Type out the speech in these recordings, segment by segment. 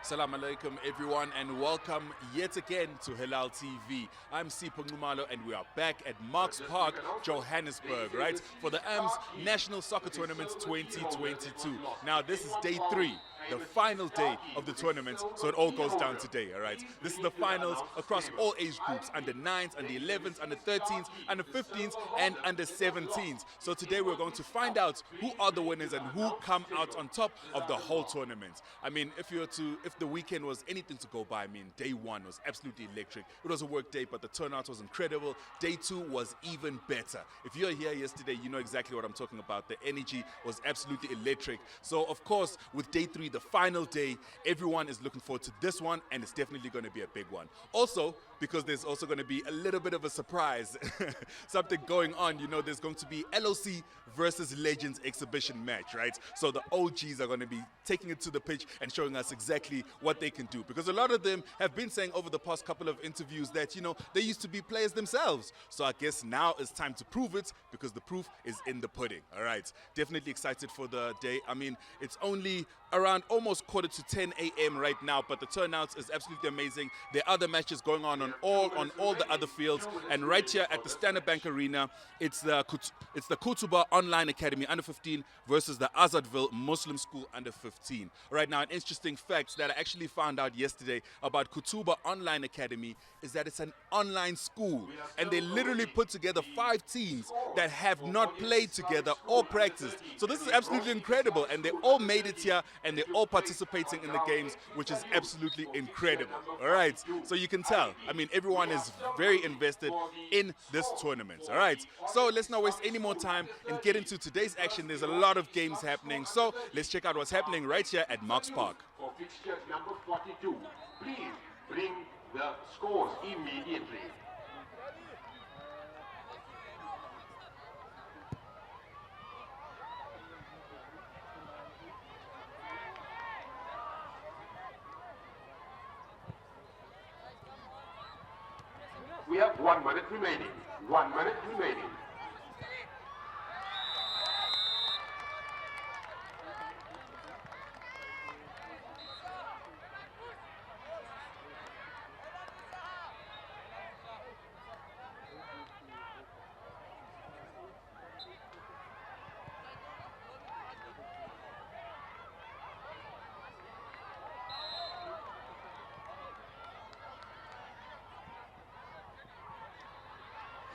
Assalamu alaikum everyone and welcome yet again to Hilaal TV. I'm Sipho Ngumalo and we are back at Marks Park, Johannesburg, right? For the AMS National Soccer Tournament 2022. Now this is day 3. The final day of the tournament, so it all goes down today, all right? This is the finals across all age groups, under 9s, under 11s, under 13s, under 15s, and under 17s. So today we're going to find out who are the winners and who come out on top of the whole tournament. I mean, if the weekend was anything to go by, I mean, day 1 was absolutely electric. It was a work day, but the turnout was incredible. Day 2 was even better. If you're here yesterday, you know exactly what I'm talking about. The energy was absolutely electric. So, of course, with day 3, the final day, everyone is looking forward to this one, and it's definitely going to be a big one. Also, because there's also going to be a little bit of a surprise, something going on. You know, there's going to be LOC versus Legends exhibition match, right? So the OGs are going to be taking it to the pitch and showing us exactly what they can do. Because a lot of them have been saying over the past couple of interviews that, you know, they used to be players themselves. So I guess now it's time to prove it, because the proof is in the pudding. All right, definitely excited for the day. I mean, it's only around almost quarter to 10 a.m. right now, but the turnout is absolutely amazing. There are other matches going on all the other fields, and right here at the Standard Bank Arena, it's the Kutuba Online Academy under 15 versus the Azadville Muslim School under 15. Right now, an interesting fact that I actually found out yesterday about Kutuba Online Academy is that it's an online school, and they literally put together 5 teams that have not played together or practiced. So this is absolutely incredible, and they all made it here, and they're all participating in the games, which is absolutely incredible. All right, so you can tell, I mean, everyone is very invested in this tournament. All right, so let's not waste any more time and get into today's action. There's a lot of games happening, so let's check out what's happening right here at Marks Park. For fixture number 42, please bring the scores immediately. We have 1 minute remaining. 1 minute remaining.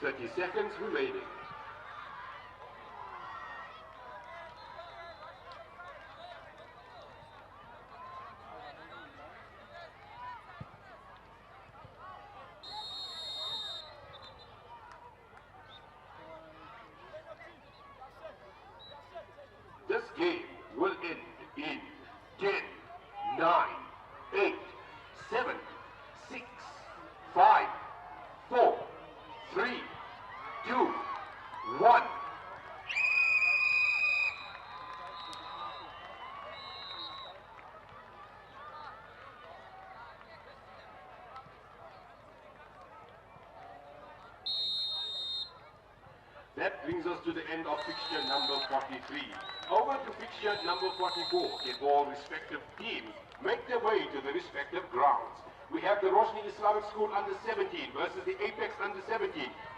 Thirty seconds remaining. This game will end in 10, 9, 8, 7, 6, 5, 4, 3, 2, 1. That brings us to the end of fixture number 43. Over to fixture number 44. If all respective teams make their way to the respective grounds. We have the Roshni Islamic School under 17 versus the Apex under 17.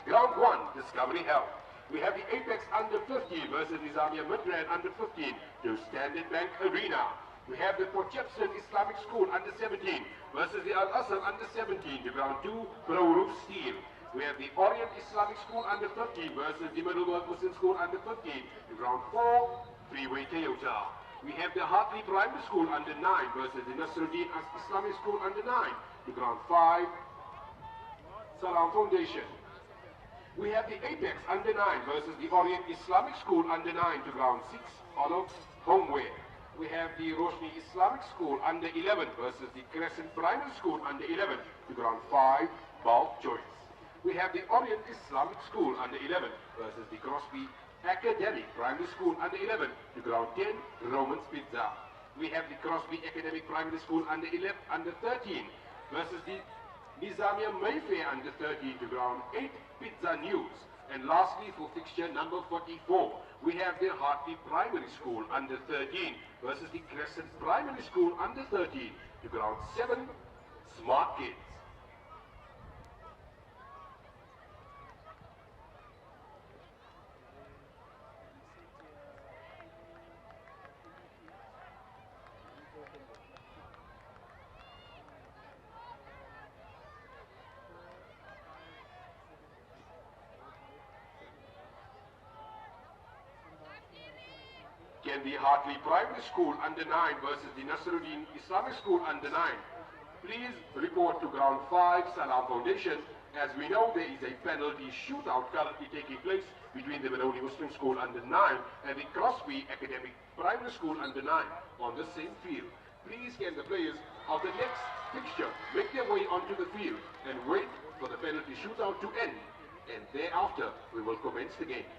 Ground 1, Discovery Health. We have the Apex under 15 versus the Zambia Midrand under 15 to Standard Bank Arena. We have the Port Shepstone Islamic School under 17 versus the Al Asr under 17 to Ground 2, Pro-Roof Steel. We have the Orient Islamic School under 15 versus the Middleburg Muslim School under 15 to Ground 4, Freeway Toyota. We have the Hartley Primary School under 9 versus the Nasruddin Islamic School under 9 to Ground 5, Salam Foundation. We have the Apex under 9 versus the Orient Islamic School under 9 to Ground 6, Olive Homeware. We have the Roshni Islamic School under 11 versus the Crescent Primary School under 11 to Ground 5, Bulk Choice. We have the Orient Islamic School under 11 versus the Crosby Academic Primary School under 11 to Ground 10, Romans Pizza. We have the Crosby Academic Primary School under 13 versus the Nizamia Mayfair under 13 to Ground 8, Pizza News. And lastly, for fixture number 44, we have the Hartley Primary School under 13 versus the Crescent Primary School under 13 to ground 7, Smart Kids. Can the Hartley Primary School under 9 versus the Nasruddin Islamic School under 9 please report to ground 5, Salam Foundation. As we know, there is a penalty shootout currently taking place between the Benoni Muslim School under 9 and the Crosby Academic Primary School under 9 on the same field. Please can the players of the next fixture make their way onto the field and wait for the penalty shootout to end, and thereafter we will commence the games.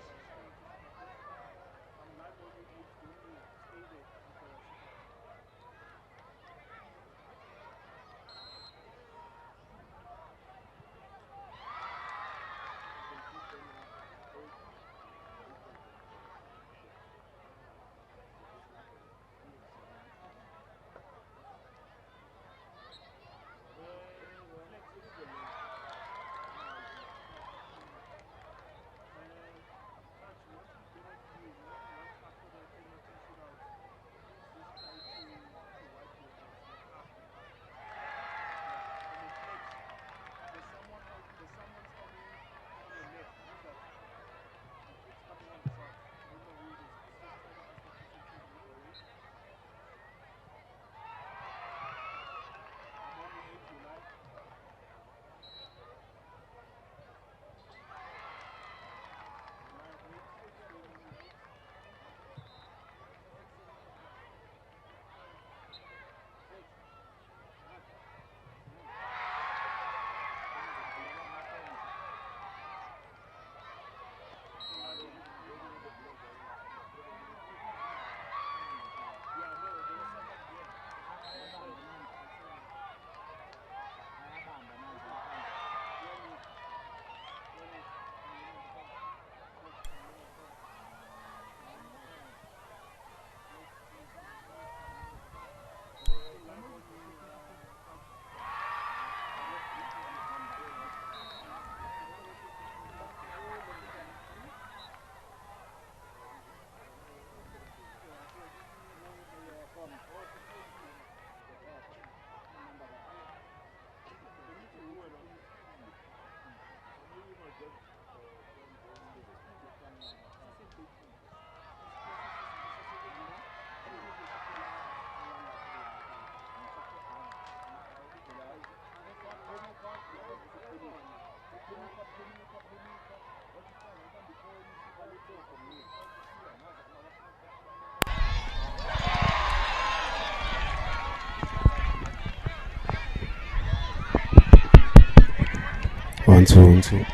One, two, one, two.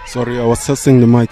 Sorry, I was testing the mic.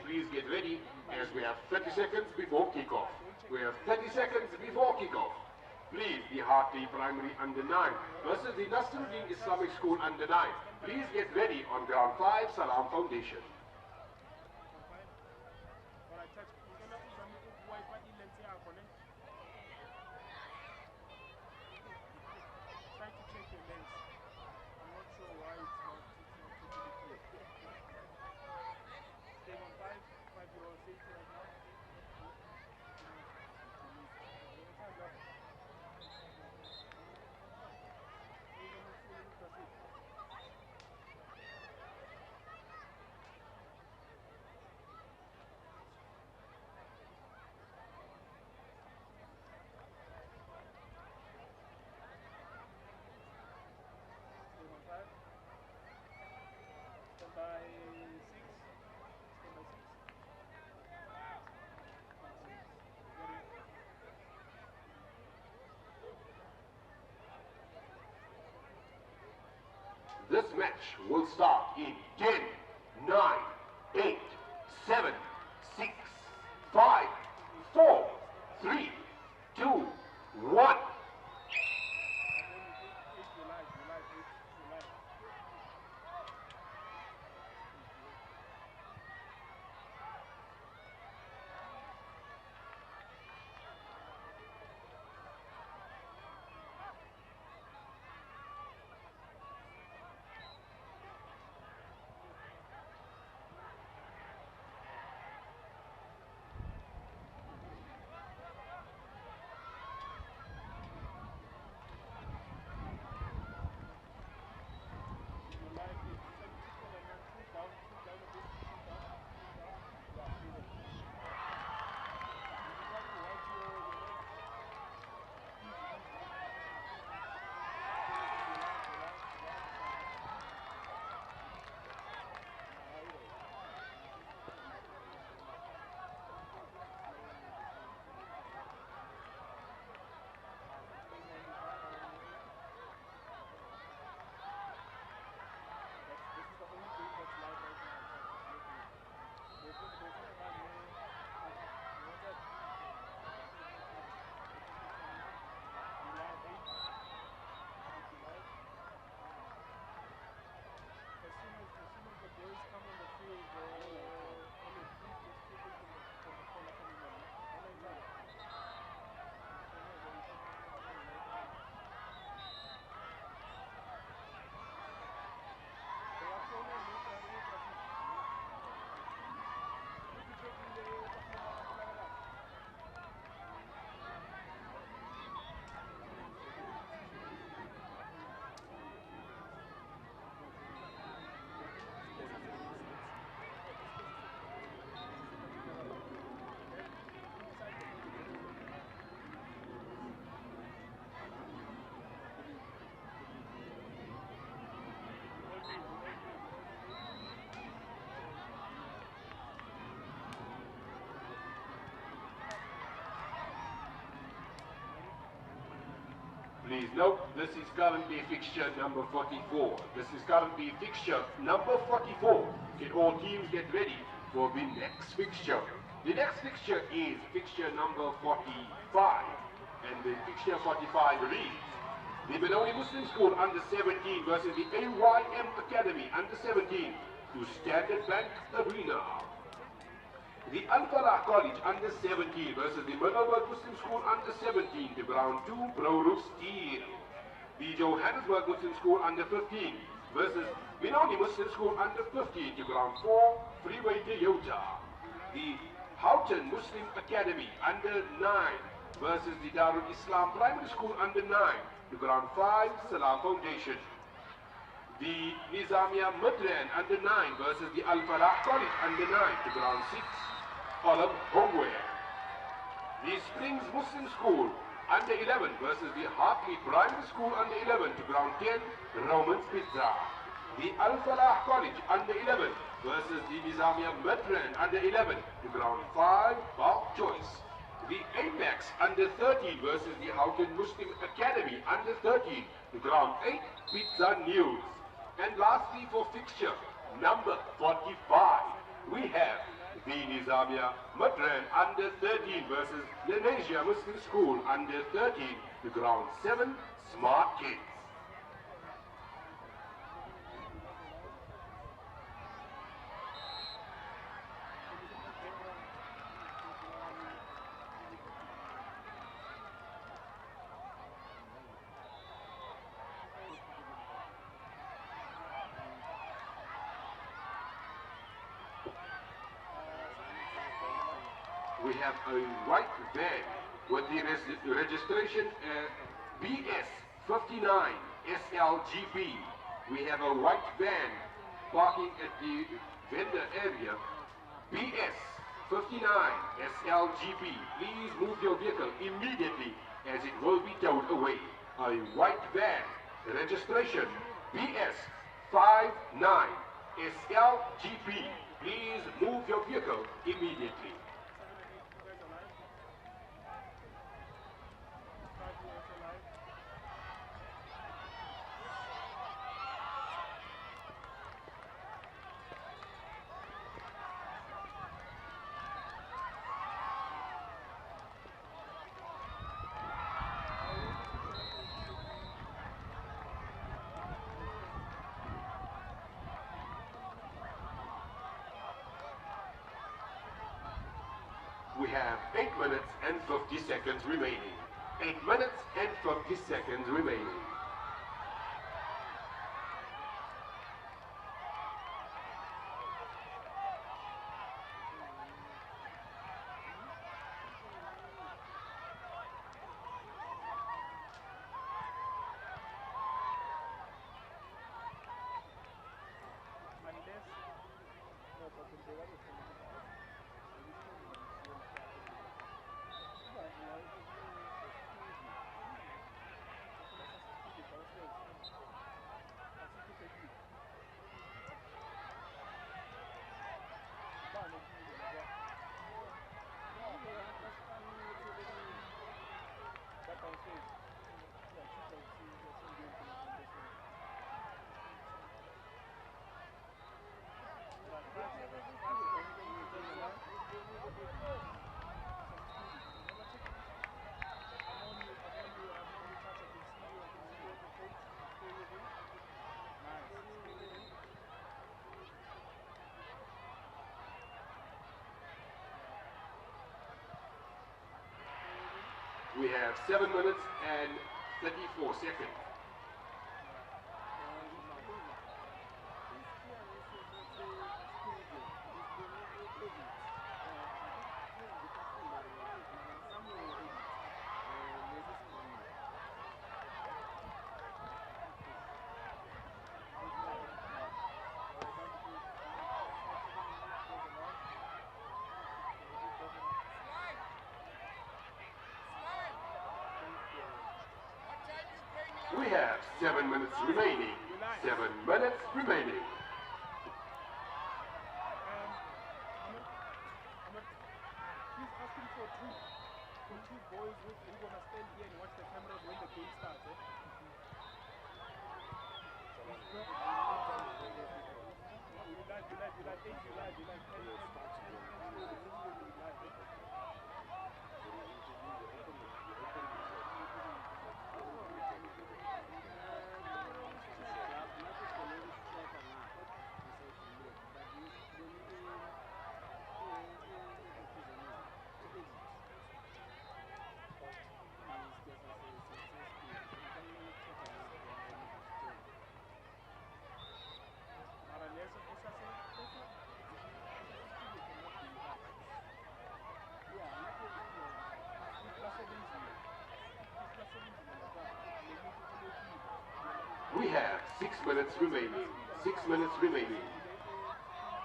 please get ready as we have 30 seconds before kickoff. We have 30 seconds before kickoff. Please, the Hartley Primary Under 9 versus the Nasruddin Islamic School Under 9. Please get ready on ground 5, Salam Foundation. This match will start in 10, 9, 8, 7, 6, 5, 4, 3, 2, 1. Please note, this is currently fixture number 44. This is currently fixture number 44. Can all teams get ready for the next fixture? The next fixture is fixture number 45. And the fixture 45 reads, the Benoni Muslim School under 17 versus the AYM Academy under 17 to Standard Bank Arena. The Al-Falah College under 17 versus the Middelburg Muslim School under 17 to ground 2, Bro Steel. The Johannesburg Muslim School under 15 versus Benoni Muslim School under 15 to ground 4, Freeway Toyota. The Houghton Muslim Academy under 9 versus the Darul Islam Primary School under 9 to ground 5, Salam Foundation. The Nizamiya Madran under 9 versus the Al-Falah College under 9 to ground 6, Olive Homeware. The Springs Muslim School under 11 versus the Hartley Primary School under 11 to ground 10, Roman's Pizza. The Al-Falah College under 11 versus the Nizamiya Madran under 11 to ground 5, Bok Choice. The Apex under 13 versus the Houghton Muslim Academy under 13 to ground 8, Pizza News. And lastly, for fixture number 45, we have The Nizamia Madran under 13 versus Lenasia Muslim School under 13 to ground 7 Smart Kids. We have a white van with the registration BS 59 SLGB. We have a white van parking at the vendor area BS 59 SLGB. Please move your vehicle immediately as it will be towed away. A white van, registration BS 59 SLGB. Please move your vehicle immediately. We have 8 minutes and 50 seconds remaining. 8 minutes and 50 seconds remaining. We have 7 minutes and 34 seconds. We have 7 minutes remaining. 7 minutes remaining. He's asking for two boys who are gonna stand here and watch the cameras when the game starts. We have 6 minutes remaining. 6 minutes remaining.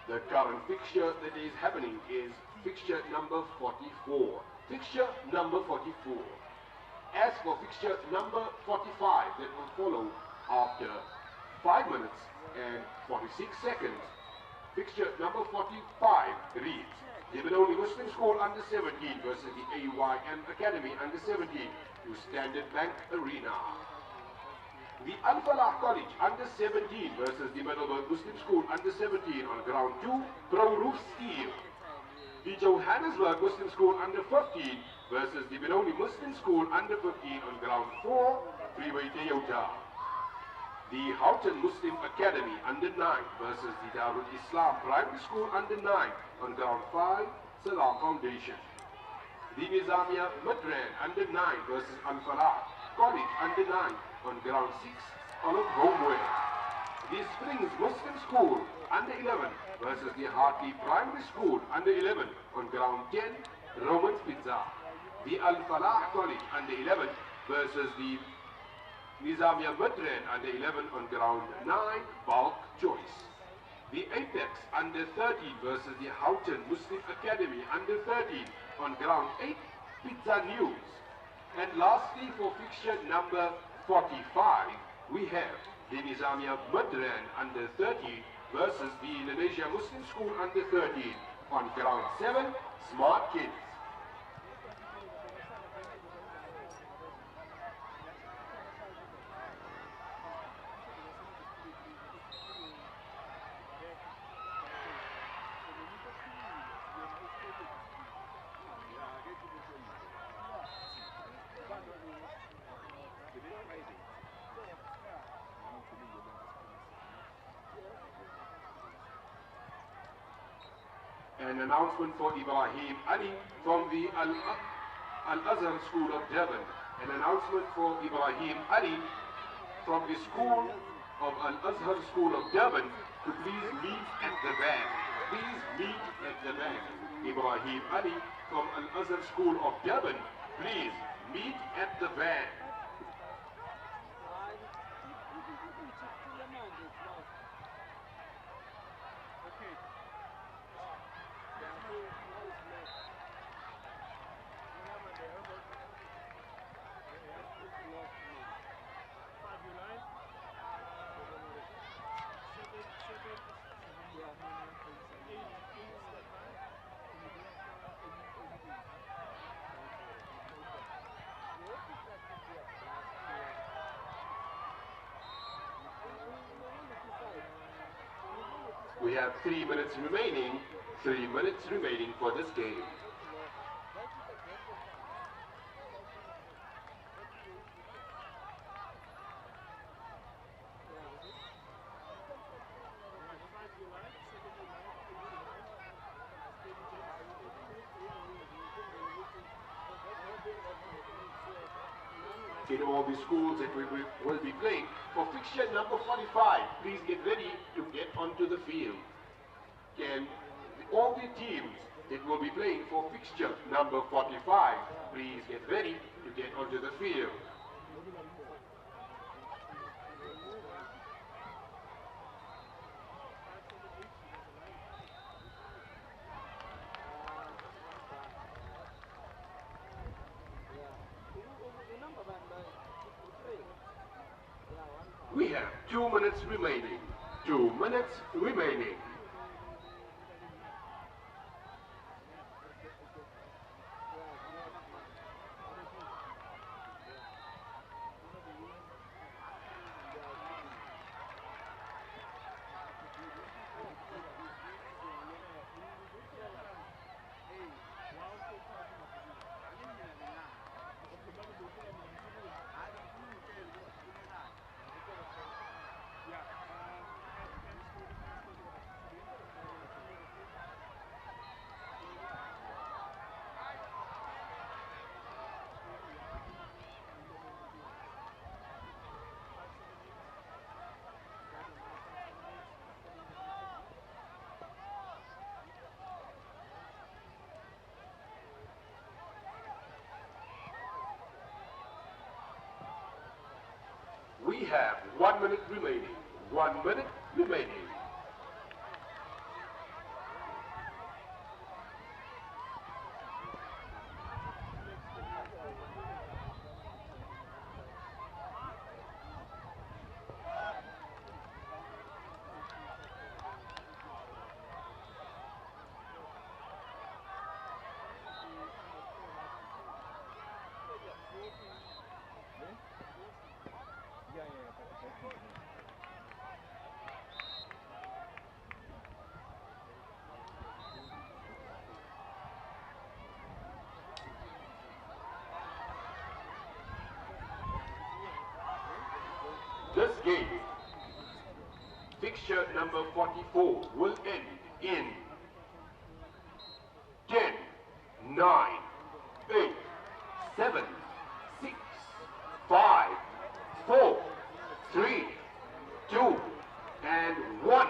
The current fixture that is happening is fixture number 44. Fixture number 44. As for fixture number 45 that will follow after 5 minutes and 46 seconds, fixture number 45 reads the Benoni Muslim School under 17 versus the AYM Academy under 17 to Standard Bank Arena. The Al-Falah College under 17 versus the Middleburg Muslim School under 17 on ground 2, Pro Roof Steel. the Johannesburg Muslim School under 15 versus the Benoni Muslim School under 15 on ground 4, Freeway Toyota. The Houghton Muslim Academy under 9 versus the Darul Islam Primary School under 9 on ground 5, Salam Foundation. The Nizamia Madran under 9 versus Al-Falah College under 9 on ground 6, Olive Homeware. The Springs Muslim School under 11 versus the Hartley Primary School under 11 on ground 10, Roman's Pizza. The Al-Falah College under 11 versus the Nizamia Madran under 11 on ground 9, Bulk Choice. The Apex under 13 versus the Houghton Muslim Academy under 13 on ground 8, Pizza News. And lastly, for fixture number 45, we have the Nizamia Madran under 13 versus the Indonesia Muslim School under 13 on ground 7, Smart Kids. An announcement for Ibrahim Ali from the Al-Azhar School of Durban. An announcement for Ibrahim Ali from the School of Al-Azhar School of Durban to please meet at the van. Please meet at the van. Ibrahim Ali from Al-Azhar School of Durban, please meet at the van. We have 3 minutes remaining. 3 minutes remaining for this game. In all the schools that we will be playing for fixture number 45, please get ready to get onto the field. And all the teams that will be playing for fixture number 45, please get ready to get onto the field. We have 2 minutes remaining. 2 minutes remaining. We have 1 minute remaining. 1 minute remaining. game, fixture number 44 will end in 10, 9, 8, 7, 6, 5, 4, 3, 2, and 1.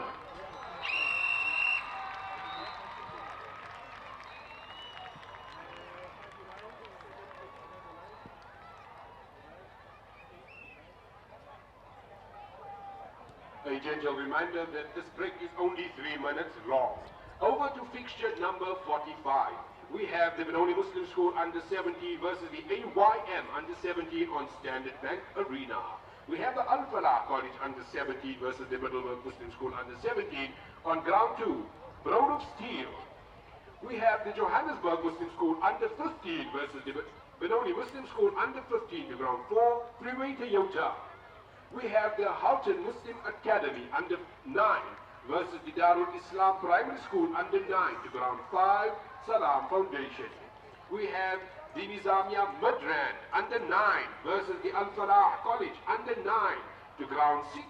A gentle reminder that this break is only 3 minutes long. Over to fixture number 45. We have the Benoni Muslim School under 17 versus the AYM under 17 on Standard Bank Arena. We have the Al Falah College under 17 versus the Middleburg Muslim School under 17 on ground 2, Broad of Steel. We have the Johannesburg Muslim School under 15 versus the Benoni Muslim School under 15 to ground 4, Freeway Toyota. We have the Houghton Muslim Academy under 9 versus the Darul Islam Primary School under 9 to ground 5, Salam Foundation. We have the Nizamia Madran under 9 versus the Al Falah College under 9 to ground 6,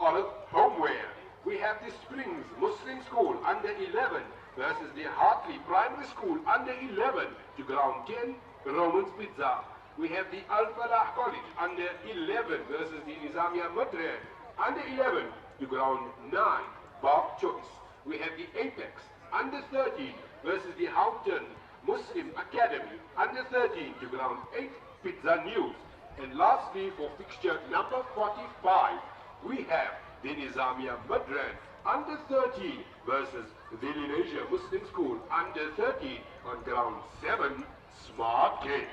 Olive Homeware. We have the Springs Muslim School under 11 versus the Hartley Primary School under 11 to ground 10, Romans Pizza. We have the Al Falah College under 11 versus the Nizamia Madran under 11 to ground 9, Bob Choice. We have the Apex under 13 versus the Houghton Muslim Academy under 13 to ground 8, Pizza News. And lastly, for fixture number 45, we have the Nizamia Madran under 13 versus the Lenasia Muslim School under 13 on ground 7, Smart Kids.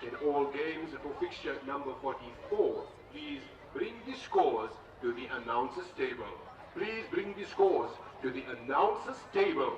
In all games for fixture number 44, please bring the scores to the announcers table. Please bring the scores to the announcers table.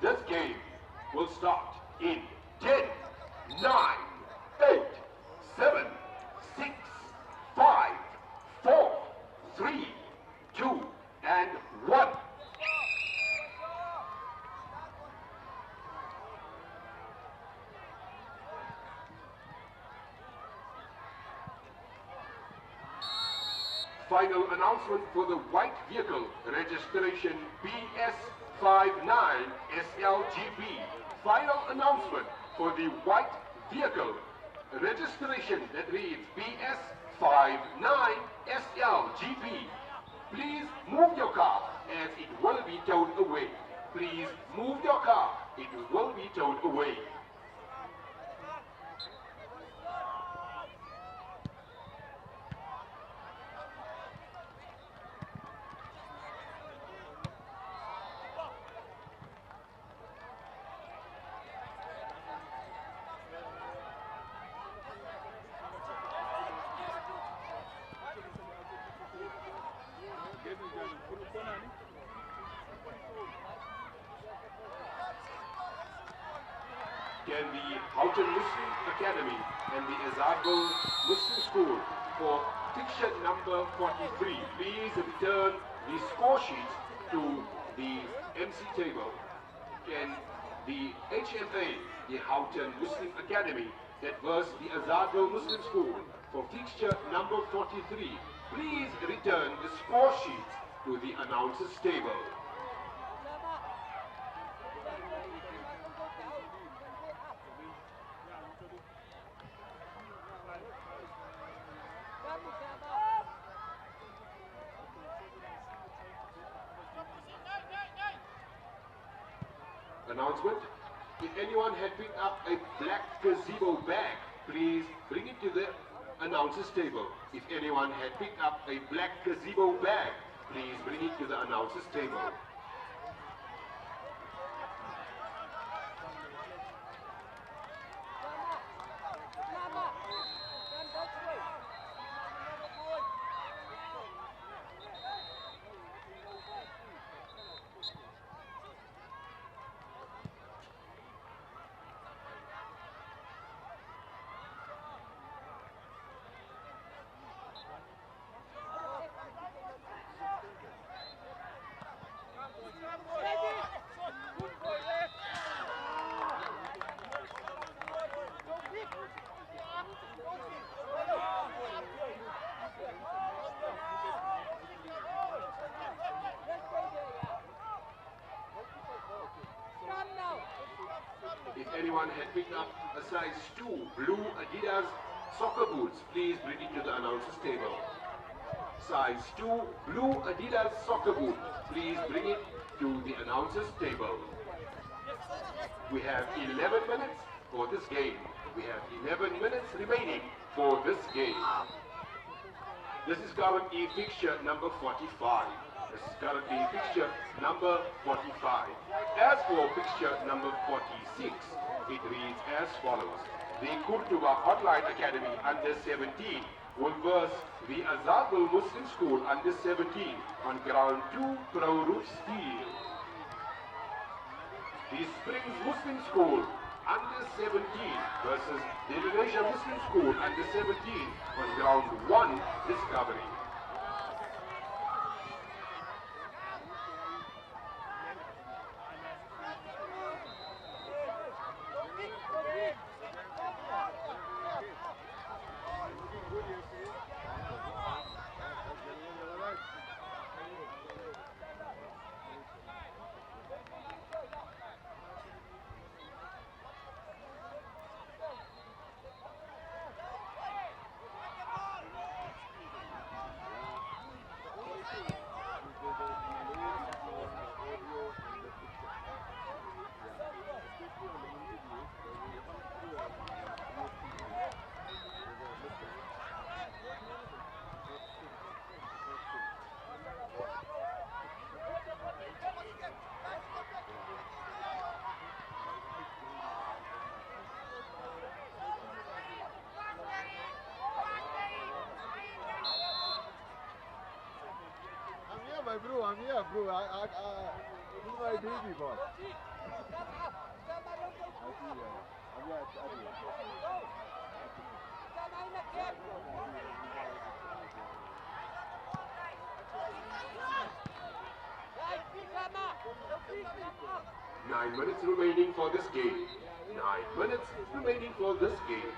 This game will start in 10, 9, 8, 7, 6, 5, 4, 3, 2, and 1. Final announcement for the white vehicle, registration BS59SLGB. Final announcement for the white vehicle, registration that reads BS59SLGB. Please move your car as it will be towed away. Please move your car, it will be towed away. Can the Houghton Muslim Academy and the Azadul Muslim School for fixture number 43 please return the score sheet to the MC table? Can the HMA, the Houghton Muslim Academy, that was the Azadul Muslim School for fixture number 43, please return the score sheet to the announcers table. Announcement. If anyone had picked up a black gazebo bag, please bring it to the announcers table. If anyone had picked up a black gazebo bag, please bring it to the announcers table. If anyone had picked up a size 2 blue Adidas soccer boots, please bring it to the announcers table. Size 2 blue Adidas soccer boot, please bring it to the announcers table. We have 11 minutes for this game. We have 11 minutes remaining for this game. This is currently fixture number 45. This is currently fixture number 45. As for fixture number 46, it reads as follows. The Kurtuba Hotline Academy under 17 will verse the Azadul Muslim School under 17 on ground 2 Pro Roof Steel. The Springs Muslim School under 17 versus the Indonesia Muslim School under 17 on ground 1 Discovery. My bro, I'm here, bro. This is my baby, boss. Nine minutes remaining for this game. 9 minutes remaining for this game.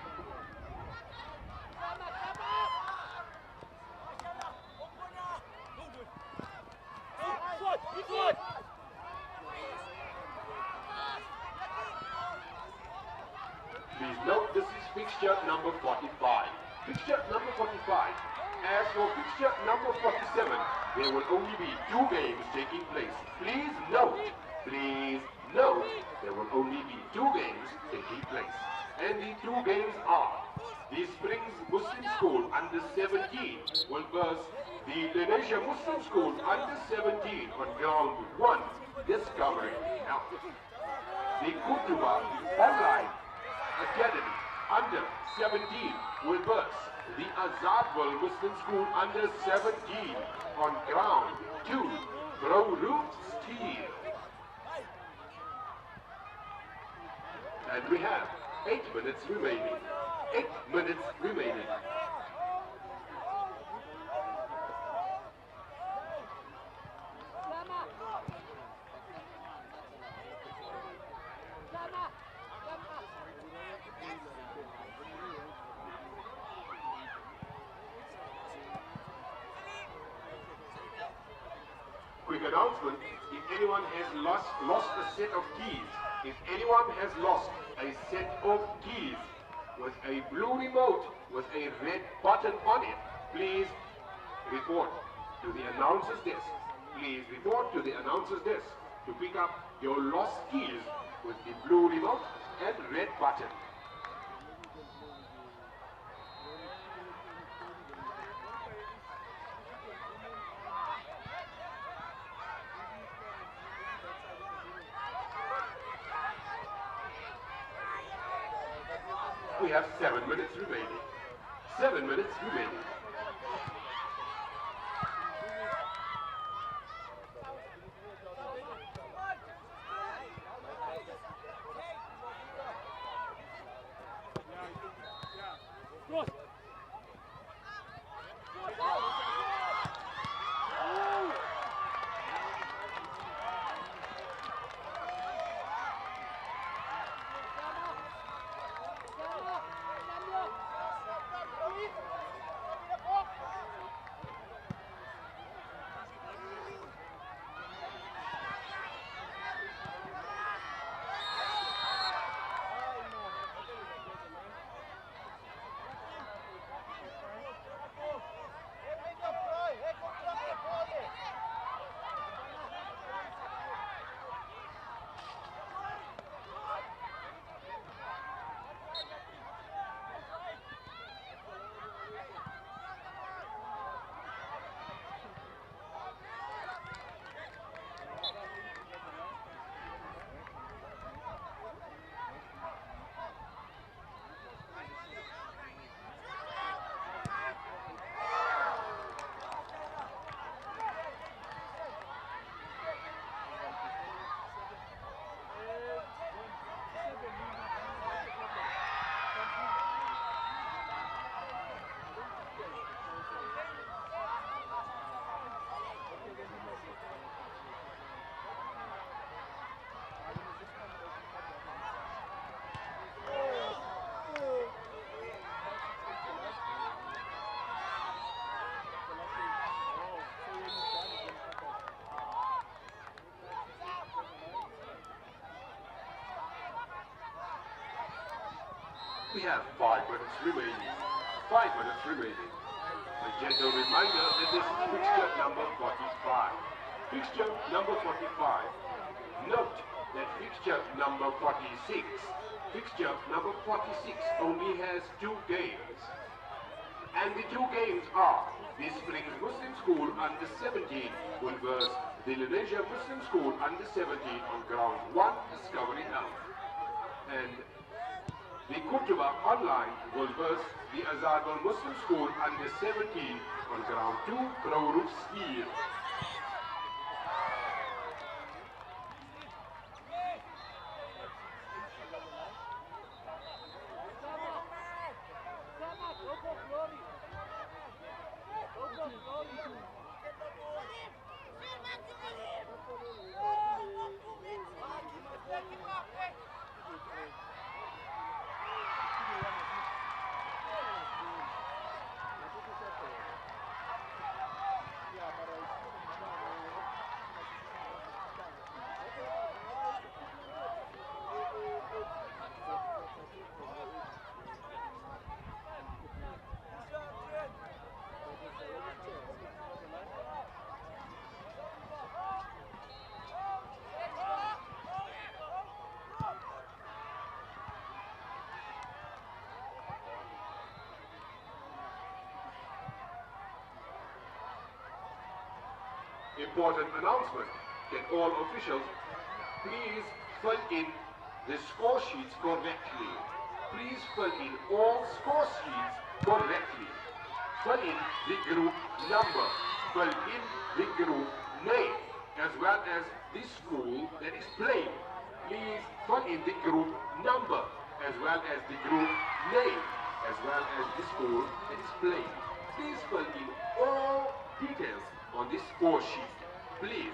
Please note this is fixture number 45. Fixture number 45. As for fixture number 47, there will only be 2 games taking place. Please note, there will only be 2 games taking place. And the 2 games are the Springs Muslim School under 17 will verse the Indonesia Muslim School under 17 on ground 1 Discovery. Now, the Kurtuba Online Academy under 17 will verse the Azadul Muslim School under 17 on ground 2 Pro Roof Steel. And we have 8 minutes remaining. 8 minutes remaining. Quick announcement, if anyone has lost a set of keys, if anyone has lost a set of keys with a blue remote with a red button on it, please report to the announcer's desk. Please report to the announcer's desk to pick up your lost keys with the blue remote and red button. We have 7 minutes remaining. 7 minutes remaining. We have 5 minutes remaining. 5 minutes remaining. A gentle reminder that this is fixture number 45. Fixture number 45. Note that fixture number 46. Fixture number 46 only has 2 games. And the 2 games are the Springs Muslim School under 17 will verse the Lenasia Muslim School under 17 on ground 1, Discovery Now. And the Kutuba Online will verse the Azadul Muslim School under 17 on ground 2, Crow Roof Skier. Important announcement that all officials please fill in the score sheets correctly. Please fill in all score sheets correctly. Fill in the group number. Fill in the group name as well as the school that is playing. Please fill in the group number as well as the group name as well as the score that is played. Please fill in all details on the score sheet. Please.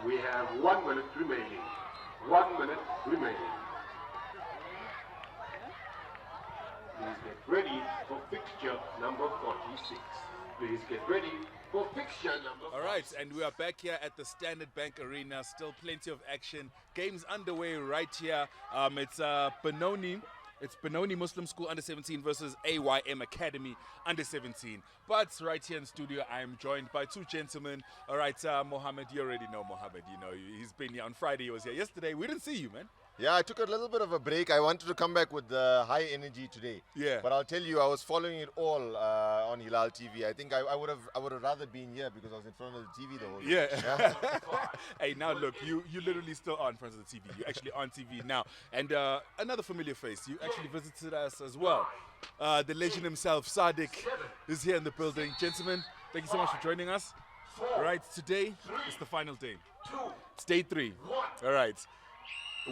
We have 1 minute remaining. 1 minute remaining. Please get ready for fixture number 46. Please get ready for fixture number 46. All right, and we are back here at the Standard Bank Arena. Still plenty of action. Games underway right here. It's Benoni. It's Benoni Muslim School under 17 versus AYM Academy under 17. But right here in studio, I am joined by two gentlemen. All right, Mohammed, you already know Mohammed. You know, he's been here on Friday. He was here yesterday. We didn't see you, man. Yeah, I took a little bit of a break. I wanted to come back with high energy today. Yeah. But I'll tell you, I was following it all on Hilaal TV. I think I would have rather been here because I was in front of the TV the whole day. Yeah. Hey, now look, you literally still are in front of the TV. You're actually on TV now. And another familiar face. You actually visited us as well. The legend himself, Sadiq, is here in the building. Gentlemen, thank you so much for joining us. All right, today is the final day. It's day 3. All right.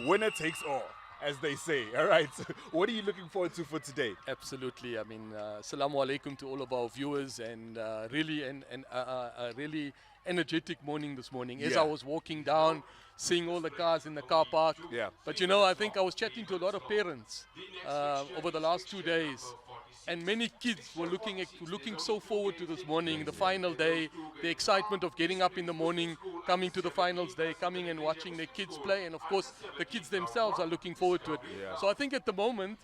Winner takes all, as they say. All right. What are you looking forward to for today? Absolutely. I mean, assalamu alaikum to all of our viewers, and really a really energetic morning this morning. As Yeah. I was walking down, seeing all the cars in the car park. Yeah. But you know, I think I was chatting to a lot of parents over the last 2 days. And many kids were looking so forward to this morning, the final day, the excitement of getting up in the morning, coming to the finals day, coming and watching their kids play. And of course, the kids themselves are looking forward to it. Yeah. So I think at the moment,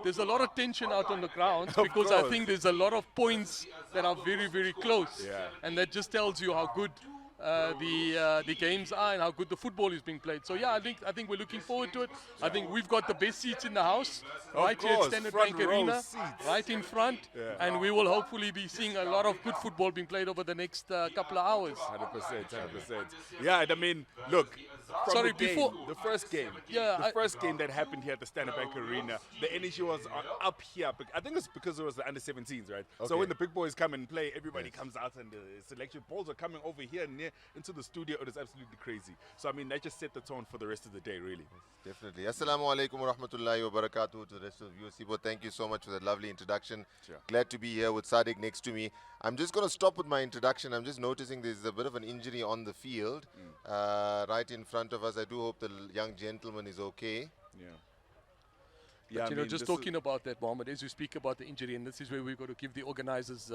there's a lot of tension out on the ground because I course. think there's a lot of points that are very, very close. Yeah. And that just tells you how good the games are and how good the football is being played. So yeah, I think we're looking forward to it. I think we've got the best seats in the house, right here at course, Standard front Bank row Arena, seats. right in front, Yeah. and we will hopefully be seeing a lot of good football being played over the next couple of hours. 100%, 100%. Yeah, and I mean, look. From Sorry, the game, before- the first game, Yeah, the first game that happened here at the Standard Bank Arena, the energy was up here. I think it's because it was the under 17s, right? So Okay. when the big boys come and play, everybody comes out and the selection balls are coming over here near into the studio. It is absolutely crazy. So I mean, that just set the tone for the rest of the day, really. Definitely. Assalamu alaikum wa rahmatullahi wa barakatuh to the rest of you. Sibo, thank you so much for that lovely introduction. Sure. Glad to be here with Sadiq next to me. I'm just going to stop with my introduction. I'm just noticing there's a bit of an injury on the field right in front of us. I do hope the young gentleman is okay. Yeah. Yeah, But, I mean, just this talking about that, Mohammed, as you speak about the injury, and this is where we've got to give the organizers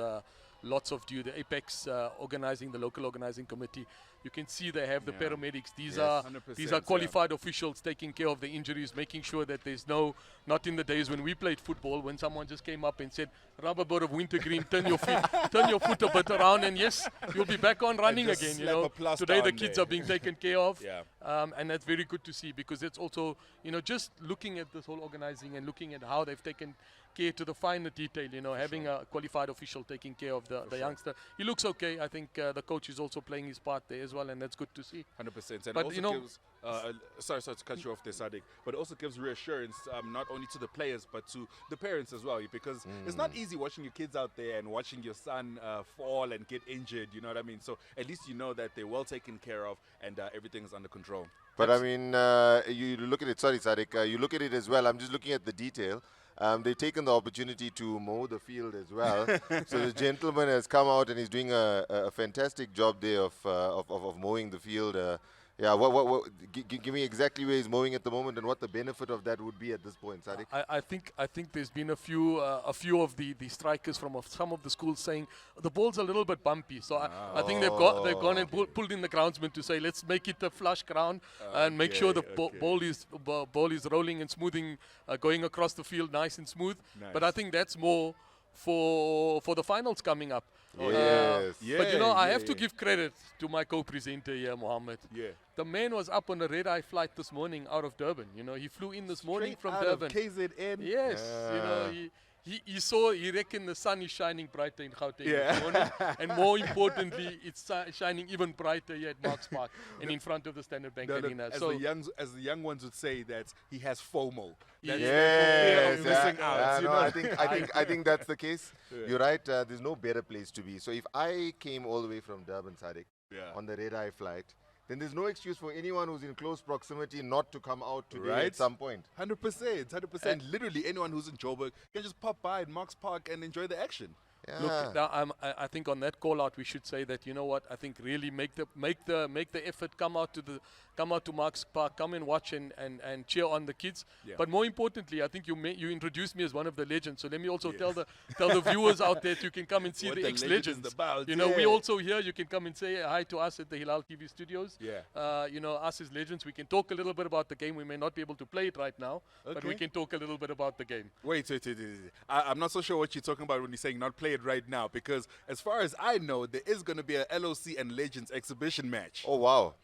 lots of due. The Apex organizing, the local organizing committee, you can see they have the paramedics. These Yes, are 100%, qualified officials taking care of the injuries, making sure that there's not in the days when we played football, when someone just came up and said, rub a bit of wintergreen, turn your foot a bit around, and yes, you'll be back on running just again. slap a plaster Today the on kids there. are being taken care of. Yeah. And that's very good to see, because it's also, just looking at this whole organizing and looking at how they've taken care to the finer detail, having a qualified official taking care of the youngster. He looks okay. I think the coach is also playing his part there as well, and that's good to see. 100%. And But, also gives, sorry to cut you off there, Sadiq, but it also gives reassurance not only to the players but to the parents as well, because it's not easy watching your kids out there and watching your son fall and get injured, you know what I mean? So at least you know that they're well taken care of and everything is under control. But I mean, you look at it, sorry Sadiq, you look at it as well. I'm just looking at the detail. They've taken the opportunity to mow the field as well. So the gentleman has come out and he's doing a fantastic job there of mowing the field. Give me exactly where he's mowing at the moment and what the benefit of that would be at this point, Sadiq. I think there's been a few of the strikers from some of the schools saying the ball's a little bit bumpy. So I think they've gone and pulled in the groundsman to say, let's make it a flush ground and make sure the ball is rolling and smoothing, going across the field nice and smooth. Nice. But I think that's more for the finals coming up. Yes. But I have to give credit to my co-presenter here, Mohammed. Yeah. The man was up on a red-eye flight this morning out of Durban. He flew in this morning Straight from out Durban. of KZN. Yes, he reckoned the sun is shining brighter in Gauteng this morning, and more importantly, it's shining even brighter here at Marks Park and in front of the Standard Bank Arena. As the young ones would say, that he has FOMO. That's Yes, missing out. no, I think that's the case. You're right. There's no better place to be. So if I came all the way from Durban, Sadiq, on the red-eye flight, then there's no excuse for anyone who's in close proximity not to come out today at some point. 100%. Literally anyone who's in Joburg can just pop by at Marks Park and enjoy the action. Yeah. Look, now I think on that call out we should say that, I think really make the effort, come out to Marks Park, come and watch and cheer on the kids. Yeah. But more importantly, I think you introduced me as one of the legends. So let me also tell the viewers out there that you can come and see What the the legend ex-legends. is about, We also here, you can come and say hi to us at the Hilaal TV studios. Yeah. Us as legends, we can talk a little bit about the game. We may not be able to play it right now, but we Okay. can talk a little bit about the game. Wait. I'm not so sure what you're talking about when you're saying not play it right now, because as far as I know, there is going to be a LOC and Legends exhibition match. Oh, wow.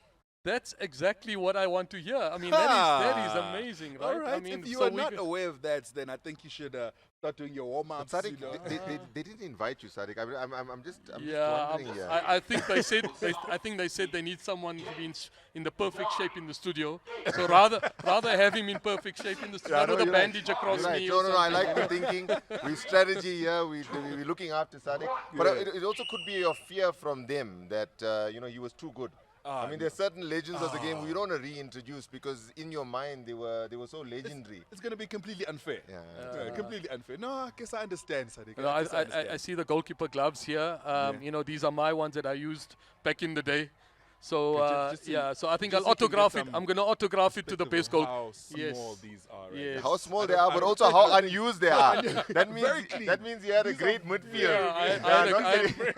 That's exactly what I want to hear. I mean, that is amazing, right? All right. I mean, if you so are we not could- aware of that, then I think you should start doing your warm-ups. Sadiq, you know. they didn't invite you, Sadiq. I'm just yeah, wondering here. I think they said they need someone to be in the perfect shape in the studio. So rather have him in perfect shape in the studio. Yeah, Not with a you're right. bandage across You're right. me. No, or I something. like the thinking. We strategy here. We're looking after Sadiq. But it also could be a fear from them that, he was too good. I mean, there's certain legends of the game we don't want to reintroduce because in your mind they were so legendary. It's going to be completely unfair. Yeah. Completely unfair. No, I guess I understand, Sadiq. No, I see the goalkeeper gloves here. These are my ones that I used back in the day. So so I think I'll just so you can get autograph it. some I'm going to autograph it to the best goal. How Yes. small these are. Right Yes. now. How small they are, but also how unused they are. That Very clean. means he had a great midfield. Yeah,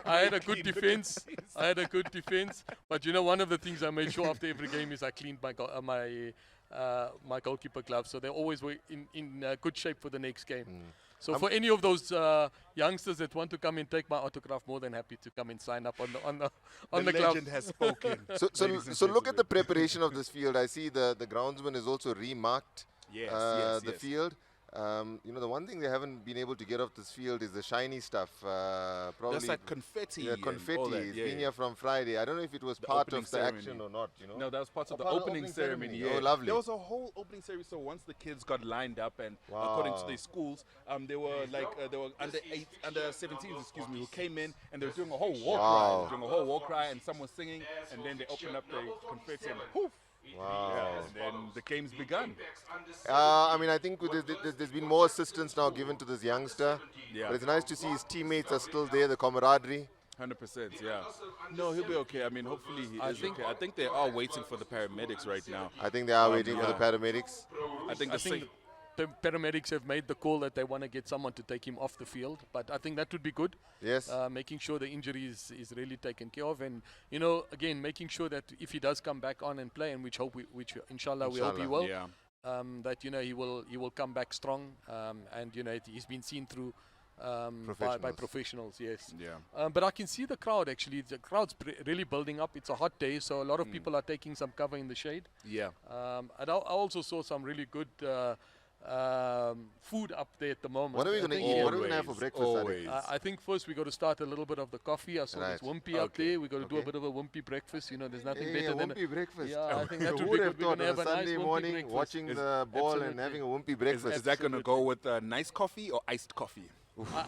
I had a good defense. I had a good defense. But one of the things I made sure after every game is I cleaned my goalkeeper gloves, so they always were in good shape for the next game. So for any of those youngsters that want to come and take my autograph, more than happy to come and sign up on the The glove. legend has spoken. So look at the preparation of this field. I see the groundsman is also remarked Yes, the field. The one thing they haven't been able to get off this field is the shiny stuff. Probably That's like confetti. yeah, and all confetti. that. It's Yeah, been yeah. here from Friday. I don't know if it was The part opening of the ceremony. action or not. No, that was part of the part of the opening opening ceremony. ceremony. Yeah. Oh, lovely. There was a whole opening ceremony. So once the kids got lined up, and according to Wow. their schools, they were under 17s, excuse me, who came in and they were doing a whole war cry. They were doing a whole war cry, and some was singing, and then they opened up the confetti and poof. Wow. Yeah, and then the game's begun. I think there's been more assistance now given to this youngster. Yeah. But it's nice to see his teammates are still there, the camaraderie. 100%, yeah. No, he'll be okay. I mean, hopefully he is okay. I think they are waiting for the paramedics right now. I think they are waiting for the yeah. paramedics. I think paramedics have made the call that they want to get someone to take him off the field. But I think that would be good. Yes. Making sure the injury is really taken care of, and again, making sure that if he does come back on and play, and which inshallah we hope he will. Yeah. That he will come back strong, and he's been seen through by professionals. Yes. Yeah. But I can see the crowd actually. The crowd's really building up. It's a hot day, so a lot of people are taking some cover in the shade. Yeah. And I also saw some really good food up there at the moment. What are we going to eat? What are we going to have for breakfast? Always. I think first we got to start a little bit of the coffee. I saw this wimpy up there. We got to do a bit of a wimpy breakfast. There's nothing better than wimpy breakfast. Yeah, I think that would Who be would good. have We're thought going to have on a a nice Sunday wimpy morning breakfast. watching the ball and having a wimpy breakfast? Is that going to go with nice coffee or iced coffee?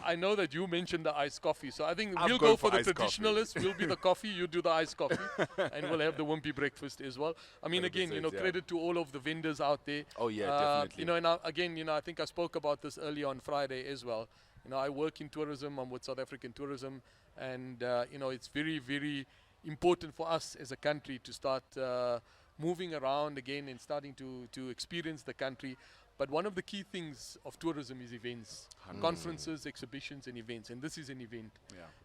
I know that you mentioned the iced coffee, so I think I'm we'll going go for the iced coffee. traditionalists. We'll be the coffee, you do the iced coffee, and we'll have the wimpy breakfast as well. I mean, again, 100%, yeah. credit to all of the vendors out there. Oh, yeah, definitely. And again, I think I spoke about this earlier on Friday as well. I work in tourism. I'm with South African Tourism, and it's very, very important for us as a country to start moving around again and starting to experience the country. But one of the key things of tourism is events, conferences, exhibitions, and events. And this is an event.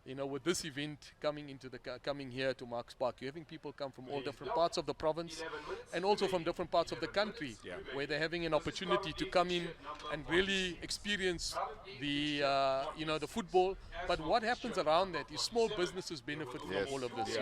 Yeah. With this event coming coming here to Marks Park, you're having people come from all different parts of the province and also from different parts of the country, where they're having an opportunity to come in and really experience the the football. But what happens around that is small businesses benefit from all of this,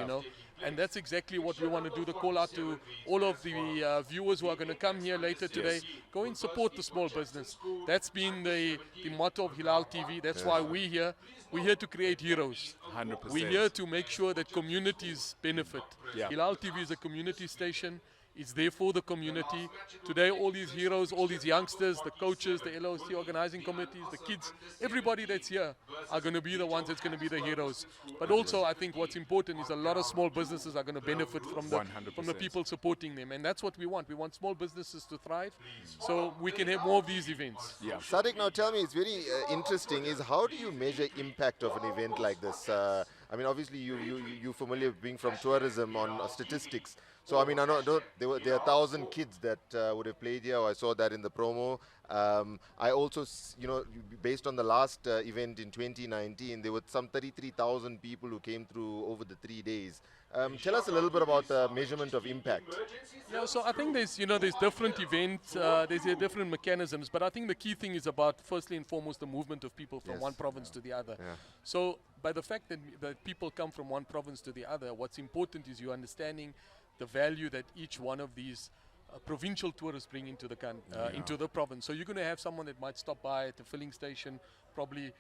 and that's exactly what we want to do. The call out to all of the viewers who are going to come here later today. Go and support the small business. That's been the motto of Hilaal TV. That's why we're here. We're here to create heroes. 100%. We're here to make sure that communities benefit. Yeah. Hilaal TV is a community station. It's there for the community. Today, all these heroes, all these youngsters, the coaches, the LOC organizing committees, the kids, everybody that's here are going to be the ones that's going to be the heroes. But also, I think what's important is a lot of small businesses are going to benefit from the people supporting them. And that's what we want. We want small businesses to thrive so we can have more of these events. Yeah. Sadiq, now tell me, it's very interesting, is how do you measure impact of an event like this? I mean, obviously, you're familiar with being from tourism on statistics. So, I mean, I know there are 1,000 kids that would have played here. I saw that in the promo. I also, based on the last event in 2019, there were some 33,000 people who came through over the 3 days. Tell us a little bit about the measurement of impact. Yeah, so I think there's different events, there's different mechanisms, but I think the key thing is about, firstly and foremost, the movement of people from one province to the other. Yeah. So by the fact that people come from one province to the other, what's important is you understanding the value that each one of these provincial tourists bring into the province. So you're going to have someone that might stop by at the filling station, probably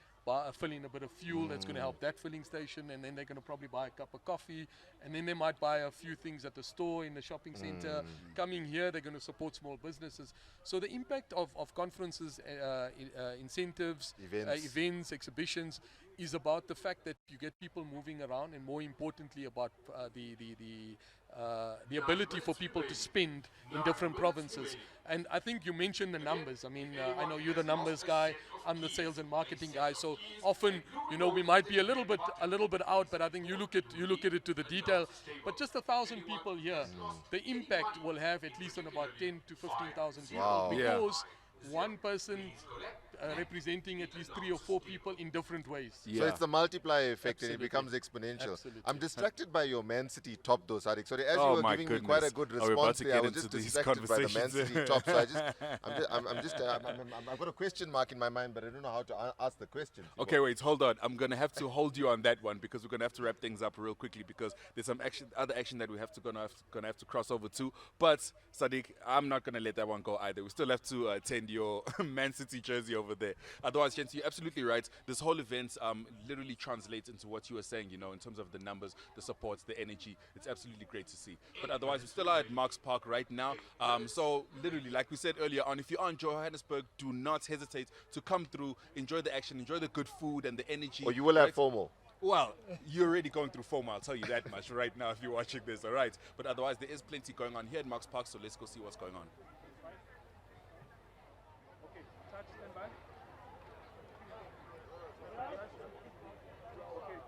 fill in a bit of fuel that's going to help that filling station, and then they're going to probably buy a cup of coffee, and then they might buy a few things at the store in the shopping center. Coming here, they're going to support small businesses. So the impact of conferences, incentives, events, exhibitions is about the fact that you get people moving around, and more importantly about the ability for people to spend in different provinces. And I think you mentioned the numbers. I mean, I know you're the numbers guy, I'm the sales and marketing guy, so often, we might be a little bit out, but I think you look at it to the detail. But just 1,000 people here, the impact will have at least on about 10 to 15,000 people, because one person representing at least 3 or 4 people in different ways. So it's the multiplier effect, and it becomes exponential. Absolutely. I'm distracted by your Man City top though, Sadiq. Sorry, as you were giving me quite a good response there, I was just distracted by the Man City top. So I've got a question mark in my mind, but I don't know how to ask the question. Okay, wait, hold on. I'm going to have to hold you on that one, because we're going to have to wrap things up real quickly, because there's some other action that we have to gonna have to cross over to. But Sadiq, I'm not going to let that one go either. We still have to attend your Man City jersey over there. Otherwise, Chance, you're absolutely right. This whole event literally translates into what you were saying, in terms of the numbers, the support, the energy. It's absolutely great to see. But otherwise, we still are at Marks Park right now. So literally, like we said earlier on, if you are in Johannesburg, do not hesitate to come through, enjoy the action, enjoy the good food and the energy. Or you will have FOMO. Well, you're already going through FOMO, I'll tell you that much right now if you're watching this, all right? But otherwise, there is plenty going on here at Marks Park, so let's go see what's going on. Okay, touch, stand by. Okay.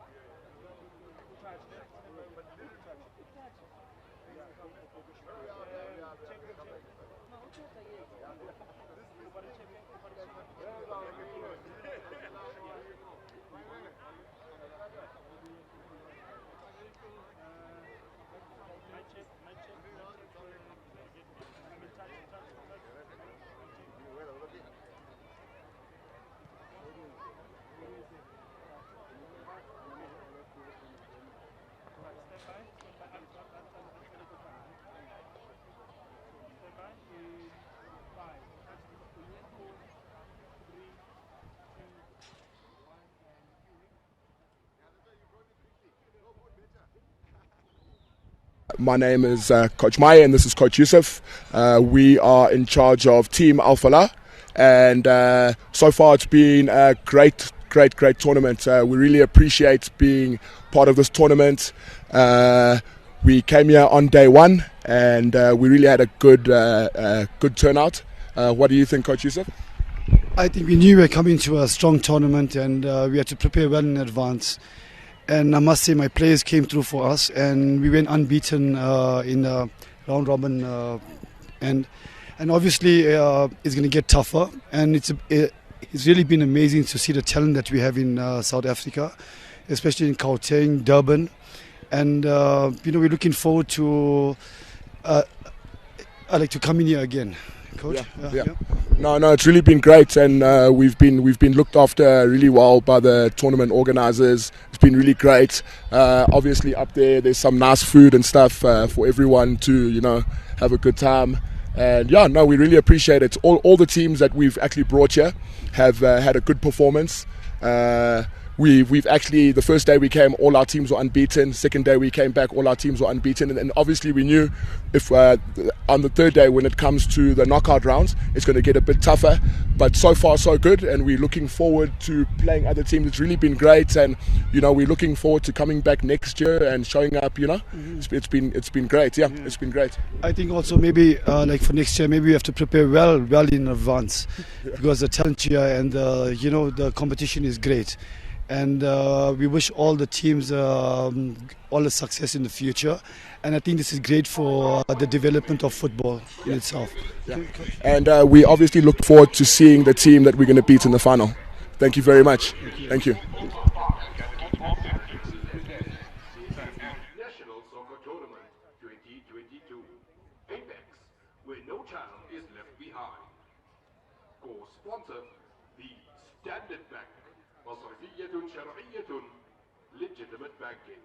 Touch, stand by, but little touch. Check. No, check. My name is Coach Maya, and this is Coach Yusuf. We are in charge of Team Al-Falah, and so far it's been a great tournament. We really appreciate being part of this tournament. We came here on day one, and we really had a good turnout. What do you think, Coach Yusuf? I think we knew we were coming to a strong tournament, and we had to prepare well in advance. And I must say, my players came through for us, and we went unbeaten in the round robin. And obviously, it's going to get tougher. And it's really been amazing to see the talent that we have in South Africa, especially in Gauteng, Durban. And we're looking forward to to come in here again, Coach. Yeah. No, it's really been great, and we've been looked after really well by the tournament organisers. It's been really great. Obviously, up there's some nice food and stuff for everyone to have a good time. And we really appreciate it. All the teams that we've actually brought here have had a good performance. We've actually, the first day we came, all our teams were unbeaten. Second day we came back, all our teams were unbeaten. And obviously we knew if on the third day, when it comes to the knockout rounds, it's going to get a bit tougher. But so far so good, and we're looking forward to playing other teams. It's really been great, and we're looking forward to coming back next year and showing up. It's been great. Yeah, it's been great. I think also maybe for next year, maybe we have to prepare well in advance, because the talent here and the competition is great. And we wish all the teams all the success in the future. And I think this is great for the development of football in itself. Yeah. And we obviously look forward to seeing the team that we're going to beat in the final. Thank you very much. Thank you. National Soccer Tournament 2022. Apex, where no child is left behind. Co-sponsor, the Standard Bank. مصرفية شرعية legitimate banking.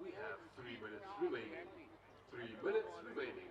We have 3 minutes remaining. 3 minutes remaining.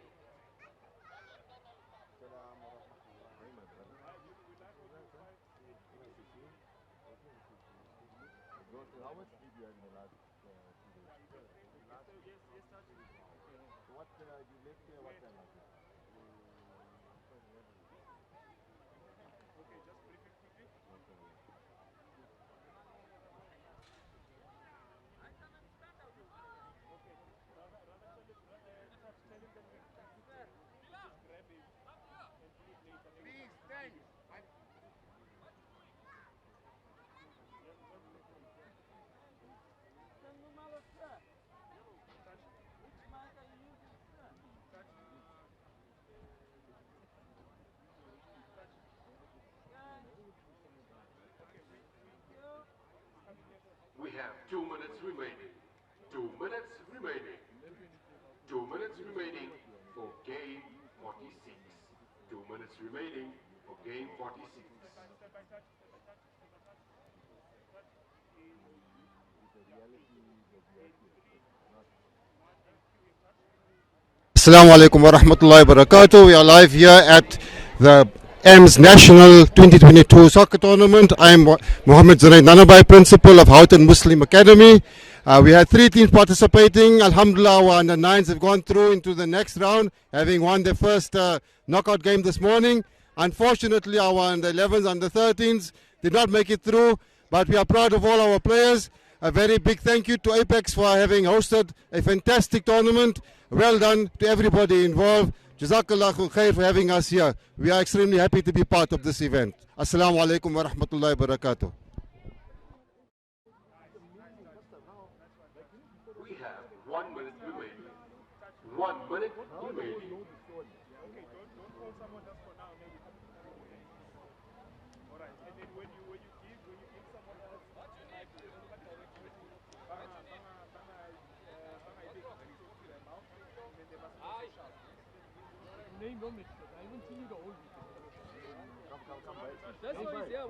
We have 2 minutes remaining. 2 minutes remaining. 2 minutes remaining for game 46. 2 minutes remaining for game 46. Assalamu alaikum wa rahmatullahi wa barakatuh. We are live here at the AMS National 2022 Soccer Tournament. I am Mohammed Zunaid Nanabai, Principal of Houghton Muslim Academy. We had 3 teams participating. Alhamdulillah, our under 9s have gone through into the next round, having won their first knockout game this morning. Unfortunately, our under 11s, under 13s did not make it through, but we are proud of all our players. A very big thank you to Apex for having hosted a fantastic tournament. Well done to everybody involved. Jazakallahu khair for having us here. We are extremely happy to be part of this event. Assalamu alaikum wa rahmatullahi wa barakatuh. We have 1 minute remaining. 1 minute remaining.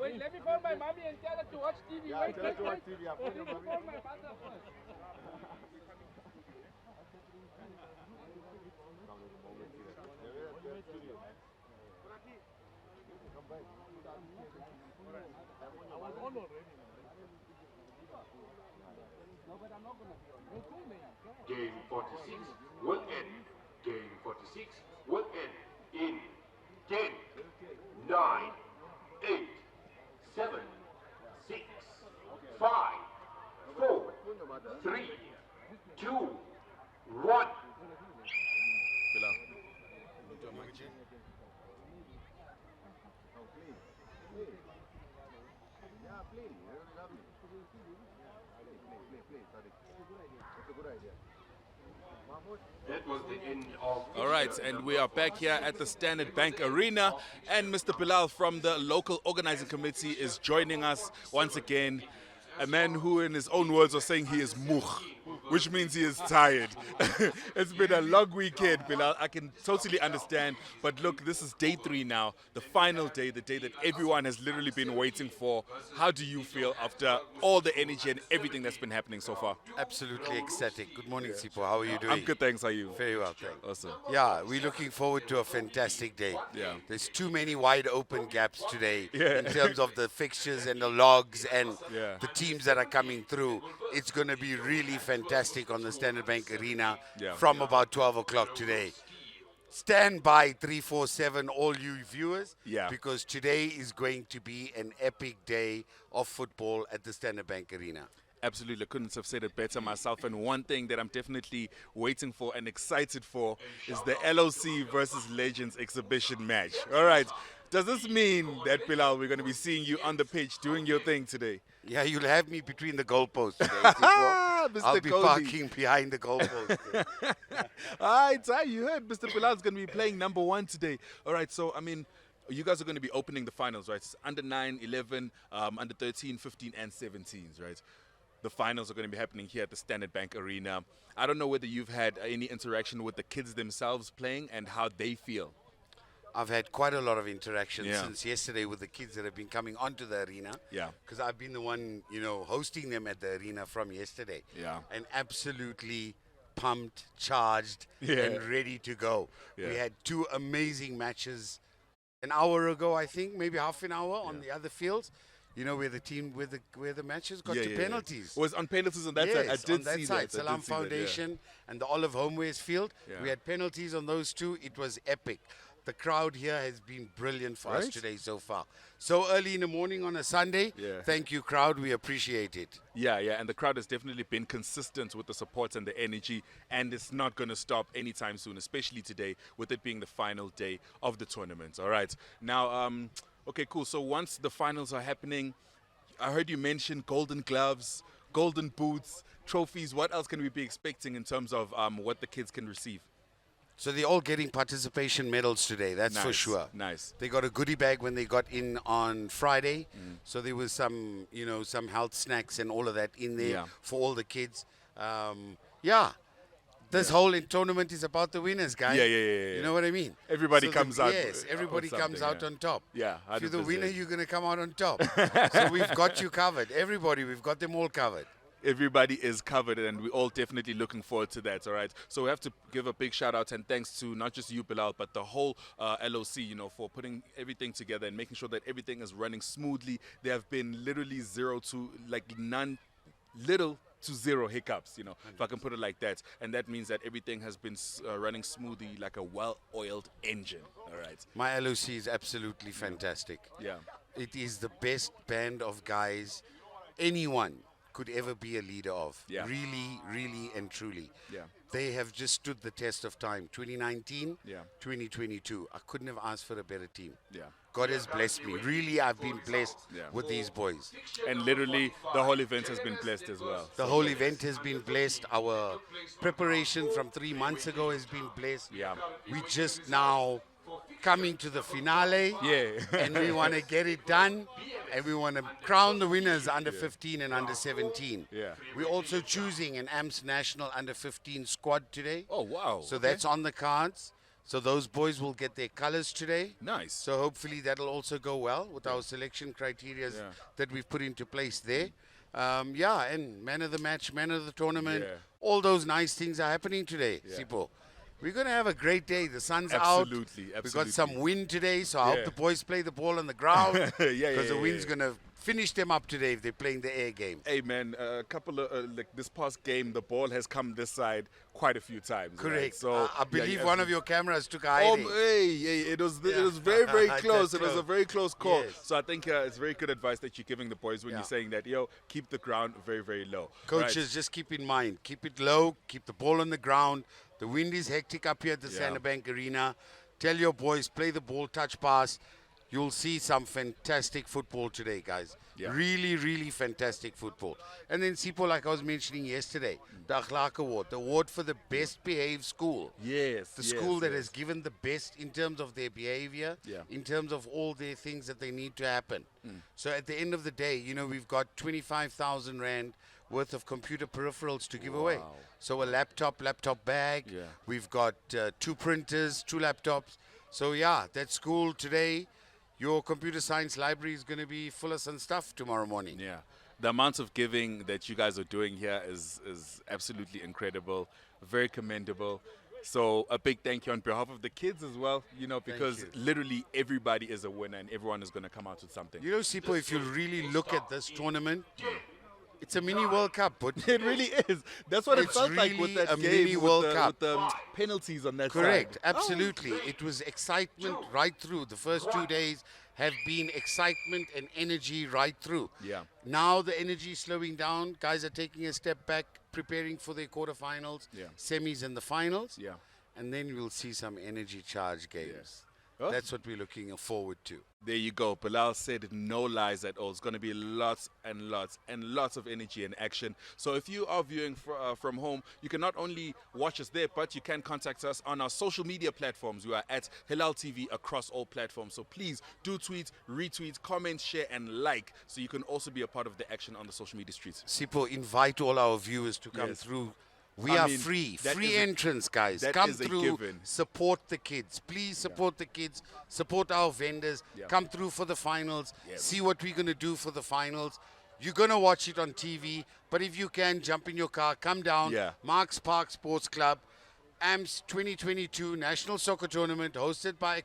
Wait, let me call my mommy and tell her to watch TV. Wait, let me call my mother first. Game 46 will end. Game 46 will end in 10, 9, 8, 7, 6, 5, 4, 3, 2, 1. That was the end of. All right, and we are back here at the Standard Bank Arena, and Mr. Bilal from the local organizing committee is joining us once again. A man who, in his own words, was saying he is mukh, which means he is tired. It's been a long weekend, Bilal. I can totally understand. But look, this is day 3 now, the final day, the day that everyone has literally been waiting for. How do you feel after all the energy and everything that's been happening so far? Absolutely ecstatic. Good morning, Sipo. How are you doing? I'm good, thanks. How are you? Very well, thanks. Awesome. Yeah, we're looking forward to a fantastic day. Yeah. There's too many wide open gaps today Yeah. in terms of the fixtures and the logs and Yeah. the teams that are coming through. It's going to be really fantastic on the Standard Bank Arena Yeah. from about 12 o'clock today. Stand by 347, all you viewers, because today is going to be an epic day of football at the Standard Bank Arena. Absolutely, couldn't have said it better myself. And one thing that I'm definitely waiting for and excited for is the LOC versus Legends exhibition match. All right, does this mean that, Bilal, we're going to be seeing you on the pitch doing your thing today? Yeah, you'll have me between the goalposts today. Mr. I'll be Cody. parking behind the goalpost. All right, you heard Mr. Bilal's going to be playing number 1 today. All right, so, I mean, you guys are going to be opening the finals, right? It's under 9, 11, under 13, 15, and 17s, right? The finals are going to be happening here at the Standard Bank Arena. I don't know whether you've had any interaction with the kids themselves playing and how they feel. I've had quite a lot of interaction since yesterday with the kids that have been coming onto the arena. Yeah. Because I've been the one, hosting them at the arena from yesterday. Yeah. And absolutely pumped, charged, and ready to go. Yeah. We had 2 amazing matches an hour ago, I think, maybe half an hour on the other fields. Where the matches got to penalties. Was on penalties on that side? I did on that see side. that. Salam Foundation and the Olive Homeways field. Yeah. We had penalties on those 2. It was epic. The crowd here has been brilliant for us today so far. So early in the morning on a Sunday. Yeah. Thank you, crowd. We appreciate it. Yeah, and the crowd has definitely been consistent with the support and the energy, and it's not going to stop anytime soon, especially today, with it being the final day of the tournament. All right. Now, okay, cool. So once the finals are happening, I heard you mention golden gloves, golden boots, trophies. What else can we be expecting in terms of what the kids can receive? So they're all getting participation medals today, that's for sure. Nice. They got a goodie bag when they got in on Friday. So there was some, some health snacks and all of that in there for all the kids. This whole tournament is about the winners, guys. Yeah. You know what I mean? Everybody comes out. Yes, everybody comes out on top. Yeah, 100%. If you're the winner, you're going to come out on top. So we've got you covered. Everybody, we've got them all covered. everybody is covered, and we're all definitely looking forward to that. All right. So we have to give a big shout out and thanks to not just you, Bilal, but the whole LOC, for putting everything together and making sure that everything is running smoothly. There have been literally little to zero hiccups, if I can put it like that. And that means that everything has been running smoothly like a well-oiled engine. All right. My LOC is absolutely fantastic. Yeah. It is the best band of guys anyone could ever be a leader of. Yeah. Really, really and truly. Yeah. They have just stood the test of time. 2019, Yeah. 2022. I couldn't have asked for a better team. Yeah. God has blessed me. Really, I've been blessed with these boys. And literally, the whole event has been blessed as well. The whole event has been blessed. Our preparation from 3 months ago has been blessed. Yeah. We just now coming to the finale. Yeah. And we want to get it done. And we want to crown the winners under 15 and under 17. Yeah. We're also choosing an AMS National under 15 squad today. Oh, wow. So that's on the cards. So those boys will get their colors today. Nice. So hopefully that'll also go well with our selection criteria that we've put into place there. And man of the match, man of the tournament, all those nice things are happening today, Sipo. We're going to have a great day. The sun's out. Absolutely. We've got some wind today, so I hope the boys play the ball on the ground. Because the wind's going to finish them up today if they're playing the air game. Hey, man, a couple of, this past game, the ball has come this side quite a few times. Correct. Right? So I believe one of your cameras took a hiding. It was very, very close. It was a close. very close call. Yes. So I think it's very good advice that you're giving the boys when you're saying that, keep the ground very, very low. Coaches, just keep in mind, keep it low, keep the ball on the ground. The wind is hectic up here at the Sanderbank Arena. Tell your boys, play the ball, touch pass. You'll see some fantastic football today, guys. Yeah. Really, really fantastic football. And then, Sipo, like I was mentioning yesterday, the Akhlaq Award, the award for the best behaved school. Yes. The school that has given the best in terms of their behavior, in terms of all their things that they need to happen. So at the end of the day, we've got 25,000 Rand worth of computer peripherals to give away. So a laptop bag. Yeah. We've got 2 printers, 2 laptops. So that school today, your computer science library is going to be full of some stuff tomorrow morning. Yeah. The amount of giving that you guys are doing here is absolutely incredible, very commendable. So a big thank you on behalf of the kids as well, because literally everybody is a winner and everyone is going to come out with something. Sipo, if you really look at this tournament, it's a mini World Cup, but it really is. That's what it felt like with that a game mini World Cup. with the penalties on that Correct, side. absolutely. It was excitement right through. The first 2 days have been excitement and energy right through. Yeah. Now the energy is slowing down. Guys are taking a step back, preparing for their quarterfinals, semis and the finals. Yeah. And then we'll see some energy charge games. Yes. Well, that's what we're looking forward to. There you go. Bilal said no lies at all. It's going to be lots and lots and lots of energy and action. So if you are viewing from home, you can not only watch us there, but you can contact us on our social media platforms. We are at Hilaal TV across all platforms. So please do tweet, retweet, comment, share, and like, so you can also be a part of the action on the social media streets. Sipo, invite all our viewers to come through. We are free entrance, guys. Come through, support the kids. Please support the kids, support our vendors. Come through for the finals, see what we're going to do for the finals. You're going to watch it on TV, but if you can, jump in your car, come down. Marks Park Sports Club, AMS 2022 National Soccer Tournament, hosted by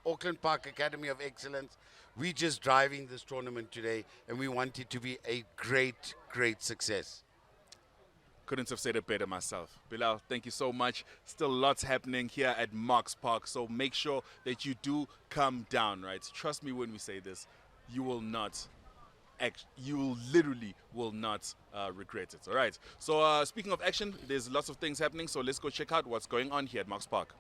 Auckland Park Academy of Excellence. We're just driving this tournament today, and we want it to be a great, great success. Couldn't have said it better myself. Bilal, thank you so much. Still lots happening here at Marks Park, so make sure that you do come down, right? Trust me when we say this, you will literally will not regret it, all right? So speaking of action, there's lots of things happening, so let's go check out what's going on here at Marks Park.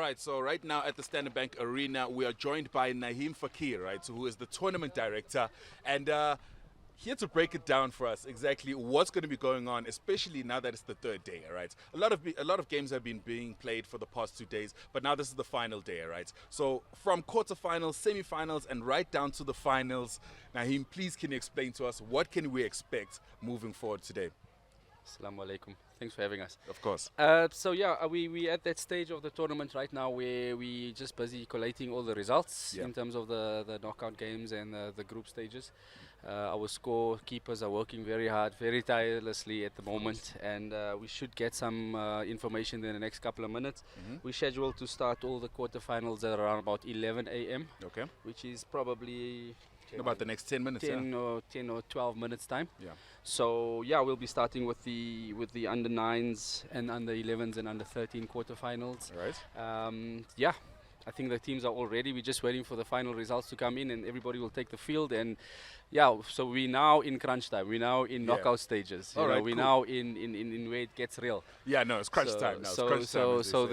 right, so right now at the Standard Bank Arena, we are joined by Naheem Fakir, right, who is the tournament director, and here to break it down for us exactly what's going to be going on, especially now that it's the third day, right? A lot of games have been being played for the past 2 days, but now this is the final day, right? So from quarterfinals, semi-finals, and right down to the finals, Naheem, please can you explain to us what can we expect moving forward today? Assalamu alaikum. Thanks for having us. Of course. So yeah, we at that stage of the tournament right now where we just busy collating all the results in terms of the knockout games and the group stages. Our scorekeepers are working very hard, very tirelessly at the moment, and we should get some information in the next couple of minutes. We're scheduled to start all the quarterfinals at around about 11 a.m. Okay. Which is probably about the next 10 minutes. 10 or 12 minutes time. Yeah. So yeah, we'll be starting with the under 9s and under 11s and under 13 quarterfinals. All right. Yeah, I think the teams are all ready. We're just waiting for the final results to come in, and everybody will take the field. And yeah, so we're now in crunch time. We're now in knockout stages. All right, we're cool. now in where it gets real. Yeah, no, it's crunch time now. It's crunch time, So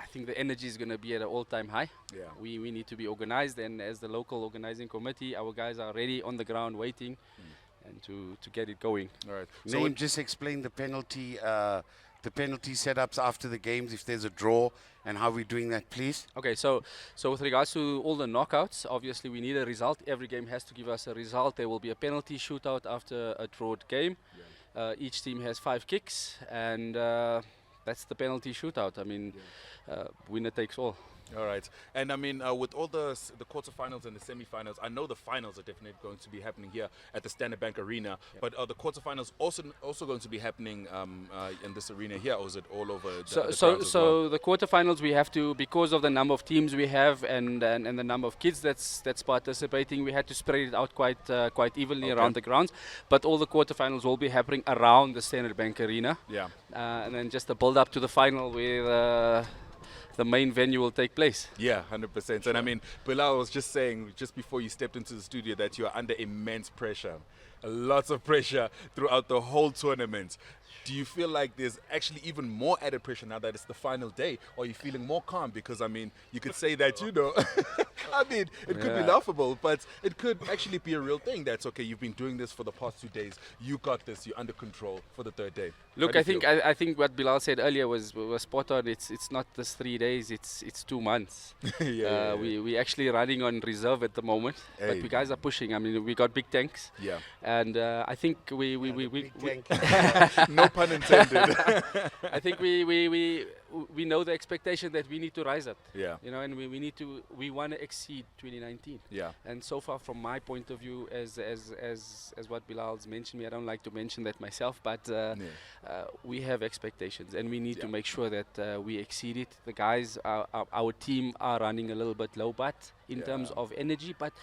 I think the energy is going to be at an all-time high. Yeah. We need to be organized, and as the local organizing committee, our guys are ready on the ground waiting and to get it going. All right. So just explain the penalty setups after the games if there's a draw and how we're doing that, please. Okay, so with regards to all the knockouts, obviously we need a result. Every game has to give us a result. There will be a penalty shootout after a drawed game. Yeah. Each team has 5 kicks, and that's the penalty shootout. I mean, winner takes all. All right. And I mean, with all the quarterfinals and the semi-finals, I know the finals are definitely going to be happening here at the Standard Bank Arena. Yep. But are the quarterfinals also going to be happening in this arena here, or is it all over So the quarterfinals we have to, because of the number of teams we have and the number of kids that's participating, we had to spread it out quite evenly around the grounds. But all the quarterfinals will be happening around the Standard Bank Arena. Yeah. And then just a build up to the final where the main venue will take place. Yeah, 100%. And I mean, Bilal was just saying, just before you stepped into the studio, that you are under immense pressure. Lots of pressure throughout the whole tournament. Do you feel like there's actually even more added pressure now that it's the final day? Or are you feeling more calm? Because, I mean, you could say that, I mean, it could be laughable, but it could actually be a real thing. That's okay, you've been doing this for the past 2 days. You got this, you're under control for the third day. Look, I think what Bilal said earlier was spot on. It's not just 3 days, it's 2 months. We actually running on reserve at the moment, but we guys are pushing. I mean, we got big tanks. Yeah. And I think we no pun intended. I think we know the expectation that we need to rise up. Yeah. And we want to exceed 2019. Yeah. And so far, from my point of view, as what Bilal's mentioned me, I don't like to mention that myself, but we have expectations, and we need to make sure that we exceed it. The guys, our team, are running a little bit low, but in terms of energy, but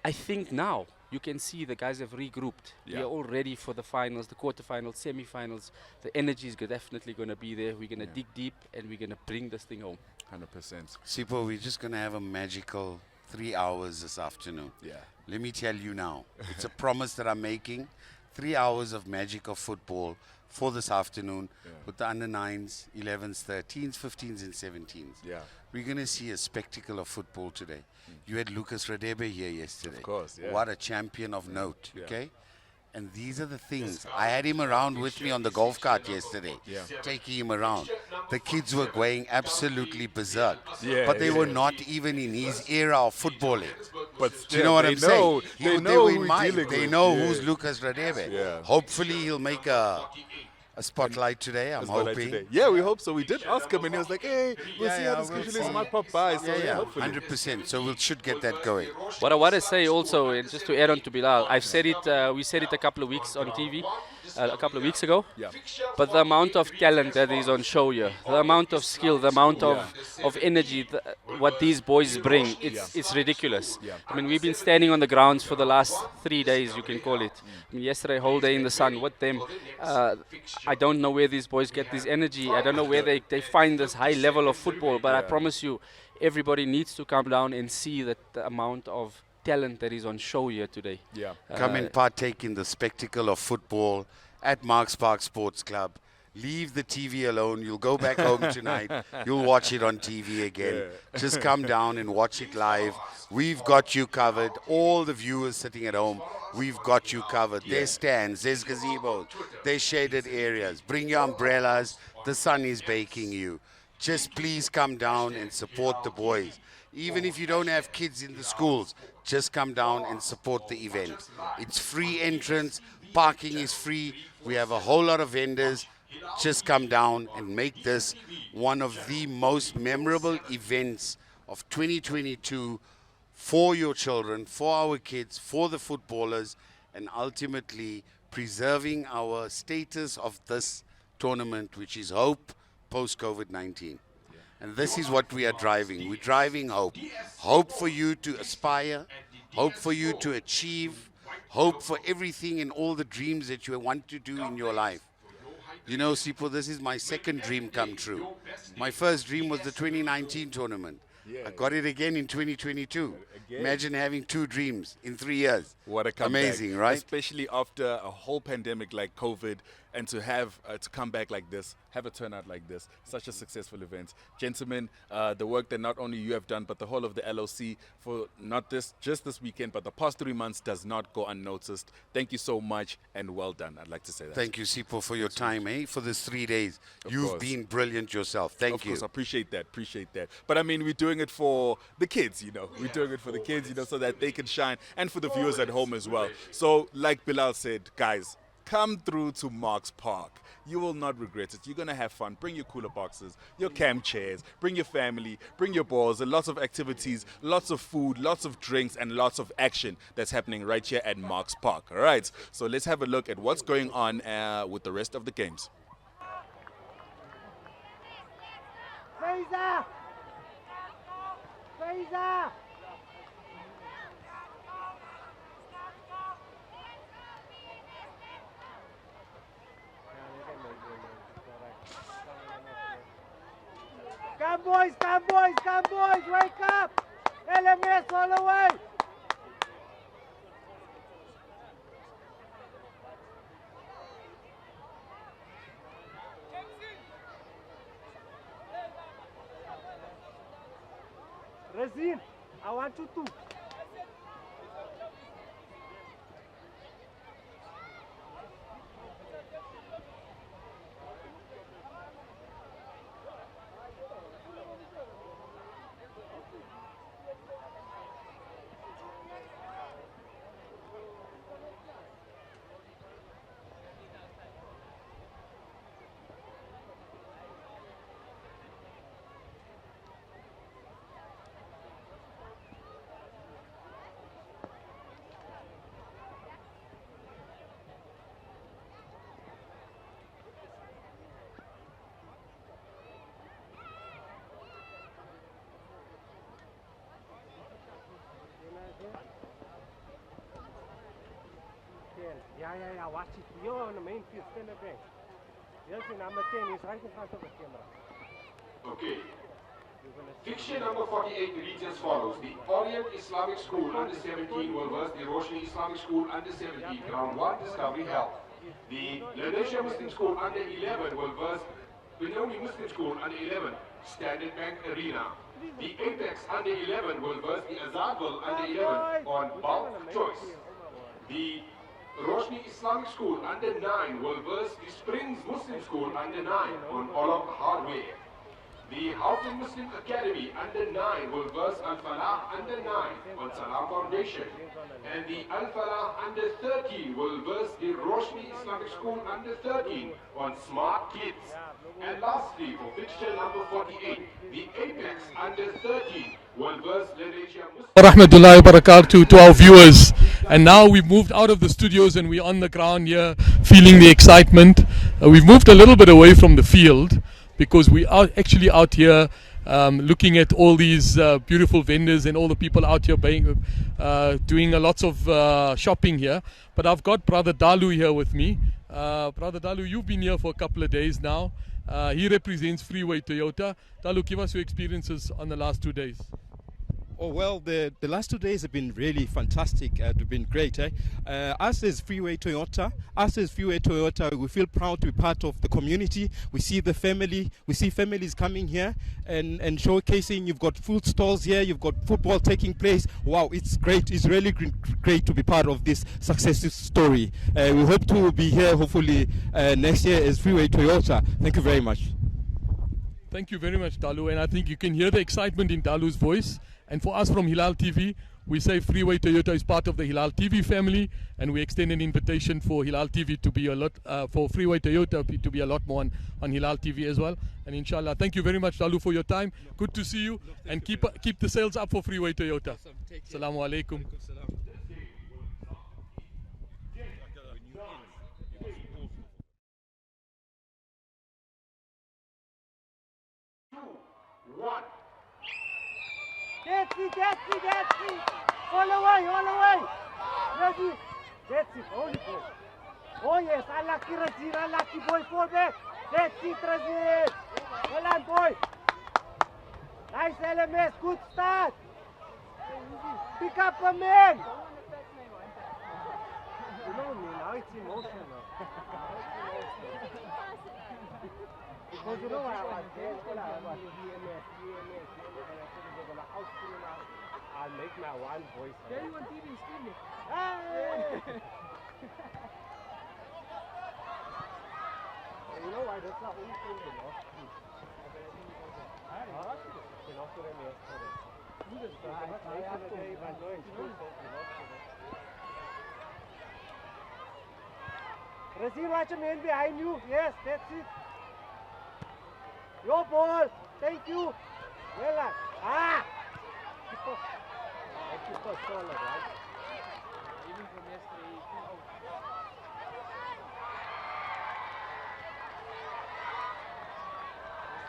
I think now you can see the guys have regrouped. We are all ready for the finals, the quarterfinals, semi-finals. The energy is definitely going to be there. We're going to dig deep, and we're going to bring this thing home. 100%. Sipo, we're just going to have a magical 3 hours this afternoon. Yeah. Let me tell you now. It's a promise that I'm making. 3 hours of magical football for this afternoon with the under 9s, 11s, 13s, 15s, and 17s. Yeah. We're going to see a spectacle of football today. You had Lucas Radebe here yesterday. Of course, yeah. What a champion of note, okay? And these are the things. I had him around with me on the golf cart yesterday, taking him around. The kids were going absolutely berserk. But they were not even in his era of footballing. But do you know what I'm saying? They know who's Lucas Radebe. Yeah. Hopefully he'll make a spotlight today, I'm hoping. Today. Yeah, we hope so. We did ask him, and he was like, hey, we'll see how the schedule is. Might pop by. So hopefully. 100%. So we should get that going. What I want to say also, and just to add on to Bilal, I've said it, we said it a couple of weeks on TV, a couple of weeks ago. Yeah. But the amount of talent that is on show here, the amount of skill, the amount of energy, what these boys bring, it's ridiculous. Yeah. I mean, we've been standing on the grounds for the last 3 days, you can call it. I mean, yesterday, whole day in the sun with them. I don't know where these boys get this energy. I don't know where they find this high level of football, but I promise you, everybody needs to come down and see the amount of talent that is on show here today. Yeah. Come and partake in the spectacle of football at Marks Park Sports Club. leave the TV alone. You'll go back home tonight. You'll watch it on TV again. Just come down and watch it live. We've got you covered. All the viewers sitting at home, we've got you covered. There's stands, there's gazebos, there's shaded areas. Bring your umbrellas. The sun is baking you. Just please come down and support the boys. Even if you don't have kids in the schools, just come down and support the event. It's free entrance. Parking is free. We have a whole lot of vendors. Just come down and make this one of the most memorable events of 2022 for your children, for our kids, for the footballers, and ultimately preserving our status of this tournament, which is hope post-COVID-19. And this is what we are driving. We're driving hope. Hope for you to aspire, hope for you to achieve, hope for everything and all the dreams that you want to do in your life. You know, Sipho, this is my second dream come true. My first dream was the 2019 tournament. I got it again in 2022. Imagine having 2 dreams in 3 years. What a comeback. Amazing, right? Especially after a whole pandemic like COVID, and to have to come back like this, have a turnout like this, such a successful event. Gentlemen, the work that not only you have done, but the whole of the LOC for not just this weekend, but the past 3 months does not go unnoticed. Thank you so much, and well done. I'd like to say that. Thank you, Sipho, for your time, for this 3 days. You've been brilliant yourself. Thank you. Of course, I appreciate that. But I mean, we're doing it for the kids, We're doing it for the kids, so that they can shine, and for the viewers at home as well. So, like Bilal said, guys, come through to Marks Park. You will not regret it. You're going to have fun. Bring your cooler boxes, your camp chairs, bring your family, bring your balls, and lots of activities, lots of food, lots of drinks, and lots of action that's happening right here at Marks Park. All right, so let's have a look at what's going on with the rest of the games. Fraser! Fraser! Come boys, wake up! LMS all the way! Razin, I want you to. Yeah, watch it. You're on the main field, stand up there. Yes, number 10 is right in front of the camera. Okay. Fixture number 48 reads as follows. The Orient Islamic School under 17 will verse the Roshni Islamic School under 17, round 1, Discovery Health. The Lanesha Muslim School under 11 will verse Benoni Muslim School under 11, Standard Bank Arena. The Apex under 11 will verse the Azadville under 11 on bulk choice. The Roshni Islamic School under 9 will verse the Springs Muslim School under 9 on Olaf Hardware. The Houghton Muslim Academy under 9 will verse Al-Falah under 9 on Salam Foundation. And the Al-Falah under 13 will verse the Roshni Islamic School under 13 on Smart Kids. And lastly, for fixture number 48, the Apex under 13 will verse Lanesha Muslim. Rahmatullahi wa barakatuh to our viewers. And now we've moved out of the studios and we're on the ground here feeling the excitement. We've moved a little bit away from the field because we are actually out here looking at all these beautiful vendors and all the people out here doing a lots of shopping here. But I've got Brother Dalu here with me. Brother Dalu, you've been here for a couple of days now. He represents Freeway Toyota. Dalu, give us your experiences on the last 2 days. Oh, well, the last 2 days have been really fantastic. They've been great. Us as Freeway Toyota, we feel proud to be part of the community. We see the family. We see families coming here and showcasing. You've got food stalls here. You've got football taking place. Wow, it's great. It's really great to be part of this success story. We hope to be here hopefully next year as Freeway Toyota. Thank you very much. Thank you very much, Dalu. And I think you can hear the excitement in Dalu's voice. And for us from Hilaal TV, we say Freeway Toyota is part of the Hilaal TV family, and we extend an invitation for Hilaal TV to be a lot, for Freeway Toyota to be a lot more on Hilaal TV as well. And inshallah, thank you very much, Dalu, for your time. Good to see you, and keep the sales up for Freeway Toyota. Assalamu alaikum. 1. That's it. All away. Ready. That's it, only boy. Oh yes, unlucky Razir, unlucky boy, fall back. That's it, Razir. Well done, boy. Nice LMS, good start. Pick up a man. You know me, now it's emotional. Because you know what I was saying, I'll make my one voice. There you on TV screaming. Hey! You know why? That's not only thing they lost. Razir, watch a man behind you. Yes, that's it. Your ball. Thank you. Well done. Keep us solid, right? Even from yesterday,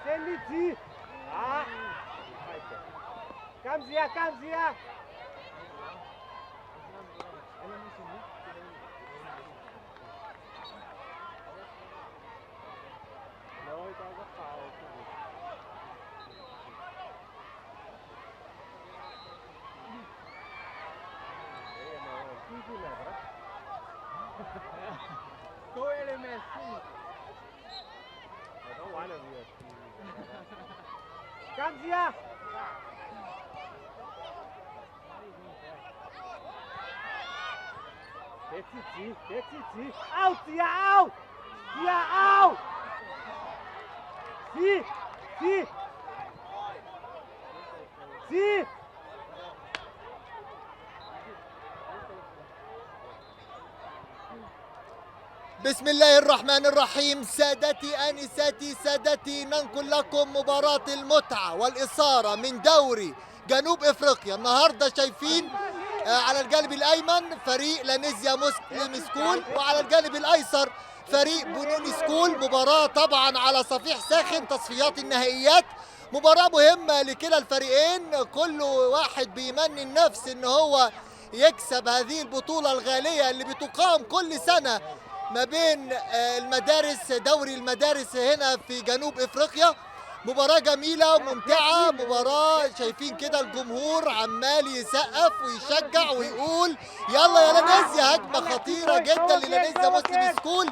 send it, G. Comes here. No, it was a foul. Go AMS. I don't want to be a team. Comes here. That's it, G. Out, Tia, out. Tia, out. See. بسم الله الرحمن الرحيم. سادتي آنساتي سادتي، ننقل لكم مباراة المتعة والإثارة من دوري جنوب إفريقيا. النهاردة شايفين على الجانب الأيمن فريق لانيزيا مسلم سكول، وعلى الجانب الأيسر فريق بنوني سكول. مباراة طبعا على صفيح ساخن، تصفيات النهائيات. مباراة مهمة لكلا الفريقين، كل واحد بيمني النفس ان هو يكسب هذه البطولة الغالية اللي بتقام كل سنة ما بين المدارس، دوري المدارس هنا في جنوب افريقيا. مباراة جميلة وممتعة، مباراة شايفين كده الجمهور عمال يسقف ويشجع ويقول يلا يا لانيزيا. هجمة خطيرة جدا للانيزيا مسلم سكول،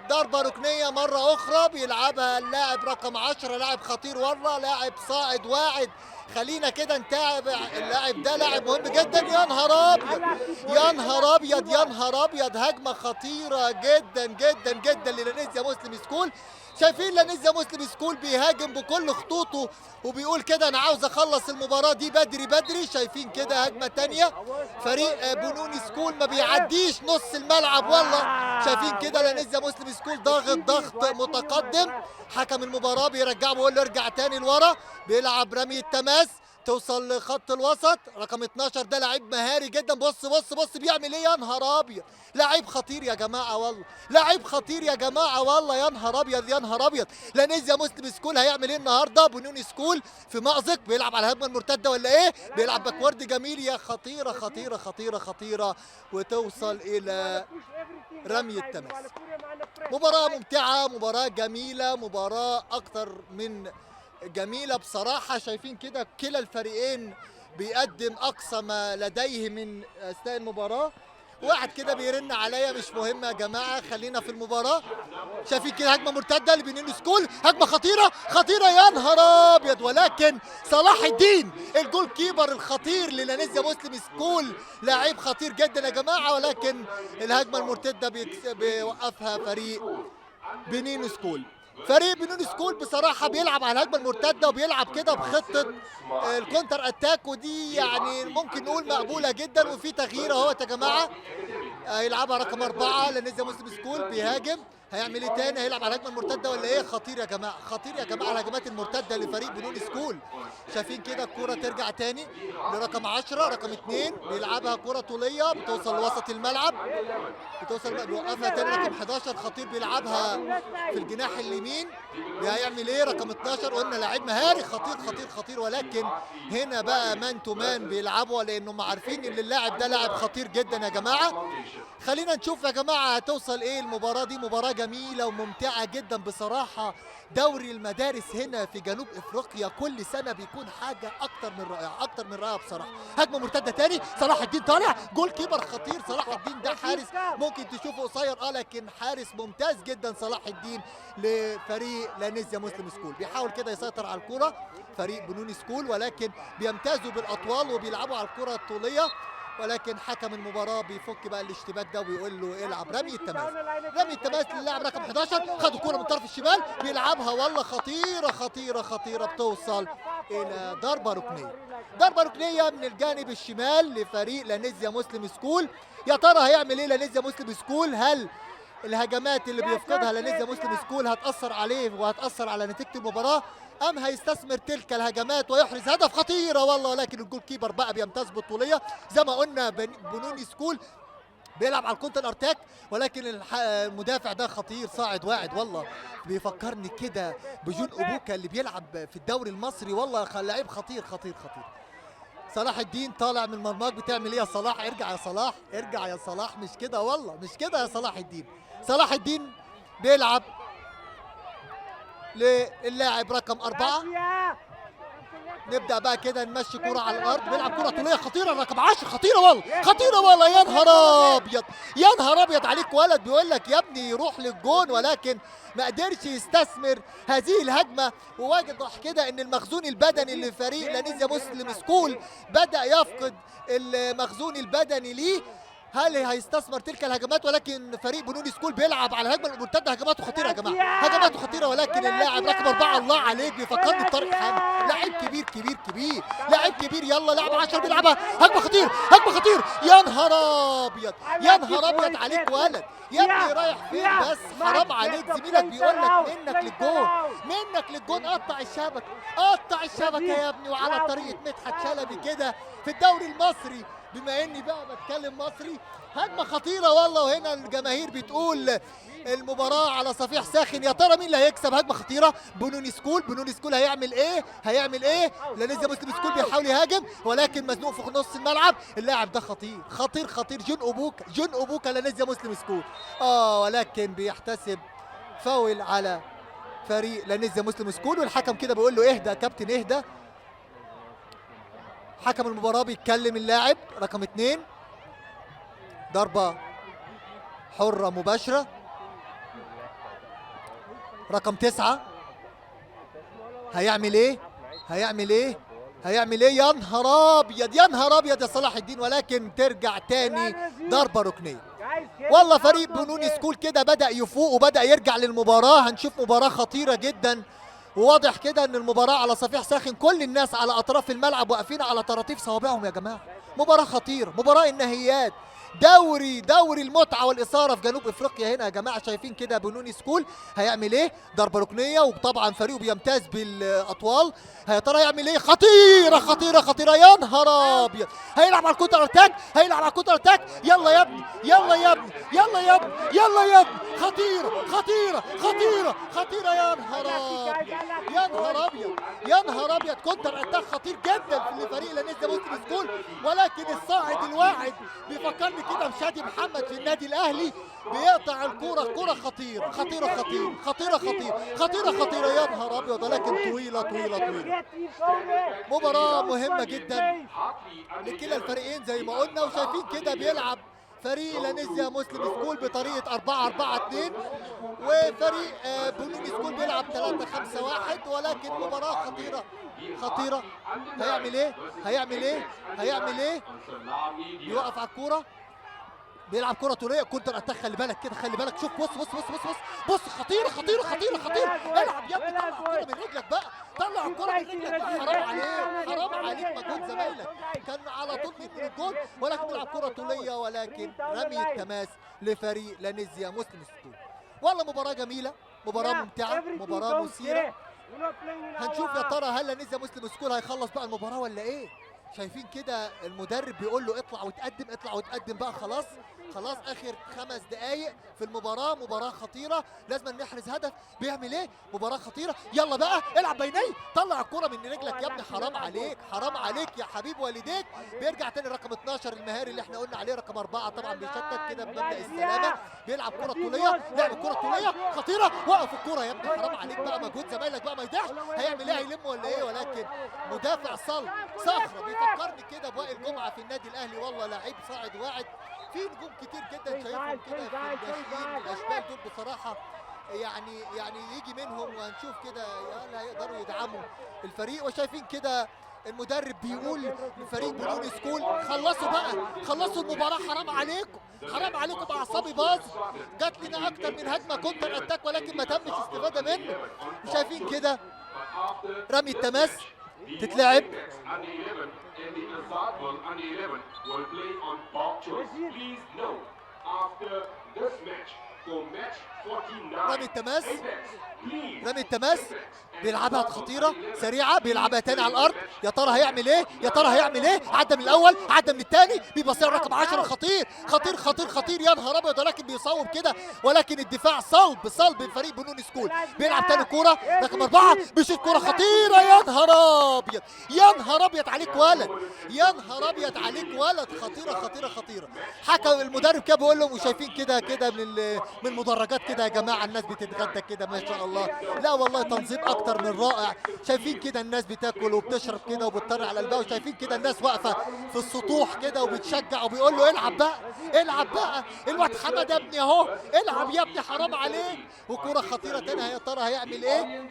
ضربة ركنية مرة أخرى بيلعبها اللاعب رقم 10، لاعب خطير ورا، لاعب صاعد واعد. خلينا كده نتابع اللاعب ده، لاعب مهم جدا. يا نهار أبيض، هجمة خطيرة جدا جدا جدا للانيزيا مسلم سكول. شايفين لانيزيا مسلم سكول بيهاجم بكل خطوطه وبيقول كده انا عاوز اخلص المباراه دي بدري. شايفين كده هجمه تانية، فريق بنوني سكول ما بيعديش نص الملعب والله. شايفين كده لانيزيا مسلم سكول ضغط متقدم. حكم المباراه بيرجعه بيقول له ارجع تاني لورا. بيلعب رمي التماس توصل لخط الوسط. رقم 12 ده لعيب مهاري جدا. بص بيعمل ايه. يا نهار ابيض، لعيب خطير يا جماعه والله، يا نهار ابيض. لانيزيا مسلم سكول هيعمل ايه النهارده؟ بنوني سكول في مأزق بيلعب على الهجمه المرتده ولا ايه؟ بيلعب باكورد جميل. يا خطيره وتوصل الى رمي التماس. مباراه ممتعه، مباراه جميله، مباراه اكتر من جميلة بصراحة. شايفين كده كلا الفريقين بيقدم اقصى ما لديه من اثناء المباراه. واحد كده بيرن عليا، مش مهم يا جماعه، خلينا في المباراه. شايفين كده هجمه مرتده لبنين سكول، هجمه خطيره خطيره يا نهار ابيض، ولكن صلاح الدين الجول كيبر الخطير للانيزيا مسلم سكول لاعب خطير جدا يا جماعه، ولكن الهجمه المرتده بيوقفها فريق بنين سكول. فريق بنين سكول بصراحه بيلعب على الهجمه المرتده وبيلعب كده بخطه الكونتر اتاك، ودي يعني ممكن نقول مقبوله جدا. وفي تغيير اهوت يا جماعه، هيلعبها رقم 4 لنيزيا مسلم سكول، بيهاجم. هيعمل ايه تاني؟ هيلعب على الهجمه المرتده ولا ايه؟ خطير يا جماعه، خطير يا جماعه الهجمات المرتده لفريق بنون سكول. شايفين كده الكوره ترجع تاني لرقم 10، رقم 2 بيلعبها كوره طوليه بتوصل لوسط الملعب، بيوقفها تاني رقم 11 خطير بيلعبها في الجناح اليمين. هيعمل ايه؟ رقم 12 قلنا لاعب مهاري خطير خطير خطير، ولكن هنا بقى مان تو مان بيلعبوا لانهم عارفين ان اللاعب ده لاعب خطير جدا يا جماعه. خلينا نشوف يا جماعه هتوصل ايه المباراه دي. مباراه جميله وممتعه جدا بصراحه. دوري المدارس هنا في جنوب افريقيا كل سنه بيكون حاجه اكتر من رائعه، اكتر من رائعه بصراحه. هجمه مرتده تاني، صلاح الدين طالع، جول كيبر خطير. صلاح الدين ده حارس ممكن تشوفه قصير لكن حارس ممتاز جدا صلاح الدين لفريق لانيزيا مسلم سكول. بيحاول كده يسيطر على الكره فريق بنون سكول، ولكن بيمتازوا بالاطوال وبيلعبوا على الكره الطوليه، ولكن حكم المباراه بيفك بقى الاشتباك ده ويقول له العب رمي التماس. رمي التماس للاعب رقم 11، خد الكوره من طرف الشمال بيلعبها، والله خطيره خطيره خطيره، بتوصل الى ضربه ركنيه. ضربه ركنيه من الجانب الشمال لفريق لانيزيا مسلم سكول. يا ترى هيعمل ايه لانيزيا مسلم سكول؟ هل الهجمات اللي بيفقدها لانيزيا مسلم سكول هتاثر عليه وهتاثر على نتيجه المباراه، ام هيستثمر تلك الهجمات ويحرز هدف خطيره والله؟ ولكن الجول كيبر بقى بيمتاز بالطوليه زي ما قلنا. بنون سكول بيلعب على الكونتر ارتاك، ولكن المدافع ده خطير صاعد واعد، والله بيفكرني كده بجون ابوكا اللي بيلعب في الدوري المصري، والله لعيب خطير خطير خطير. صلاح الدين طالع من المرماك، بتعمل ايه يا صلاح؟ ارجع يا صلاح، ارجع يا صلاح، مش كده والله، مش كده يا صلاح الدين. صلاح الدين بيلعب للاعب رقم 4. نبدا بقى كده نمشي كرة على الارض، بيلعب كرة طوليه خطيره رقم 10 خطيره والله، خطيره والله. يا نهار ابيض يا نهار ابيض عليك، ولد بيقول لك يا ابني يروح للجون، ولكن ما قدرش يستثمر هذه الهجمه. وواضح كده ان المخزون البدني لفريق لانيزيا مسلم سكول بدا يفقد المخزون البدني ليه. هل هيستثمر تلك الهجمات؟ ولكن فريق بنون سكول بيلعب على الهجمه المرتده، هجماته خطيره يا جماعه، هجماته خطيره، ولكن اللاعب رقم 4 الله عليك بيفكرني بطارق حامد، لاعب كبير كبير كبير، لاعب كبير. يلا لاعب 10 بيلعبها، هجمه خطير هجمه خطير. يا نهار ابيض يا نهار ابيض عليك ولد، يا ابني رايح فين بس؟ حرام عليك، زميلك بيقول لك منك للجون، منك للجون، قطع الشبكه قطع الشبكه يا ابني. وعلى طريقه مدحت شلبي كده في الدوري المصري، بما اني بقى بتكلم مصري، هجمه خطيره والله. وهنا الجماهير بتقول المباراه على صفيح ساخن. يا ترى مين اللي هيكسب؟ هجمه خطيره بنون سكول. بنون سكول هيعمل ايه؟ هيعمل ايه؟ لانيزيا مسلم سكول بيحاول يهاجم ولكن مزنوق في نص الملعب. اللاعب ده خطير خطير خطير، جون ابوكا، جون ابوكا لانيزيا مسلم سكول. ولكن بيحتسب فاول على فريق لانيزيا مسلم سكول، والحكم كده بيقول له اهدى يا كابتن اهدى. حكم المباراة بيتكلم اللاعب رقم 2، ضربة حرة مباشرة. رقم 9 هيعمل ايه؟ هيعمل ايه؟ هيعمل ايه؟ يا نهار ابيض يا نهار ابيض يا صلاح الدين، ولكن ترجع تاني ضربة ركنية. والله فريق بنون سكول كده بدأ يفوق وبدأ يرجع للمباراة. هنشوف مباراة خطيرة جدا، وواضح كده ان المباراة على صفيح ساخن، كل الناس على اطراف الملعب واقفين على طراطيف صوابعهم يا جماعة. مباراة خطيرة، مباراة النهائيات، دوري المتعة والإثارة في جنوب افريقيا هنا يا جماعة. شايفين كده بنون سكول هيعمل ايه؟ ضربة ركنية، وطبعا فريقه بيمتاز بالاطوال. يا ترى هيعمل ايه؟ خطيرة خطيرة خطيرة، يا نهار ابيض. هيلعب على الكونتر اتاك، هيلعب على الكونتر اتاك. يلا يا ابني يلا يا ابني يلا يا ابني يلا يا ابني، خطيرة خطيرة خطيرة خطيرة. يا نهار ابيض يا نهار ابيض يا نهار ابيض. كونتر اتاك خطير جدا لفريق لانيسيا مسلم سكول، ولكن الصاعد الواعد بيفكرني كده بشادي محمد في النادي الاهلي، بيقطع الكرة. كرة خطيرة خطيرة خطيرة خطيرة خطيرة خطيرة خطيرة. يا نهار ابيض، ولكن طويلة طويلة طويلة. مباراة مهمة جدا لكلا الفريقين زي ما قلنا، وشايفين كده بيلعب فريق لانيسيا مسلم سكول بطريقة 4-4-2، وفريق بنوني سكول بيلعب 3-5-1، ولكن مباراة خطيرة خطيرة. هيعمل ايه؟ هيعمل ايه؟ هيعمل ايه؟ بيوقف على الكورة، بيلعب كرة طولية. كونتر اتاك، خلي بالك كده، خلي بالك. شوف بص بص بص بص بص بص. خطيرة خطيرة خطيرة خطيرة. العب يا ابني، طلع الكرة من رجلك بقى، طلع الكرة من رجلك بقى. حرام عليك حرام عليك، مجهود زمايلك كان على طول من الجول، ولكن بيلعب كرة طولية، ولكن رمي التماس لفريق لانيسيا مسلم سكول. والله مباراة جميلة، مباراة ممتعة، مباراة مثيرة. هنشوف يا ترى هل لانيسيا مسلم سكول هيخلص بقى المباراة ولا ايه؟ شايفين كده المدرب بيقول له اطلع وتقدم، اطلع وتقدم بقى. خلاص خلاص، اخر 5 دقايق في المباراه، مباراه خطيره، لازم نحرز هدف. بيعمل ايه؟ مباراه خطيره. يلا بقى العب بيني، طلع الكره من رجلك يا ابني. حرام عليك حرام عليك يا حبيب والديك. بيرجع تاني رقم 12 المهاري اللي احنا قلنا عليه، رقم 4 طبعا بيشتت كده بمبدا السلامه. بيلعب كره طوليه، لعب كره طوليه خطيره. وقف الكره يا ابني، حرام عليك بقى، مجهود زمايلك بقى ما يضيعش. هيعمل ايه؟ هيلم ولا ايه؟ ولكن مدافع صلب صخره. بيفكرني كده بوائل جمعه في النادي الاهلي، والله لعيب صاعد واعد. في نجوم كتير جدا شايفهم كده في الناشئين، الاشبال دول بصراحه يعني يجي منهم، وهنشوف كده هل هيقدروا يدعموا الفريق. وشايفين كده المدرب بيقول لفريق بنوني سكول خلصوا بقى، خلصوا المباراه. حرام عليكم حرام عليكم، اعصابي باظ. جات لنا اكتر من هجمه كونتر اتاك، ولكن ما تمش استفاده منه. شايفين كده رمي التماس تتلعب. رمي التماس، رمي التماس بيلعبها خطيره سريعه، بيلعبها تاني على الارض. يا ترى هيعمل ايه؟ يا ترى هيعمل ايه؟ عدى من الاول، عدى من الثاني، بيبص رقم 10 خطير خطير خطير خطير. يا نهار ابيض، ولكن بيصوب كده، ولكن الدفاع صلب صلب فريق بنوني سكول. بيلعب تاني كوره رقم 4، بيشوط كوره خطيره. يا نهار ابيض يا نهار ابيض عليك ولد، يا نهار ابيض عليك ولد. خطيره خطيره خطيره. حكم المدرب كده بيقول لهم، وشايفين كده من المدرجات كده يا جماعه الناس بتتغدى كده ما شاء الله. لا والله تنظيم اكتر من رائع. شايفين كده الناس بتاكل وبتشرب كده وبتطر على الباقي، وشايفين كده الناس واقفه في السطوح كده وبتشجع وبيقول له العب بقى العب بقى. الواد حمد يا ابني اهو، العب يا ابني حرام عليك. وكوره خطيره تاني. يا ترى هيعمل ايه؟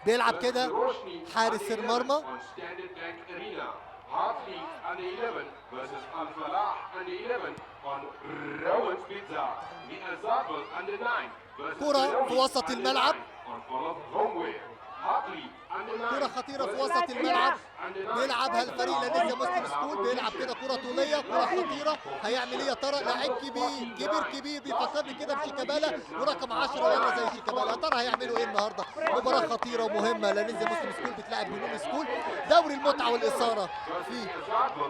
بيلعب كده حارس المرمى. كرة في وسط الملعب، كرة خطيرة في وسط الملعب بيلعبها الفريق لانيسيا مسلم سكول. بيلعب كده كرة طولية، كرة خطيرة. هيعمل ايه يا ترى؟ لاعب كبير كبير كبير بيفكرني كده بشيكابالا، ورقم 10 يلا زي شيكابالا. يا ترى هيعملوا ايه النهارده؟ مباراة خطيرة ومهمة. لانيسيا مسلم سكول بتلاعب بنوني سكول، دوري المتعة والإثارة. فيه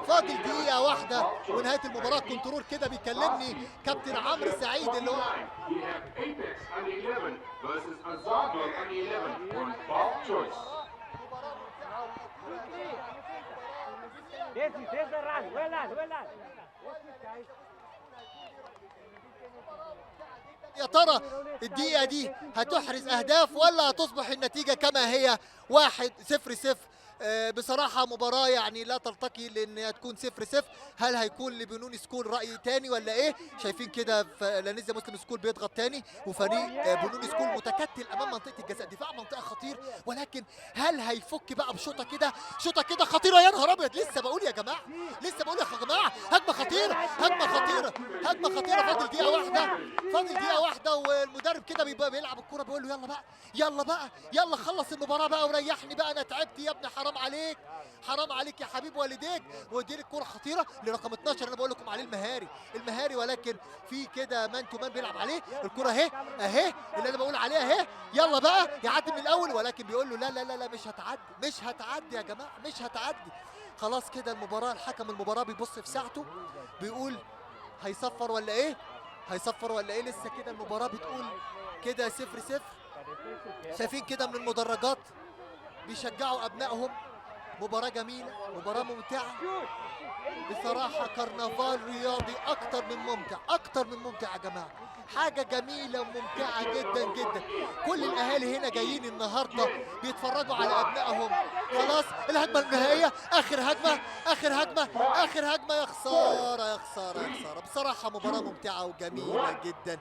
فاضل دقيقة واحدة ونهاية المباراة. كنترول كده بيكلمني كابتن عمرو سعيد اللي هو يا ترى الدقيقة دي هتحرز أهداف ولا هتصبح النتيجة كما هي 1-0. بصراحة مباراة يعني لا ترتقي لأنها تكون 0-0. هل هيكون لبنوني سكول رأي تاني ولا إيه؟ شايفين كده لانيسيا مسلم سكول بيضغط تاني، وفريق بنوني سكول متكتل أمام منطقة الجزاء. دفاع منطقة خطير، ولكن هل هيفك بقى بشوطة كده؟ شوطة كده خطيرة. يا نهار أبيض، لسه بقول يا جماعة، لسه بقول يا جماعة، هجمة خطيرة هجمة خطيرة هجمة خطيرة. فاضل دقيقة واحدة، فاضل دقيقة واحدة، والمدرب كده بيلعب الكورة بيقول له يلا بقى يلا بقى يلا خلص المباراة بقى وريحني بقى، أنا تعبت يا ابني. حرام عليك حرام عليك يا حبيب والديك. ودي الكرة خطيرة لرقم 12 انا بقول لكم عليه المهاري، ولكن في كده مان تو مان بيلعب عليه. الكرة اهي اللي انا بقول عليها اهي. يلا بقى يعدي من الاول، ولكن بيقول له لا لا لا لا مش هتعدي يا جماعة، مش هتعدي. خلاص كده المباراة، الحكم المباراة بيبص في ساعته بيقول هيصفر ولا ايه؟ هيصفر ولا ايه؟ لسه كده المباراة بتقول كده 0-0. شايفين كده من المدرجات بيشجعوا ابنائهم. مباراة جميلة، مباراة ممتعة بصراحة. كرنفال رياضي اكتر من ممتع، اكتر من ممتع يا جماعة. حاجة جميلة وممتعة جدا جدا. كل الاهالي هنا جايين النهاردة بيتفرجوا على ابنائهم. خلاص الهجمة النهائية، اخر هجمة، اخر هجمة، اخر هجمة. يا خسارة يا خسارة يا خسارة. بصراحة مباراة ممتعة وجميلة جدا.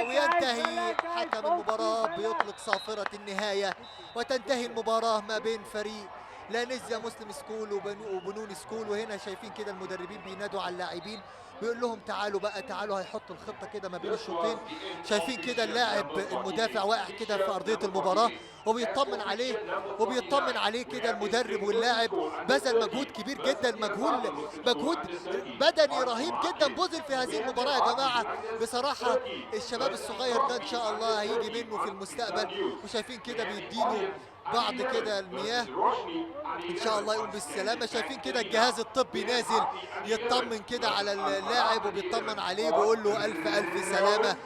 وينتهي حكم المباراة بيطلق صافرة النهاية، وتنتهي المباراة ما بين فريق لانيزيا مسلم سكول وبنون سكول. وهنا شايفين كده المدربين بينادوا على اللاعبين، بيقول لهم تعالوا بقى تعالوا. هيحطوا الخطة كده ما بين الشوطين. شايفين كده اللاعب المدافع واقع كده في أرضية المباراة وبيطمن عليه، وبيطمن عليه كده المدرب واللاعب. بذل مجهود كبير جدا، مجهود بدني رهيب جدا بذل في هذه المباراة يا جماعة. بصراحة الشباب الصغير ده إن شاء الله هيجي منه في المستقبل. وشايفين كده بيديله بعض كده المياه ان شاء الله يقوم بالسلامه. شايفين كده الجهاز الطبي نازل يطمن كده على اللاعب وبيطمن عليه، بيقول له الف الف سلامه،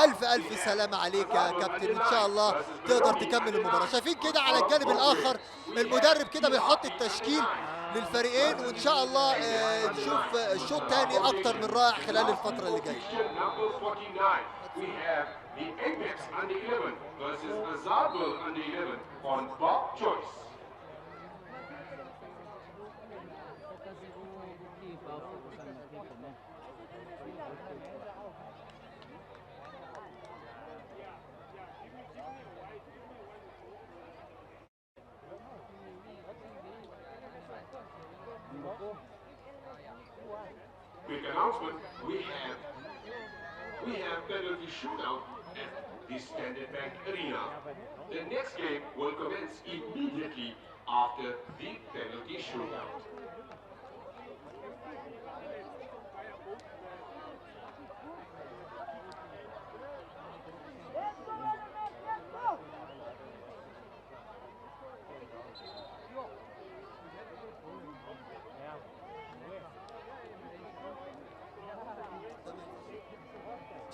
الف الف سلامه عليك يا كابتن، ان شاء الله تقدر تكمل المباراه. شايفين كده على الجانب الاخر المدرب كده بيحط التشكيل للفريقين، وان شاء الله نشوف شوط تاني اكتر من رائع خلال الفتره اللي جايه. We have the Apex under 11 versus Azarbel under 11 on Bob Choice. Quick announcement, we have penalty shootout at the Standard Bank Arena. The next game will commence immediately after the penalty shootout.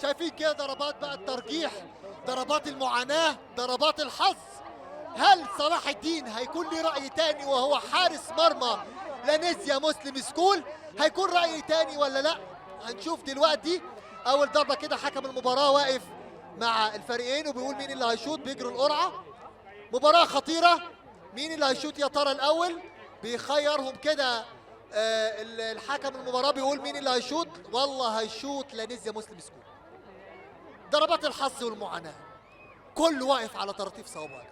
شايفين كده ضربات بقى الترجيح، ضربات المعاناة، ضربات الحظ. هل صلاح الدين هيكون له رأي تاني وهو حارس مرمى لانيزيا مسلم سكول؟ هيكون رأي تاني ولا لا؟ هنشوف دلوقتي. أول ضربة كده حكم المباراة واقف مع الفريقين وبيقول مين اللي هيشوط، بيجروا القرعة. مباراة خطيرة، مين اللي هيشوط يا ترى الأول؟ بيخيرهم كده الحكم المباراة بيقول مين اللي هيشوط. والله هيشوط لانيزيا مسلم سكول. ضربات الحظ والمعاناة، كله واقف على طراطيف صوابعه.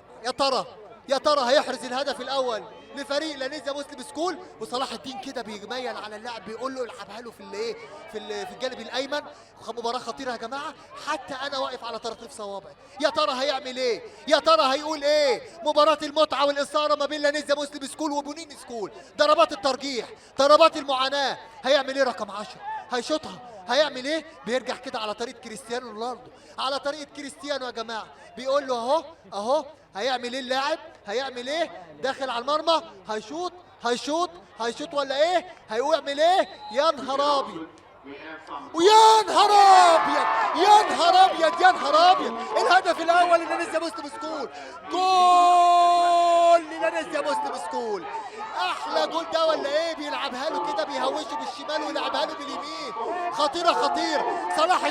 يا ترى هيحرز الهدف الاول لفريق لانيزيا مسلم سكول. وصلاح الدين كده بيميل على اللاعب بيقول له العبها له في الجانب الايمن. مباراه خطيره يا جماعه، حتى انا واقف على طراطيف صوابعي. يا ترى هيعمل ايه؟ يا ترى هيقول ايه؟ مباراه المتعه والاثاره ما بين لانيزيا مسلم سكول وبنين سكول. ضربات الترجيح، ضربات المعاناه. هيعمل ايه رقم 10؟ هيشوطها، هيعمل ايه؟ بيرجع كده على طريقه كريستيانو رونالدو، على طريقه كريستيانو يا جماعه. بيقول له اهو هيعمل ايه اللاعب؟ هيعمل ايه؟ داخل على المرمى، هيشوط ولا ايه؟ هيعمل ايه؟ يا نهار ابيض، ويا نهار ابيض، يا نهار ابيض، يا نهار ابيض. الهدف الاول لنانيزيا مسلم سكول، جول لنانيزيا مسلم سكول. احلى جول ده ولا ايه؟ بيلعبها له كده، بيهوشه بالشمال ويلعبها له باليمين. خطيره خطير. صلاح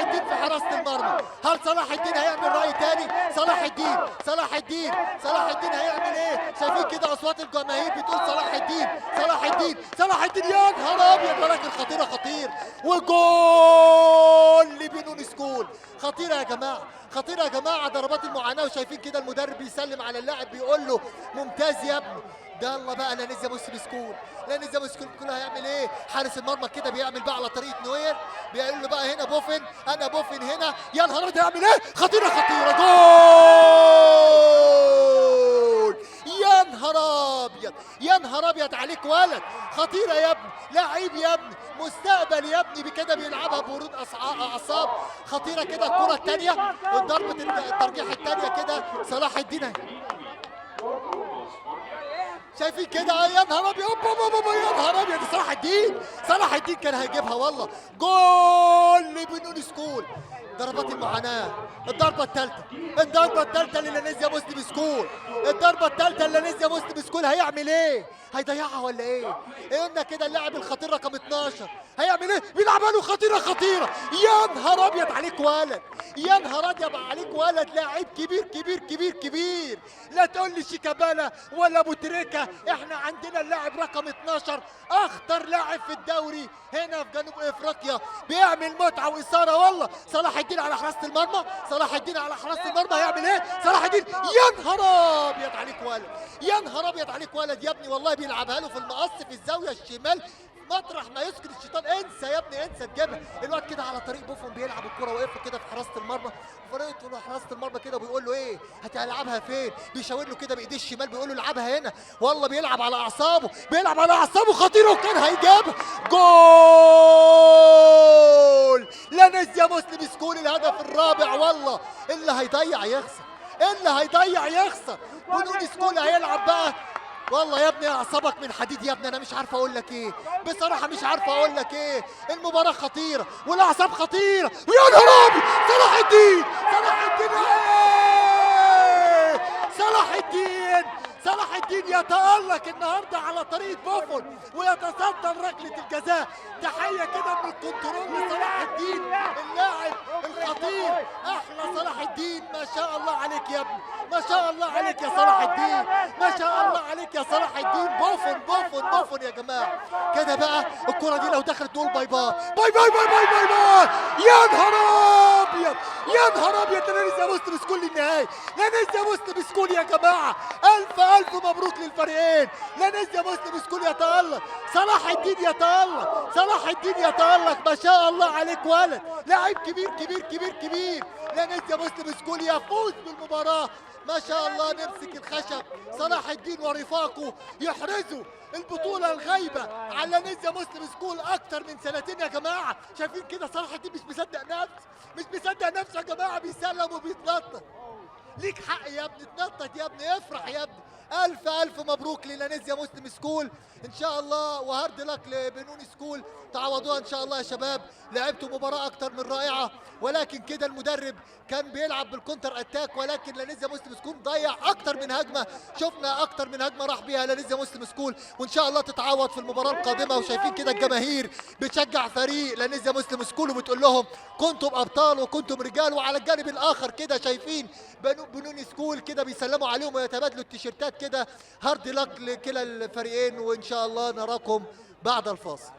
الدين في حراسه المرمى. هل صلاح الدين هيعمل راي تاني؟ صلاح الدين هيعمل ايه؟ شايفين كده اصوات الجماهير بتقول صلاح الدين. يا نهار ابيض، ولكن خطير وجول لبنون سكول. خطيره يا جماعه، ضربات المعاناه. وشايفين كده المدرب بيسلم على اللاعب بيقول له ممتاز يا ابني. ده الله بقى لانيزيا مسلم سكول. لانيزيا مسلم سكول هيعمل ايه؟ حارس المرمى كده بيعمل بقى على طريقه نوير، بيقول له بقى هنا بوفن، انا بوفن هنا. يا نهار ابيض، هيعمل ايه؟ خطيره جول. يا نهار ابيض عليك ولد. خطيره يا ابني، لعيب يا ابني، مستقبل يا ابني. بكده بيلعبها بورود اعصاب. خطيره كده. الكره الثانيه، ضربه الترجيح الثانيه كده. صلاح الدين شايفين كده؟ يا نهار ابيض، يا نهار ابيض، صلاح الدين، صلاح الدين كان هيجيبها والله. جول لبنون سكول. ضربات المعاناة، الضربة الثالثة، الضربة الثالثة للانيزيا مسلم سكول، الضربة الثالثة للانيزيا مسلم سكول. هيعمل ايه؟ هيضيعها ولا ايه؟ قلنا كده اللاعب الخطير رقم 12 هيعمل ايه؟ بيلعبها له خطيرة خطيرة. يا نهار ابيض عليك ولد، يا نهار ابيض عليك ولد، لاعب كبير كبير كبير كبير. لا تقول لي شيكابالا ولا ابو تريكة، احنا عندنا اللاعب رقم 12 اخطر لاعب في الدوري هنا في جنوب افريقيا، بيعمل متعة واثارة والله. صلاح الدين على حراسة المرمى، صلاح الدين على حراسة المرمى، هيعمل ايه؟ صلاح الدين، يا نهار ابيض عليك ولد، يا نهار ابيض عليك ولد يا ابني، والله بيلعبها له في المقص في الزاوية الشمال مطرح ما يسكن الشيطان. انسى يا ابني، انسى تجيبها. الواد كده على طريق بوفون بيلعب الكرة، واقف كده في حراسة المرمى، فرقته له حراسة المرمى كده، وبيقول له ايه؟ هتلعبها فين؟ بيشاور له كده بايديه الشمال، بيقول له العبها هنا. والله بيلعب على اعصابه، بيلعب على اعصابه، خطيره، وكان هيجيبها. جول لانيزيا مسلم سكول، الهدف الرابع. والله اللي هيضيع يخسر، اللي هيضيع يخسر. بنون سكول هيلعب بقى. والله يا ابني اعصابك من حديد يا ابني، انا مش عارف اقول لك ايه، بصراحه مش عارف اقول لك ايه. المباراه خطيره والاعصاب خطيره، ويا نهار ابيض، صلاح الدين، صلاح الدين، صلاح الدين، صلاح الدين يتألق النهارده على طريقه بوفون ويتصدى ركله الجزاء. تحيه كده من الكنترول لصلاح الدين اللاعب الخطير. احلى صلاح الدين، ما شاء الله عليك يا ابني، ما شاء الله عليك يا صلاح الدين، ما شاء الله عليك يا صلاح الدين. بوفون بوفون بوفون يا جماعه. كده بقى الكره دي لو دخلت تقول باي باي باي باي باي باي باي باي. يا نهار ابيض، يا نهار ابيض، لانيزيا مسلم سكول للنهائي، لانيزيا مسلم سكول يا جماعه. الف الف مبروك للفريقين. لانيزيا مسلم سكول يتألق، صلاح الدين يتألق، صلاح الدين يتألق، ما شاء الله عليك ولد، لاعب كبير كبير كبير كبير. لانيزيا مسلم سكول يفوز بالمباراه، ما شاء الله. نمسك الخشب، صلاح الدين ورفاقه يحرزوا البطولة الغايبة على لانيزيا مسلم سكول أكتر من سنتين يا جماعة. شايفين كده صلاح الدين مش مصدق نفسه، مش مصدق نفسه يا جماعة، بيسلم وبيتنطط. ليك حق يا ابني، تنطط يا ابني، افرح يا ابني. ألف ألف مبروك للانيزيا مسلم سكول إن شاء الله، وهارد لك لبنون سكول، تعوضوها إن شاء الله يا شباب. لعبتوا مباراة أكتر من رائعة، ولكن كده المدرب كان بيلعب بالكونتر أتاك، ولكن لانيزيا مسلم سكول ضيع أكتر من هجمة. شفنا أكتر من هجمة راح بيها لانيزيا مسلم سكول، وإن شاء الله تتعوض في المباراة القادمة. وشايفين كده الجماهير بتشجع فريق لانيزيا مسلم سكول، وبتقول لهم كنتم أبطال وكنتم رجال. وعلى الجانب الآخر كده شايفين بنون سكول كده بيسلموا عليهم ويتبادلوا التيشيرتات كده. هارد لك لكلا الفريقين، وإن شاء الله نراكم بعد الفاصل.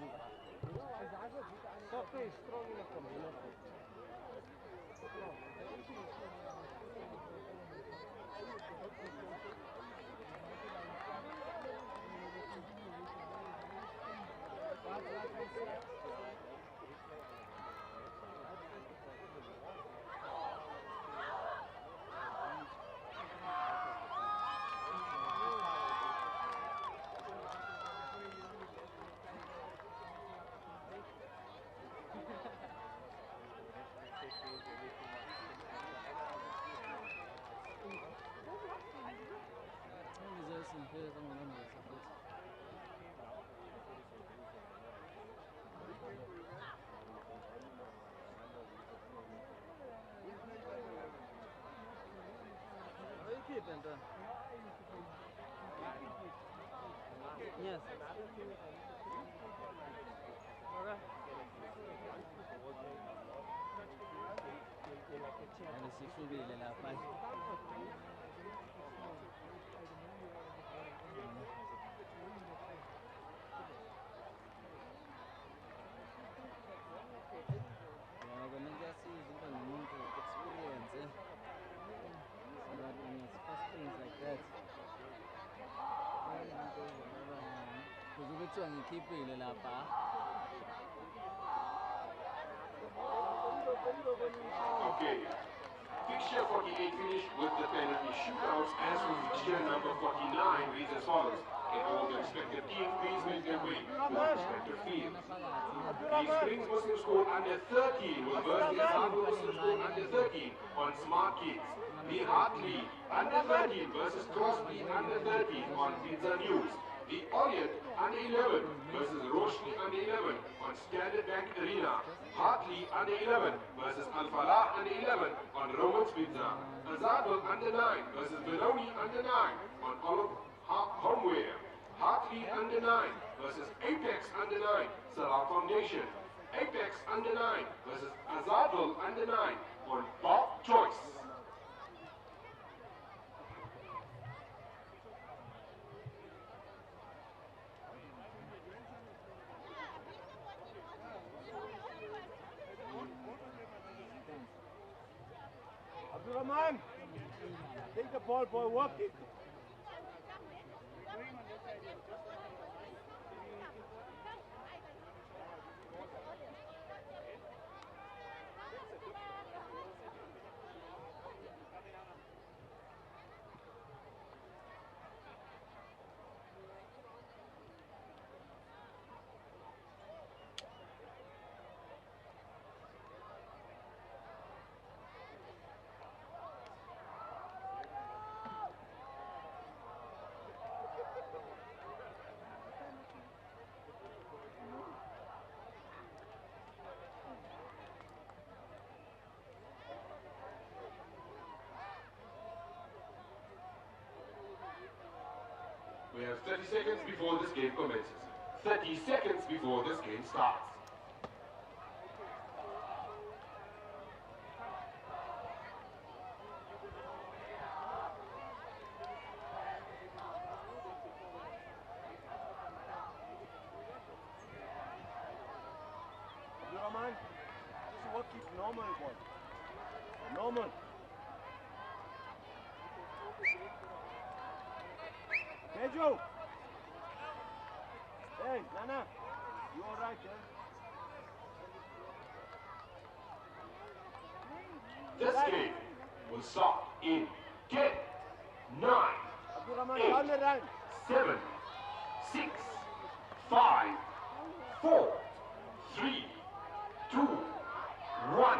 Yes. Ngikhiphile lapha. Okay. Fixture 48 finished with the penalty shootouts. As for fixture number 49 reads as follows. In all the respective teams, please make their way to the respective field. The Springs Muslim School under 13 will verse the Azadu Muslim School under 13 on Smart Kids. The Hartley under 13 versus Crosby under 13 on Pizza News. The Orient under 11 versus Roshni under 11 on Standard Bank Arena. Hartley under 11 versus Al-Falah under 11 on Roman's Pizza. Azadul under 9 versus Benoni under 9 on Olive Homeware. Hartley under 9 versus Apex under 9, Salam Foundation. Apex under 9 versus Azadul under 9 on Bob Choice. Abdurrahman, take the ball, boy, work it. We have 30 seconds before this game commences. 30 seconds before this game starts. Abdurrahman, just work it normal, boy. Normal. Pedro! Hey, Nana, you alright, eh? This game will start in 10, 9, 8, 7, 6, 5, 4, 3, 2, 1.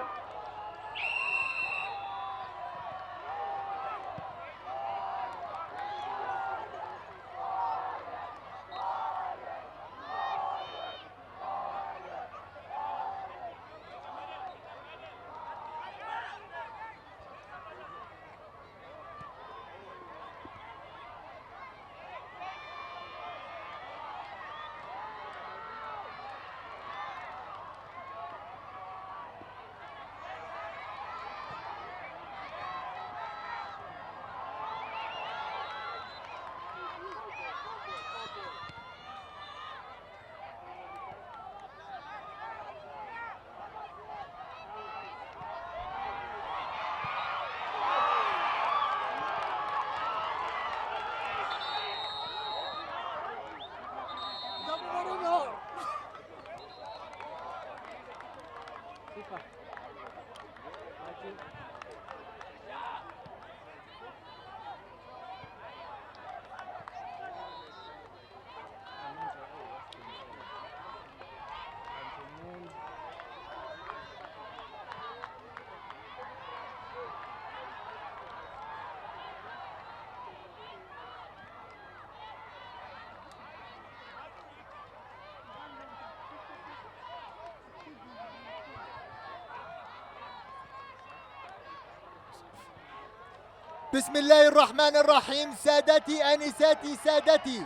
بسم الله الرحمن الرحيم. سادتي أنساتي سادتي،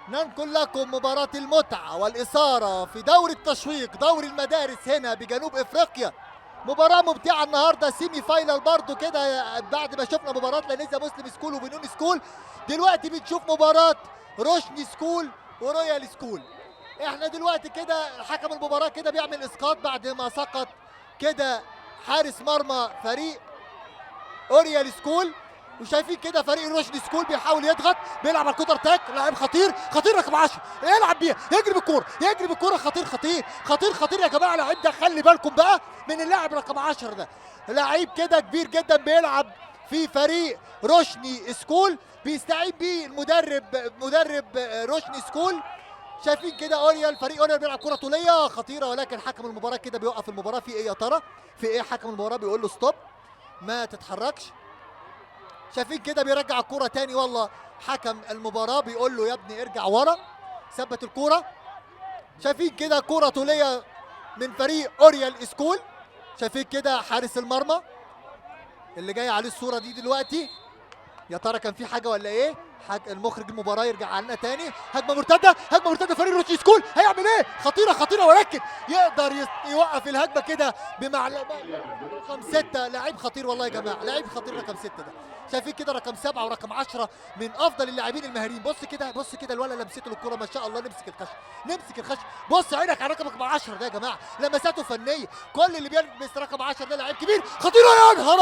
ننقل لكم مباراة المتعة والإثارة في دوري التشويق، دوري المدارس هنا بجنوب إفريقيا. مباراة ممتعة النهاردة، سيمي فاينال برضو كده. بعد ما شفنا مباراة لانيزا مسلم سكول وبنون سكول، دلوقتي بنشوف مباراة روشني سكول ورويال سكول. احنا دلوقتي كده حكم المباراة كده بيعمل إسقاط بعد ما سقط كده حارس مرمى فريق اوريال سكول. وشايفين كده فريق روشني سكول بيحاول يضغط، بيلعب على الكوتر تاك، لاعب خطير خطير رقم 10 يلعب بيها، يجري بالكوره يجري بالكوره، خطير خطير خطير خطير يا جماعه. اللاعب ده خلي بالكم بقى من اللاعب رقم 10 ده، لاعب كده كبير جدا بيلعب في فريق روشني سكول، بيستعين بيه مدرب روشني سكول. شايفين كده اوريال، فريق اوريال بيلعب كره طوليه خطيره، ولكن حكم المباراه كده بيوقف المباراه. في ايه يا ترى؟ في ايه؟ حكم المباراه بيقول له ستوب، ما تتحركش. شايفين كده بيرجع الكرة تاني. والله حكم المباراة بيقول له يا ابني ارجع ورا، ثبت الكرة. شايفين كده كرة طولية من فريق اوريال سكول. شايفين كده حارس المرمى اللي جاي عليه الصورة دي دلوقتي، يا ترى كان في حاجة ولا ايه؟ المخرج المباراة يرجع لنا تاني. هجمة مرتدة، هجمة مرتدة فريق روشي سكول. هيعمل ايه؟ خطيرة خطيرة، ولكن يقدر يوقف الهجمة كده رقم 6. لعيب خطير والله يا جماعة، لعيب خطير رقم 6 ده. شايفين كده رقم 7 ورقم 10 من افضل اللاعبين المهاريين. بص كده، بص كده الولد لمسته للكرة ما شاء الله. نمسك الخشب، نمسك الخشب. بص عينك على رقم 10 ده يا جماعة، لمساته فنية. كل اللي بيلمس رقم 10 ده لعيب كبير. خطيرة، يا نهار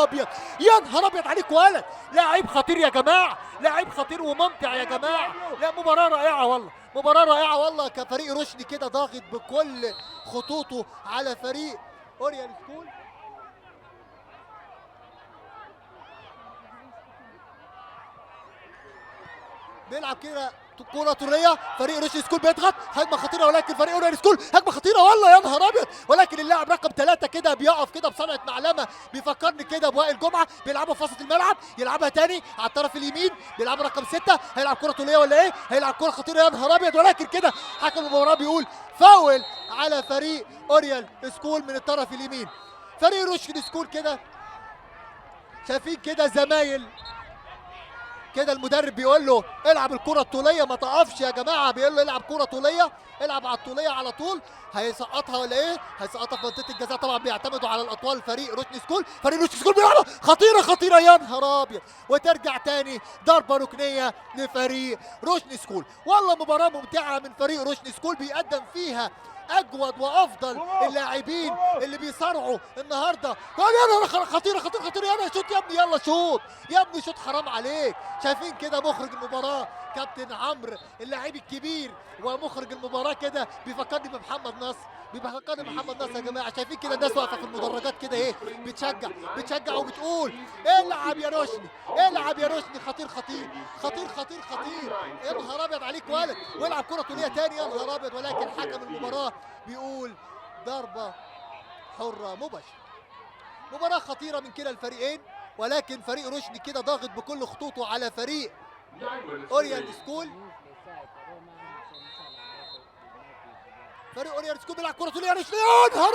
ابيض، يا نهار ابيض عليك ولد. لاعب خطير يا جماعة، لاعب خطير وممتع يا جماعة. لا مباراة رائعة والله، مباراة رائعة والله. كفريق روشني كده ضاغط بكل خطوطه على فريق اوريال سكول. بيلعب كده كرة طولية. فريق روشي سكول بيضغط، هجمة خطيرة، ولكن فريق اوريال سكول هجمة خطيرة والله يا نهار ابيض. ولكن اللاعب رقم 3 كده بيقف كده بصنعة معلمة، بيفكرني كده بوائل جمعة. بيلعبها في وسط الملعب، يلعبها تاني على الطرف اليمين. بيلعبها رقم 6، هيلعب كرة طولية ولا ايه؟ هيلعب كرة خطيرة يا نهار ابيض. ولكن كده حكم المباراة بيقول فاول على فريق اوريال سكول من الطرف اليمين. فريق روشي سكول كده شايفين كده زمايل كده، المدرب بيقول له العب الكرة الطولية ما تقفش يا جماعة. بيقول له العب كرة طولية، العب على الطولية على طول. هيسقطها ولا ايه؟ هيسقطها في منطقة الجزاء. طبعا بيعتمدوا على الاطوال فريق روشني سكول. فريق روشني سكول بيلعبها خطيرة خطيرة يا نهار ابيض، وترجع تاني ضربة ركنية لفريق روشني سكول. والله مباراة ممتعة من فريق روشني سكول، بيقدم فيها اجود وافضل اللاعبين اللي بيصارعوا النهارده. خطيره خطيره خطيره. يلا شوت يا ابني، يلا شوت يا ابني، شوت حرام عليك. شايفين كده مخرج المباراه كابتن عمرو اللاعب الكبير ومخرج المباراه كده بيفكرني بمحمد نصر، بيفكرني بمحمد نصر يا جماعه. شايفين كده الناس واقفه في المدرجات كده ايه، بتشجع وبتقول العب يا روشني، العب يا روشني. خطير خطير خطير خطير خطير، يا نهار ابيض عليك ولد. والعب كره طوليه تاني يا نهار ابيض. ولكن حكم المباراه بيقول ضربه حره مباشره. مباراه خطيره من كلا الفريقين، ولكن فريق روشني كده ضاغط بكل خطوطه على فريق اوريال سكول. فريق اوريال سكول بيلعب كره طوليه يا روشني، يا نهار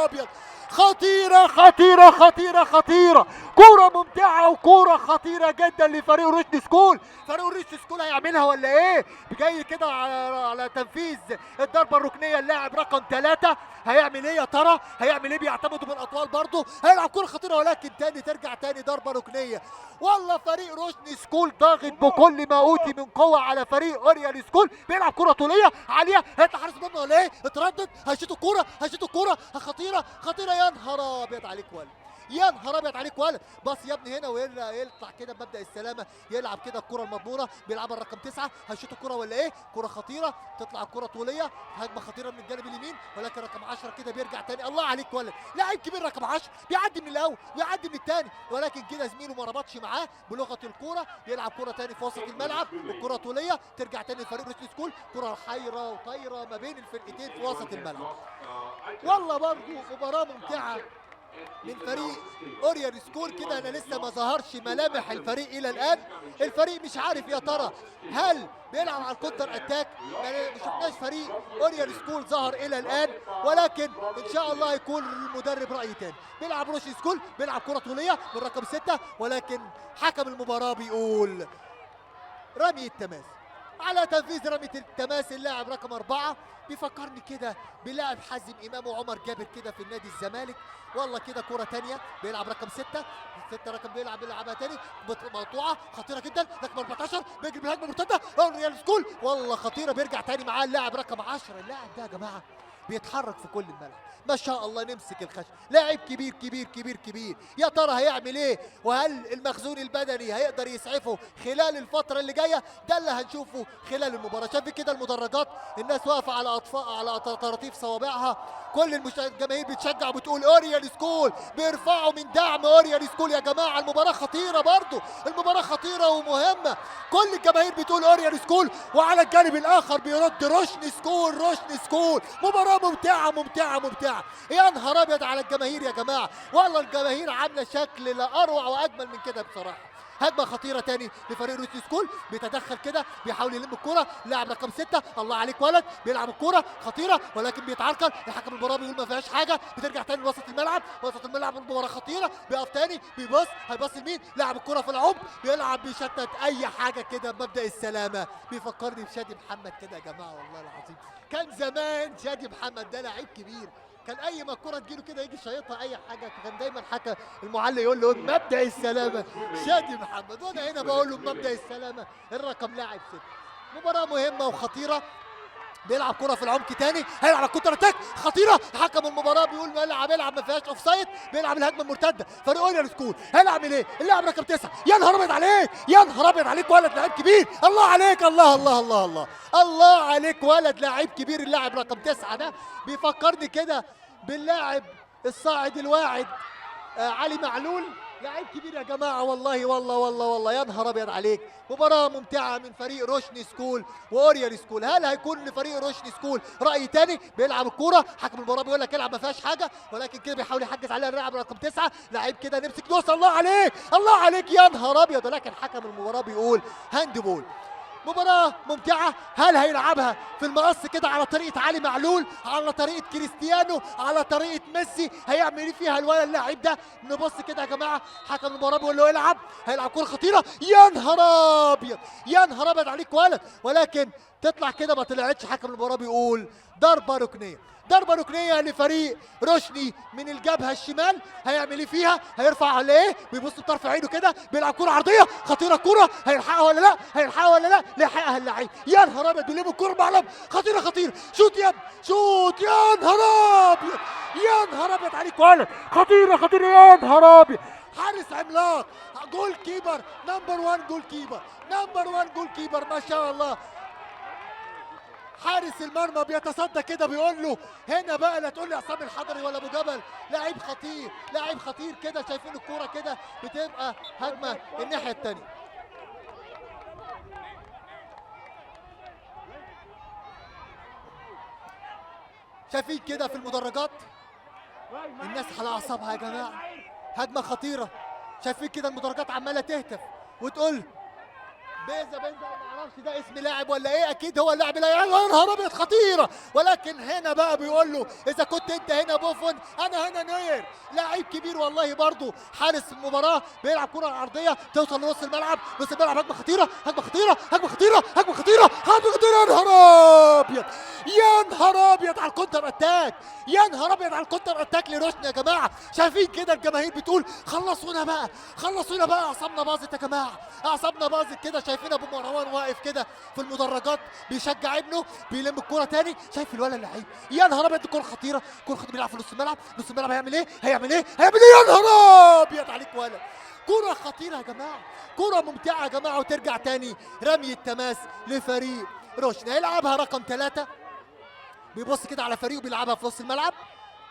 ابيض. خطيرة خطيرة خطيرة خطيرة، كورة ممتعة وكورة خطيرة جدا لفريق روشني سكول. فريق روشني سكول هيعملها ولا ايه؟ جاي كده على تنفيذ الضربة الركنية. اللاعب رقم 3 هيعمل ايه يا ترى؟ هيعمل ايه؟ بيعتمدوا بالاطوال برضه. هيلعب كورة خطيرة، ولكن تاني ترجع تاني ضربة ركنية. والله فريق روشني سكول ضاغط بكل ما اوتي من قوة على فريق اوريال سكول. بيلعب كورة طولية عالية، هيطلع حارس المرمى ولا ايه؟ اتردد، هيشوط الكورة، هيشوط الكورة خطيرة خطيرة. يا نهار ابيض عليك ولد، يا نهار ابيض عليك ولد. بص يا ابني هنا ويطلع كده بمبدا السلامه، يلعب كده الكره المضمونه. بيلعبها الرقم 9، هيشوط الكره ولا ايه؟ كره خطيره، تطلع الكره طوليه، هجمه خطيره من الجانب اليمين. ولكن رقم 10 كده بيرجع تاني. الله عليك ولد، لاعب كبير رقم 10، بيعدي من الاول ويعدي من الثاني. ولكن كده زميله ما ربطش معاه بلغه الكوره. يلعب كره تاني في وسط الملعب، الكره طوليه ترجع تاني لفريق روشني سكول. كره حيره وطايره ما بين الفرقتين في وسط الملعب. والله برضه مباراه ممتعه من فريق اوريال سكول كده. انا لسه ما ظهرش ملامح الفريق الى الان. الفريق مش عارف يا ترى هل بيلعب على الكونتر اتاك. ما شفناش فريق اوريال سكول ظهر الى الان، ولكن ان شاء الله يكون المدرب راي تاني. بيلعب روشي سكول، بيلعب كره طوليه من رقم 6، ولكن حكم المباراه بيقول رمي التماس. على تنفيذ رمية التماس اللاعب رقم 4 بيفكرني كده بلاعب حازم امام وعمر جابر كده في النادي الزمالك. والله كده كرة تانية، بيلعب رقم 6 رقم بيلعبها تاني مقطوعة خطيرة جدا. رقم 14 بيجري بالهجمة المرتدة اوريال سكول، والله خطيرة. بيرجع تاني معاه اللاعب رقم 10. اللاعب ده يا جماعة بيتحرك في كل الملعب ما شاء الله. نمسك الخشب، لاعب كبير كبير كبير كبير. يا ترى هيعمل ايه؟ وهل المخزون البدني هيقدر يسعفه خلال الفترة اللي جاية؟ ده اللي هنشوفه خلال المباراة. شايف كده المدرجات الناس واقفة على طراطيف صوابعها. كل الجماهير بتشجع وبتقول اوريال سكول، بيرفعوا من دعم اوريال سكول يا جماعة. المباراة خطيرة برضو، المباراة خطيرة ومهمة. كل الجماهير بتقول اوريال سكول، وعلى الجانب الاخر بيرد روشني سكول. روشني سكول مباراة مباراة ممتعة ممتعة ممتعة. يا نهار ابيض على الجماهير يا جماعة، والله الجماهير عاملة شكل لا اروع واجمل من كده بصراحة. هجمة خطيرة تاني لفريق روسي سكول، بيتدخل كده بيحاول يلم الكرة، لاعب رقم 6 الله عليك ولد بيلعب الكرة خطيرة ولكن بيتعرقل، الحكم المباراة بيقول ما فيهاش حاجة، بترجع تاني لوسط الملعب، وسط الملعب المباراة خطيرة، بيقف تاني بيبص، هيبص لمين؟ لاعب الكرة في العمق، بيلعب بيشتت أي حاجة كده بمبدأ السلامة، بيفكرني بشادي محمد كده يا جماعة والله العظيم. كان زمان شادي محمد ده لعيب كبير، كان اي ما الكره تجيله كده يجي شايطها اي حاجه، كان دايما حكى المعلق يقول له مبدا السلامه شادي محمد، وانا هنا بقول له مبدا السلامه الرقم لاعب 6. مباراه مهمه وخطيره، بيلعب كرة في العمق تاني، هيلعب كونتر اتاك خطيرة، حكم المباراة بيقول العب ما فيهاش اوف سايد، بيلعب الهجمة المرتدة، فريق اوريال سكول هيلعب ايه؟ اللاعب رقم 9، يا نهار ابيض عليك، يا نهار ابيض عليك ولد لاعب كبير، الله عليك الله الله الله الله الله عليك ولد لاعب كبير. اللاعب رقم 9 ده بيفكرني كده باللاعب الصاعد الواعد علي معلول، لاعب كبير يا جماعه والله والله والله والله. يا نهار ابيض عليك، مباراه ممتعه من فريق روشني سكول واوريال سكول. هل هيكون لفريق روشني سكول راي تاني؟ بيلعب الكوره، حكم المباراه بيقول لك العب ما فيهاش حاجه، ولكن كده بيحاول يحجز عليها اللاعب رقم 9، لاعب كده نمسك دوس الله عليك الله عليك يا نهار ابيض، ولكن حكم المباراه بيقول هاند بول. مباراة ممتعة، هل هيلعبها في المقص كده على طريقة علي معلول، على طريقة كريستيانو، على طريقة ميسي؟ هيعمل ايه فيها الولد اللاعب ده؟ نبص كده يا جماعة، حكم المباراة بيقول له العب، هيلعب كرة خطيرة، يا نهار ابيض يا نهار ابيض عليك ولد، ولكن تطلع كده ما طلعتش، حكم المباراة بيقول ضربة ركنية. ضربة ركنية لفريق روشني من الجبهة الشمال، هيعمل ايه فيها؟ هيرفع على ايه؟ بيبص بطرف عينه كده، بيلعب كرة عرضية خطيرة، كرة هيلحقها ولا لا؟ هيلحقها ولا لا؟ لحقها اللعيب، يا نهار ابيض بيلم الكرة بعلم خطيرة خطيرة، شوت يا شوت، يا نهار ابيض يا نهار ابيض عليك ولد، خطيرة خطيرة يا نهار ابيض، حارس عملاق، جول كيبر نمبر 1 جول كيبر، نمبر 1 جول كيبر ما شاء الله. حارس المرمى بيتصدى كده بيقول له هنا بقى لا تقول لي عصام الحضري ولا ابو جبل، لاعب خطير لاعب خطير كده. شايفين الكوره كده بتبقى هجمه الناحيه الثانيه. شايفين كده في المدرجات الناس على اعصابها يا جماعه، هجمه خطيره. شايفين كده المدرجات عماله تهتف وتقول بيزا ما اعرفش ده اسم لاعب ولا ايه، اكيد هو اللاعب اللي يا نهار ابيض خطيره. ولكن هنا بقى بيقول له اذا كنت انت هنا بوفون انا هنا نوير، لاعب كبير والله. برضه حارس المباراه بيلعب كره عرضيه توصل لنص الملعب، نص الملعب هجمه خطيره هجمه خطيره هجمه خطيره هجمه خطيره هجمه خطيره، يا نهار ابيض يا نهار ابيض على الكونتر اتاك، يا نهار ابيض على الكونتر اتاك لروشني يا جماعه. شايفين كده الجماهير بتقول خلصونا بقى خلصونا بقى، اعصابنا باظت يا جماعه اعصابنا باظت كده. شايفين ابو مروان واقف كده في المدرجات بيشجع ابنه، بيلم الكوره تاني. شايف الولد اللعيب، يا نهار ابيض الكوره خطيره، الكوره خطيره، بيلعب في نص الملعب، نص الملعب هيعمل ايه هيعمل ايه هيعمل ايه، يا نهار ابيض عليك ولد. كوره خطيره يا جماعه، كوره ممتعه يا جماعه. وترجع تاني رمي التماس لفريق روشني، هيلعبها رقم 3، بيبص كده على فريقه بيلعبها في نص الملعب،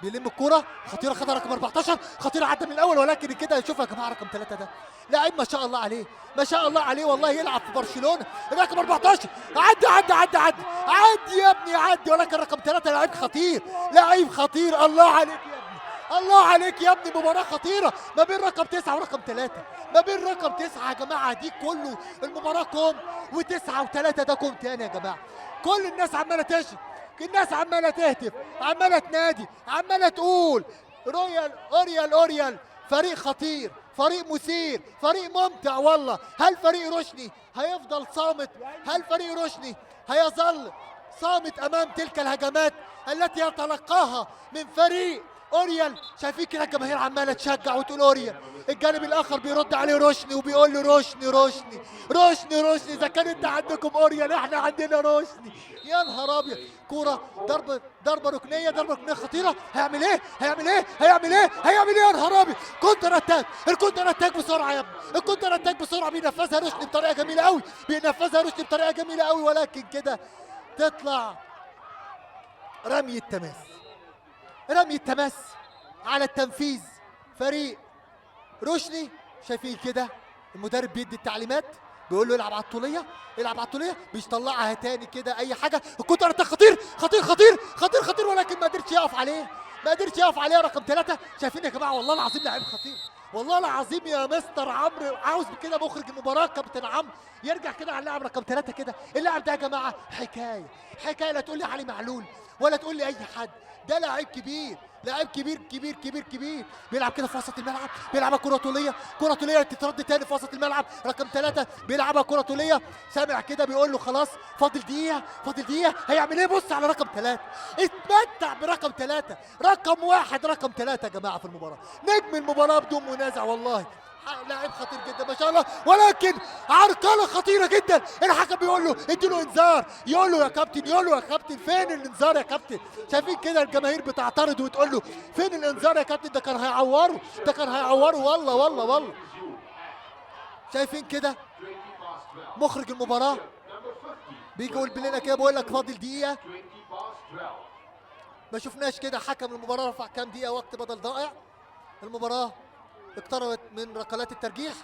بيلم الكوره خطيره، خدها رقم 14 خطيره، عدى من الاول. ولكن كده يشوفها يا جماعه رقم 3 ده لاعب ما شاء الله عليه ما شاء الله عليه والله، يلعب في برشلونه رقم 14. عدي عدي عدي عدي عدي يا ابني عدي، ولكن رقم 3 لاعب خطير لاعب خطير، الله عليك يا ابني الله عليك يا ابني. مباراه خطيره ما بين رقم 9 ورقم 3، ما بين رقم 9 يا جماعه دي كله المباراه كوم، و9 و3 ده كوم تاني يا جماعه. كل الناس عماله تشهد، الناس عماله تهتف عماله تنادي عماله تقول رويال اوريال اوريال، فريق خطير فريق مثير فريق ممتع والله. هل فريق روشني هيفضل صامت؟ هل فريق روشني هيظل صامت امام تلك الهجمات التي يتلقاها من فريق اوريال؟ شايفين كده الجماهير عماله تشجع وتقول اوريال، الجانب الاخر بيرد عليه روشني وبيقول له روشني روشني روشني روشني، اذا كان انت عندكم اوريال احنا عندنا روشني. يا نهار ابيض، كوره ضربه ركنيه ضربه ركنيه خطيره، هيعمل ايه هيعمل ايه هيعمل ايه هيعمل ايه، يا نهار ابيض. كونتر اتاك، الكونتر اتاك بسرعه يا ابني، الكونتر اتاك بسرعه، بينفذها روشني بطريقه جميله قوي، بينفذها روشني بطريقه جميله قوي. ولكن كده تطلع رمي التماس، رمي التماس على التنفيذ فريق روشني. شايفين كده المدرب بيدي التعليمات، بيقول له العب على الطوليه، العب على الطوليه، بيطلعها تاني كده اي حاجه. الكوتر ده خطير خطير خطير خطير خطير، ولكن ما قدرش يقف عليه، ما قدرش يقف عليه رقم 3. شايفين يا جماعه والله العظيم لاعب خطير، والله العظيم يا مستر عمرو. عاوز كده مخرج المباراه كابتن عمرو يرجع كده على اللاعب رقم 3 كده. اللاعب ده يا جماعه حكايه حكايه، لا تقول لي علي معلول ولا تقول لي اي حد، ده لاعب كبير، لاعب كبير كبير كبير كبير. بيلعب كده في وسط الملعب، بيلعبها كره طوليه، كره طوليه تترد تاني في وسط الملعب. رقم 3 بيلعبها كره طوليه، سامع كده بيقول له خلاص فاضل دقيقه، فاضل دقيقه. هيعمل ايه؟ بص على رقم 3، اتمتع برقم 3، رقم 1 رقم 3 يا جماعه في المباراه، نجم المباراه بدون منازع والله. لاعب خطير جدا ما شاء الله، ولكن عرقله خطيره جدا. الحكم بيقول له اديله انذار، يقول له يا كابتن، يقول له يا كابتن فين الانذار يا كابتن؟ شايفين كده الجماهير بتعترض وتقول له فين الانذار يا كابتن؟ ده كان هيعوره، ده كان هيعوره والله والله والله. شايفين كده مخرج المباراه بيجي يقول لنا كده، بيقول لك فاضل دقيقه. ما شفناش كده حكم المباراه رفع كام دقيقه وقت بدل ضائع. المباراه اقتربت من ركلات الترجيح،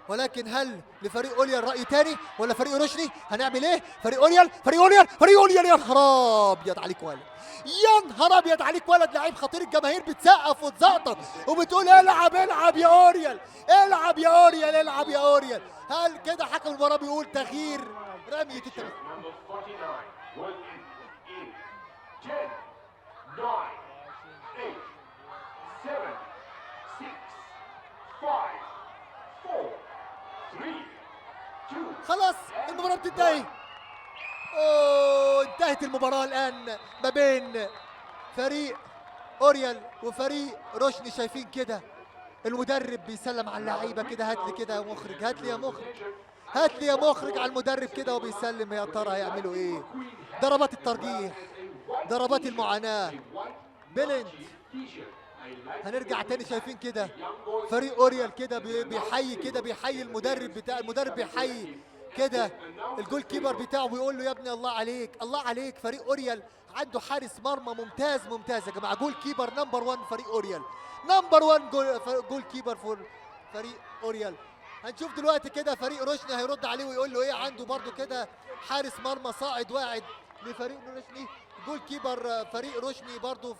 ولكن هل لفريق اوليال راي تاني ولا فريق روشني؟ هنعمل ايه؟ فريق اوليال، فريق اوليال، فريق اوليال. يا نهار ابيض عليك ولد، يا نهار ابيض عليك ولد، لعيب خطير. الجماهير بتسقف وتزقطط وبتقول العب العب يا اوريال، العب يا اوريال، العب يا اوريال. هل كده حكم المباراه بيقول تغيير رميه التمرير؟ 10 خلاص المباراة بتنتهي. انتهت المباراة الآن ما بين فريق اوريال وفريق روشني. شايفين كده المدرب بيسلم على اللعيبة كده. هات لي كده يا مخرج، هات لي يا مخرج، هات لي يا مخرج على المدرب كده وبيسلم. يا ترى هيعملوا ايه؟ ضربات الترجيح، ضربات المعاناة، بلنت. هنرجع تاني. شايفين كده فريق اوريال كده بيحيي كده، بيحيي المدرب بتاع المدرب، بيحيي كده الجول كيبر بتاعه، بيقول له يا ابني الله عليك الله عليك. فريق اوريال عنده حارس مرمى ممتاز ممتاز يا جماعه، جول كيبر نمبر 1 فريق اوريال، نمبر 1 جول كيبر فور فريق اوريال. هنشوف دلوقتي كده فريق روشني هيرد عليه ويقول له ايه. عنده برده كده حارس مرمى صاعد واعد لفريق روشني، جول كيبر فريق روشني برضو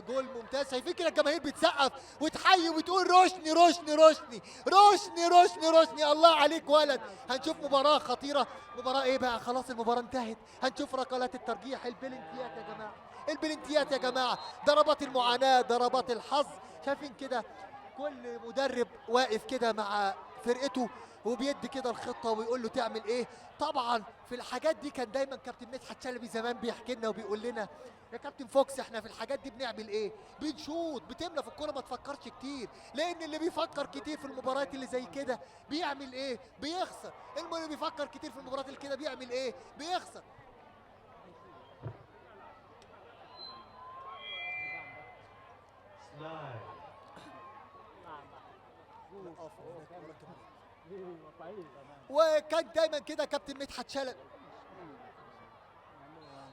جول ممتاز. شايفين كده الجماهير بتسقف وتحيي وتقول روشني روشني روشني روشني روشني روشني. الله عليك ولد. هنشوف مباراة خطيرة. مباراة ايه بقى؟ خلاص المباراة انتهت. هنشوف ركلات الترجيح، البلنتيات يا جماعة، البلنتيات يا جماعة، ضربات المعاناة، ضربات الحظ. شايفين كده كل مدرب واقف كده مع فرقته وبيدي كده الخطه ويقول له تعمل ايه. طبعا في الحاجات دي كان دايما كابتن مدحت شلبي زمان بيحكي لنا وبيقول لنا يا كابتن فوكس احنا في الحاجات دي بنعمل ايه؟ بنشوط، بتملى في الكوره، ما تفكرش كتير، لان اللي بيفكر كتير في المباريات اللي زي كده بيعمل ايه؟ بيخسر. اللي بيفكر كتير في المباريات اللي كده بيعمل ايه؟ بيخسر. وكان دايما كده كابتن مدحت شلبي،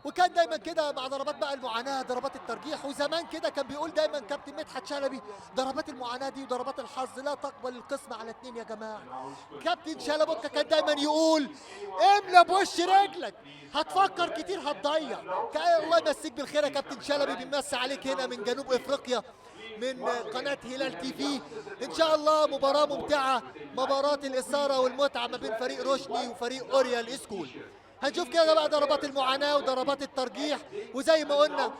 وكان دايما كده مع ضربات بقى المعاناه، ضربات الترجيح. وزمان كده كان بيقول دايما كابتن مدحت شلبي ضربات المعاناه دي وضربات الحظ لا تقبل القسم على 2 يا جماعه. كابتن شلبوكا كان دايما يقول املى بوش رجلك، هتفكر كتير هتضيع. الله يمسيك بالخير يا كابتن شلبي، بنمسي عليك هنا من جنوب افريقيا من قناة هلال تي في. ان شاء الله مباراة ممتعة، مباراة الاثارة والمتعة ما بين فريق روشني وفريق اوريال سكول. هنشوف كده بقى ضربات المعاناة وضربات الترجيح. وزي ما قلنا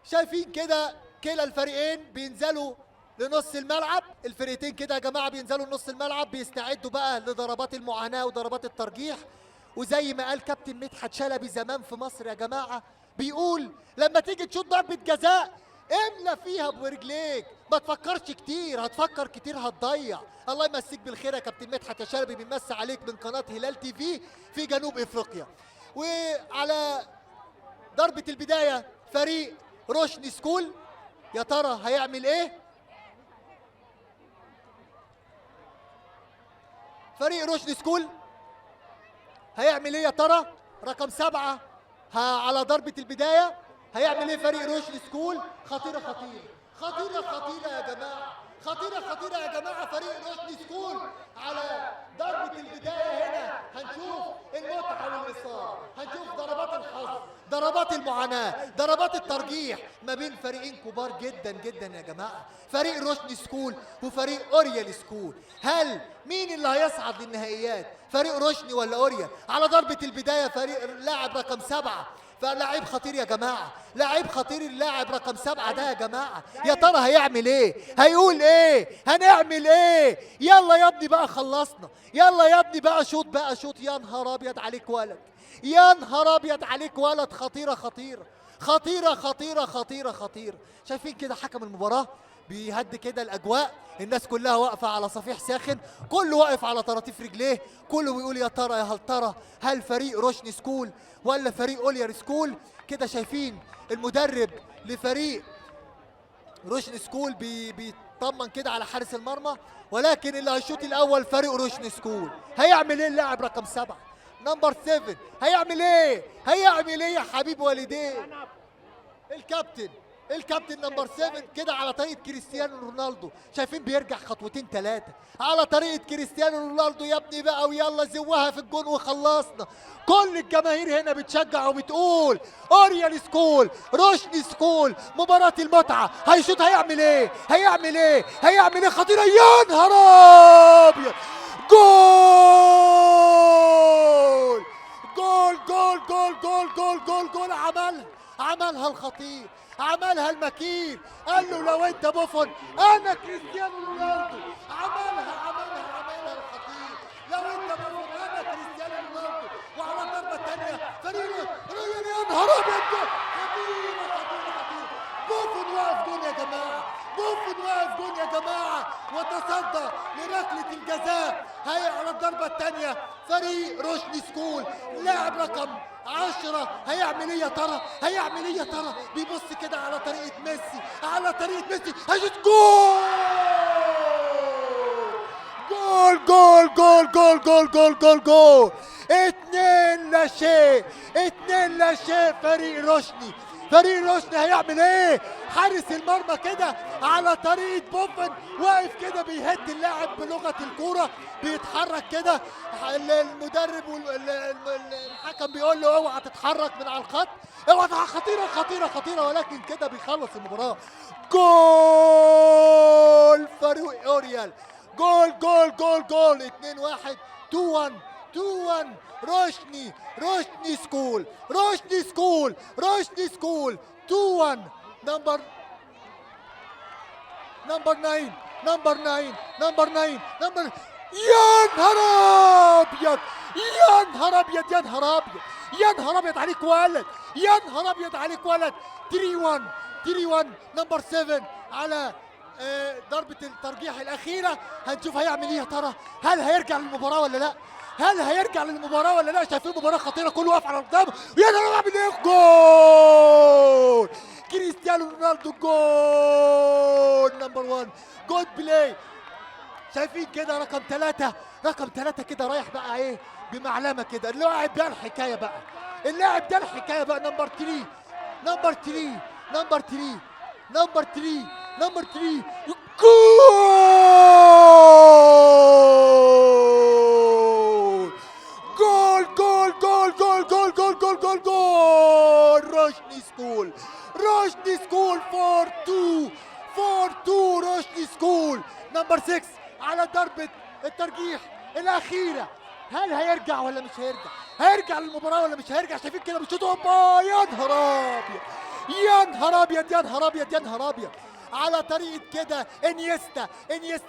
شايفين كده كلا الفريقين بينزلوا لنص الملعب. الفريقين كده يا جماعة بينزلوا لنص الملعب، بيستعدوا بقى لضربات المعاناة وضربات الترجيح. وزي ما قال كابتن مدحت شلبي زمان في مصر يا جماعة، بيقول لما تيجي تشوط ضربة جزاء املى فيها برجليك، ما تفكرش كتير، هتفكر كتير هتضيع. الله يمسيك بالخير يا كابتن مدحت يا شلبي، بنمسي عليك من قناة هلال تي في في جنوب افريقيا. وعلى ضربة البداية فريق روشني سكول، يا ترى هيعمل ايه؟ فريق روشني سكول هيعمل ايه يا ترى؟ رقم 7 على ضربة البداية هيعمل ايه فريق روشني سكول؟ خطيرة خطيرة خطيرة خطيرة يا جماعة، خطيرة يا جماعة. فريق روشني سكول على ضربة البداية هنا هنشوف المتعة والإثارة، هنشوف ضربات الحظ، ضربات المعاناة، ضربات الترجيح ما بين فريقين كبار جدا جدا يا جماعة، فريق روشني سكول وفريق أوريال سكول. هل مين اللي هيصعد للنهائيات؟ فريق روشني ولا أوريال؟ على ضربة البداية فريق اللاعب رقم 7، فلاعب خطير يا جماعة، لاعب خطير اللاعب رقم 7 ده يا جماعة. يا ترى هيعمل ايه؟ هيقول ايه؟ هنعمل ايه؟ يلا يا ابني بقى خلصنا، يلا يا ابني بقى شوط بقى شوط. يا نهار ابيض عليك ولد، يا نهار ابيض عليك ولد. خطيرة. شايفين كده حكم المباراة بيهد كده الاجواء، الناس كلها واقفه على صفيح ساخن، كله واقف على طراطيف رجليه، كله بيقول يا ترى يا هل ترى هل فريق روشني سكول ولا فريق اوليار سكول. كده شايفين المدرب لفريق روشني سكول بيطمن كده على حارس المرمى، ولكن اللي هيشوط الاول فريق روشني سكول. هيعمل ايه اللاعب رقم 7 نمبر 7؟ هيعمل ايه يا حبيب والديه؟ الكابتن نمبر 7 كده على طريقه كريستيانو رونالدو. شايفين بيرجع خطوتين 3 على طريقه كريستيانو رونالدو. يا ابني بقى ويلا زوها في الجون وخلصنا. كل الجماهير هنا بتشجع وبتقول اوريال سكول روشني سكول مباراه المتعه. هيشوط هيعمل ايه؟ خطيره. يا نهار ابيض. جول. عملها الخطير، عملها المكين. قال له لو انت بوفون انا كريستيانو رونالدو. عملها الخطير. لو انت بوفون انا كريستيانو رونالدو. وعلى الضربه الثانيه فريق رويال. يا نهار ابيض. خطير. بوفون واقف جون يا جماعه، وتصدى لركله الجزاء. هي على الضربه الثانيه فريق روشني سكول لاعب رقم 10. هيعمل ايه يا ترى؟ بيبص كده على طريقه ميسي، هيشوط. جول. 2-0 فريق روشني هيعمل ايه؟ حارس المرمى كده على طريقه بوفن واقف كده بيهد اللاعب بلغه الكوره، بيتحرك كده. المدرب والحكم بيقول له اوعى تتحرك من على الخط، اوعى. خطيره ولكن كده بيخلص المباراه. جول فريق اوريال. جول 2-1 2-1 روشني سكول 2-1. نمبر 9. يا نهار ابيض عليك ولد. 3-1 نمبر 7 على ضربة الترجيح الأخيرة. هنشوف هيعمل ايه يا ترى. هل هيرجع للمباراة ولا لا؟ شايفين مباراة خطيرة، كله واقف على قدامه. يا ترى هيعمل ايه؟ جول كريستيانو رونالدو. جول نمبر 1. جود بلاي. شايفين كده رقم 3 كده رايح بقى ايه بمعلمة كده. اللاعب ده الحكاية بقى. نمبر 3 جول. روشني سكول 4-2 روشني سكول. نمبر 6 على ضربة الترجيح الأخيرة. هل هيرجع ولا مش هيرجع؟ هيرجع للمباراة ولا مش هيرجع؟ شايفين كده بيشوطوا. يا نهار أبيض على طريقة كده انيستا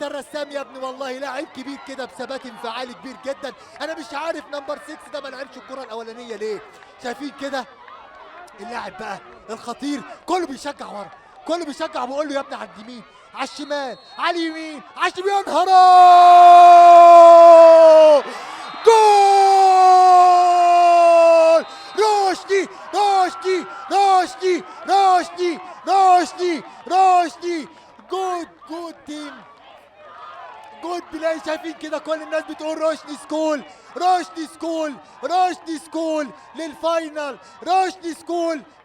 الرسام. يا ابني والله لاعب كبير كده بثبات انفعالي كبير جدا. انا مش عارف نمبر 6 ده ما لعبش الكرة الأولانية ليه. شايفين كده اللاعب بقى الخطير، كله بيشجع ورا، وبيقول له يا ابني على اليمين، على الشمال، على اليمين، على الشمال. يا نهار جول. روشني. جود تيم، جود بلاي. شايفين كده كل الناس بتقول روشني سكول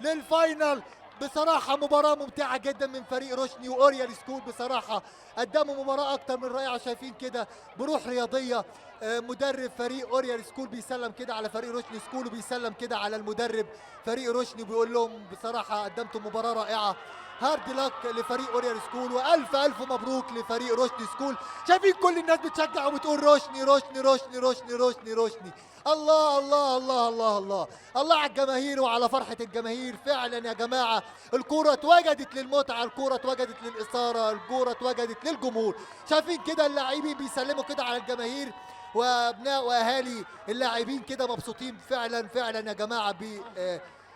للفاينل. بصراحة مباراة ممتعة جدا من فريق روشني وأوريال سكول. بصراحة قدموا مباراة أكتر من رائعة، شايفين كده بروح رياضية. مدرب فريق أوريال سكول بيسلم كده على فريق روشني سكول وبيسلم كده على المدرب فريق روشني وبيقول لهم بصراحة قدمتم مباراة رائعة. هارد لك لفريق أوريال سكول والف الف مبروك لفريق روشني سكول. شايفين كل الناس بتشجع وبتقول روشني روشني روشني روشني روشني روشني. الله الله الله الله الله الله على الجماهير وعلى فرحة الجماهير. فعلا يا جماعة الكورة اتوجدت للمتعة، الكورة اتوجدت للإثارة، الكورة اتوجدت للجمهور. شايفين كده اللاعبين بيسلموا كده على الجماهير وابناء واهالي اللاعبين كده مبسوطين فعلا فعلا يا جماعة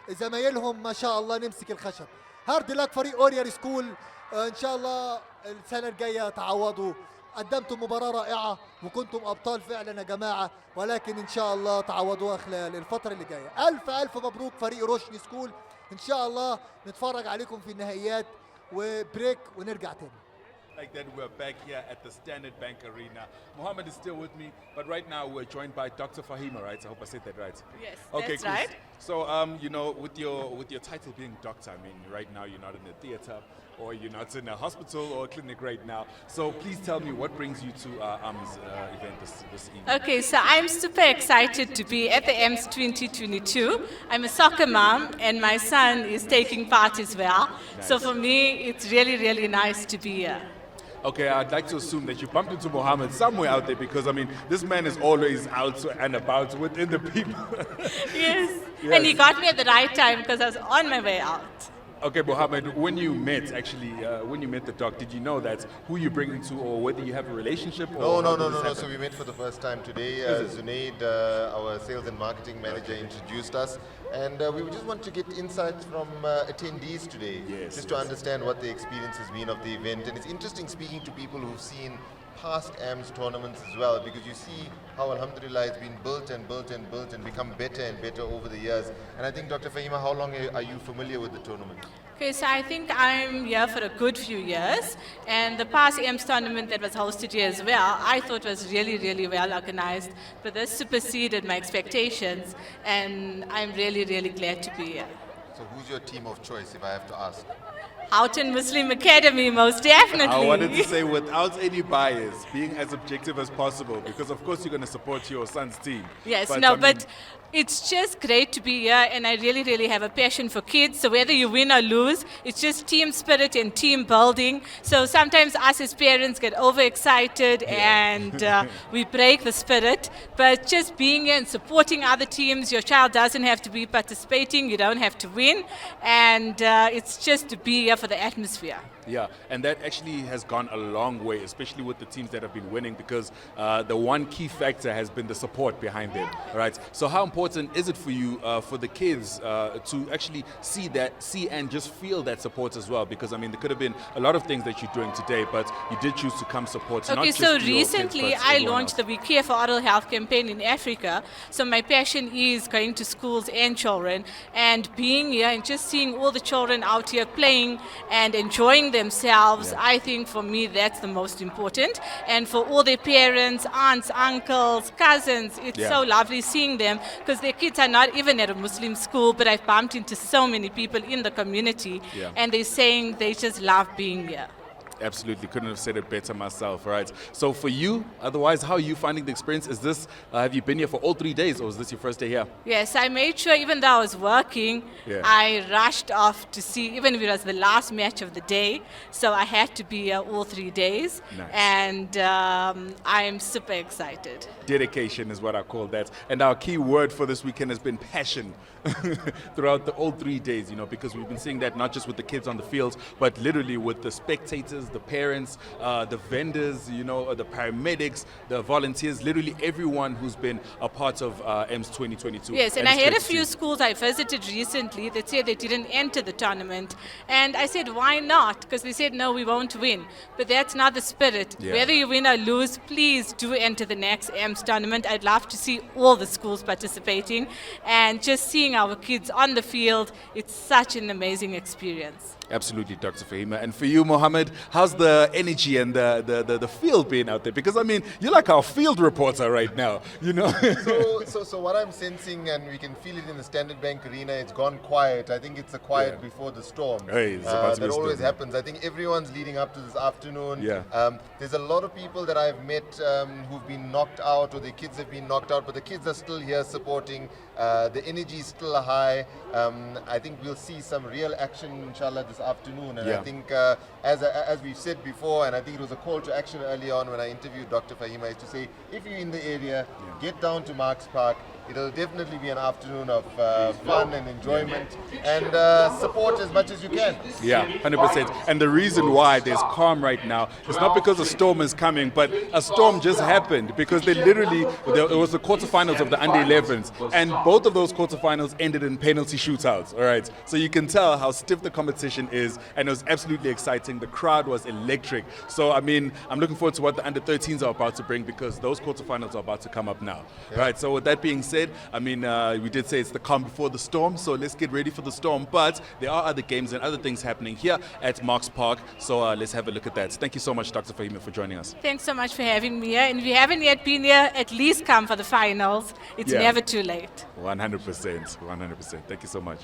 بزمايلهم. ما شاء الله نمسك الخشب. هارد لك فريق أوريال سكول، ان شاء الله السنة الجاية تعوضوا. قدمتم مباراة رائعة وكنتم أبطال فعلا يا جماعة، ولكن إن شاء الله تعوضوها خلال الفترة اللي جاية. ألف ألف مبروك فريق روشني سكول. إن شاء الله نتفرج عليكم في النهائيات وبريك ونرجع تاني. Like that, we're back here at the Standard Bank Arena. Mohammed is still with me, but right now we're joined by Dr. Fahima, right? I hope I said that right. Yes, okay, that's cool. right. So, you know, with your title being doctor, I mean, right now you're not in a theater or you're not in a hospital or a clinic right now. So please tell me what brings you to AMS event this evening. Okay, so I'm super excited to be at the AMS 2022. I'm a soccer mom and my son is taking part as well. Nice. So for me, it's really, really nice to be here. Okay, I'd like to assume that you bumped into Mohammed somewhere out there because, I mean, this man is always out and about within the people. Yes. And he got me at the right time because I was on my way out. Okay, Mohammed, when you met the doc, did you know that who you're bringing to or whether you have a relationship? Or No. So we met for the first time today. Zunaid, our sales and marketing manager, introduced us. And we just want to get insights from attendees today, just to understand what the experience has been of the event. And it's interesting speaking to people who've seen past AMS tournaments as well, because you see how, alhamdulillah, it's been built and built and built and become better and better over the years. And I think, Dr. Fahima, how long are you familiar with the tournament? Okay, so I think I'm here for a good few years, and the past AMS tournament that was hosted here as well, I thought was really, really well organized, but this superseded my expectations, and I'm really, really glad to be here. So who's your team of choice, if I have to ask? Houghton Muslim Academy, most definitely. I wanted to say without any bias, being as objective as possible, because of course you're going to support your son's team. Yes, but it's just great to be here, and I really, really have a passion for kids. So whether you win or lose, it's just team spirit and team building. So sometimes us as parents get overexcited and we break the spirit. But just being here and supporting other teams, your child doesn't have to be participating, you don't have to win. And it's just to be here for the atmosphere. Yeah, and that actually has gone a long way, especially with the teams that have been winning, because the one key factor has been the support behind them, right? So how important is it for you, for the kids, to actually see and just feel that support as well? Because, I mean, there could have been a lot of things that you're doing today, but you did choose to come support. Okay, so recently I launched the We Care for Oral Health campaign in Africa. So my passion is going to schools and children, and being here and just seeing all the children out here playing and enjoying themselves. I think for me that's the most important, and for all their parents, aunts, uncles, cousins, it's so lovely seeing them, because their kids are not even at a Muslim school, but I've bumped into so many people in the community and they're saying they just love being here. Absolutely, couldn't have said it better myself, right? So for you, otherwise, how are you finding the experience? Is this, have you been here for all 3 days, or is this your first day here? Yes, I made sure, even though I was working, I rushed off to see, even if it was the last match of the day, so I had to be here all 3 days. Nice. And I'm super excited. Dedication is what I call that. And our key word for this weekend has been passion throughout all 3 days, you know, because we've been seeing that not just with the kids on the fields, but literally with the spectators, the parents, the vendors, you know, the paramedics, the volunteers, literally everyone who's been a part of AMS 2022. Yes, and I had a few schools I visited recently that said they didn't enter the tournament. And I said, why not? Because they said, no, we won't win. But that's not the spirit. Whether you win or lose, please do enter the next AMS tournament. I'd love to see all the schools participating, and just seeing our kids on the field, it's such an amazing experience. Absolutely, Dr. Fahima. And for you, Mohammed, how's the energy and the field being out there? Because I mean, you're like our field reporter right now, you know. So what I'm sensing, and we can feel it in the Standard Bank Arena, it's gone quiet. I think it's a quiet before the storm. Hey, it's about to be that a storm, always yeah. happens. I think everyone's leading up to this afternoon. Yeah. There's a lot of people that I've met who've been knocked out, or their kids have been knocked out, but the kids are still here supporting. The energy is still high. I think we'll see some real action, inshallah, this afternoon. And I think, as we've said before, and I think it was a call to action early on when I interviewed Dr. Fahima, is to say, if you're in the area, get down to Marks Park. It'll definitely be an afternoon of fun and enjoyment, and support as much as you can. Yeah, 100%. And the reason why there's calm right now is not because a storm is coming, but a storm just happened because they literally, it was the quarterfinals of the under 11s, and both of those quarterfinals ended in penalty shootouts. All right, so you can tell how stiff the competition is, and it was absolutely exciting. The crowd was electric. So I mean, I'm looking forward to what the under 13s are about to bring, because those quarterfinals are about to come up now. Yeah. Right. So with that being said, I mean, we did say it's the calm before the storm, so let's get ready for the storm. But there are other games and other things happening here at Marks Park, so let's have a look at that. Thank you so much, Dr. Fahima, for joining us. Thanks so much for having me here. And if you haven't yet been here, at least come for the finals. It's never too late. 100%. 100%. Thank you so much.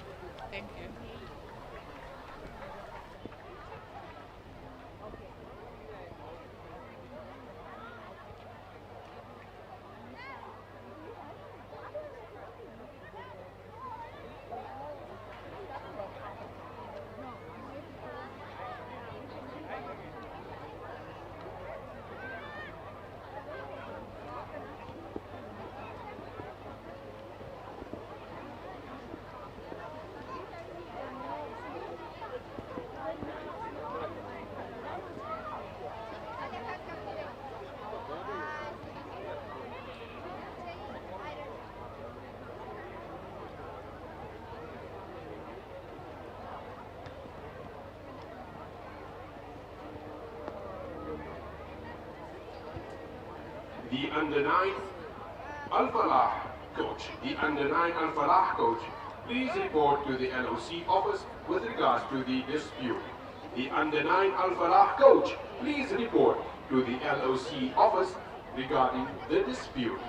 Thank you. The under-9 Al-Falah coach, the under-9 Al-Falah coach, please report to the LOC office with regards to the dispute. The under-9 Al-Falah coach, please report to the LOC office regarding the dispute.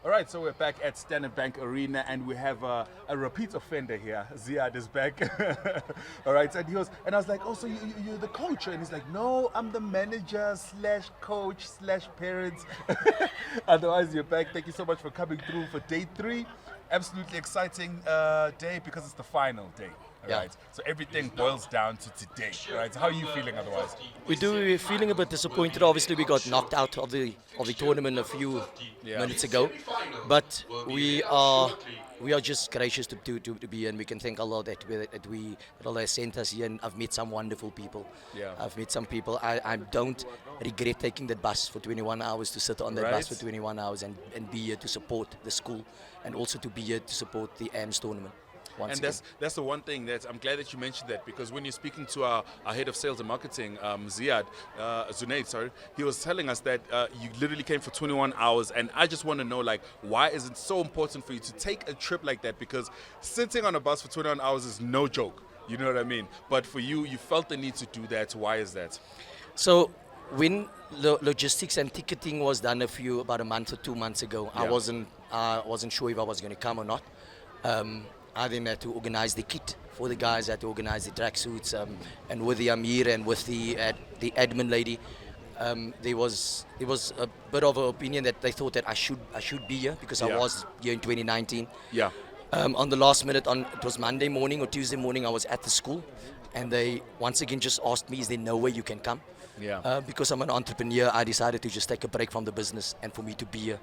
All right, so we're back at Standard Bank Arena, and we have a repeat offender here. Ziad is back. All right, and I was like, oh, so you're the coach? And he's like, no, I'm the manager / coach / parents. Otherwise, you're back. Thank you so much for coming through for day 3. Absolutely exciting day because it's the final day. Right. So everything boils down to today, right? So how are you feeling otherwise? We're feeling a bit disappointed. Obviously, we got knocked out of the tournament a few minutes ago, but we are just gracious to be here, and we can thank Allah that Allah has sent us here. And I've met some wonderful people. Yeah. I've met some people. I don't regret taking that bus for 21 hours to sit on that bus for 21 hours and be here to support the school, and also to be here to support the AMS tournament. And that's the one thing that I'm glad that you mentioned that, because when you're speaking to our head of sales and marketing, Zunaid, he was telling us that you literally came for 21 hours, and I just want to know, like, why is it so important for you to take a trip like that? Because sitting on a bus for 21 hours is no joke, you know what I mean? But for you, you felt the need to do that. Why is that? So when logistics and ticketing was done about a month or 2 months ago, I wasn't sure if I was going to come or not. I then had to organize the kit for the guys, I had to organize the tracksuits, and with the Amir and with the admin lady, there was a bit of an opinion that they thought that I should be here because I was here in 2019. Yeah. On the last minute, it was Monday morning or Tuesday morning, I was at the school, and they once again just asked me, is there no way you can come? Yeah. Because I'm an entrepreneur, I decided to just take a break from the business and for me to be here.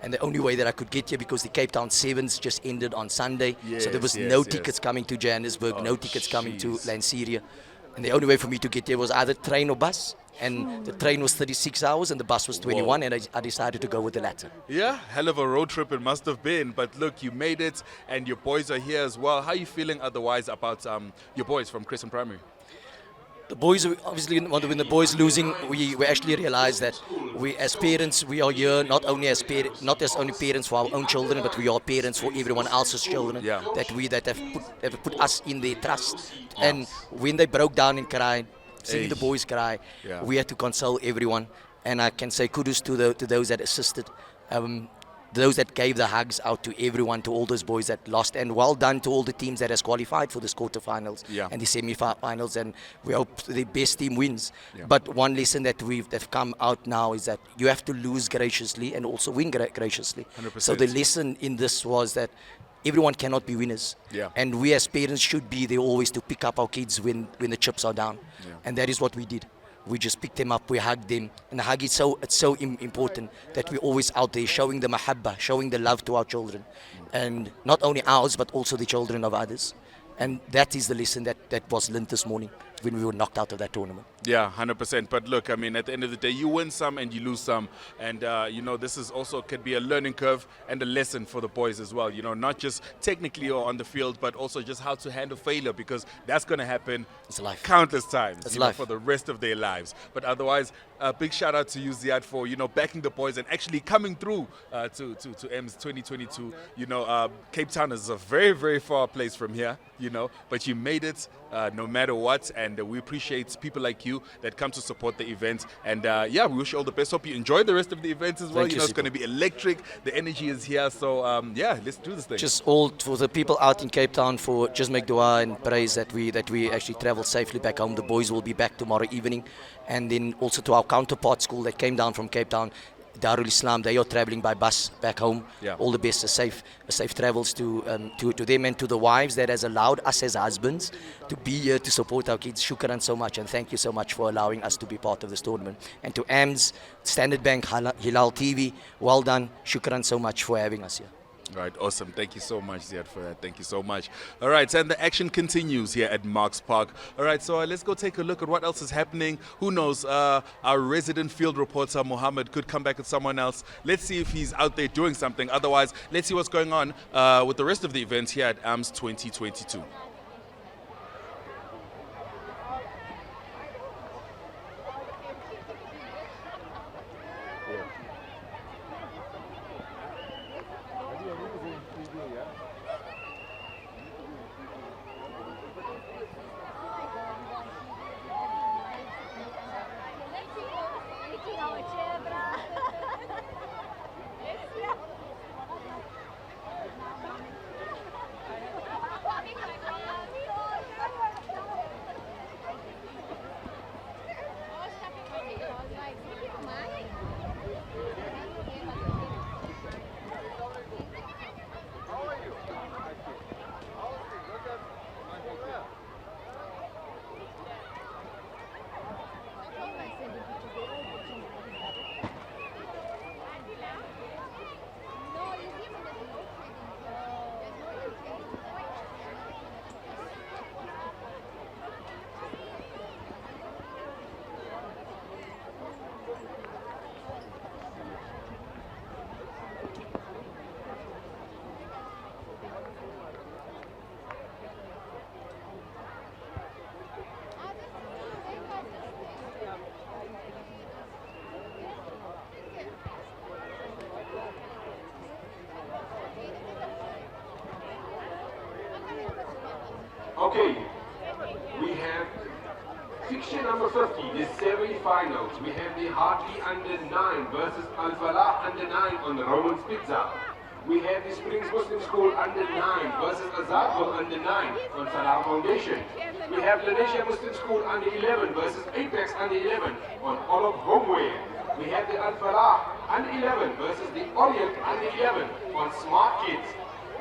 And the only way that I could get here, because the Cape Town Sevens just ended on Sunday, so there was no tickets coming to Johannesburg, no tickets coming to Lanseria. And the only way for me to get there was either train or bus. And the train was 36 hours and the bus was 21, and I decided to go with the latter. Yeah, hell of a road trip it must have been. But look, you made it, and your boys are here as well. How are you feeling otherwise about your boys from Crescent Primary? The boys, obviously, when the boys losing, we actually realized that we, as parents, we are here not only as parents for our own children, but we are parents for everyone else's children. Yeah. That have put us in their trust. And when they broke down and cried, seeing the boys cry, we had to console everyone. And I can say kudos to those that assisted. Those that gave the hugs out to everyone, to all those boys that lost, and well done to all the teams that has qualified for the quarterfinals and the semi-finals, and we hope the best team wins. But one lesson that have come out now is that you have to lose graciously and also win graciously. 100%. So the lesson in this was that everyone cannot be winners, and we as parents should be there always to pick up our kids when the chips are down, and that is what we did. We just picked them up, we hugged them, and the hug is so important that we're always out there showing the mahabbah, showing the love to our children, and not only ours but also the children of others. And that is the lesson that was learned this morning when we were knocked out of that tournament. Yeah, 100%. But look, I mean, at the end of the day, you win some and you lose some. And, this is also could be a learning curve and a lesson for the boys as well. Not just technically or on the field, but also just how to handle failure, because that's going to happen countless times for the rest of their lives. But otherwise, a big shout out to you, Ziad, for, backing the boys and actually coming through to AMS 2022. Cape Town is a very, very far place from here, but you made it no matter what. And we appreciate people like you that come to support the event. And we wish you all the best. Hope you enjoy the rest of the event as well. It's going to be electric. The energy is here. So let's do this thing. Just all for the people out in Cape Town, for just make dua and praise that we actually travel safely back home. The boys will be back tomorrow evening. And then also to our counterpart school that came down from Cape Town, Darul Islam, they are traveling by bus back home. All the best, safe travels to them, and to the wives that has allowed us as husbands to be here to support our kids. Shukran so much, and thank you so much for allowing us to be part of this tournament. And to AMS, Standard Bank, Hilaal TV, well done. Shukran so much for having us here. Right, awesome. Thank you so much, Ziad, for that. Thank you so much. All right, and the action continues here at Marks Park. All right, so let's go take a look at what else is happening. Who knows? Our resident field reporter, Mohammed, could come back with someone else. Let's see if he's out there doing something. Otherwise, let's see what's going on with the rest of the events here at AMS 2022. Okay, we have fixture number 50, the semi-finals. We have the Hartley under 9 versus Al Falah under 9 on the Romans Pizza. We have the Springs Muslim School under 9 versus Azadville under 9 on Salam Foundation. We have Lanesha Muslim School under 11 versus Apex under 11 on Olive Homeware. We have the Al Falah under 11 versus the Orient under 11 on Smart Kids.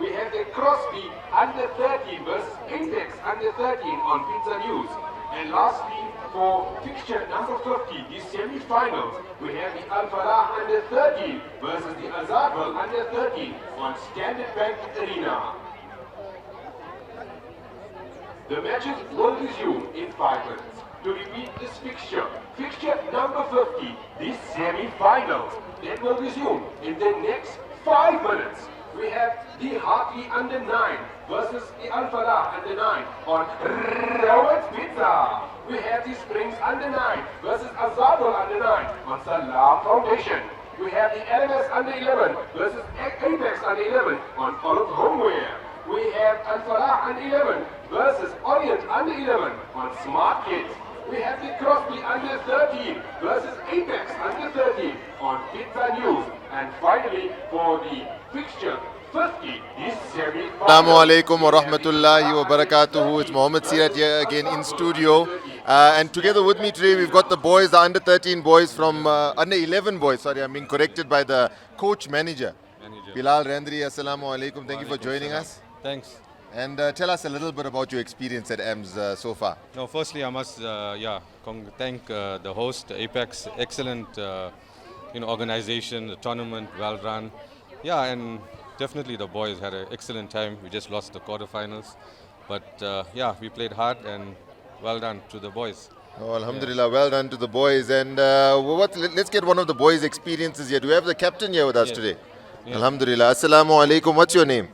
We have the Crosby under 13 versus Apex under 13 on Pizza News. And lastly, for fixture number 50, the semi-finals, we have the Al Falah under 13 versus the Azadville under 13 on Standard Bank Arena. The matches will resume in 5 minutes. To repeat this fixture, fixture number 50, the semi-finals, then will resume in the next 5 minutes. We have the Hartley under 9 versus the Al Falah under 9 on Rowan's Pizza. We have the Springs under 9 versus Azadul under 9 on Salam Foundation. We have the AMS under 11 versus Apex under 11 on Olive Homeware. We have Al Falah under 11 versus Orient under 11 on Smart Kids. We have the Crosby under 13 versus Apex under 13 on Pizza News. And finally, for the fixture 50 is semi-final. Assalamu alaikum wa rahmatullahi wa barakatuhu. It's Mohammed Sirat here again in studio. And together with me today, we've got the boys, the under 13 boys from under 11 boys. Sorry, I'm being corrected by the coach manager. Hilaal Randri, assalamu alaikum. Thank you for joining us. Thanks. And tell us a little bit about your experience at AMS so far. No, firstly, I must thank the host, Apex. Excellent organization, the tournament, well run. Yeah, and definitely the boys had an excellent time. We just lost the quarterfinals. But we played hard and well done to the boys. Oh, alhamdulillah, well done to the boys. And let's get one of the boys' experiences here. Do we have the captain here with us today? Yeah. Alhamdulillah. Assalamu alaikum. What's your name?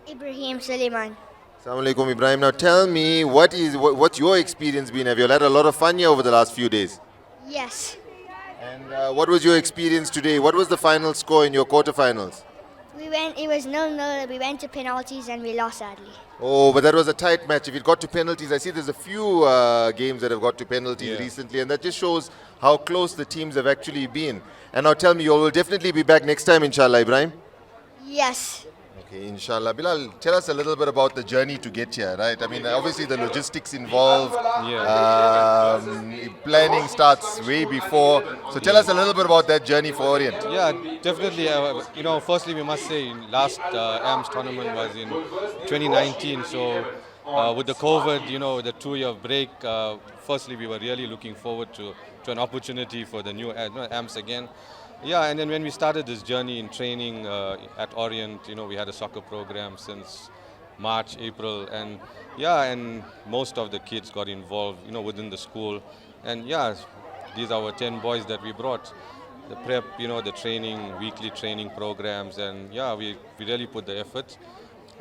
Ibrahim Suleiman. Assalamu alaikum, Ibrahim. Now tell me, what's your experience been? Have you had a lot of fun here over the last few days? Yes. And what was your experience today? What was the final score in your quarterfinals? It was 0-0. We went to penalties and we lost sadly. Oh, but that was a tight match. If it got to penalties, I see there's a few games that have got to penalties recently, and that just shows how close the teams have actually been. And now tell me, you will definitely be back next time, inshallah, Ibrahim? Yes. Okay, inshallah. Bilal, tell us a little bit about the journey to get here, right? I mean, obviously the logistics involved, planning starts way before. So tell us a little bit about that journey for Orient. Yeah, definitely. Firstly, we must say last AMS tournament was in 2019. So with the COVID, the 2-year break, firstly, we were really looking forward to an opportunity for the new AMS again. Yeah, and then when we started this journey in training at Orient, we had a soccer program since March, April, and most of the kids got involved, within the school. And these are our 10 boys that we brought. The prep, the training, weekly training programs, and we really put the effort.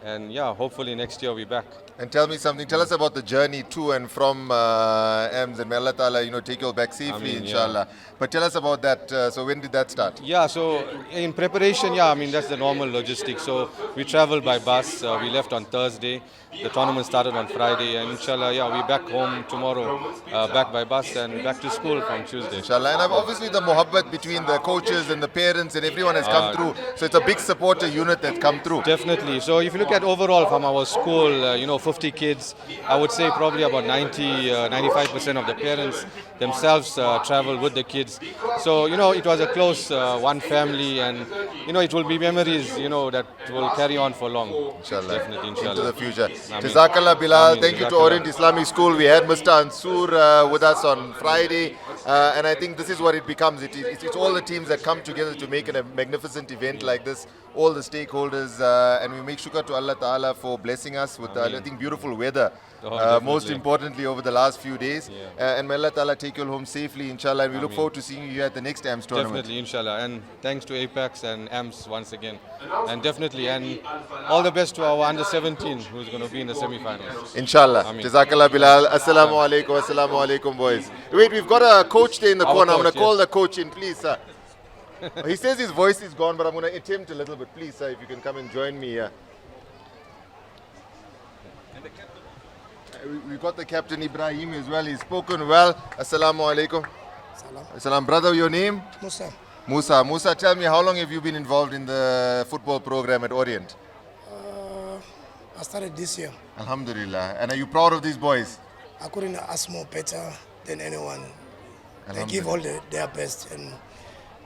And hopefully next year we're back. And tell me something, tell us about the journey to and from AMS, and may Allah Ta'ala, take you back safely, inshallah. But tell us about that, so when did that start? Yeah, so in preparation, that's the normal logistics. So we traveled by bus, we left on Thursday, the tournament started on Friday, and inshallah, we're back home tomorrow, back by bus and back to school from Tuesday. Inshallah, and obviously the muhabbat between the coaches and the parents and everyone has come through, so it's a big supporter unit that's come through. Definitely, so if you look at overall from our school, 50 kids, I would say probably about 95% of the parents themselves travel with the kids. So, it was a close one family, and, it will be memories, that will carry on for long. Inshallah. Definitely, inshallah. Into the future. Jazakallah Bilal. Thank you to Orient Islamic School. We had Mr. Ansur with us on Friday. And I think this is what it becomes. It's all the teams that come together to make a magnificent event like this. All the stakeholders. And we make shukr to Allah Ta'ala for blessing us with, I think, beautiful weather. Most importantly over the last few days. And may Allah Ta'ala take you all home safely, inshallah. And we look forward to seeing you here at the next AMS tournament. Definitely, inshallah. And thanks to Apex and AMS once again. And definitely, and all the best to our under 17 who's going to be in the semi-finals. Inshallah. Jazakallah Bilal. Assalamu alaikum. Assalamu alaikum, boys. Wait, we've got a coach there in the corner. I'm going to call the coach in, please, sir. He says his voice is gone, but I'm going to attempt a little bit. Please, sir, if you can come and join me here. we got the captain Ibrahim as well. He's spoken well. Assalamu alaikum. Salam. Brother, your name? Musa. Musa, tell me, how long have you been involved in the football program at Orient? I started this year. Alhamdulillah. And are you proud of these boys? I couldn't ask more better than anyone. They give all their best and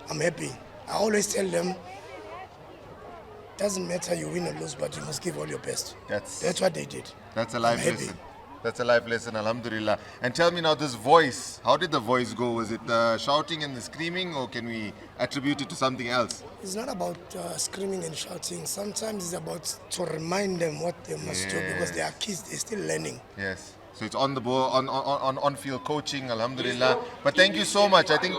I'm happy. I always tell them, doesn't matter you win or lose, but you must give all your best. That's what they did. That's a life lesson. That's a life lesson, alhamdulillah. And tell me now, this voice, how did the voice go? Was it the shouting and the screaming, or can we attribute it to something else? It's not about screaming and shouting. Sometimes it's about to remind them what they must do, because they are kids, they're still learning. Yes. So it's on the ball, on-field coaching, alhamdulillah. But thank you so much. I think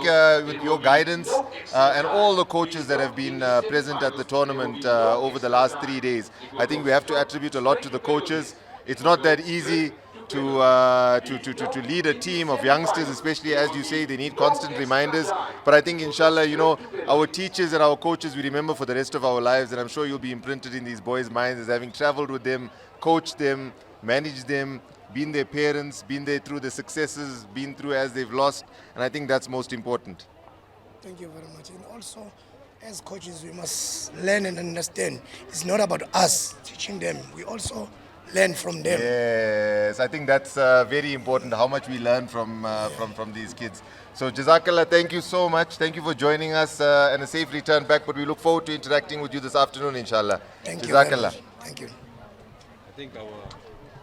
with your guidance and all the coaches that have been present at the tournament over the last 3 days, I think we have to attribute a lot to the coaches. It's not that easy to lead a team of youngsters, especially as you say, they need constant reminders. But I think, inshallah, you know, our teachers and our coaches we remember for the rest of our lives, and I'm sure you'll be imprinted in these boys' minds as having traveled with them, coached them, managed them, been their parents, been there through the successes, been through as they've lost, and I think that's most important. Thank you very much. And also, as coaches, we must learn and understand. It's not about us teaching them. We also learn from them. Yes, I think that's very important, how much we learn from these kids. So Jazakallah, thank you so much. Thank you for joining us and a safe return back, but we look forward to interacting with you this afternoon, inshallah. Thank you very Jazakallah. much. Thank you. I think our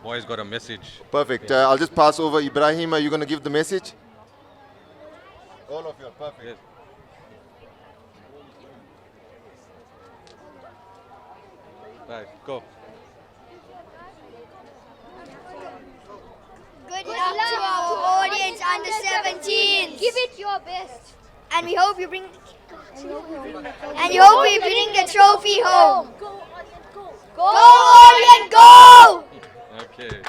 boys got a message. Perfect. I'll just pass over. Ibrahim, are you going to give the message? All of you, perfect. Yes. Right, go. Good luck to our audience under 17. Give it your best. And we hope you bring the trophy home. Go Orient, go! Okay.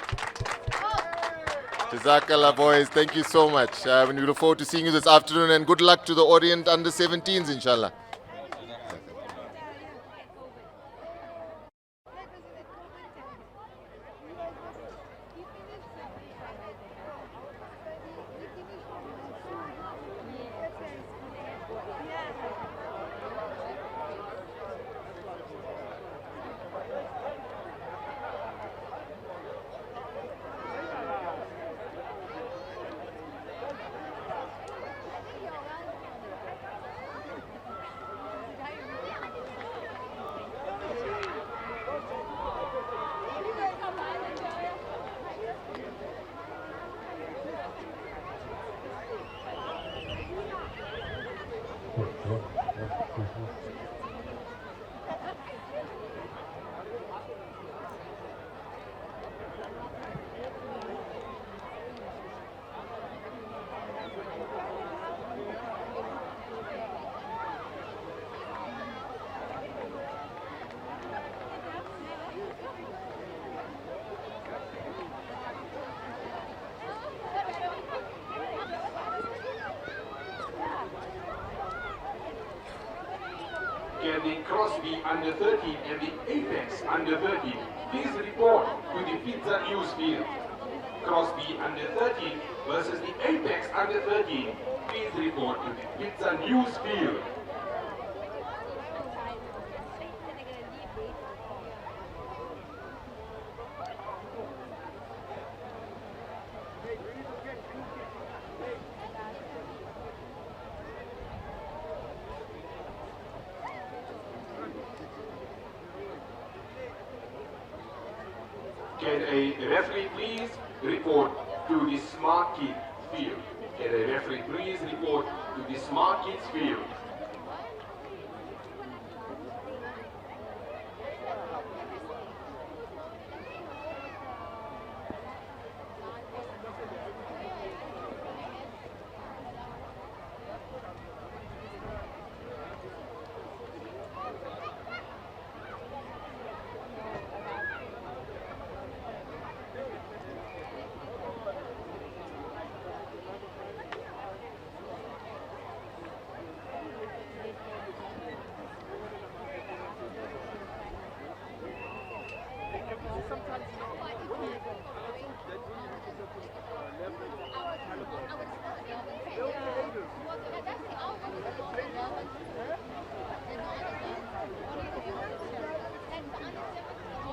Jazakallah, boys. Thank you so much. We look forward to seeing you this afternoon, and good luck to the Orient under 17s, inshallah. Can the Crosby under 13 and the Apex under 13 please report to the Pizza News field? Crosby under 13 versus the Apex under 13, please report to the Pizza News field. Can a referee please report to the Smart Kids field? Can a referee please report to the Smart Kids field?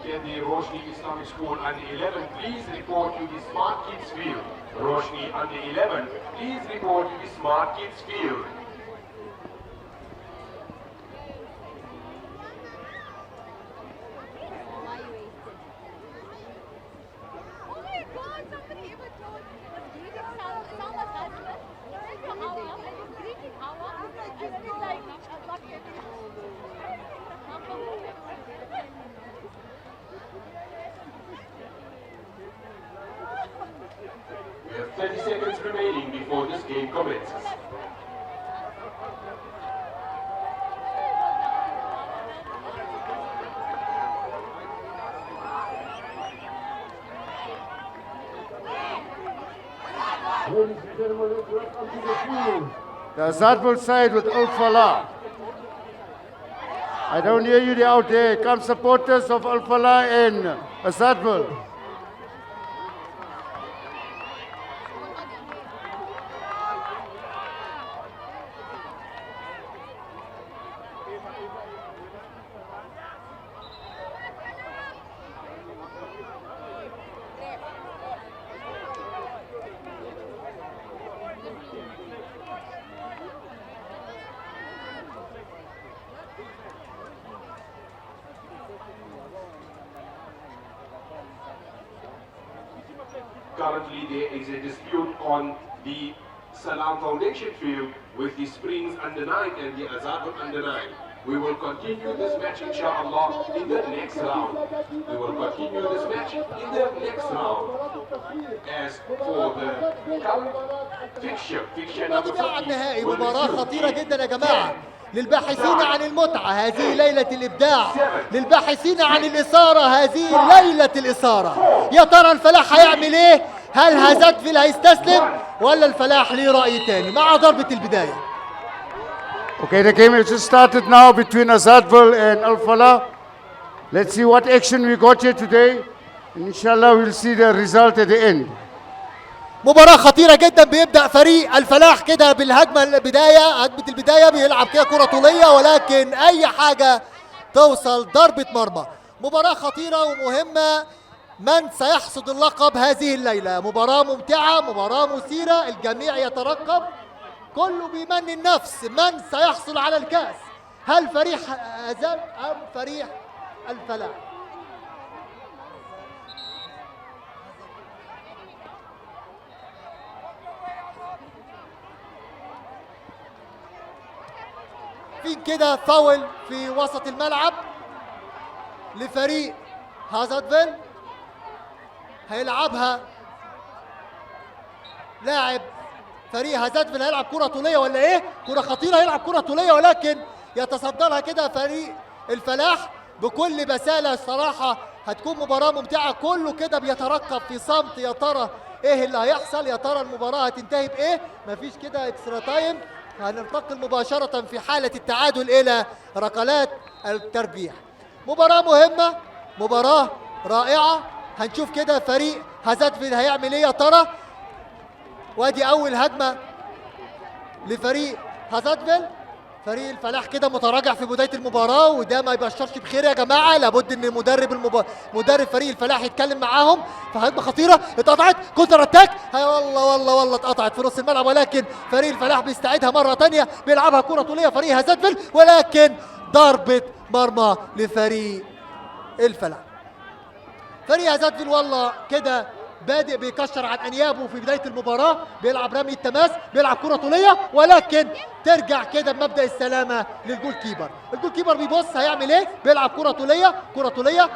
Attendee Roshni Islamic School under 11, please report to the Smart Kids Field. Roshni under 11, please report to the Smart Kids Field. We have 30 seconds remaining before this game commences. The Azadville side with Al Falah. I don't hear you out there. Come supporters of Al Falah and Azadville. Currently, there is a dispute on the Salam Foundation field with the Springs under 9 and the Azadville under 9. We will continue this match, inshallah, in the next round. We will continue this match in the next round. As for the fixture number النهائي 14. مباراة خطيرة جدا يا جماعة للباحثين عن المتعة، هذه ليلة الإبداع، للباحثين عن الإثارة، هذه ليلة الإثارة. يا ترى الفلاح هيعمل إيه؟ هل هازاتفيل هيستسلم ولا الفلاح ليه رأي تاني مع ضربة البداية؟ Okay, the game has just started now between Azadville and Al Falah. Let's see what action we got here today. Inshallah, we'll see the result at the end. مباراة خطيرة جدا. بيبدأ فريق الفلاح كده بالهجمة البداية بيلعب كده كرة طولية، ولكن أي حاجة توصل ضربة مرمى. مباراة خطيرة ومهمة. من سيحصد اللقب هذه الليلة؟ مباراة ممتعة، مباراة مثيرة، الجميع يترقب، كله بيمني النفس. من سيحصل على الكأس؟ هل فريق أزال أم فريق الفلاح؟ في كده فاول في وسط الملعب لفريق هازاتفيل، هيلعبها لاعب فريق هازاتفيل. هيلعب كرة طولية ولا ايه؟ كرة خطيرة، هيلعب كرة طولية ولكن يتصدى لها كده فريق الفلاح بكل بسالة. الصراحة هتكون مباراة ممتعة، كله كده بيترقب في صمت. يا ترى ايه اللي هيحصل؟ يا ترى المباراة هتنتهي بايه؟ مفيش كده اكسترا تايم، هننتقل مباشرة في حالة التعادل إلى ركلات الترجيح. مباراة مهمة، مباراة رائعة. هنشوف كده فريق هازاتفيل هيعمل إيه يا ترى. وادي أول هجمة لفريق هازاتفيل. فريق الفلاح كده متراجع في بداية المباراة، وده ما يبشرش بخير يا جماعة. لابد ان مدرب فريق الفلاح يتكلم معاهم. فهجمة خطيرة اتقطعت، كونتر اتاك، والله اتقطعت في نص الملعب، ولكن فريق الفلاح بيستعيدها مرة تانية، بيلعبها كرة طولية فريق هازاتفيل، ولكن ضربة مرمى لفريق الفلاح. فريق هازاتفيل والله كده بادئ بيكشر عن انيابه في بدايه المباراه، بيلعب رمي التماس، بيلعب كره طوليه، ولكن ترجع كده بمبدا السلامه للجول كيبر. الجول كيبر بيبص هيعمل ايه؟ بيلعب كره طوليه،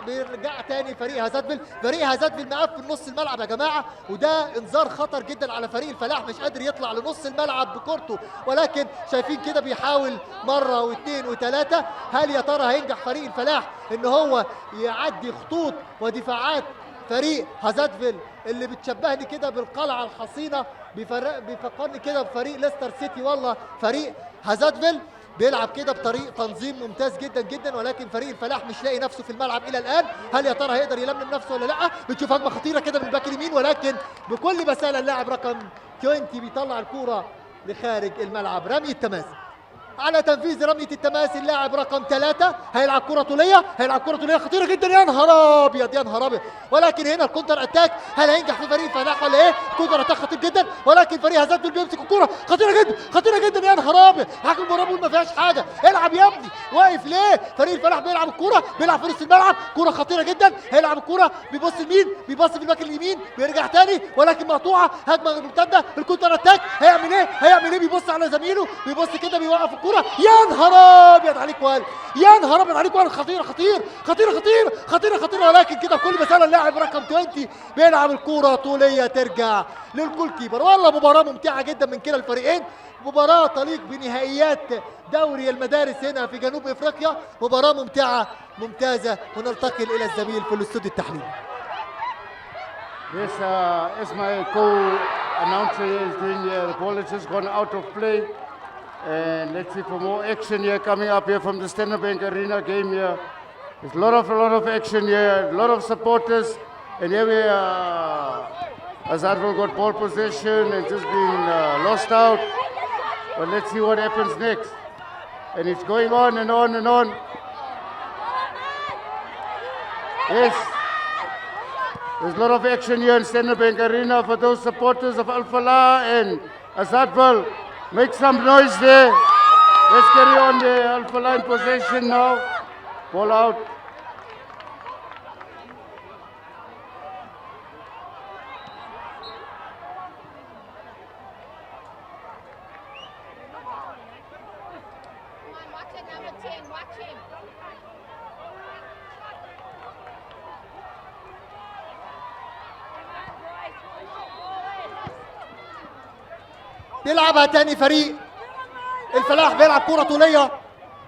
بيرجع تاني فريق هازاتفيل. فريق هازاتفيل مقفل نص الملعب يا جماعه، وده انذار خطر جدا على فريق الفلاح، مش قادر يطلع لنص الملعب بكورته، ولكن شايفين كده بيحاول مره واثنين وثلاثه. هل يا ترى هينجح فريق الفلاح ان هو يعدي خطوط ودفاعات فريق هازاتفيل اللي بتشبهني كده بالقلعه الحصينه، بيفكرني كده بفريق ليستر سيتي. والله فريق هازاتفيل بيلعب كده بطريق تنظيم ممتاز جدا جدا، ولكن فريق الفلاح مش لاقي نفسه في الملعب الى الان. هل يا ترى هيقدر يلملم نفسه ولا لا؟ بنشوف هجمه خطيره كده من الباك اليمين، ولكن بكل بساله اللاعب رقم 20 بيطلع الكوره لخارج الملعب. رمي التماس. على تنفيذ رمية التماس اللاعب رقم 3. هيلعب كرة طولية، هيلعب كرة طولية خطيرة جدا. يا نهار ابيض يا نهار ابيض. ولكن هنا الكونتر اتاك، هل هينجح في فريق الفلاح ولا ايه؟ كونتر اتاك خطير جدا، ولكن فريق هزات بيمسك الكرة خطيرة جدا خطيرة جدا. يا نهار ابيض. حكم المباراة بيقول ما فيهاش حاجة. العب يا ابني، واقف ليه؟ فريق الفلاح بيلعب الكرة، بيلعب في نص الملعب، كرة خطيرة جدا. هيلعب الكرة، بيبص لمين؟ بيبص في الباك اليمين، بيرجع تاني ولكن مقطوعة. هجمة مرتدة، الكونتر اتاك هيعمل ايه؟ هيعمل ايه؟ بيبص على زميله، بيبص كده بيوقف الكرة. يا نهار ابيض عليك وائل، يا نهار ابيض عليك وائل. خطيرة خطير خطيرة خطيرة خطيرة خطيرة. ولكن كده بكل مسألة اللاعب رقم 20 بيلعب الكرة طولية ترجع للجول كيبر. والله مباراة ممتعة جدا من كلا الفريقين، مباراة تليق بنهائيات دوري المدارس هنا في جنوب افريقيا. مباراة ممتعة ممتازة. وننتقل الى الزميل في الاستوديو التحليلي. Yes, as my co-announcer is doing here, the ball has just gone out of play. And let's see for more action here coming up here from the Standard Bank Arena game here. There's a lot of action here, a lot of supporters. And here we are, Azadville got ball possession and just been lost out. But let's see what happens next. And it's going on and on and on. Yes. There's a lot of action here in Standard Bank Arena for those supporters of Al Falah and Azadville. Make some noise there. Let's carry on there. Al Falah in possession now. Ball out. بيلعبها تاني فريق الفلاح، بيلعب كرة طولية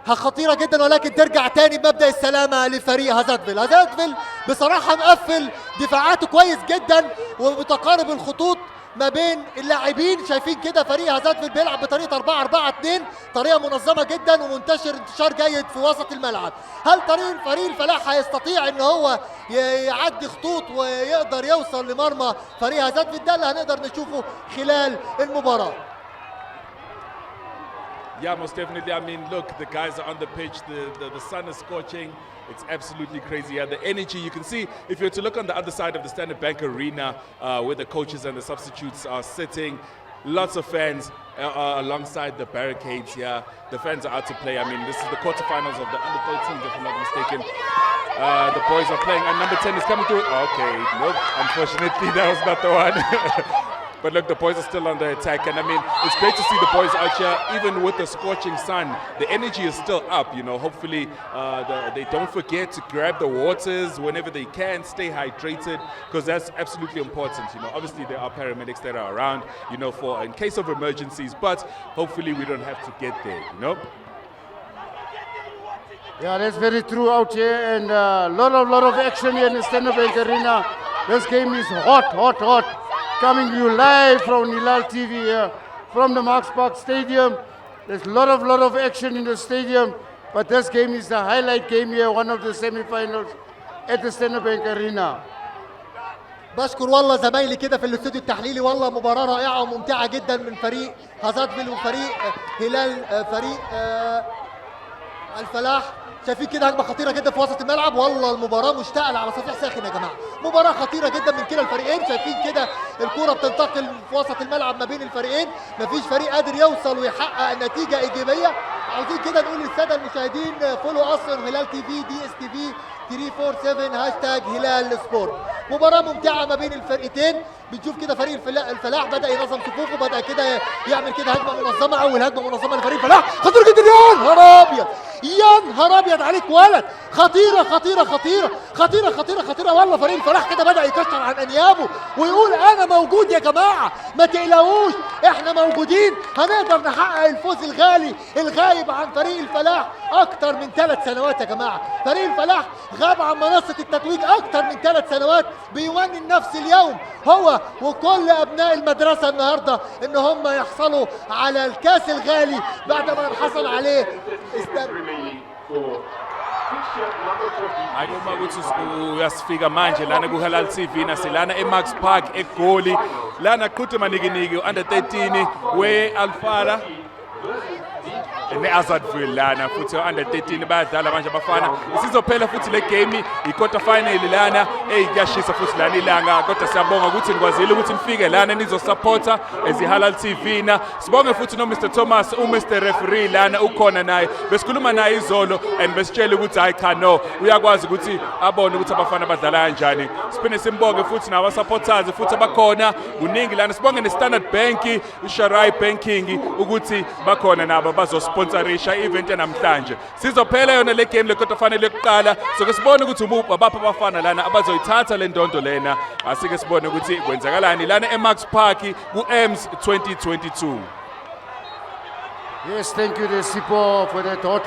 خطيرة جدا، ولكن ترجع تاني بمبدأ السلامة لفريق هازاتفيل. هازاتفيل بصراحة مقفل دفاعاته كويس جدا ومتقارب الخطوط ما بين اللاعبين. شايفين كده فريق هازاتفيل بيلعب بطريقة 4-4-2، طريقة منظمة جدا ومنتشر انتشار جيد في وسط الملعب. هل فريق الفلاح هيستطيع ان هو يعدي خطوط ويقدر يوصل لمرمى فريق هازاتفيل؟ ده اللي هنقدر نشوفه خلال المباراة. Yeah, most definitely. I mean, look, the guys are on the pitch. The sun is scorching. It's absolutely crazy. Yeah, the energy you can see. If you were to look on the other side of the Standard Bank Arena, where the coaches and the substitutes are sitting, lots of fans alongside the barricades. Yeah, the fans are out to play. I mean, this is the quarterfinals of the under-13s, if I'm not mistaken. The boys are playing, and number 10 is coming through. Okay, nope. Unfortunately, that was not the one. But look, the boys are still on the attack, and I mean, it's great to see the boys out here, even with the scorching sun. The energy is still up, you know. Hopefully, they don't forget to grab the waters whenever they can, stay hydrated, because that's absolutely important, you know. Obviously, there are paramedics that are around, you know, for in case of emergencies, but hopefully we don't have to get there, you know. Yeah, that's very true out here, and a lot of action here in the Standard Bank Arena. This game is hot. Coming to you live from Hilaal TV here, from the Marks Park Stadium. There's a lot of action in the stadium, but this game is the highlight game here, one of the semi-finals at the Standard Bank Arena. بشكر والله زمايلي كده في الاستوديو التحليلي. والله مباراة رائعة وممتعة جدا من فريق هازاتفيل وفريق هلال فريق الفلاح. شايفين كده هجمه خطيره جدا في وسط الملعب. والله المباراه مشتعله على سطح ساخن يا جماعه. مباراه خطيره جدا من كلا الفريقين. شايفين كده الكوره بتنتقل في وسط الملعب ما بين الفريقين، مفيش فريق قادر يوصل ويحقق نتيجه ايجابيه. عاوزين كده نقول للساده المشاهدين فولو اصلا هلال تي في DSTV 347 هاشتاج هلال سبورت. مباراه ممتعه ما بين الفرقتين. بنشوف كده فريق الفلاح بدا ينظم صفوفه، بدا كده يعمل كده هجمه منظمه. اول هجمه منظمه لفريق الفلاح خطيره جدا. يا نهار ابيض يا نهار ابيض عليك ولد. خطيره. والله فريق الفلاح كده بدا يكشر عن انيابه ويقول انا موجود يا جماعه، ما تقلقوش احنا موجودين، هنقدر نحقق الفوز الغالي الغايب عن فريق الفلاح اكتر من 3 سنوات يا جماعه. فريق الفلاح غاب عن منصه التتويج اكتر من 3 سنوات، بيوني نفس اليوم هو وكل ابناء المدرسه النهارده ان هم يحصلوا على الكاس الغالي بعد ما حصل عليه Uma ukuthi uyasifika manje lana ku Hilaal TV nasilana eMarks Park eGoli lana qhuthi manikiniki under 13 we Alfala ne-Azadville lana futhi under 13 bayadlala manje abafana isizophela futhi le game i-quarter final lana kuyashisa futhi lana ilanga kodwa siyabonga ukuthi nikwazile ukuthi nifike lana nizosupporta as iHalal TV na sibonge futhi no Mr Thomas Mr referee lana ukhona naye besikhuluma naye izolo and besitshela ukuthi hayi cha no uyakwazi ukuthi abone ukuthi abafana badlala kanjani siphinde simbonge futhi naba supporters futhi abakhona kuningi lana sibonge ne-Standard Bank i-Sharai Banking ukuthi bakhona nabo bazosponsorisha i-event namhlanje sizophela yona le game le quarter final yokuqala so ke sibone ukuthi abapha abafana lana abazoyithatha le ndondo lena asike sibone ukuthi kwenzakalani lana eMax Park ku-AMS 2022. Yes, thank you, Sipo, for that hot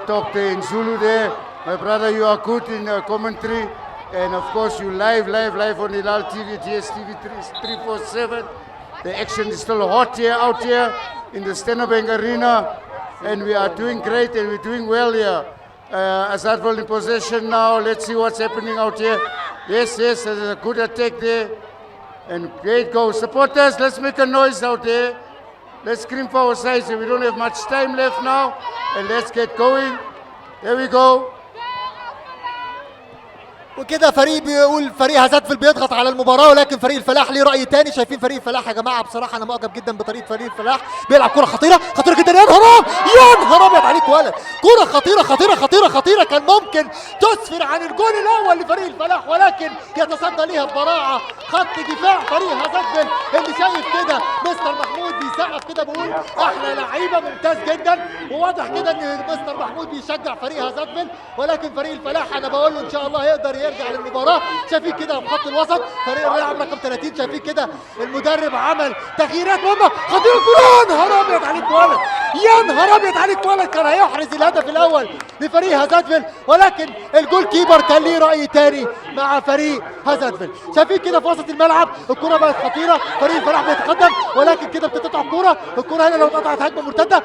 talk there in Zulu there. My brother, you are good in commentary. And of course, you live on Hilaal TV, DSTV 347. The action is still hot here, out here in the Standard Bank Arena. And we are doing great and we're doing well here. Azadville in possession now. Let's see what's happening out here. Yes, there's a good attack there. And great goal. Supporters, let's make a noise out there. Let's scream for our sides. We don't have much time left now. And let's get going. There we go. وكده فريق بيقول فريق هزاتفل بيضغط على المباراه ولكن فريق الفلاح ليه راي تاني. شايفين فريق الفلاح يا جماعه بصراحه انا معجب جدا بطريقه فريق الفلاح بيلعب كره خطيره جدا. يا نهار ابيض عليك ولد كره خطيره كان ممكن تسفر عن الجول الاول لفريق الفلاح ولكن يتصدى ليها ببراعه خط دفاع فريق هزاتفل اللي شايف كده مستر محمود بيسقف كده بيقول احلى لعيبه ممتاز جدا وواضح كده ان مستر محمود بيشجع فريق هزاتفل ولكن فريق الفلاح انا بقول له ان شاء الله يقدر يرجع للمباراه. شايفين كده في خط الوسط فريق اللاعب رقم 30 شايفين كده المدرب عمل تغييرات مهمه خطيره. يا نهار ابيض عليك ولد كان هيحرز الهدف الاول لفريق هزاتفل ولكن الجول كيبر كان ليه راي تاني مع فريق هزاتفل. شايفين كده في وسط الملعب الكره بقت خطيره فريق الفلاح بيتقدم ولكن كده بتتقطع الكره هنا لو اتقطعت هجمه مرتده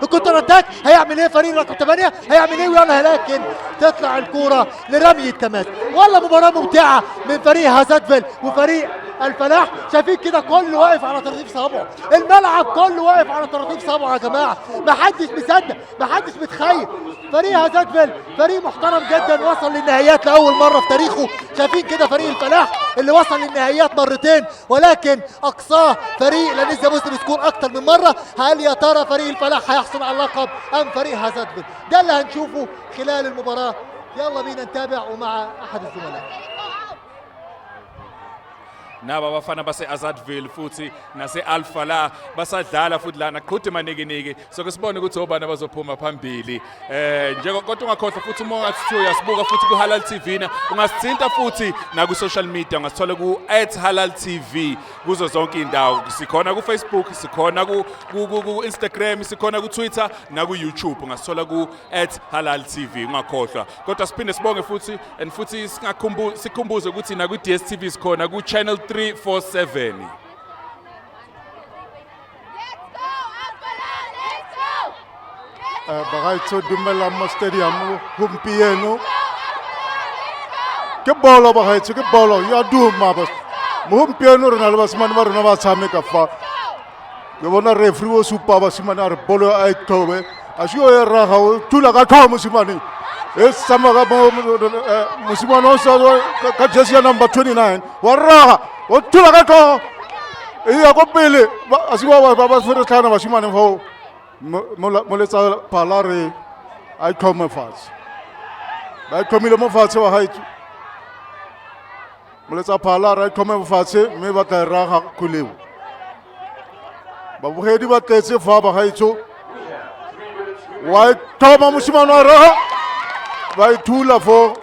الكونتر اتاك هيعمل ايه فريق رقم 8 هيعمل ايه ويلا لكن تطلع الكره لرمي التماس. والله مباراه ممتعه من فريق هزاتفل وفريق الفلاح. شايفين كده كله واقف على طراطيف صابعه الملعب كله واقف على طراطيف صابعه يا جماعه محدش مصدق محدش متخيل فريق هزاتفل فريق محترم جدا وصل للنهائيات لاول مره في تاريخه. شايفين كده فريق الفلاح اللي وصل للنهائيات مرتين ولكن اقصاه فريق لانيزيا مسلم سكور اكتر من مره. هل يا ترى فريق الفلاح هيحصل على اللقب ام فريق هزاتفل؟ ده اللي هنشوفه خلال المباراه. يلا بينا نتابع ومع احد الزملاء. naba bafana base Azadville futhi nase Alfala basadlala futhi lana qhuti maniki so ke sibone ukuthi obani bazophuma phambili kodwa ungakhohlwa futhi uma ungathi uyasibuka futhi ku Halal TV na ungasithinta futhi na ku social media ungasithola ku @HalalTV kuzo zonke indawo sikhona ku Facebook sikhona ku Instagram sikhona ku Twitter na ku YouTube ungasithola ku @HalalTV ungakhohlwa kodwa siphinde sibonge futhi and futhi sikhumbuze ukuthi na ku DSTV sikhona ku channel 347. Bagaitso dumela mo stadium gompieno ke bolo bagaitso ke bolo ya duma bas mo gompieno rena le basimane ba rena ba tshameka fa ke bona referee o supa basimane a re bolo a ithobe a sio e raga o tula ka thomo simane e sama ka mosimane o sa ka jersey number 29 wa raga o tula ka thomo e ya go pele a sio ba fere tlhana basimane fao mo letsa palare a thome fatshe ba thomile mo fatshe wa haitse mo letsa palare a thome mo fatshe mme ba tla raga kuleo ba bogedi ba tletse fa ba haitso wa thoma mosimane wa raga ba ithula fo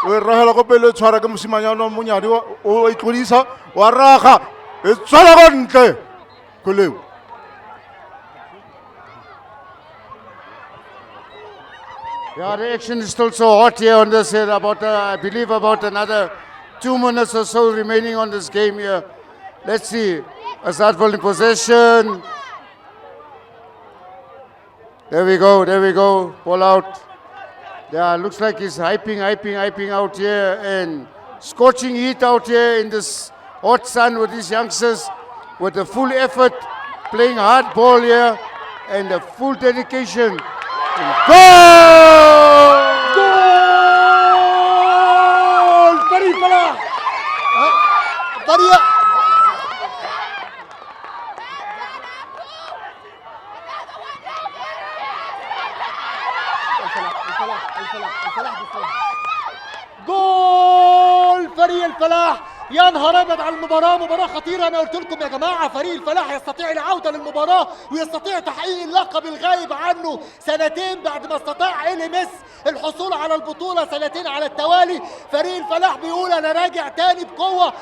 o rahela go pele tshwara ke mosimanyana monyadi o itlodisa wa raga e tswala go ntle kuleo. Yeah, the action is still so hot here on this here. I believe about another 2 minutes or so remaining on this game here. Let's see. Azadville in possession. There we go. Ball out. Yeah, looks like he's hyping out here and scorching heat out here in this hot sun with these youngsters with a full effort, playing hard ball here. and the full dedication. Goal! جول فريق الفلاح. فريق جول فريق الفلاح. يا نهار ابيض على المباراه، مباراه خطيره. انا قلت لكم يا جماعه فريق الفلاح يستطيع العوده للمباراه ويستطيع تحقيق اللقب الغايب عنه سنتين بعد ما استطاع AMS الحصول على البطوله سنتين على التوالي. فريق الفلاح بيقول انا راجع تاني بقوه.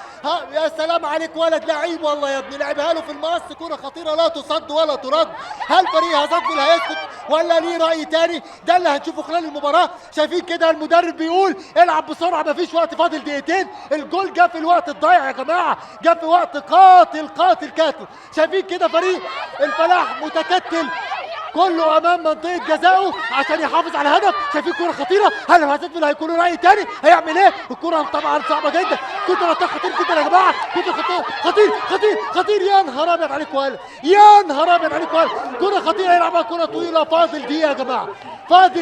يا سلام عليك ولد لعيب والله يا ابني، لعبها له في المقص، كره خطيره لا تصد ولا ترد. هل فريق هازاتفيل هيسكت ولا ليه راي تاني؟ ده اللي هنشوفه خلال المباراه. شايفين كده المدرب بيقول العب بسرعه، مفيش وقت، فاضل دقيقتين. الجول جه في الوقت الضايع يا جماعه، جه في وقت قاتل. شايفين كده فريق الفلاح متكتل كله امام منطقه جزائه عشان يحافظ على الهدف. شايفين كره خطيره. هل هازاتفيل هيكون راي تاني؟ هيعمل ايه؟ الكره طبعا صعبه جدا، كره خطير جدا يا جماعه، كره خطير. يا نهار ابيض عليك ولد، يا نهار ابيض عليك ولد. كره خطيره يلعبها، كره طويله. فاضل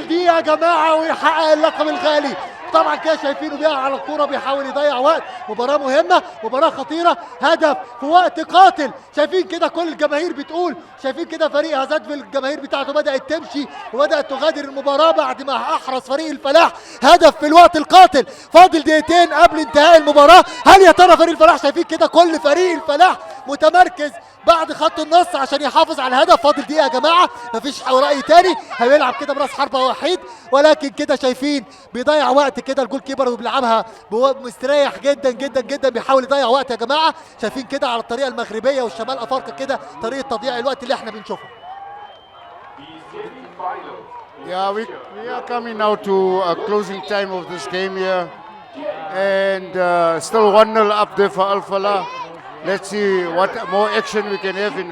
دقيقه يا جماعه ويحقق اللقب الغالي. طبعا كده شايفينه بيقع على الكوره، بيحاول يضيع وقت. مباراه مهمه، مباراه خطيره، هدف في وقت قاتل. شايفين كده كل الجماهير بتقول، شايفين كده فريق هازاتفيل الجماهير بتاعته بدات تمشي وبدات تغادر المباراه بعد ما احرز فريق الفلاح هدف في الوقت القاتل. فاضل دقيقتين قبل انتهاء المباراه. هل يا ترى فريق الفلاح؟ شايفين كده كل فريق الفلاح متمركز بعد خط النص عشان يحافظ على الهدف. فاضل دقيقه يا جماعه، مفيش رأي تاني. هيلعب كده براس حربه وحيد، ولكن كده شايفين بيضيع وقت كده الجول كيبر وبيلعبها مستريح جدا، بيحاول يضيع وقت يا جماعه. شايفين كده على الطريقه المغربيه والشمال افريقيا كده طريقه تضييع الوقت اللي احنا بنشوفها. Yeah, we are coming now to a closing time of this game here, and still 1-0 up there for Al Falah. Let's see what more action we can have in.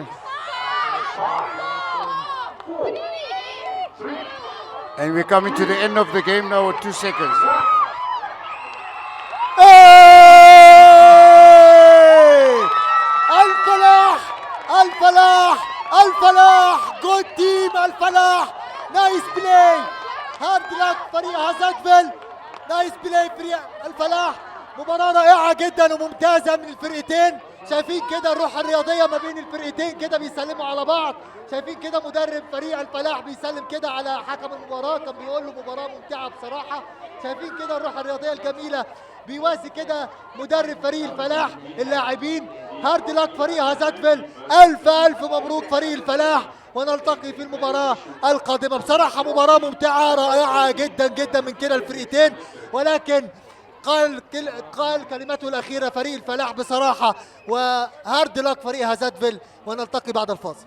And we're coming to the end of the game now with 2 seconds. الفلاح جود تيم. الفلاح نايس بلاي، هارد لك فريق هازاتفيل، نايس بلاي فريق الفلاح. مباراة رائعة جدا وممتازة من الفرقتين. شايفين كده الروح الرياضية ما بين الفرقتين كده بيسلموا على بعض. شايفين كده مدرب فريق الفلاح بيسلم كده على حكم المباراة، كان بيقول له مباراة ممتعة بصراحة. شايفين كده الروح الرياضية الجميلة، بيواسي كده مدرب فريق الفلاح اللاعبين. هارد لك فريق هازاتفيل، ألف مبروك فريق الفلاح، ونلتقي في المباراة القادمة. بصراحة مباراة ممتعة رائعة جدا من كلا الفرقتين، ولكن قال كلمته الأخيرة فريق الفلاح بصراحة. وهارد لك فريق هازاتفيل، ونلتقي بعد الفاصل.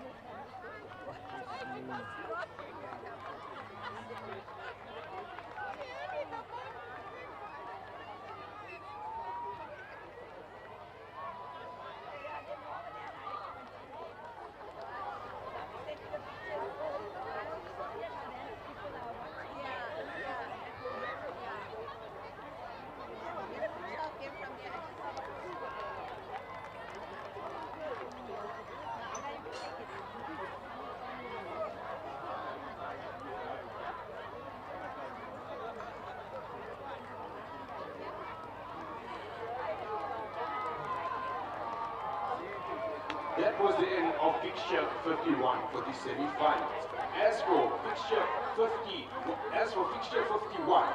That was the end of fixture 51 for the semi-finals. As for fixture 51,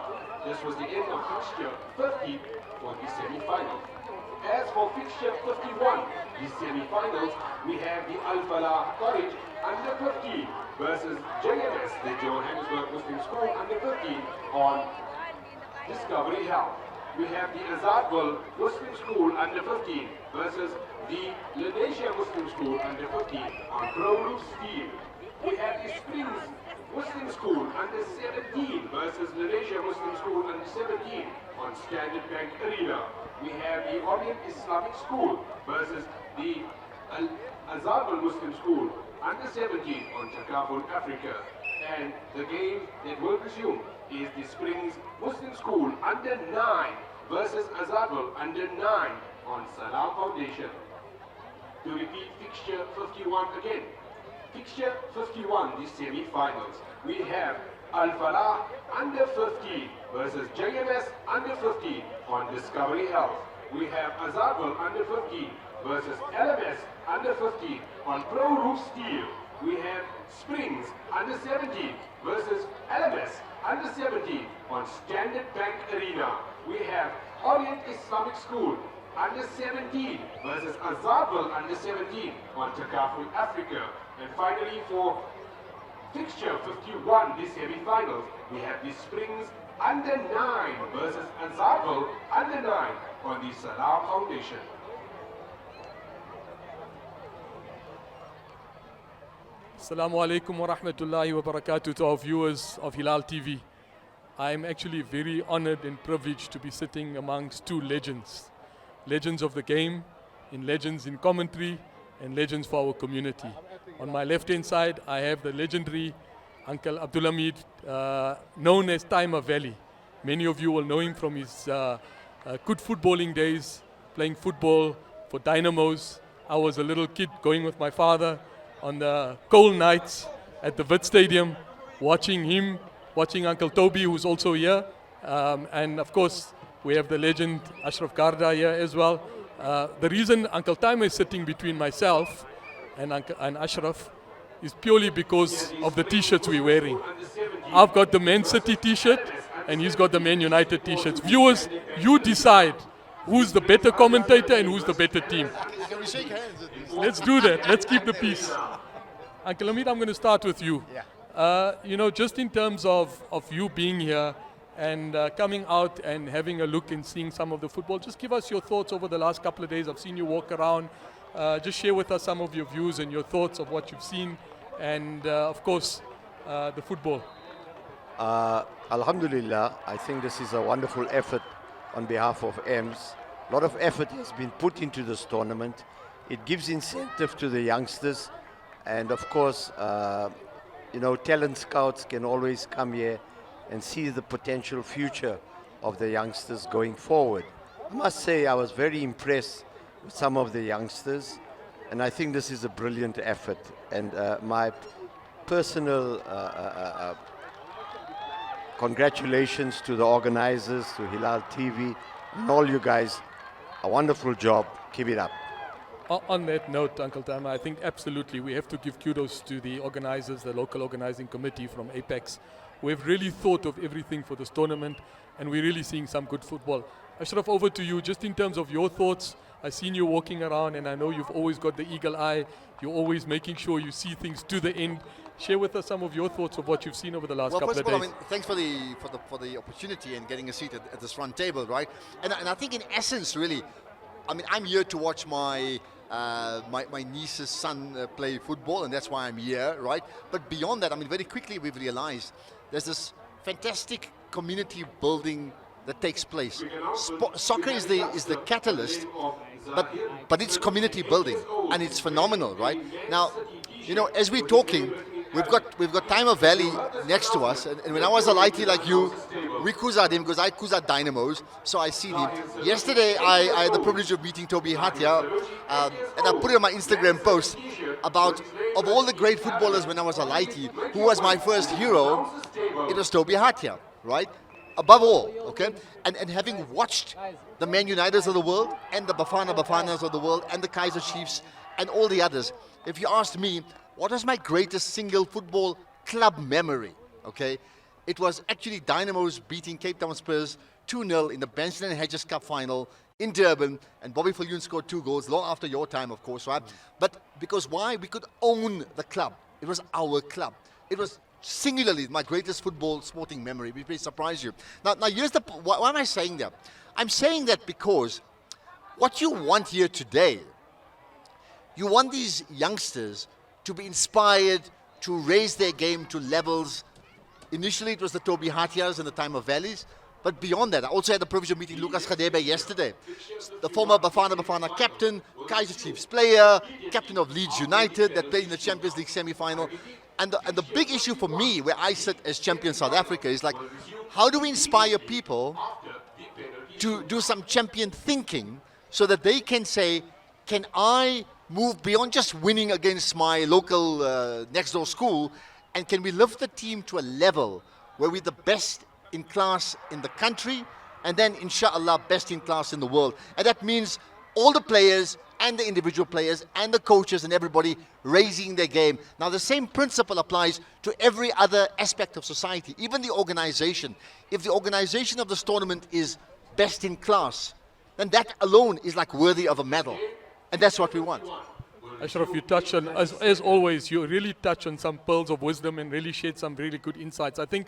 this was the end of fixture 50 for the semi-final. As for fixture 51, the semi-finals, we have the Al Falah College under 15 versus JMS, the Johannesburg Muslim School under 15 on Discovery Health. We have the Azadville Muslim School under 15 versus the Lanesia Muslim School under 15 on Pro Roof Steel. We have the Springs Muslim School under 17 versus Lanesia Muslim School under 17 on Standard Bank Arena. We have the Orient Islamic School versus the Azadville Muslim School under 17 on Takaful Africa. And the game that will resume is the Springs Muslim School under 9 versus Azadville under 9 on Salam Foundation. To repeat fixture 51 again. Fixture 51, the semi-finals. We have Al-Falah under 15 versus JMS under 15 on Discovery Health. We have Azabal under 15 versus LMS under 15 on Pro Roof Steel. We have Springs under 17 versus LMS under 17 on Standard Bank Arena. We have Orient Islamic School under 17 versus Azabal under 17 on Takaful Africa. And finally for Fixture 51, the semi-finals, we have the Springs under 9 versus Azabal under 9 on the Salam Foundation. Assalamu alaikum wa rahmatullahi wa barakatuh to our viewers of Hilaal TV. I am actually very honored and privileged to be sitting amongst two legends. Legends of the game, legends in commentary, and legends for our community. On my left-hand side, I have the legendary Uncle Abdul Hamid, known as Timer Valley. Many of you will know him from his good footballing days, playing football for Dynamos. I was a little kid going with my father on the cold nights at the Wit Stadium, watching him, watching Uncle Toby, who's also here. And of course, we have the legend Ashraf Garda here as well. The reason Uncle Timer is sitting between myself and Ashraf is purely because of the t-shirts we're wearing. I've got the Man City t-shirt and he's got the Man United t-shirts. Viewers, you decide who's the better commentator and who's the better team. Can we shake hands? Let's do that. Let's keep the peace. Uncle Hamid, I'm going to start with you. You know, just in terms of you being here and coming out and having a look and seeing some of the football, just give us your thoughts over the last couple of days. I've seen you walk around. Just share with us some of your views and your thoughts of what you've seen and, of course, the football. Alhamdulillah, I think this is a wonderful effort on behalf of AMS. A lot of effort has been put into this tournament. It gives incentive to the youngsters, and of course, you know, talent scouts can always come here and see the potential future of the youngsters going forward. I must say I was very impressed with some of the youngsters, and I think this is a brilliant effort. And my personal congratulations to the organizers, to Hilaal TV, and all you guys. A wonderful job. Keep it up. On that note, Uncle Tama, I think absolutely we have to give kudos to the organizers, the local organizing committee from Apex. We've really thought of everything for this tournament, and we're really seeing some good football. Ashraf, over to you, just in terms of your thoughts. I've seen you walking around, and I know you've always got the eagle eye. You're always making sure you see things to the end. Share with us some of your thoughts of what you've seen over the last couple of days. Well, first of all, thanks for the opportunity and getting a seat at this front table, right? And I think in essence, really, I mean, I'm here to watch my niece's son play football, and that's why I'm here, right? But beyond that, I mean, very quickly we've realized there's this fantastic community building that takes place. Soccer is the catalyst, but it's community building, and it's phenomenal, right? Now, you know, as we're talking, we've got Timer Valley next to us, and when I was a lighty like you, we kuzad him because I kuzad Dynamos, so I see him. Yesterday, I had the privilege of meeting Toby Hatia, and I put it on my Instagram post about, of all the great footballers when I was a lighty, who was my first hero, it was Toby Hatia, right? Above all, okay? And having watched the Man Uniteds of the world, and the Bafanas of the world, and the Kaiser Chiefs, and all the others, if you asked me, what was my greatest single football club memory, okay? It was actually Dynamos beating Cape Town Spurs 2-0 in the Benson and Hedges Cup final in Durban, and Bobby Viljoen scored 2 goals, long after your time, of course, right? But because why? We could own the club. It was our club. It was singularly my greatest football sporting memory, which may surprise you. Now here's the, why am I saying that? I'm saying that because what you want here today, you want these youngsters to be inspired, to raise their game to levels. Initially, it was the Toby Hatias and the Timer Valleys. But beyond that, I also had the privilege of meeting Lucas Khadebe yesterday. The former Bafana captain, Kaiser Chiefs player, captain of Leeds United that played in the Champions League semi-final. And the big issue for me, where I sit as champion South Africa, is like, how do we inspire people to do some champion thinking so that they can say, can I move beyond just winning against my local next door school, and can we lift the team to a level where we're the best in class in the country, and then inshallah best in class in the world. And that means all the players and the individual players and the coaches and everybody raising their game. Now the same principle applies to every other aspect of society, even the organization. If the organization of this tournament is best in class, then that alone is like worthy of a medal. And that's what we want. Ashraf, you touch on, as always, you really touch on some pearls of wisdom and really shared some really good insights. I think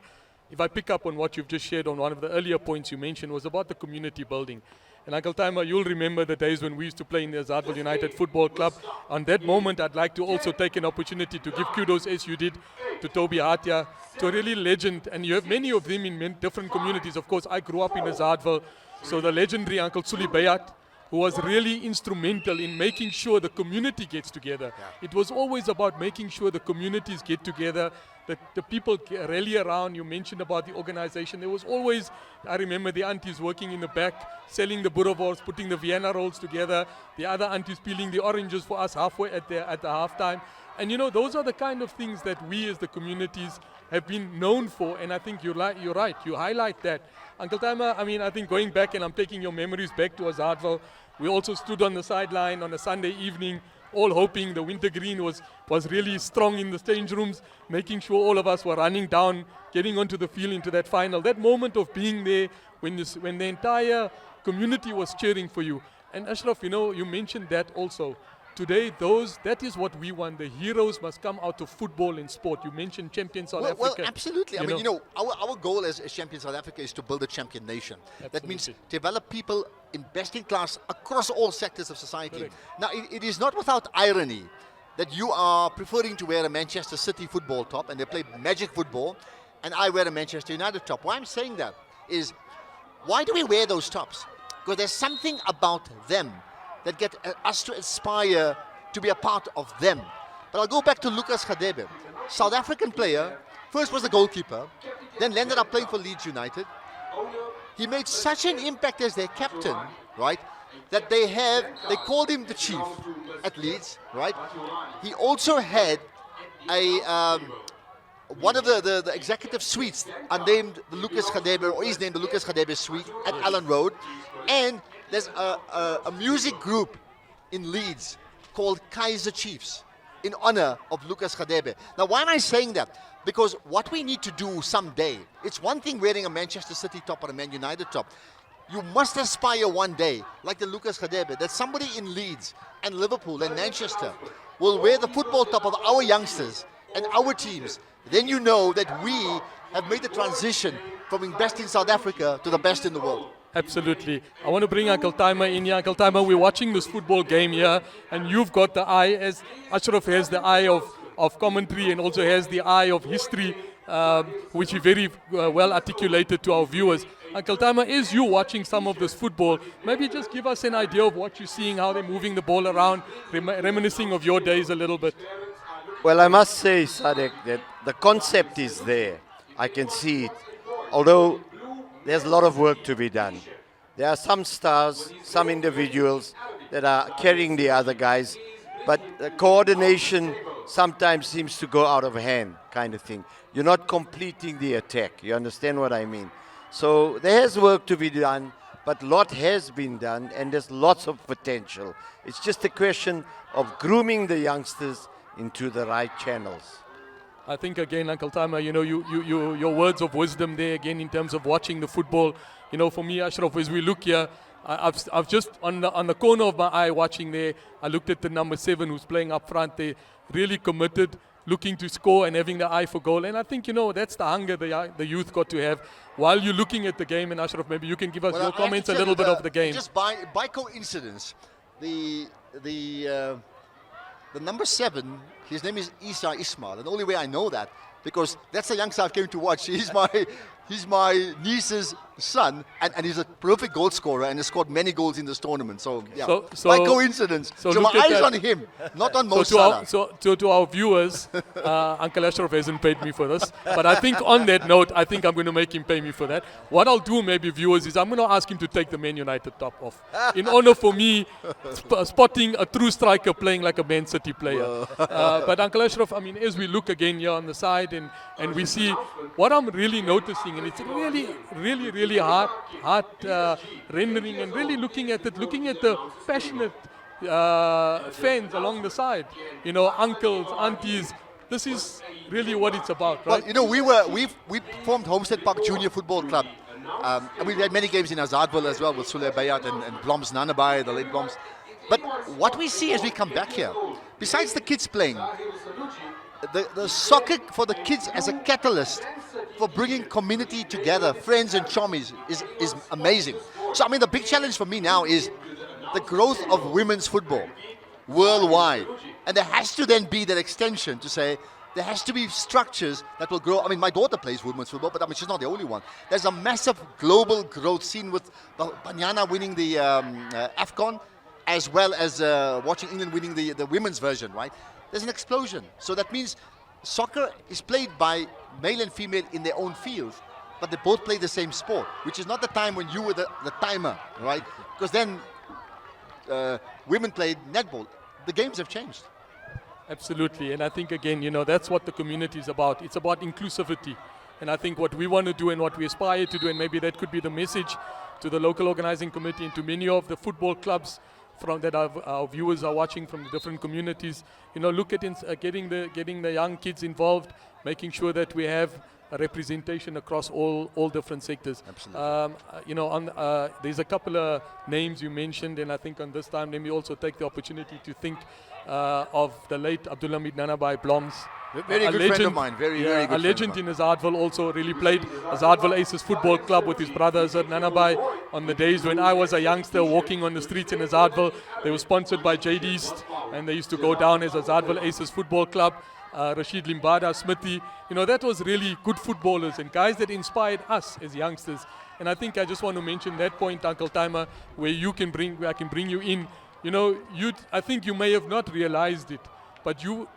if I pick up on what you've just shared on one of the earlier points you mentioned was about the community building. And Uncle Timer, you'll remember the days when we used to play in the Azadville United Football Club. On that moment, I'd like to also take an opportunity to give kudos, as you did, to Toby Hatia, to a really legend. And you have many of them in different communities. Of course, I grew up in Azadville, so the legendary Uncle Suli Bayat, who was really instrumental in making sure the community gets together. It was always about making sure the communities get together, that the people rally around. You mentioned about the organization. There was always, I remember the aunties working in the back, selling the boerewors, putting the Vienna rolls together, the other aunties peeling the oranges for us halfway at the halftime. And you know, those are the kind of things that we as the communities have been known for, and I think you're right, you highlight that. Uncle Timer, I mean, I think going back, and I'm taking your memories back to Azadville, we also stood on the sideline on a Sunday evening, all hoping the winter green was really strong in the change rooms, making sure all of us were running down, getting onto the field into that final. That moment of being there when the entire community was cheering for you. And Ashraf, you know, you mentioned that also. Today, that is what we want. The heroes must come out of football and sport. You mentioned champion South Africa. Well, absolutely. I mean, you know, our goal as champion South Africa is to build a champion nation. Absolutely. That means develop people in best in class across all sectors of society. Correct. Now, it is not without irony that you are preferring to wear a Manchester City football top and they play magic football, and I wear a Manchester United top. Why I'm saying that is, why do we wear those tops? Because there's something about them that get us to aspire to be a part of them. But I'll go back to Lucas Radebe, South African player, first was the goalkeeper, then landed up playing for Leeds United. He made such an impact as their captain, right, that they called him the chief at Leeds, right? He also had one of the executive suites are named the Lucas Radebe, or is named the Lucas Radebe suite at Allen Road, and there's a music group in Leeds called Kaiser Chiefs in honor of Lucas Radebe. Now, why am I saying that? Because what we need to do someday, it's one thing wearing a Manchester City top or a Man United top. You must aspire one day, like the Lucas Radebe, that somebody in Leeds and Liverpool and Manchester will wear the football top of our youngsters and our teams. Then you know that we have made the transition from being best in South Africa to the best in the world. Absolutely. I want to bring Uncle Timer in here. Uncle Timer, we're watching this football game here, and you've got the eye, as Ashraf has the eye of commentary and also has the eye of history, which he very well articulated to our viewers. Uncle Timer, as you watching some of this football, maybe just give us an idea of what you're seeing, how they're moving the ball around, reminiscing of your days a little bit. Well, I must say, Sadek, that the concept is there. I can see it. Although there's a lot of work to be done. There are some stars, some individuals that are carrying the other guys, but the coordination sometimes seems to go out of hand, kind of thing. You're not completing the attack. You understand what I mean? So there has work to be done, but a lot has been done, and there's lots of potential. It's just a question of grooming the youngsters into the right channels. I think again, Uncle Timer, you know, your words of wisdom there again in terms of watching the football. You know, for me, Ashraf, as we look here, I've just on the corner of my eye watching there, I looked at the number 7 who's playing up front there, really committed, looking to score and having the eye for goal. And I think, you know, that's the hunger the youth got to have while you're looking at the game. And Ashraf, maybe you can give us your comments a little bit of the game. Just by coincidence, the number 7, his name is Isa Ismail. And the only way I know that, because that's the youngster I came to watch. He's my he's my niece's son, and he's a prolific goal scorer and has scored many goals in this tournament. So, yeah, by coincidence. So my eyes on him, not on Mo Salah. To our viewers, Uncle Ashraf hasn't paid me for this, but I think on that note, I think I'm going to make him pay me for that. What I'll do, maybe viewers, is I'm going to ask him to take the Man United top off, in honor for me spotting a true striker playing like a Man City player. But Uncle Ashraf, I mean, as we look again here on the side and we see what I'm really noticing, and it's really hard rendering, and really looking at the passionate fans along the side, you know, uncles, aunties. This is really what it's about, right? Well, you know, we formed Homestead Park Junior Football Club, and we've had many games in Azadville as well with Sule Bayat and Bloms Nanabai, the late Bloms. But what we see as we come back here, besides the kids playing, the soccer for the kids as a catalyst for bringing community together, friends and chommies, is amazing. So, I mean, the big challenge for me now is the growth of women's football worldwide. And there has to then be that extension to say there has to be structures that will grow. I mean, my daughter plays women's football, but I mean, she's not the only one. There's a massive global growth seen with Banyana winning the AFCON, as well as watching England winning the women's version, right? There's an explosion. So that means soccer is played by male and female in their own fields, but they both play the same sport, which is not the time when you were the timer, right? Because then women played netball. The games have changed. Absolutely, and I think again, you know, that's what the community is about. It's about inclusivity, and I think what we want to do and what we aspire to do, and maybe that could be the message to the local organizing committee and to many of the football clubs from that our viewers are watching from the different communities. You know, look at getting the young kids involved, making sure that we have a representation across all different sectors. Absolutely. You know, there's a couple of names you mentioned, and I think on this time, let me also take the opportunity to think of the late Abdullah Nanabai Bloms. Very good legend, friend of mine. Very good. A legend in Azadville, also really played Azadville Aces Football Club with his brother Azad Nanabai. On the days when I was a youngster walking on the streets in Azadville, they were sponsored by Jade East, and they used to go down as Azadville Aces Football Club. Rashid Limbada, Smithy, you know, that was really good footballers and guys that inspired us as youngsters. And I think I just want to mention that point, Uncle Timer, where I can bring you in. You know, I think you may have not realized it, but you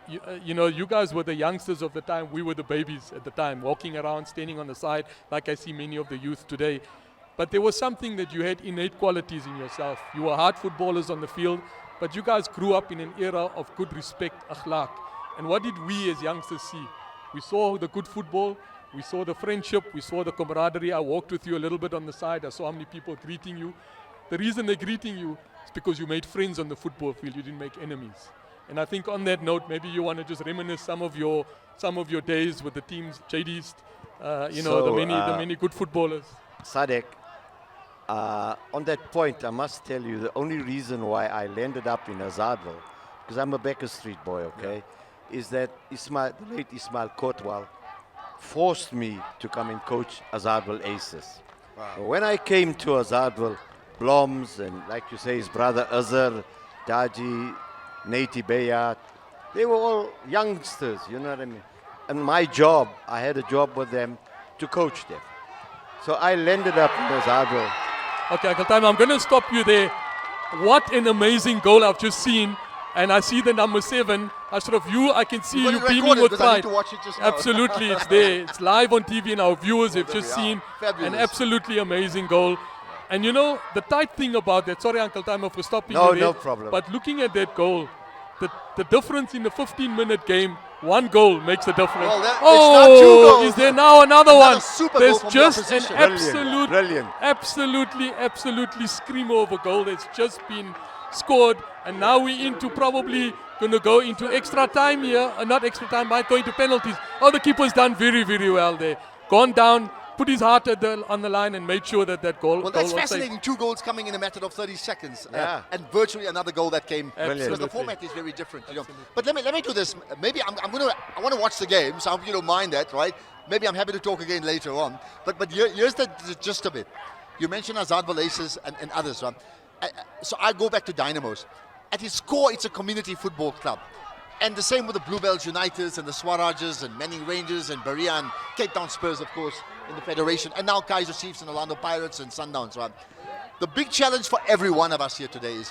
know, you guys were the youngsters of the time. We were the babies at the time, walking around, standing on the side, like I see many of the youth today. But there was something that you had innate qualities in yourself. You were hard footballers on the field, but you guys grew up in an era of good respect, akhlaq. And what did we as youngsters see? We saw the good football, we saw the friendship, we saw the camaraderie. I walked with you a little bit on the side. I saw how many people greeting you. The reason they're greeting you is because you made friends on the football field. You didn't make enemies. And I think on that note, maybe you want to just reminisce some of your days with the teams, Jade East, you know, the many good footballers. Sadek, on that point, I must tell you the only reason why I landed up in Azadville, because I'm a Becker Street boy, okay, is that the late Ismail Kotwal forced me to come and coach Azadville Aces. Wow. When I came to Azadville, Bloms and, like you say, his brother Azar, Daji, Nati Bayat, they were all youngsters, you know what I mean? And my job, I had a job with them to coach them. So I landed up in Azadville. Okay, Uncle Time, I'm going to stop you there. What an amazing goal I've just seen. And I see the number 7. Ashraf, I can see you beaming with pride. Absolutely, it's there. It's live on TV and our viewers have just seen an absolutely amazing goal. And you know, the tight thing about that, sorry Uncle Timer for stopping you there. No problem. But looking at that goal, the difference in the 15-minute game, one goal makes a difference. Well, is there now another one? There's just an absolutely screamer of a goal that's just been scored, and now we're into probably going to go into extra time here. Not extra time, might go into penalties. Oh, the keeper's done very, very well there. Gone down, put his heart on the line and made sure that goal. Well, that's fascinating. 2 goals coming in a matter of 30 seconds, and virtually another goal that came. Because the format is very different. You know. But let me do this. Maybe I want to watch the game, so I hope you don't mind that, right? Maybe I'm happy to talk again later on. But here's the gist of it. You mentioned Azadville Aces and others, right? So I go back to Dynamos. At its core, it's a community football club. And the same with the Bluebells Uniteds and the Swarages and Manning Rangers and Berea and Cape Town Spurs, of course, in the Federation. And now Kaizer Chiefs and Orlando Pirates and Sundowns. Right? The big challenge for every one of us here today is,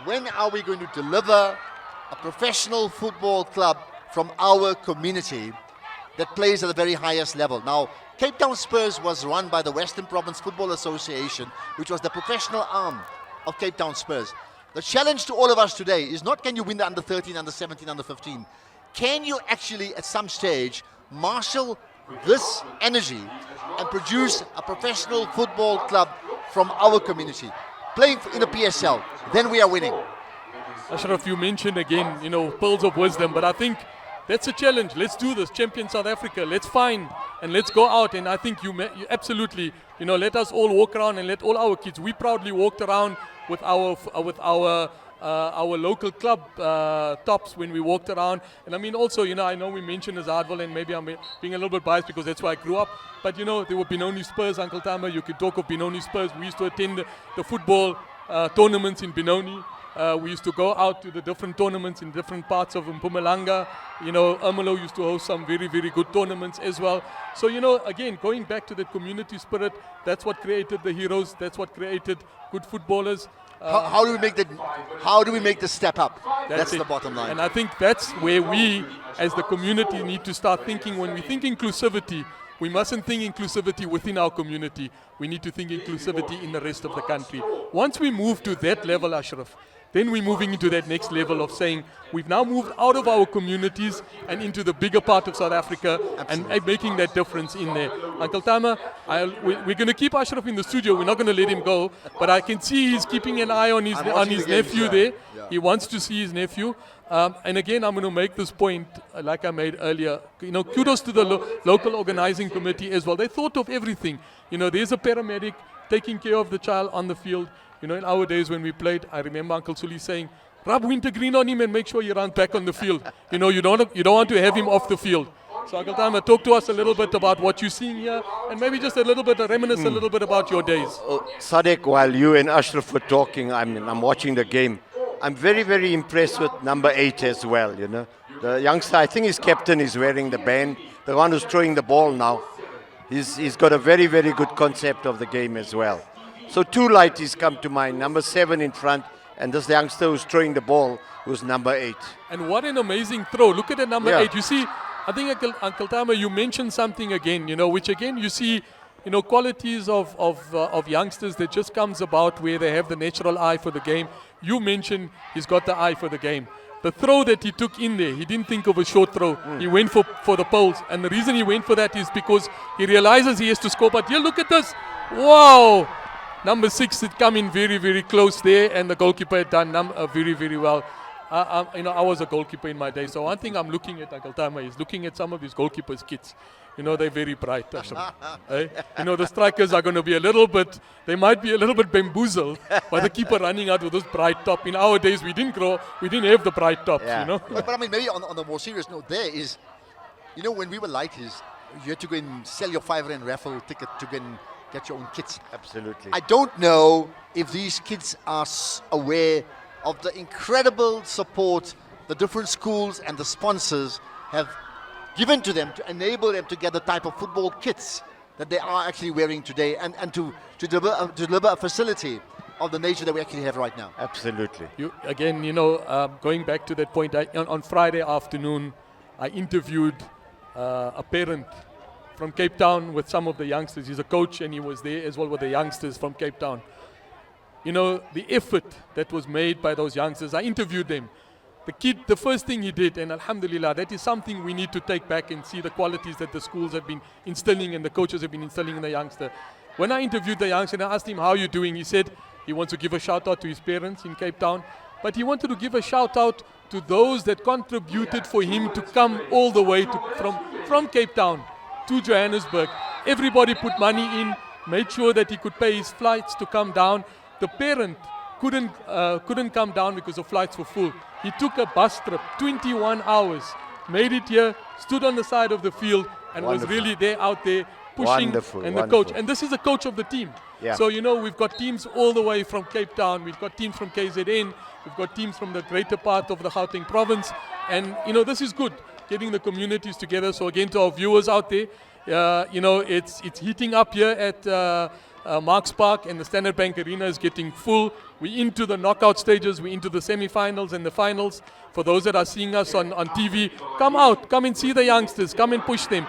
when are we going to deliver a professional football club from our community that plays at the very highest level? Now, Cape Town Spurs was run by the Western Province Football Association, which was the professional arm of Cape Town Spurs. The challenge to all of us today is not can you win the under 13, under 17, under 15. Can you actually at some stage marshal this energy and produce a professional football club from our community, playing in the PSL? Then we are winning. Ashraf, you mentioned again, pearls of wisdom, but I think that's a challenge. Let's do this. Champion South Africa. Let's find and let's go out. And I think you absolutely, let us all walk around and let all our kids. We proudly walked around with our local club tops when we walked around. And I mean, also, I know we mentioned Azadwal, and maybe I'm being a little bit biased because that's where I grew up. But there were Benoni Spurs, Uncle Tama. You could talk of Benoni Spurs. We used to attend the football tournaments in Benoni. We used to go out to the different tournaments in different parts of Mpumalanga. Ermelo used to host some very, very good tournaments as well. So, again, going back to the community spirit, that's what created the heroes. That's what created good footballers. How do we make the step up? That's the bottom line. And I think that's where we, as the community, need to start thinking. When we think inclusivity, we mustn't think inclusivity within our community. We need to think inclusivity in the rest of the country. Once we move to that level, Ashraf, then we're moving into that next level of saying we've now moved out of our communities and into the bigger part of South Africa. Absolutely. And making that difference in there. Uncle Tama, we're going to keep Ashraf in the studio. We're not going to let him go. But I can see he's keeping an eye on his nephew there. Yeah. He wants to see his nephew. And again, I'm going to make this point, like I made earlier. Kudos to the local organizing committee as well. They thought of everything. There's a paramedic taking care of the child on the field. In our days when we played, I remember Uncle Suli saying, rub wintergreen on him and make sure he runs back on the field. You don't want to have him off the field. So Uncle Tama, talk to us a little bit about what you're seeing here, and maybe just a little bit, reminisce a little bit about your days. Sadek, while you and Ashraf were talking, I'm watching the game. I'm very, very impressed with number 8 as well, The youngster, I think his captain is wearing the band, the one who's throwing the ball now. He's got a very, very good concept of the game as well. So 2 lighties come to mind, number 7 in front, and this youngster who's throwing the ball, who's number 8. And what an amazing throw. Look at the number 8. You see, I think, Uncle Tama, you mentioned something again, which again you see, qualities of youngsters that just comes about where they have the natural eye for the game. You mentioned he's got the eye for the game. The throw that he took in there, he didn't think of a short throw. He went for the poles. And the reason he went for that is because he realizes he has to score. But here, look at this. Wow. Number 6 had come in very, very close there, and the goalkeeper had done very, very well. I was a goalkeeper in my day, so one thing I'm looking at, Uncle Tama, is looking at some of these goalkeepers' kits. They're very bright. The strikers are going to be they might be a little bit bamboozled by the keeper running out with this bright top. In our days, we didn't have the bright tops, But I mean, maybe on the more serious note there is, when we were lighties, you had to go and sell your 5 Rand raffle ticket to go and get your own kits. Absolutely. I don't know if these kids are aware of the incredible support the different schools and the sponsors have given to them to enable them to get the type of football kits that they are actually wearing today and to deliver a facility of the nature that we actually have right now. Absolutely. Going back to that point, on Friday afternoon, I interviewed a parent from Cape Town with some of the youngsters. He's a coach and he was there as well with the youngsters from Cape Town. The effort that was made by those youngsters, I interviewed them. The kid, the first thing he did, and alhamdulillah, that is something we need to take back and see the qualities that the schools have been instilling and the coaches have been instilling in the youngster. When I interviewed the youngster and I asked him, how are you doing? He said he wants to give a shout out to his parents in Cape Town, but he wanted to give a shout out to those that contributed for him to come all the way from Cape Town to Johannesburg. Everybody put money in, made sure that he could pay his flights to come down. The parent couldn't come down because the flights were full. He took a bus trip, 21 hours, made it here, stood on the side of the field, and was really there out there pushing, Wonderful, and the wonderful. coach. And this is the coach of the team. Yeah. So, we've got teams all the way from Cape Town. We've got teams from KZN. We've got teams from the greater part of the Gauteng province. And, this is good, getting the communities together. So, again, to our viewers out there, it's heating up here at Marks Park, and the Standard Bank Arena is getting full. We're into the knockout stages. We're into the semi-finals and the finals. For those that are seeing us on TV, come out, come and see the youngsters, come and push them.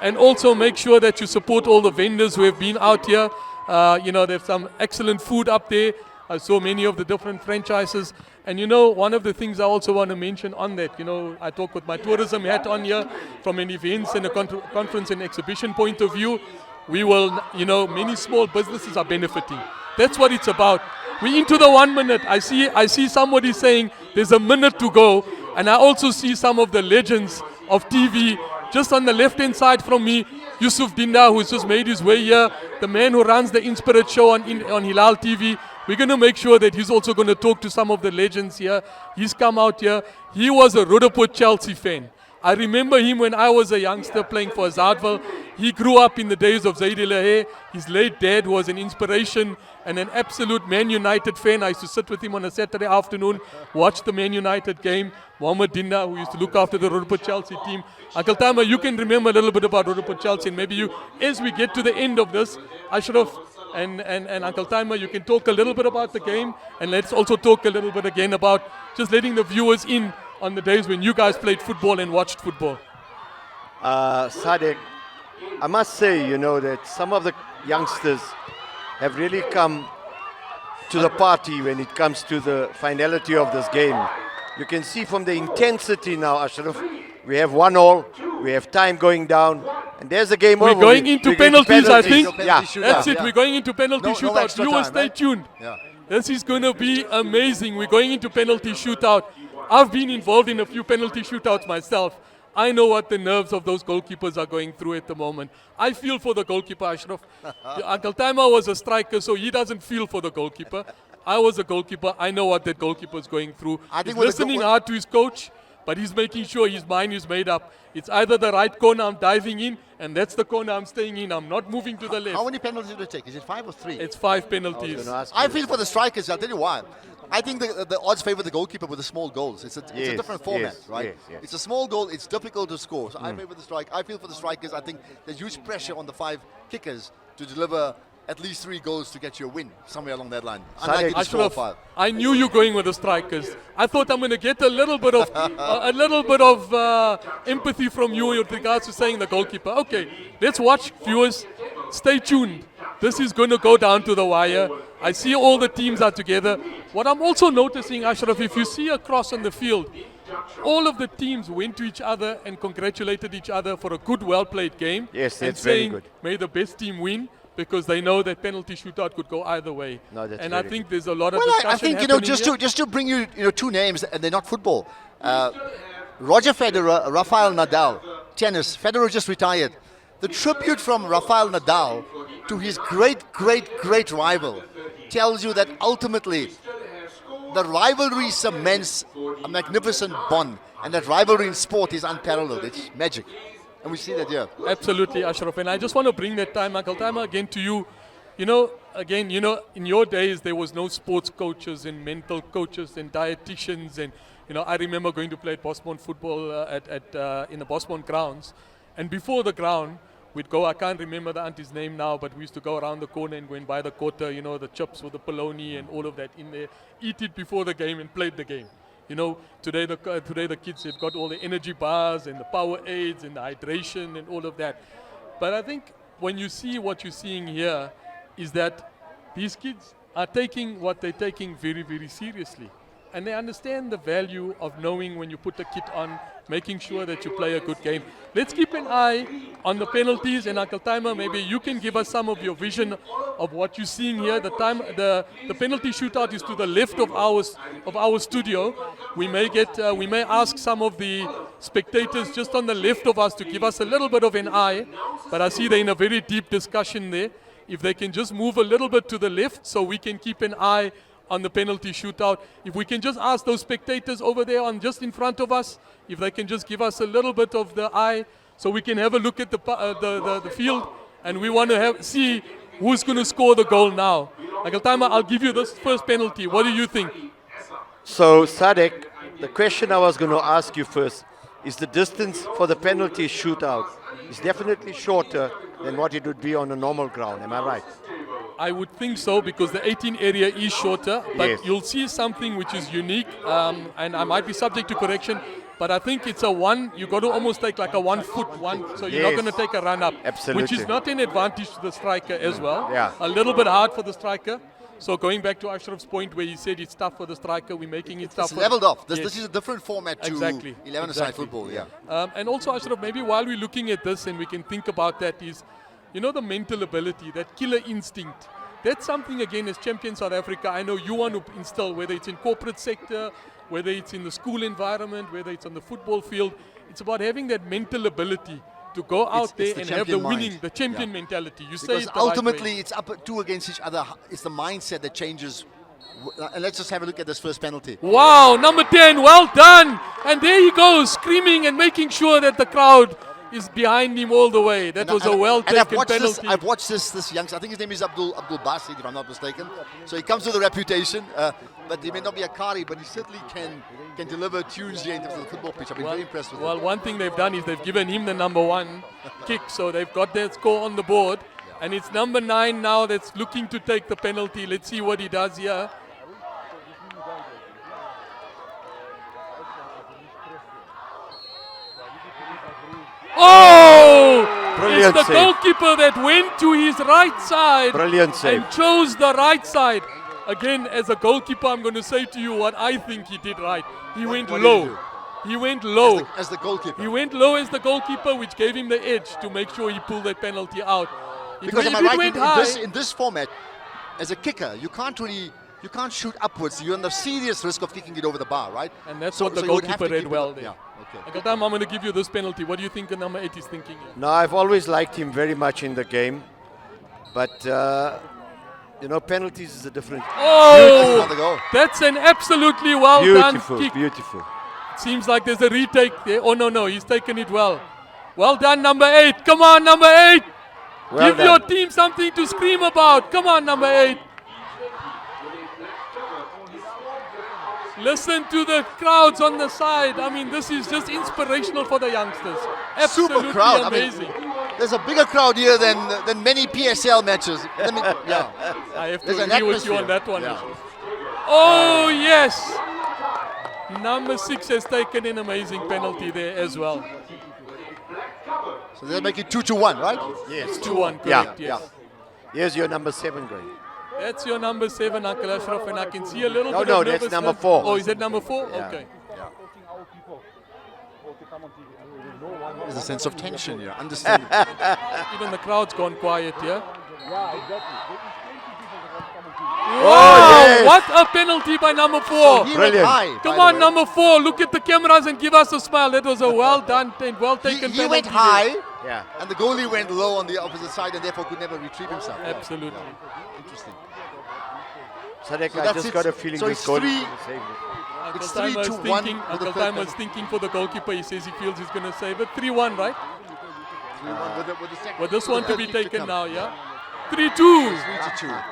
And also make sure that you support all the vendors who have been out here. There's some excellent food up there. I saw many of the different franchises. And one of the things I also want to mention on that, I talk with my tourism hat on here from an events and a conference and exhibition point of view. We will, many small businesses are benefiting. That's what it's about. We're into the 1 minute. I see somebody saying there's a minute to go. And I also see some of the legends of TV just on the left-hand side from me. Yusuf Dinda, who's just made his way here. The man who runs the Inspirit show on Hilaal TV. We're going to make sure that he's also going to talk to some of the legends here. He's come out here. He was a Roodepoort Chelsea fan. I remember him when I was a youngster playing for Azadville. He grew up in the days of Zaidi Lahe. His late dad was an inspiration and an absolute Man United fan. I used to sit with him on a Saturday afternoon, watch the Man United game. Mohammed Dinda, who used to look after the Roodepoort Chelsea team. Uncle Tama, you can remember a little bit about Roodepoort Chelsea, and maybe you, as we get to the end of this, Ashraf and Uncle Tama, you can talk a little bit about the game, and let's also talk a little bit again about just letting the viewers in on the days when you guys played football and watched football. Sadek, I must say, that some of the youngsters have really come to the party when it comes to the finality of this game. You can see from the intensity now, Ashraf, we have 1-1, we have time going down, and there's a game over. We're going into penalties, I think. Yeah, that's it. We're going into penalty No shootout. extra Viewers, time, stay right? tuned. Yeah. This is going to be amazing. We're going into penalty shootout. I've been involved in a few penalty shootouts myself. I know what the nerves of those goalkeepers are going through at the moment. I feel for the goalkeeper, Ashraf. Uncle Taima was a striker, so he doesn't feel for the goalkeeper. I was a goalkeeper. I know what that goalkeeper is going through. He's listening hard to his coach, but he's making sure his mind is made up. It's either the right corner I'm diving in, and that's the corner I'm staying in. I'm not moving to the left. How many penalties did it take? Is it 5 or 3? It's 5 penalties. I feel for the strikers. I'll tell you why. I think the odds favor the goalkeeper with the small goals. It's a different format, right? Yes. It's a small goal. It's difficult to score. So I favor the strike. I feel for the strikers. I think there's huge pressure on the 5 kickers to deliver at least 3 goals to get you a win somewhere along that line. Ashraf, I knew you going with the strikers. I thought I'm going to get a little bit of empathy from you with regards to saying the goalkeeper. Okay, let's watch, viewers. Stay tuned. This is going to go down to the wire. I see all the teams are together. What I'm also noticing, Ashraf, if you see across on the field, all of the teams went to each other and congratulated each other for a good, well-played game. Yes, and that's very saying, good. may the best team win, because they know that penalty shootout could go either way. No, that's and I very think good. there's a lot of Well, discussion I think happening just to bring you 2 names, and they're not football. Roger Federer, Rafael Nadal, tennis. Federer just retired. The tribute from Rafael Nadal to his great rival tells you that ultimately the rivalry cements a magnificent bond, and that rivalry in sport is unparalleled. It's magic. And we see that here. Absolutely, Ashraf. And I just want to bring that time, Uncle Taima, again to you. In your days, there was no sports coaches and mental coaches and dietitians. And, I remember going to play at Bosmont football in the Bosmont grounds. And before the ground, we'd go, I can't remember the auntie's name now, but we used to go around the corner and go and buy the quarter, the chips with the polony and all of that in there, eat it before the game and played the game. Today the kids have got all the energy bars and the power aids and the hydration and all of that. But I think when you see what you're seeing here is that these kids are taking what they're taking very, very seriously. And they understand the value of knowing when you put the kit on, making sure that you play a good game. Let's keep an eye on the penalties, and Uncle Taima, maybe you can give us some of your vision of what you're seeing here. The penalty shootout is to the left of our studio. We may ask some of the spectators just on the left of us to give us a little bit of an eye, but I see they're in a very deep discussion there. If they can just move a little bit to the left so we can keep an eye on the penalty shootout. If we can just ask those spectators over there on just in front of us, if they can just give us a little bit of the eye so we can have a look at the field, and we want to see who's going to score the goal now. Uncle Timer, I'll give you this first penalty. What do you think? So, Sadek, the question I was going to ask you first is the distance for the penalty shootout is definitely shorter than what it would be on a normal ground. Am I right? I would think so, because the 18 area is shorter, but Yes. you'll see something which is unique, and I might be subject to correction, but I think it's a one, you got to almost take like a 1 foot one, so you're not Yes. going to take a run up, Absolutely. which is not an advantage to the striker as well. Yeah. A little bit hard for the striker. So going back to Ashraf's point where he said it's tough for the striker, we're making it tough. It's leveled off. This Yes. is a different format to Exactly. 11-a-side football. Yeah. And also, Ashraf, maybe while we're looking at this and we can think about that is, you know, the mental ability, that killer instinct. That's something, again, as champion South Africa, I know you want to instill, whether it's in corporate sector, whether it's in the school environment, whether it's on the football field. It's about having that mental ability to go out there and have the winning, the champion mentality. You say Because it the right ultimately way. it's up two against each other. It's the mindset that changes. And let's just have a look at this first penalty. Wow, number 10, well done. And there he goes, screaming and making sure that the crowd is behind him all the way. That was a well-taken penalty. I've watched this youngster. I think his name is Abdul Basit, if I'm not mistaken. So he comes with a reputation, but he may not be a Qari, but he certainly can deliver tunes here in terms of the football pitch. I've been very impressed with him. Well, one thing they've done is they've given him the number 1 kick, so they've got that score on the board. And it's number 9 now that's looking to take the penalty. Let's see what he does here. Oh! Brilliant It's the save. goalkeeper that went to his right side. Brilliant save. And chose the right side. Again, as a goalkeeper, I'm going to say to you what I think he did right. He went what did he low. do? He went low. As the goalkeeper. He went low as the goalkeeper, which gave him the edge to make sure he pulled that penalty out. Because am I If it right, went high, in this format, as a kicker, you can't shoot upwards. You're on the serious risk of kicking it over the bar, right? and that's So- what the so you would have goalkeeper to read keep it well up. there. Yeah, okay. Uncle Tam, I'm going to give you this penalty. What do you think the number 8 is thinking? No, I've always liked him very much in the game, but you know, penalties is a different. Oh, that's an absolutely well Beautiful, done kick. beautiful. Seems like there's a retake there. Oh, no, he's taken it well. Well done, number 8. Come on, number 8. Well Give done. your team something to scream about. Come on, number 8. Listen to the crowds on the side. I mean, this is just inspirational for the youngsters. Absolutely Super crowd. I mean, amazing. there's a bigger crowd here than many PSL matches. I have to There's an agree with you on atmosphere. that one. Yeah. Oh, yes. Number 6 has taken an amazing penalty there as well. So they'll make it 2-1, right? Yes, 2-1, Yeah, correct, yes. Here's your number 7, Greg. That's your number 7, Uncle Ashraf, and I can see a little No, bit no, of that's nervousness. number 4. Oh, is that number 4? Yeah. Okay. There's a sense of tension here. Understand? Even the crowd's gone quiet here. Yeah, exactly. Wow, yes. what a penalty by number 4. So he went high, Come by on, the way. number 4, look at the cameras and give us a smile. That was a well done and well taken penalty. He went high, Yeah. and the goalie went low on the opposite side, and therefore could never retrieve himself. Absolutely. Interesting. Sadek, So I that's just it. got a feeling So this it's goal three- is going to save it. Uncle It's Timer is 3-1 thinking, for the Uncle third Timer is penalty. thinking for the goalkeeper. He says he feels he's going to save it. 3-1, right? 3-1 with the second. With this with one the to third be kick taken come. now, yeah? 3-2. 3-2.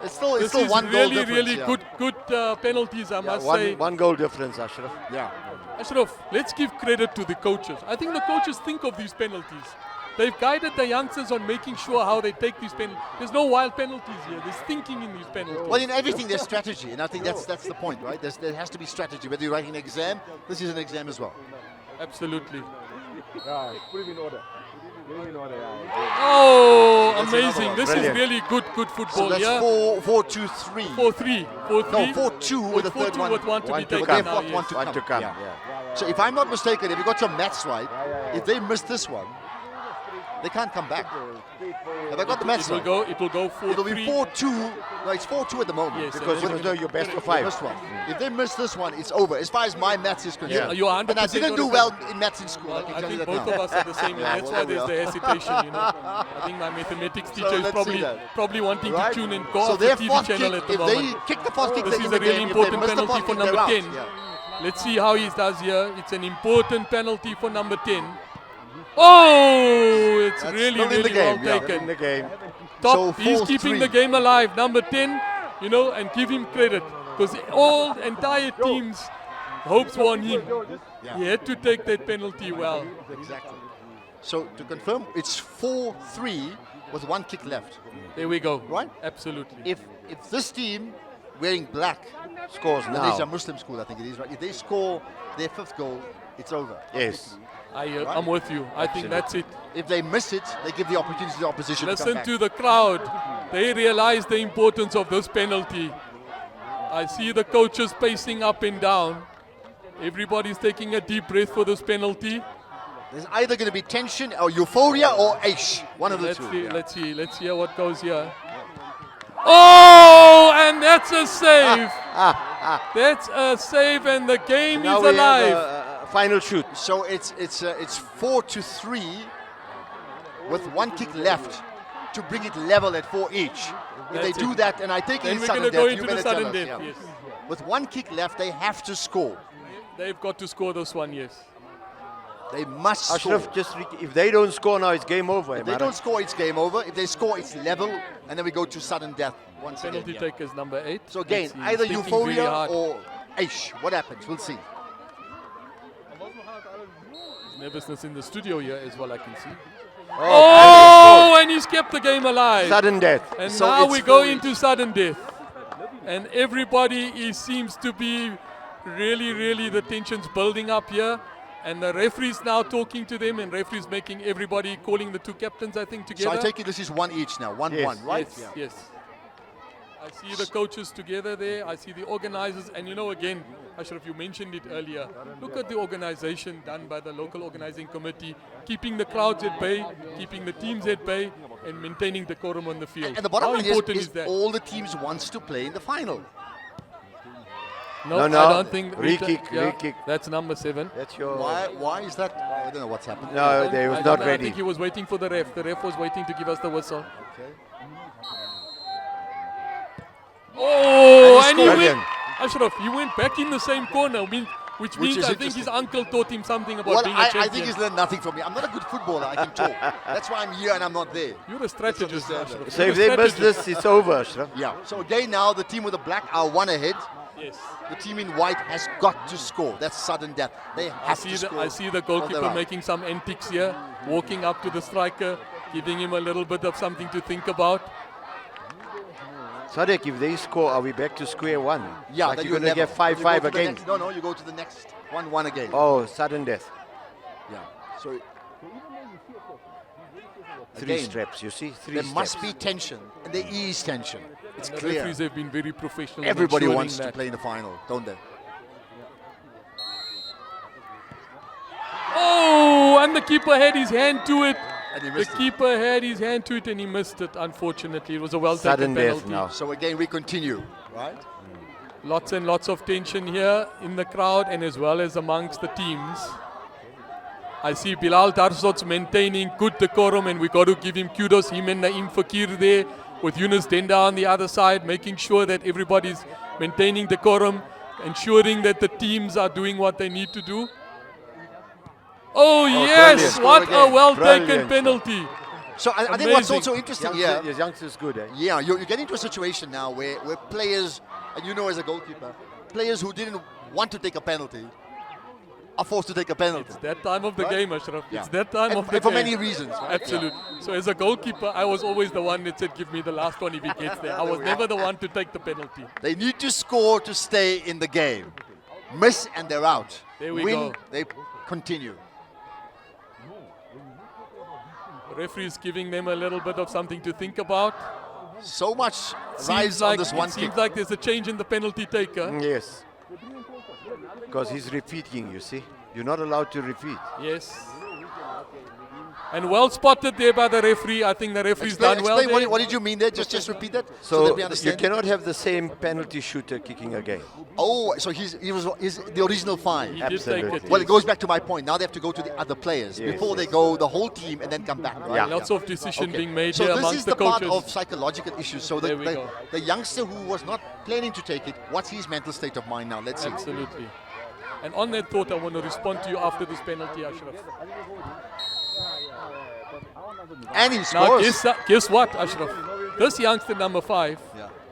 It's still This it's still is one goal really, difference. really yeah. good penalties, I must say. One goal difference, Ashraf. Yeah. Ashraf, let's give credit to the coaches. I think the coaches think of these penalties. They've guided the youngsters on making sure how they take these penalties. There's no wild penalties here. There's thinking in these penalties. Well, in everything there's strategy, and I think that's the point, right? There has to be strategy. Whether you're writing an exam, this is an exam as well. Absolutely. Yeah, put him in order. Put him in order, Oh, That's another amazing. one. This Brilliant. is really good football. So that's yeah? 4-2-3. 4-3. 4-3. No, 4-2 with the third 4-2 one. with one to be taken They've now, got yes. one to One come. to come, Yeah. yeah. So if I'm not mistaken, if you got your maths right, if they miss this one, they can't come back. Have I got the maths It will right? go. It will go 4-3. It'll be 4-2. No, it's 4-2 at the moment. Yes, Because and you know your best of They 5. missed one. If they miss this one, it's over. As far as my maths is concerned. You're 100% And I didn't do correct. well in maths in school. I Well, can I tell you think that both now. of us are the same. Yeah, That's well, why there there's we the are. hesitation, you know. I think my mathematics teacher So is let's see that. probably wanting Right? to tune in, go So off the their TV fourth channel kick, at the if moment. they kick the fourth kick, This they is win a the really game. If they important miss the penalty fourth for kick, they're number out. 10. Yeah. Let's see how he does here. It's an important penalty for number 10. Oh, it's really, still in the really game, well yeah. taken. In the game. Top, So he's 4-3. keeping the game alive. Number 10, you know, and give him credit. Because all entire teams' hopes were on him. Yeah. He had to take that penalty well. Exactly. So to confirm, it's 4-3 with 1 kick left. There we go. Right? Absolutely. If this team wearing black Scores and there's a now. Muslim school, I think it is, right? If they score their 5th goal, it's over. Yes. I'm with you. I think that's it. If they miss it, they give the opportunity to the opposition to come Listen back. to the crowd. They realize the importance of this penalty. I see the coaches pacing up and down. Everybody's taking a deep breath for this penalty. There's either going to be tension or euphoria or aish. One of the Let's two. see, Yeah. let's hear what goes here. Oh, and that's a save. That's a save, and the game Now is we alive. have a final shoot. So it's 4-3 with 1 kick left to bring it level at 4 each. If they That's do it. that, and I think Then it's we're sudden gonna death, go you into better the tell sudden us, death, yeah. yes. With 1 kick left, they have to score. They've got to score this one, yes. They must Ashraf, score. just if they don't score now, it's game over. If they don't score, it's game over. If they score, it's level, and then we go to sudden death once Penalty again. takers number 8. So again, Let's see, he's either thinking euphoria very hard. or aish. What happens? We'll see. Nervousness in the studio here as well, I can see. Oh, And he's kept the game alive. Sudden death. And So now it's we go 4-8. into sudden death. And everybody seems to be really, the tension's building up here. And the referee's now talking to them, and referee's making everybody, calling the 2 captains, I think, So together. I take it this is 1 each now. 1-1, Yes. right? Yes, yes. I see the coaches together there. I see the organizers. And you know, again, Ashraf, you mentioned it earlier. Look at the organization done by the local organizing committee, keeping the crowds at bay, keeping the teams at bay, and maintaining decorum on the field. And the bottom How line important is that? all the teams wants to play in the final. No, No, no. I don't think. Re-kick, yeah, re-kick. That's number 7. That's your. Why is that? I don't know what's happened. No, they was I not don't know, I ready. think he was waiting for the ref. The ref was waiting to give us the whistle. Okay. Oh, and he Brilliant. went. Ashraf, he went back in the same corner, which means is I think his uncle taught him something about Well, being a I champion. think he's learned nothing from me. I'm not a good footballer. I can talk. That's why I'm here and I'm not there. You're a strategist, Ashraf. So You're if a they miss strategist. this, it's over, Ashraf. Yeah. So again, now the team with the black are 1 ahead. Yes. The team in white has got to score. That's sudden death. They have to score. I see the or they're goalkeeper out. making some antics here, walking up to the striker, giving him a little bit of something to think about. Sadek, if they score, are we back to square one? Yeah, like then you're going to level. get 5-5 You go to the again. next- No, you go to the next 1-1 again. Oh, sudden death. Yeah. So 3 again, straps, you see? 3 there straps. must be tension, and there is tension. It's The clear. referees have been very professional. in Everybody ensuring wants to that. play in the final, don't they? Oh, and the keeper had his hand to it. And he The missed it. keeper had his hand to it and he missed it, unfortunately. It was a Sudden well-taken death penalty. now. So again, we continue, right? Lots and lots of tension here in the crowd and as well as amongst the teams. I see Bilal Darsot's maintaining good decorum, and we got to give him kudos. Him and Naeem Fakir there with Yunus Denda on the other side, making sure that everybody's maintaining decorum, ensuring that the teams are doing what they need to do. Oh, yes, brilliant. what Score a again. well-taken Brilliant. penalty. So I think what's Amazing. also interesting Youngster, here, yes, youngster's good, eh? yeah, you get into a situation now where players, and you know as a goalkeeper, players who didn't want to take a penalty are forced to take a penalty. It's that time of the Right? game, Ashraf. Yeah. It's that time And- of the and for game. many reasons, right? Absolutely. So as a goalkeeper, I was always the one that said, give me the last one if he gets there. I was never the one to take the penalty. They need to score to stay in the game. Miss and they're out. There we Win, go. they continue. The referee is giving them a little bit of something to think about. So much Seems rides like, on this one it kick. seems like there's a change in the penalty taker. Yes. Because he's repeating, you see. You're not allowed to repeat. Yes. And well spotted there by the referee. I think the referee's done well Explain there. what did you mean there? Just repeat that so So that we you understand. cannot have the same penalty shooter kicking again. Oh, so he's the original 5. He did take it. Well, it goes back to my point. Now they have to go to the other players Yes, before they yes. go the whole team and then come back. Right? Yeah. Lots of decision being made so here this amongst is the the part coaches. of psychological issues. So There we the go. the youngster who was not planning to take it, what's his mental state of mind now? Let's see. Absolutely. And on that thought, I want to respond to you after this penalty, Ashraf. And he Now, scores. guess what, Ashraf? This youngster, number 5,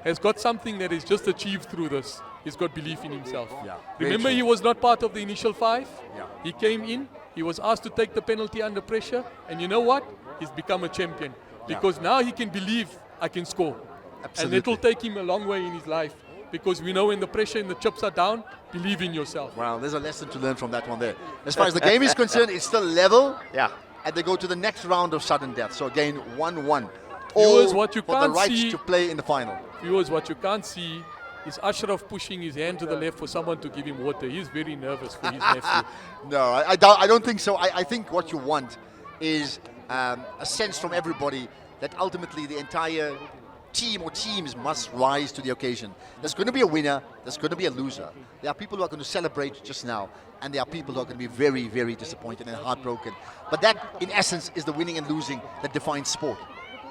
has got something that he's just achieved through this. He's got belief in himself. Remember, he was not part of the initial 5. He came in, he was asked to take the penalty under pressure, and you know what? He's become a champion. Because now he can believe I can score. Absolutely. And it will take him a long way in his life. Because we know when the pressure and the chips are down, believe in yourself. Well, there's a lesson to learn from that one there. As far as the game is concerned, it's still level. Yeah. And they go to the next round of sudden death. So again, 1-1. Viewers, what you for the can't right see, to play in the final. Viewers, what you can't see is Ashraf pushing his hand to the left for someone to give him water. He's very nervous for his nephew. No, I don't think so. I think what you want is a sense from everybody that ultimately the entire team or teams must rise to the occasion. There's going to be a winner, there's going to be a loser. There are people who are going to celebrate just now, and there are people who are going to be very, very disappointed and heartbroken. But that, in essence, is the winning and losing that defines sport.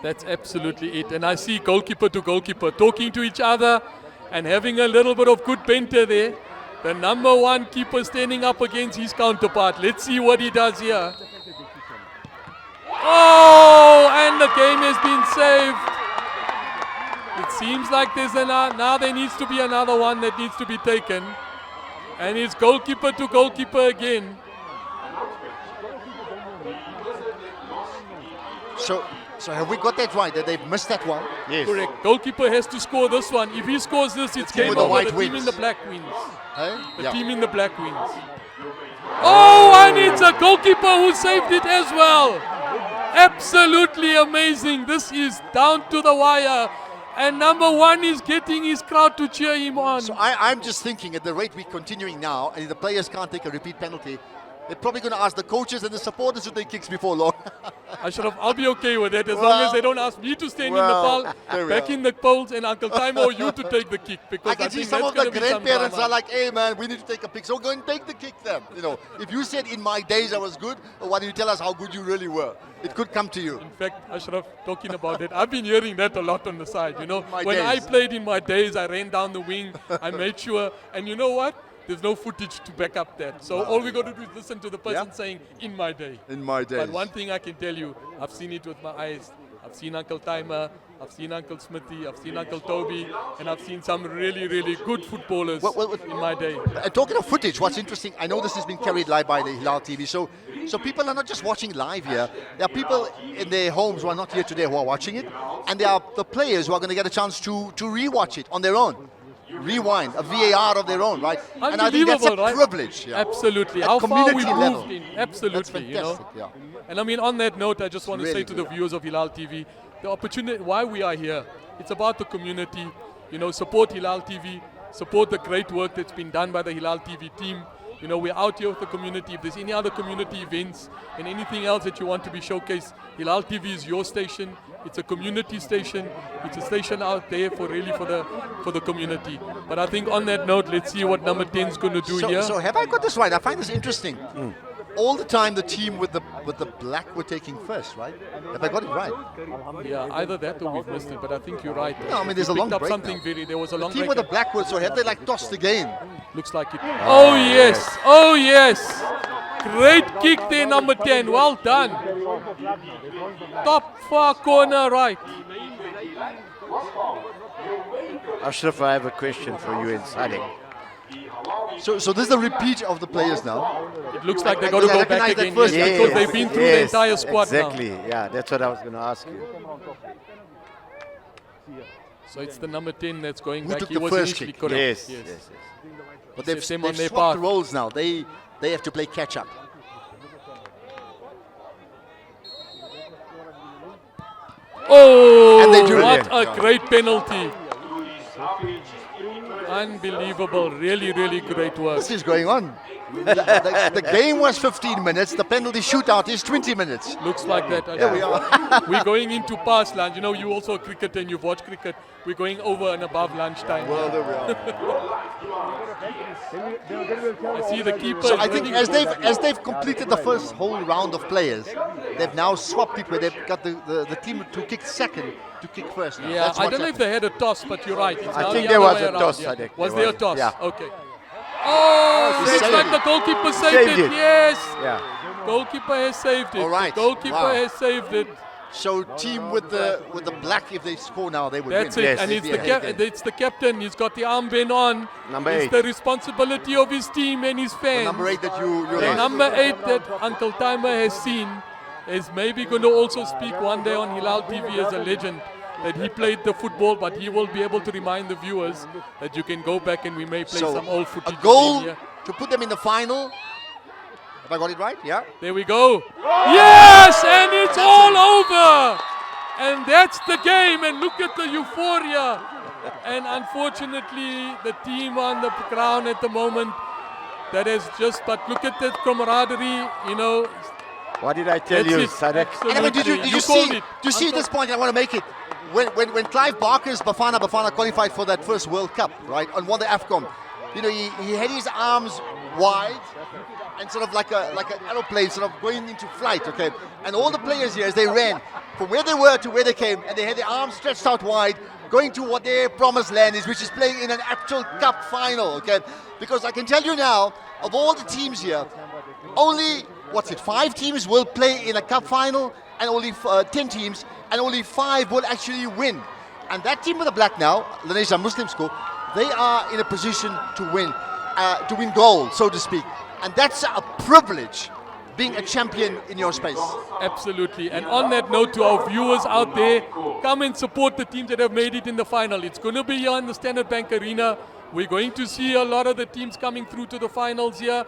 That's absolutely it. And I see goalkeeper to goalkeeper talking to each other and having a little bit of good banter there. The number 1 keeper standing up against his counterpart. Let's see what he does here. Oh, and the game has been saved. It seems like there's now there needs to be another one that needs to be taken. And it's goalkeeper to goalkeeper again. So have we got that right, that they've missed that one? Yes. Correct. Goalkeeper has to score this one. If he scores this, it's game with the over. white The team wins. in the black wins. Hey? The team in the black wins. Oh, and it's a goalkeeper who saved it as well. Absolutely amazing. This is down to the wire. And number 1 is getting his crowd to cheer him on. So I'm just thinking at the rate we're continuing now, and if the players can't take a repeat penalty, they're probably going to ask the coaches and the supporters to take kicks before long. I'll be okay with that as long as they don't ask me to stand in the pole, back in the poles, and Uncle Time or you to take the kick. Because I can see think some that's of the gonna be some grandparents drama. are like, hey man, we need to take a pic. So go and take the kick then. You know, if you said in my days I was good, or why don't you tell us how good you really were? It could come to you. In fact, Ashraf, talking about that, I've been hearing that a lot on the side. You know, My when days. I played in my days, I ran down the wing, I made sure, and you know what? There's no footage to back up that. So all we got to do is listen to the person saying, in my day. In my days. But one thing I can tell you, I've seen it with my eyes. I've seen Uncle Timer, I've seen Uncle Smithy, I've seen Uncle Toby, and I've seen some really, really good footballers in my day. Talking of footage, what's interesting, I know this has been carried live by the Hilaal TV, so people are not just watching live here. There are people in their homes who are not here today who are watching it, and there are the players who are going to get a chance to re-watch it on their own. Rewind, a VAR of their own, right? And I think that's a privilege. Yeah. Absolutely. At How far we community level. moved in. Absolutely. That's You fantastic, know? And I mean, on that note, I just want to Really say to the viewers of Hilaal TV, the opportunity, why we are here, it's about the community. You know, support Hilaal TV, support the great work that's been done by the Hilaal TV team. You know, we're out here with the community. If there's any other community events and anything else that you want to be showcased, Hilaal TV is your station. It's a community station. It's a station out there for the community. But I think on that note, let's see what number 10 is going to do here. So have I got this right? I find this interesting. All the time the team with the black were taking first, right? Have I got it right? Yeah, either that or we've missed it, but I think you're right. No, I mean there's a We long picked up break something now. there was a long the team break. with the black were, so have they like tossed the game? Looks like it. Oh yes, oh yes. Great kick there, number 10. Well done. Top far corner right. Ashraf, I have a question for you and Sadek. So this is the repeat of the players now. It looks like they got to go back again because they've been through the entire squad exactly. now. Yeah, that's what I was going to ask you. So it's the number 10 that's going Who back. took He the was first initially kick? correct. Yes. But Set they've them on their swapped path. roles now. They have to play catch up. Oh, And they do it. what a great penalty. Unbelievable. Really, really great work. This is going on. The game was 15 minutes. The penalty shootout is 20 minutes. Looks like that. There we are. We're going into past lunch. You know, you also cricket and you've watched cricket. We're going over and above lunchtime. Well, there we are. I see the keeper. So I think as they've completed the first whole round of players, they've now swapped it where they've got the team to kick second to kick first. Now. Yeah, That's I what's don't know if they had a toss, but you're right. It's I now think the there other was way a around, toss, yeah. Sadek. Was There there a was, toss? yeah. Okay. Oh, looks Saved like it. the goalkeeper Saved saved it. it. Yes. Yeah. Goalkeeper has saved it. All right. The goalkeeper Wow. has saved it. So team with the black, if they score now, they would That's win. it. And it's the captain. He's got the armband on. Number It's 8. the responsibility of his team and his fans. Number 8 that you The like. number 8 that Uncle Timer has seen is maybe going to also speak one day on Hilaal TV as a legend. That he played the football, but he will be able to remind the viewers that you can go back and we may play So some old footage. a goal of him here. to put them in the final. Have I got it right? Yeah. There we go. Yes, and it's all over. And that's the game. And look at the euphoria. And unfortunately, the team on the ground at the moment, that is just, but look at that camaraderie, you know. What did I tell That's you, it. Sadek? And I mean, did you called see? it. Do you see at this point? I want to make it. When Clive Barker's Bafana qualified for that first World Cup, right, and won the AFCON, you know, he had his arms wide and sort of like an aeroplane, sort of going into flight, okay. And all the players here, as they ran from where they were to where they came, and they had their arms stretched out wide, going to what their promised land is, which is playing in an actual cup final, okay. Because I can tell you now, of all the teams here, only 5 teams will play in a cup final, and only 10 teams, and only 5 will actually win. And that team with the black now, Lanesha Muslim School, they are in a position to win gold, so to speak. And that's a privilege, being a champion in your space. Absolutely. And on that note, to our viewers out there, come and support the teams that have made it in the final. It's going to be here in the Standard Bank Arena. We're going to see a lot of the teams coming through to the finals here.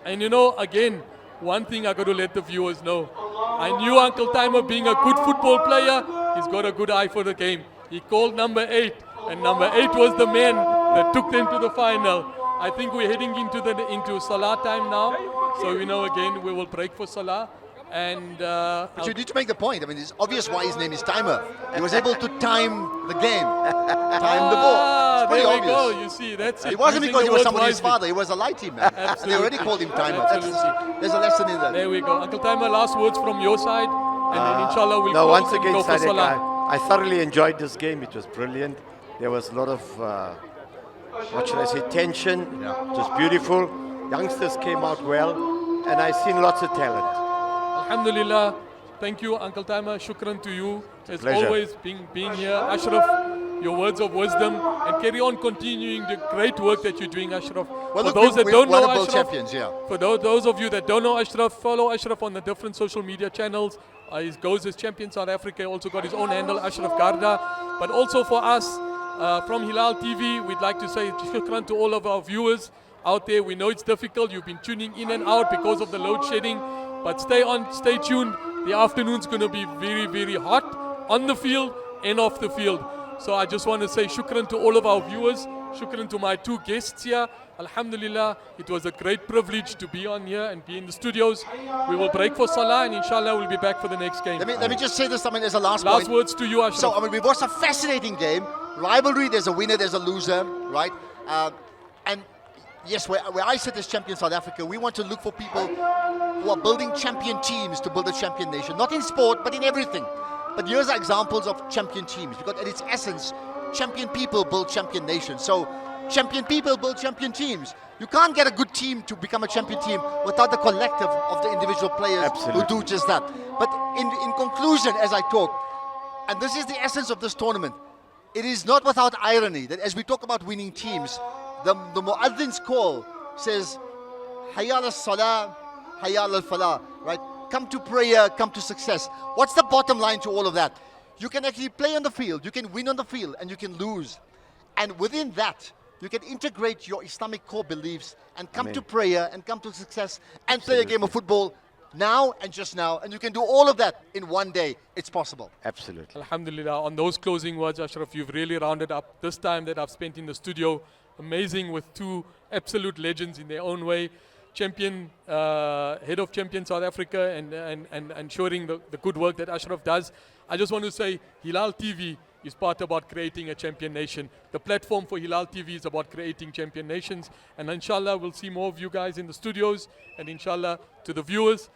And you know, again, one thing I got to let the viewers know. I knew Uncle Timer, being a good football player, he's got a good eye for the game. He called number 8, and number 8 was the man that took them to the final. I think we're heading into Salah time now. So we know again we will break for Salah. And but you need to make the point. I mean, it's obvious why his name is Timer. He was able to time the game, time the ball. It's pretty there obvious. we go. You see, that's it. It wasn't Using because the he was word somebody's wisely. father. He was a light team man. And they already called him Timer. There's a lesson in that. There we go. Uncle Timer, last words from your side, and then inshallah we'll No, close once and again, go for Sadek, Salah. I thoroughly enjoyed this game. It was brilliant. There was a lot of, what should I say, tension. It was beautiful. Youngsters came out well, and I've seen lots of talent. Alhamdulillah. Thank you, Uncle Timer. Shukran to you. As pleasure. always, being here. Ashraf, your words of wisdom, and carry on continuing the great work that you're doing, Ashraf. Well, for look, those that we're don't one know of world Ashraf, champions, yeah. for those of you that don't know Ashraf, follow Ashraf on the different social media channels. He goes as Champion South Africa. Also got his own handle, Ashraf Garda. But also for us, from Hilaal TV, we'd like to say shukran to all of our viewers out there. We know it's difficult. You've been tuning in and out because of the load shedding. But stay tuned. The afternoon's going to be very, very hot on the field and off the field. So I just want to say shukran to all of our viewers. Shukran to my 2 guests here. Alhamdulillah, it was a great privilege to be on here and be in the studios. We will break for Salah, and inshallah we'll be back for the next game. Let me just say this, I mean, as a last point. Last words to you, Ashraf. So, I mean, we've watched a fascinating game. Rivalry, there's a winner, there's a loser, right? And yes, where I sit as Champion South Africa, we want to look for people who are building champion teams to build a champion nation. Not in sport, but in everything. But here's are examples of champion teams. Because at its essence, champion people build champion nations. So champion people build champion teams. You can't get a good team to become a champion team without the collective of the individual players who do just that. But in conclusion, as I talk, and this is the essence of this tournament, it is not without irony that as we talk about winning teams, the Mu'adhin's call says, Hayal al-Salah, Hayal al-Falah, right? Come to prayer, come to success. What's the bottom line to all of that? You can actually play on the field, you can win on the field, and you can lose. And within that, you can integrate your Islamic core beliefs and come to prayer and come to success and play a game of football now and just now. And you can do all of that in one day. It's possible. Absolutely. Alhamdulillah. On those closing words, Ashraf, you've really rounded up this time that I've spent in the studio. Amazing, with 2 absolute legends in their own way. Champion, head of Champion South Africa, and ensuring the good work that Ashraf does. I just want to say Hilaal TV is part about creating a champion nation. The platform for Hilaal TV is about creating champion nations. And inshallah, we'll see more of you guys in the studios. And inshallah, to the viewers,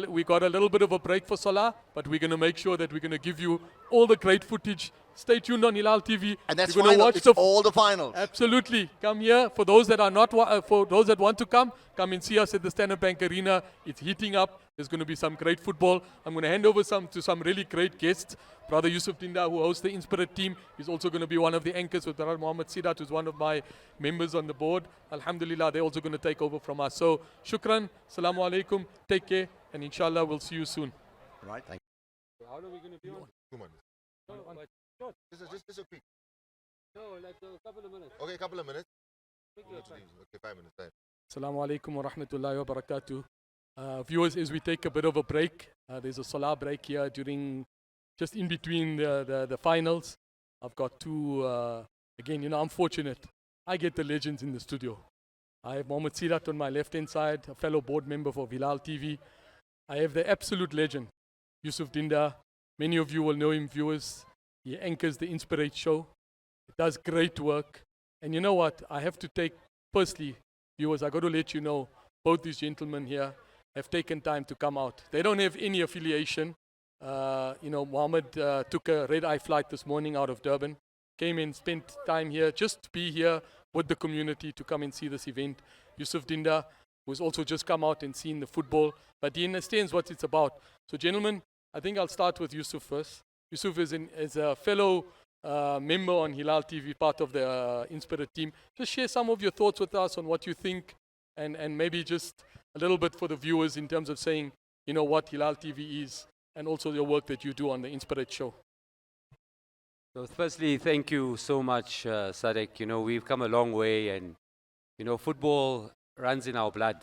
we got a little bit of a break for Salah, but we're going to make sure that we're going to give you all the great footage. Stay tuned on Hilaal TV. And that's You're gonna final. watch It's all the finals. Absolutely. Come here. For those that are not, for those that want to come and see us at the Standard Bank Arena. It's heating up. There's going to be some great football. I'm going to hand over to some really great guests. Brother Yusuf Dinda, who hosts the Inspirit team, is also going to be one of the anchors with Brother Mohammed Sidat, who's one of my members on the board. Alhamdulillah, they're also going to take over from us. So, shukran, assalamu alaikum, take care, and inshallah we'll see you soon. Right, thank you. How long are we going to be on? 2 months. No, this is a quick. No, like a couple of minutes. Okay, a couple of minutes. Okay, 5 minutes. Time. Assalamu alaikum wa rahmatullahi wa barakatuh. Viewers, as we take a bit of a break, there's a salah break here just in between the finals. I've got two, again, I'm fortunate. I get the legends in the studio. I have Mohammed Sidat on my left-hand side, a fellow board member for Hilaal TV. I have the absolute legend, Yusuf Dinda. Many of you will know him, viewers. He anchors the Inspirate show. He does great work. And you know what? I have to take, firstly, viewers, I got to let you know, both these gentlemen here have taken time to come out. They don't have any affiliation. Mohammed took a red-eye flight this morning out of Durban, came in, spent time here just to be here with the community to come and see this event. Yusuf Dinda, who's also just come out and seen the football, but he understands what it's about. So gentlemen, I think I'll start with Yusuf first. Yusuf is a fellow member on Hilaal TV, part of the Inspirit team. Just share some of your thoughts with us on what you think, and maybe just a little bit for the viewers in terms of saying, what Hilaal TV is, and also your work that you do on the Inspirit show. So firstly, thank you so much, Sadek. We've come a long way, and, football runs in our blood.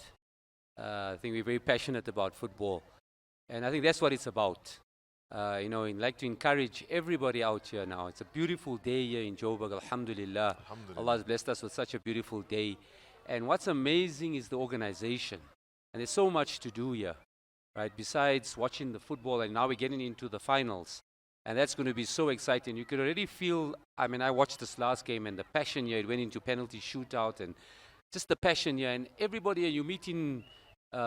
I think we're very passionate about football. And I think that's what it's about. I'd like to encourage everybody out here now. It's a beautiful day here in Joburg, alhamdulillah. Allah has blessed us with such a beautiful day. And what's amazing is the organization. And there's so much to do here, right? Besides watching the football, and now we're getting into the finals. And that's going to be so exciting. You could already feel, I watched this last game, and the passion here, it went into penalty shootout, and just the passion here. And everybody here, you're meeting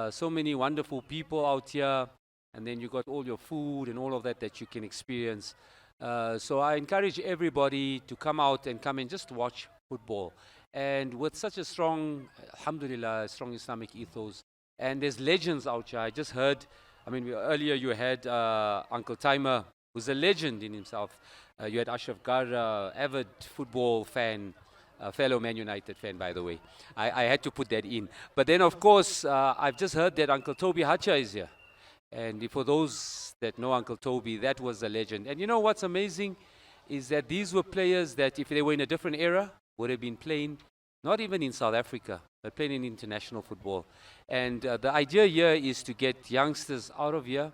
so many wonderful people out here. And then you got all your food and all of that you can experience. So I encourage everybody to come out and come and just watch football. And with such a strong, alhamdulillah, strong Islamic ethos. And there's legends out here. I just heard, earlier you had Uncle Timer, who's a legend in himself. You had Ashraf Gar, avid football fan, fellow Man United fan, by the way. I had to put that in. But then, of course, I've just heard that Uncle Toby Hacha is here. And for those that know Uncle Toby, that was a legend. And you know what's amazing is that these were players that if they were in a different era, would have been playing, not even in South Africa, but playing in international football. And the idea here is to get youngsters out of here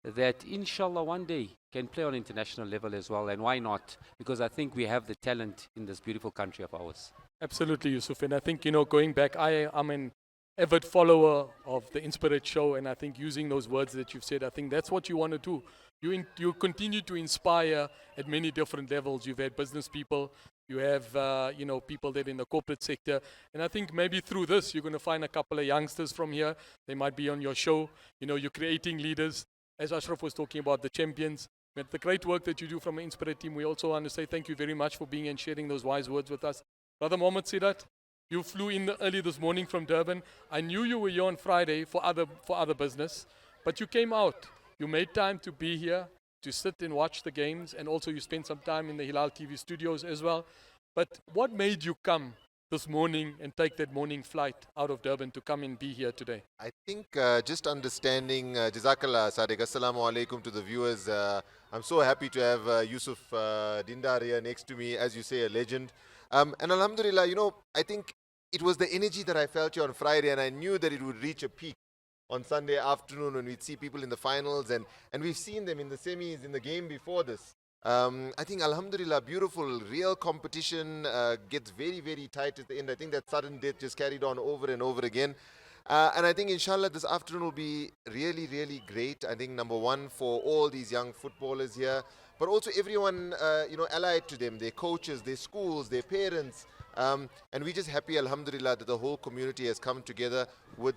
that inshallah one day can play on international level as well. And why not? Because I think we have the talent in this beautiful country of ours. Absolutely, Yusuf. And I think, going back, I'm an avid follower of the Inspirit show, and I think using those words that you've said, I think that's what you want to do. You continue to inspire at many different levels. You've had business people, you have people that are in the corporate sector, and I think maybe through this you're going to find a couple of youngsters from here. They might be on your show. You're creating leaders, as Ashraf was talking about, the champions. But the great work that you do from the Inspirit team, we also want to say thank you very much for being and sharing those wise words with us. Brother Mohammed Sidat, you flew in early this morning from Durban. I knew you were here on Friday for other business, but you came out. You made time to be here, to sit and watch the games, and also you spent some time in the Hilaal TV studios as well. But what made you come this morning and take that morning flight out of Durban to come and be here today? I think just understanding, Jazakallah Sadiq, Assalamu alaikum to the viewers. I'm so happy to have Yusuf Dindar here next to me, as you say, a legend. And alhamdulillah, I think it was the energy that I felt here on Friday, and I knew that it would reach a peak on Sunday afternoon when we'd see people in the finals, and we've seen them in the semis, in the game before this. I think alhamdulillah, beautiful, real competition gets very, very tight at the end. I think that sudden death just carried on over and over again. And I think inshallah this afternoon will be really, really great. I think number one for all these young footballers here, but also everyone allied to them, their coaches, their schools, their parents. And we're just happy, alhamdulillah, that the whole community has come together with,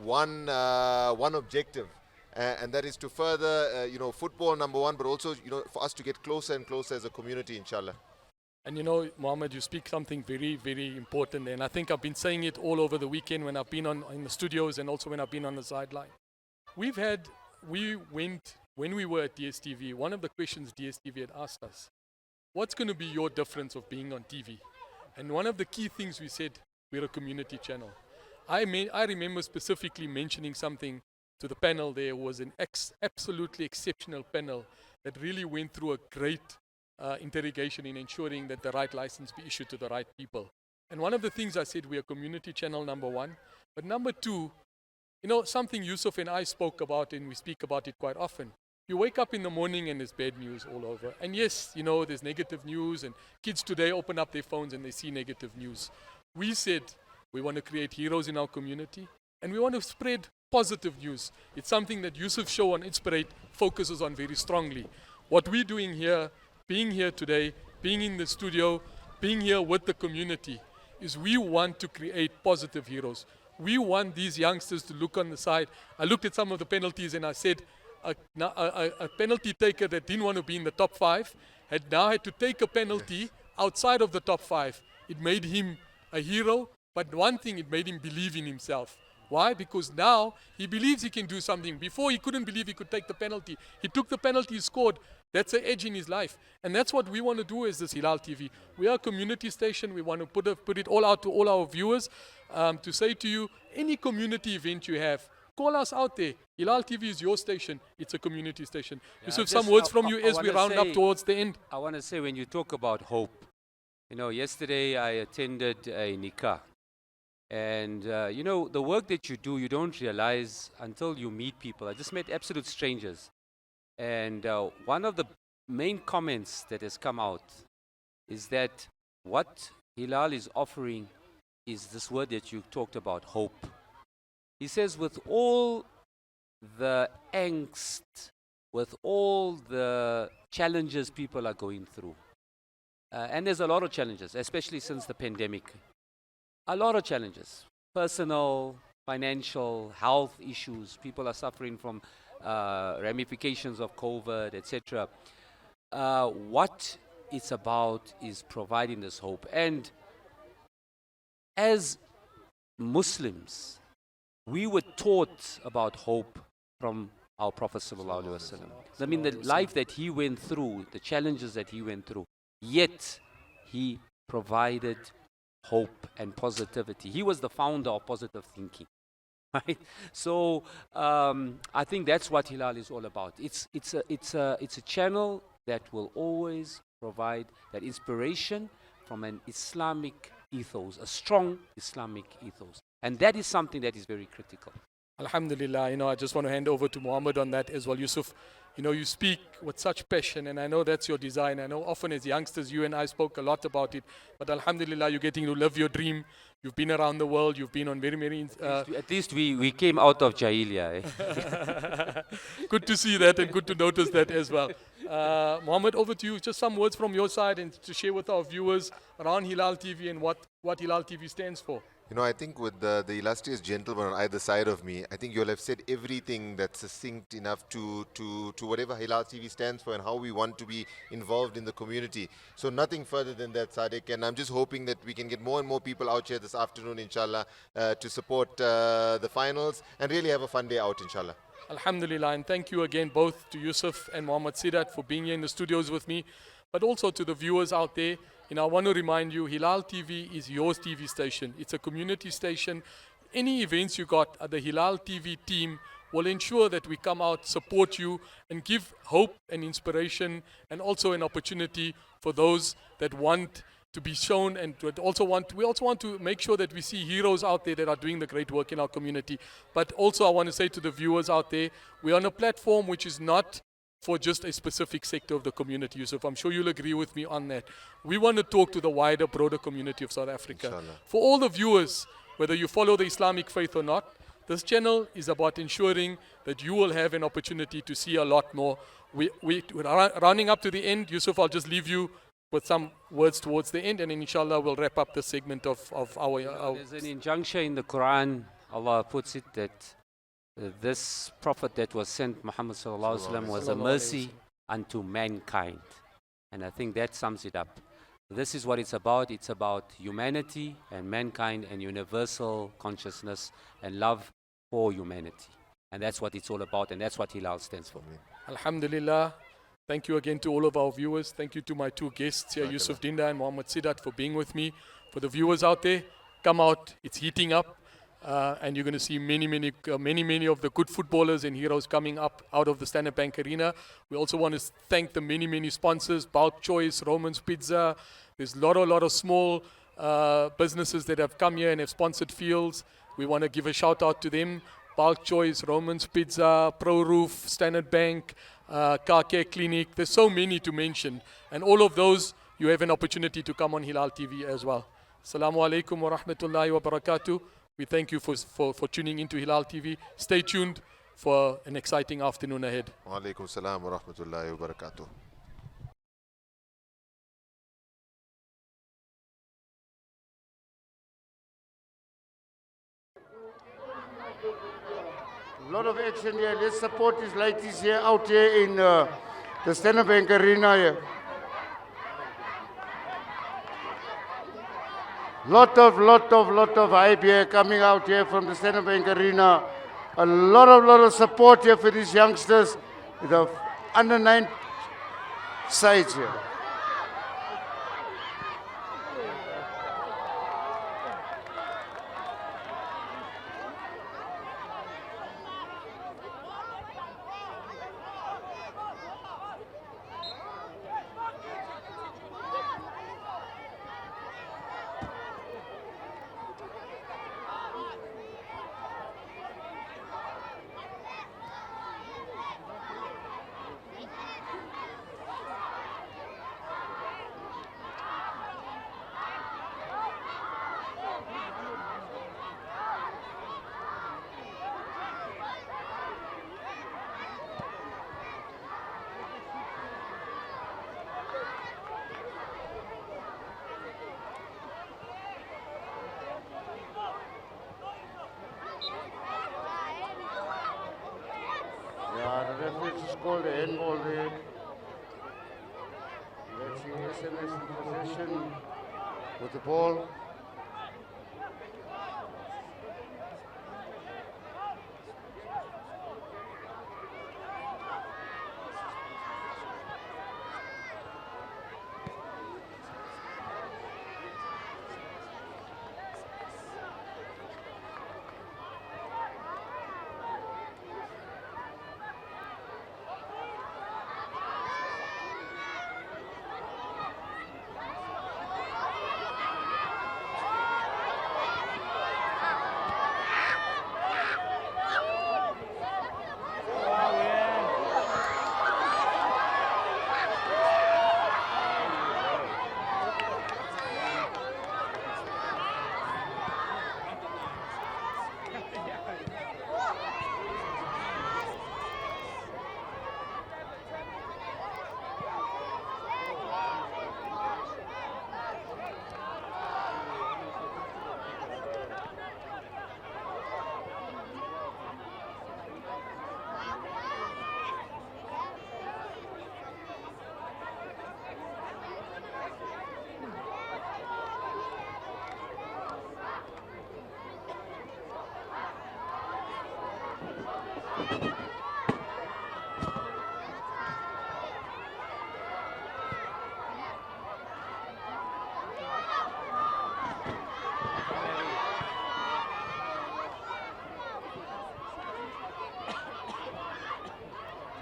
one objective. And that is to further, football, number one, but also, for us to get closer and closer as a community, inshallah. And Mohammed, you speak something very, very important. And I think I've been saying it all over the weekend when I've been in the studios and also when I've been on the sideline. when we were at DSTV, one of the questions DSTV had asked us, what's going to be your difference of being on TV? And one of the key things we said, we're a community channel. I remember specifically mentioning something to the panel. There was an absolutely exceptional panel that really went through a great interrogation in ensuring that the right license be issued to the right people. And one of the things I said, we're a community channel, number one. But number two, something Yusuf and I spoke about, and we speak about it quite often. You wake up in the morning and there's bad news all over. And yes, there's negative news, and kids today open up their phones and they see negative news. We said we want to create heroes in our community, and we want to spread positive news. It's something that Yusuf's show on Inspirate focuses on very strongly. What we're doing here, being here today, being in the studio, being here with the community, is we want to create positive heroes. We want these youngsters to look on the side. I looked at some of the penalties and I said, a penalty taker that didn't want to be in the top 5 had now had to take a penalty outside of the top 5. It made him a hero, but one thing, it made him believe in himself. Why? Because now he believes he can do something. Before, he couldn't believe he could take the penalty. He took the penalty, he scored. That's an edge in his life. And that's what we want to do as this Hilaal TV. We are a community station. We want to put it all out to all our viewers to say to you, any community event you have, call us out there. Hilaal TV is your station. It's a community station. Yeah, Yusuf, some words from you as we round up towards the end. I want to say, when you talk about hope, yesterday I attended a nikah. And, the work that you do, you don't realize until you meet people. I just met absolute strangers. And one of the main comments that has come out is that what Hilaal is offering is this word that you talked about, hope. He says, with all the angst, with all the challenges people are going through, and there's a lot of challenges, especially since the pandemic, a lot of challenges, personal, financial, health issues. People are suffering from ramifications of COVID, etc. What it's about is providing this hope. And as Muslims, we were taught about hope from our Prophet sallallahu alaihi wasallam. I mean, the life that he went through, the challenges that he went through, yet he provided hope and positivity. He was the founder of positive thinking, right? So I think that's what Hilaal is all about. It's a channel that will always provide that inspiration from an Islamic ethos, a strong Islamic ethos, and that is something that is very critical. Alhamdulillah, I just want to hand over to Muhammad on that as well. Yusuf, you speak with such passion, and I know that's your design. I know often as youngsters, you and I spoke a lot about it, but Alhamdulillah, you're getting to live your dream. You've been around the world. You've been on very, very... At least we came out of Jahiliyyah. Eh? Good to see that and good to notice that as well. Muhammad, over to you. Just some words from your side and to share with our viewers around Hilaal TV and what Hilaal TV stands for. I think with the illustrious gentleman on either side of me, I think you'll have said everything that's succinct enough to whatever Hilaal TV stands for and how we want to be involved in the community. So nothing further than that, Sadiq. And I'm just hoping that we can get more and more people out here this afternoon, inshallah, to support the finals and really have a fun day out, inshallah. Alhamdulillah, and thank you again both to Yusuf and Muhammad Sidat for being here in the studios with me, but also to the viewers out there. I want to remind you, Hilaal TV is your TV station. It's a community station. Any events you got, the Hilaal TV team will ensure that we come out, support you, and give hope and inspiration, and also an opportunity for those that want to be shown, and we also want to make sure that we see heroes out there that are doing the great work in our community. But also I want to say to the viewers out there, we're on a platform which is not for just a specific sector of the community, Yusuf. I'm sure you'll agree with me on that. We want to talk to the wider, broader community of South Africa. Inshallah. For all the viewers, whether you follow the Islamic faith or not, this channel is about ensuring that you will have an opportunity to see a lot more. We're rounding up to the end. Yusuf, I'll just leave you with some words towards the end, and then inshallah we'll wrap up the segment of our... There's an injunction in the Quran, Allah puts it, that this prophet that was sent, Muhammad sallallahu alaihi wasallam, was a mercy unto mankind. And I think that sums it up. This is what it's about. It's about humanity and mankind and universal consciousness and love for humanity. And that's what it's all about, and that's what Hilaal stands for. Alhamdulillah. Thank you again to all of our viewers. Thank you to my two guests here, Yusuf Dinda and Mohammed Sidat, for being with me. For the viewers out there, come out. It's heating up. And you're going to see many of the good footballers and heroes coming up out of the Standard Bank Arena. We also want to thank the many sponsors, Bulk Choice, Roman's Pizza. There's a lot of small businesses that have come here and have sponsored fields. We want to give a shout out to them. Bulk Choice, Roman's Pizza, Pro Roof, Standard Bank, Car Care Clinic. There's so many to mention. And all of those, you have an opportunity to come on Hilaal TV as well. Assalamu alaikum wa rahmatullahi wa barakatuh. We thank you for tuning into Hilaal TV. Stay tuned for an exciting afternoon ahead. Wa alaikum salam wa rahmatullahi wa barakatuh. A lot of action here. Let's support these ladies here, out here in the Standard Bank Arena here. Lot of hype here coming out here from the Standard Bank Arena. A lot of support here for these youngsters. The under 9 sides here. Yeah, the referee just called the handball there. Let's see SMS in possession with the ball.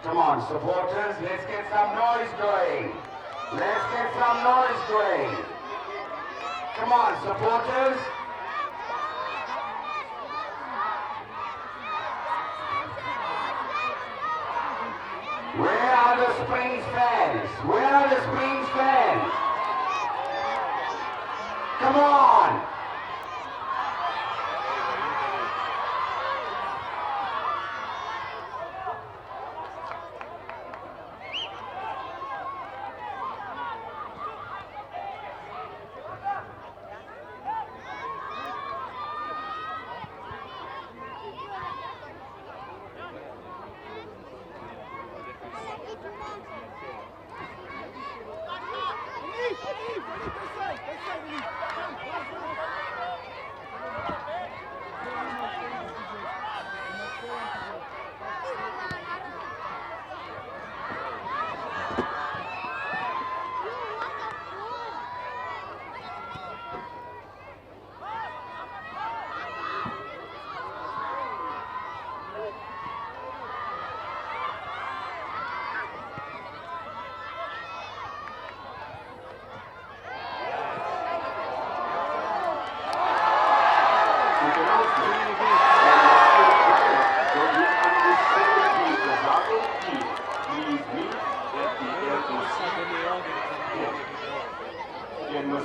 Come on, supporters, let's get some noise going. Let's get some noise going. Come on, supporters. Where are the Springs fans? Where are the Springs fans? Come on.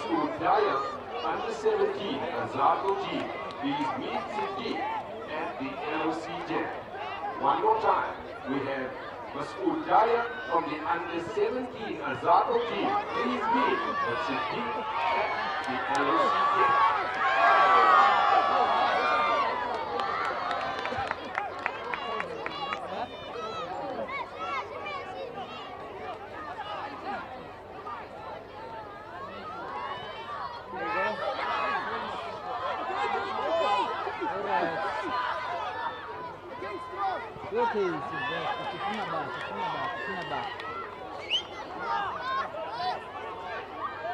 Masood Dayas, under 17, Azadul G, these meet Siddiq at the LOC Gym. One more time, we have Masood Daya from the under 17 Azadul team. Please meet Siddiq at the LOC Gym.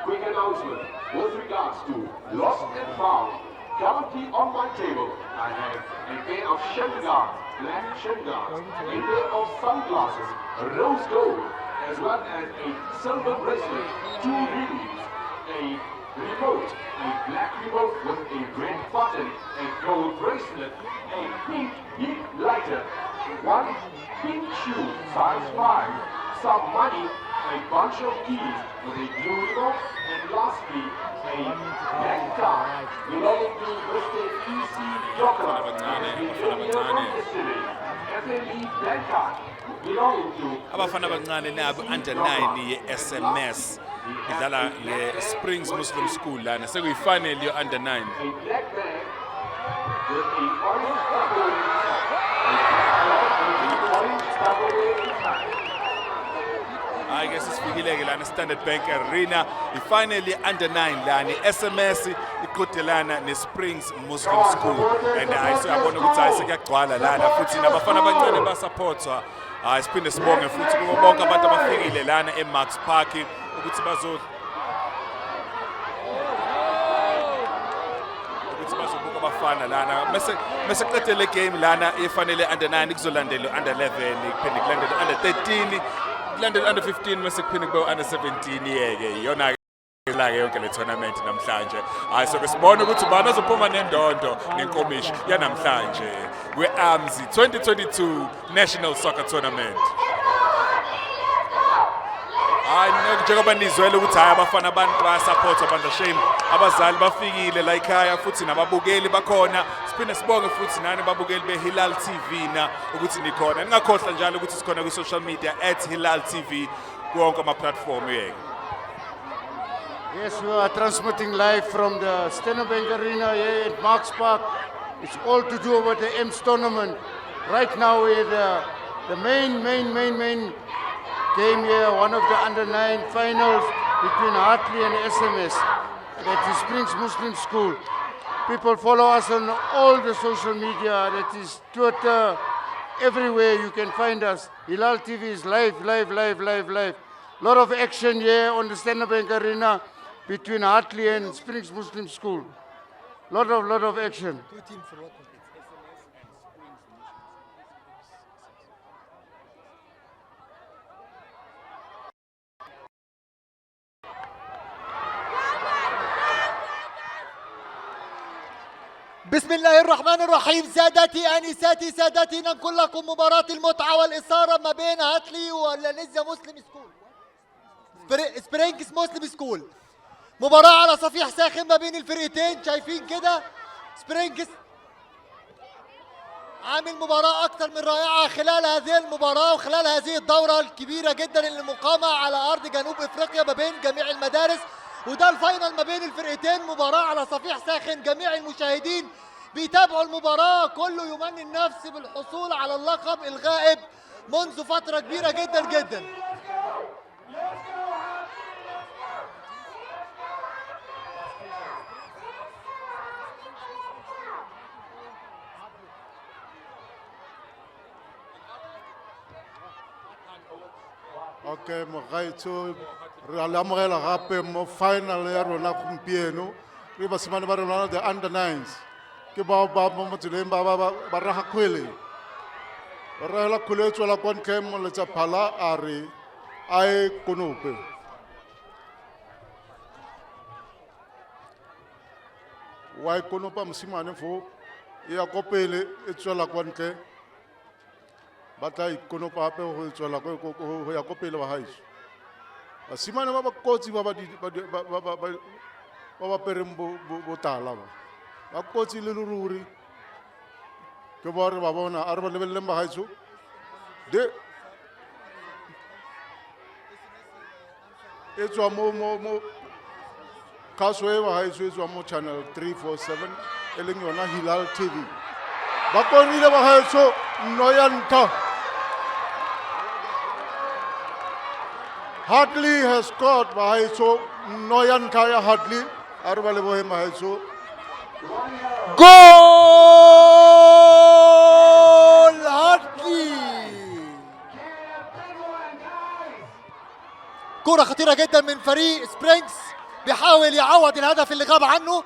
Quick announcement with regards to lost and found. Currently on my table, I have a pair of shin guards, black shin guards, a pair of sunglasses, rose gold, as well as a silver bracelet, 2 rings, a remote, a black remote with a red button, a gold bracelet, a pink heat lighter, 1 pink shoe, size 5, some money, a bunch of keys with a blue remote, and lastly, a bank card belonging to Mr. E.C. Docker, Attendee bank card belonging to abafana abancane nabo under 9 ye-SMS idlala le-Springs Muslim School lana sekuyifinal yo-under 9. a black bag with a orange I guess isifikile-ke lana Standard Bank Arena ifinally under 9 lana i-SMS iqhudelana ne-Springs Muslim School and siyabona ukuthi hayi sekuyagcwala lana futhi nabafana abancane basupportwa siphinde sibonge futhi kubo bonke abantu abafikile lana eMax Park ukuthi bazobuka abafana lana mase qede le game lana efanele under 9 kuzolandela under 11 kuphinde kulandela under 13 kulandela under 15 mase kuphinde kube under 17 yeke iyona la yonke le tournament namhlanje so sibone ukuthi bani azophuma nendondo nenkomishi yanamhlanje kwe-AMS 2022 National Soccer Tournament. Njengoba nizwele ukuthi hayi abafana abantu bayasupport abantu shame abazali bafikile la ekhaya futhi nababukeli bakhona siphinde sibonge futhi nani babukeli beHilaal TV na ukuthi nikhona ningakhohlwa njalo ukuthi sikhona ku social media @Hilaal TV kuwonke ama platform yeke. Yes, we are transmitting live from the Stennebank Arena here at Marks Park. It's all to do with the AMS tournament. Right now we're the main game here, one of the under-9 finals between Hartley and SMS. That is Springs Muslim School. People follow us on all the social media, that is Twitter, everywhere you can find us. Hilaal TV is live. Lot of action here on the Stennebank Arena between Hartley and Springs Muslim School. Lot of action. بسم الله الرحمن الرحيم. سادتي انساتي سادتي ننقل لكم مباراة المتعة والإثارة ما بين هاتلي ولنزيا مسلم سكول سبرينكس مسلم سكول. مباراة على صفيح ساخن ما بين الفرقتين، شايفين كده سبرينكس عامل مباراة أكثر من رائعة خلال هذه المباراة وخلال هذه الدورة الكبيرة جدا اللي مقامة على أرض جنوب إفريقيا ما بين جميع المدارس، وده الفاينل ما بين الفرقتين. مباراة على صفيح ساخن، جميع المشاهدين بيتابعوا المباراة، كله يمني النفس بالحصول على اللقب الغائب منذ فترة كبيرة جدا. Okay, mogaetso re amogela gape mo final ya rona gompieno re basimane ba rona the under 9s ke ba mo motseleng ba raga kgwele ba rela kgwele e tswela kwa ntle mo letsa phala a re a e konope wa e konopa mosimane fo e ya kopele e tswela kwa ntle ba tla ikonopa hape go tswela go ya kopele ba haiso basimane ba ba kotsi ba ba pereng botala ba ba kotsi le ruri ke ba re ba bona a re ba lebelleng ba gaetso de e tswa mo kgaso e ba gaetso e tswa mo channel 347 e leng yona Hilaal TV ba konile ba gaetso Noyanta Hartley has scored ba gaetso Noyanta ya Hartley a re ba leboge ma gaetso Goal Hartley. كرة خطيرة جدا من فريق سبرينكس بيحاول يعوض الهدف اللي غاب عنه.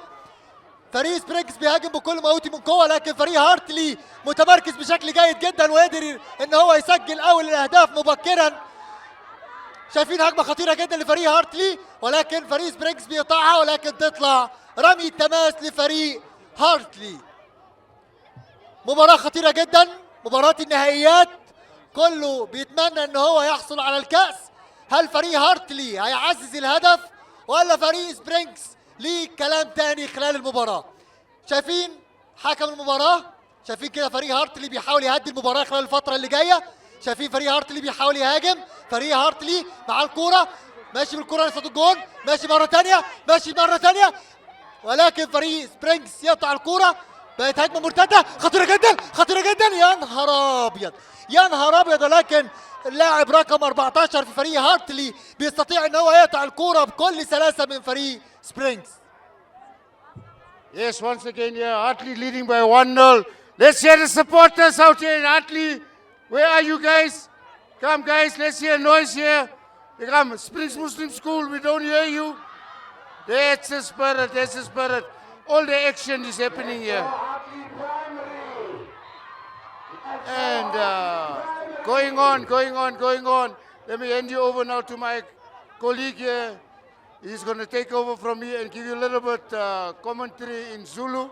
فريق سبرينكس بيهاجم بكل ما اوتي من قوة لكن فريق هارتلي متمركز بشكل جيد جدا وقدر ان هو يسجل اول الاهداف مبكرا. شايفين هجمة خطيرة جدا لفريق هارتلي ولكن فريق سبرينكس بيقطعها ولكن تطلع رمي التماس لفريق هارتلي. مباراة خطيرة جدا، مباراة النهائيات، كله بيتمنى ان هو يحصل على الكأس. هل فريق هارتلي هيعزز الهدف ولا فريق سبرينكس ليه كلام تاني خلال المباراة؟ شايفين حكم المباراة؟ شايفين كده فريق هارتلي بيحاول يهدي المباراة خلال الفترة اللي جاية. شايفين فريق هارتلي بيحاول يهاجم، فريق هارتلي مع الكورة ماشي بالكورة لصد الجون، ماشي مرة تانية، ماشي مرة تانية، ولكن فريق سبرينكس يقطع الكورة. بقت هجمة مرتدة خطيرة جدا خطيرة جدا. يا نهار أبيض يا نهار أبيض، ولكن اللاعب رقم 14 في فريق هارتلي بيستطيع ان هو يقطع الكورة بكل سلاسة من فريق سبرينكس. Yes, once again here, Hartley leading by 1-0. Let's hear the supporters out here in Hartley. Where are you guys? Come guys, let's hear noise here. Come, Springs Muslim School, we don't hear you. That's the spirit, that's the spirit. All the action is happening here. And going on. Let me hand you over now to my colleague here. He's going to take over from me and give you a little bit commentary in Zulu.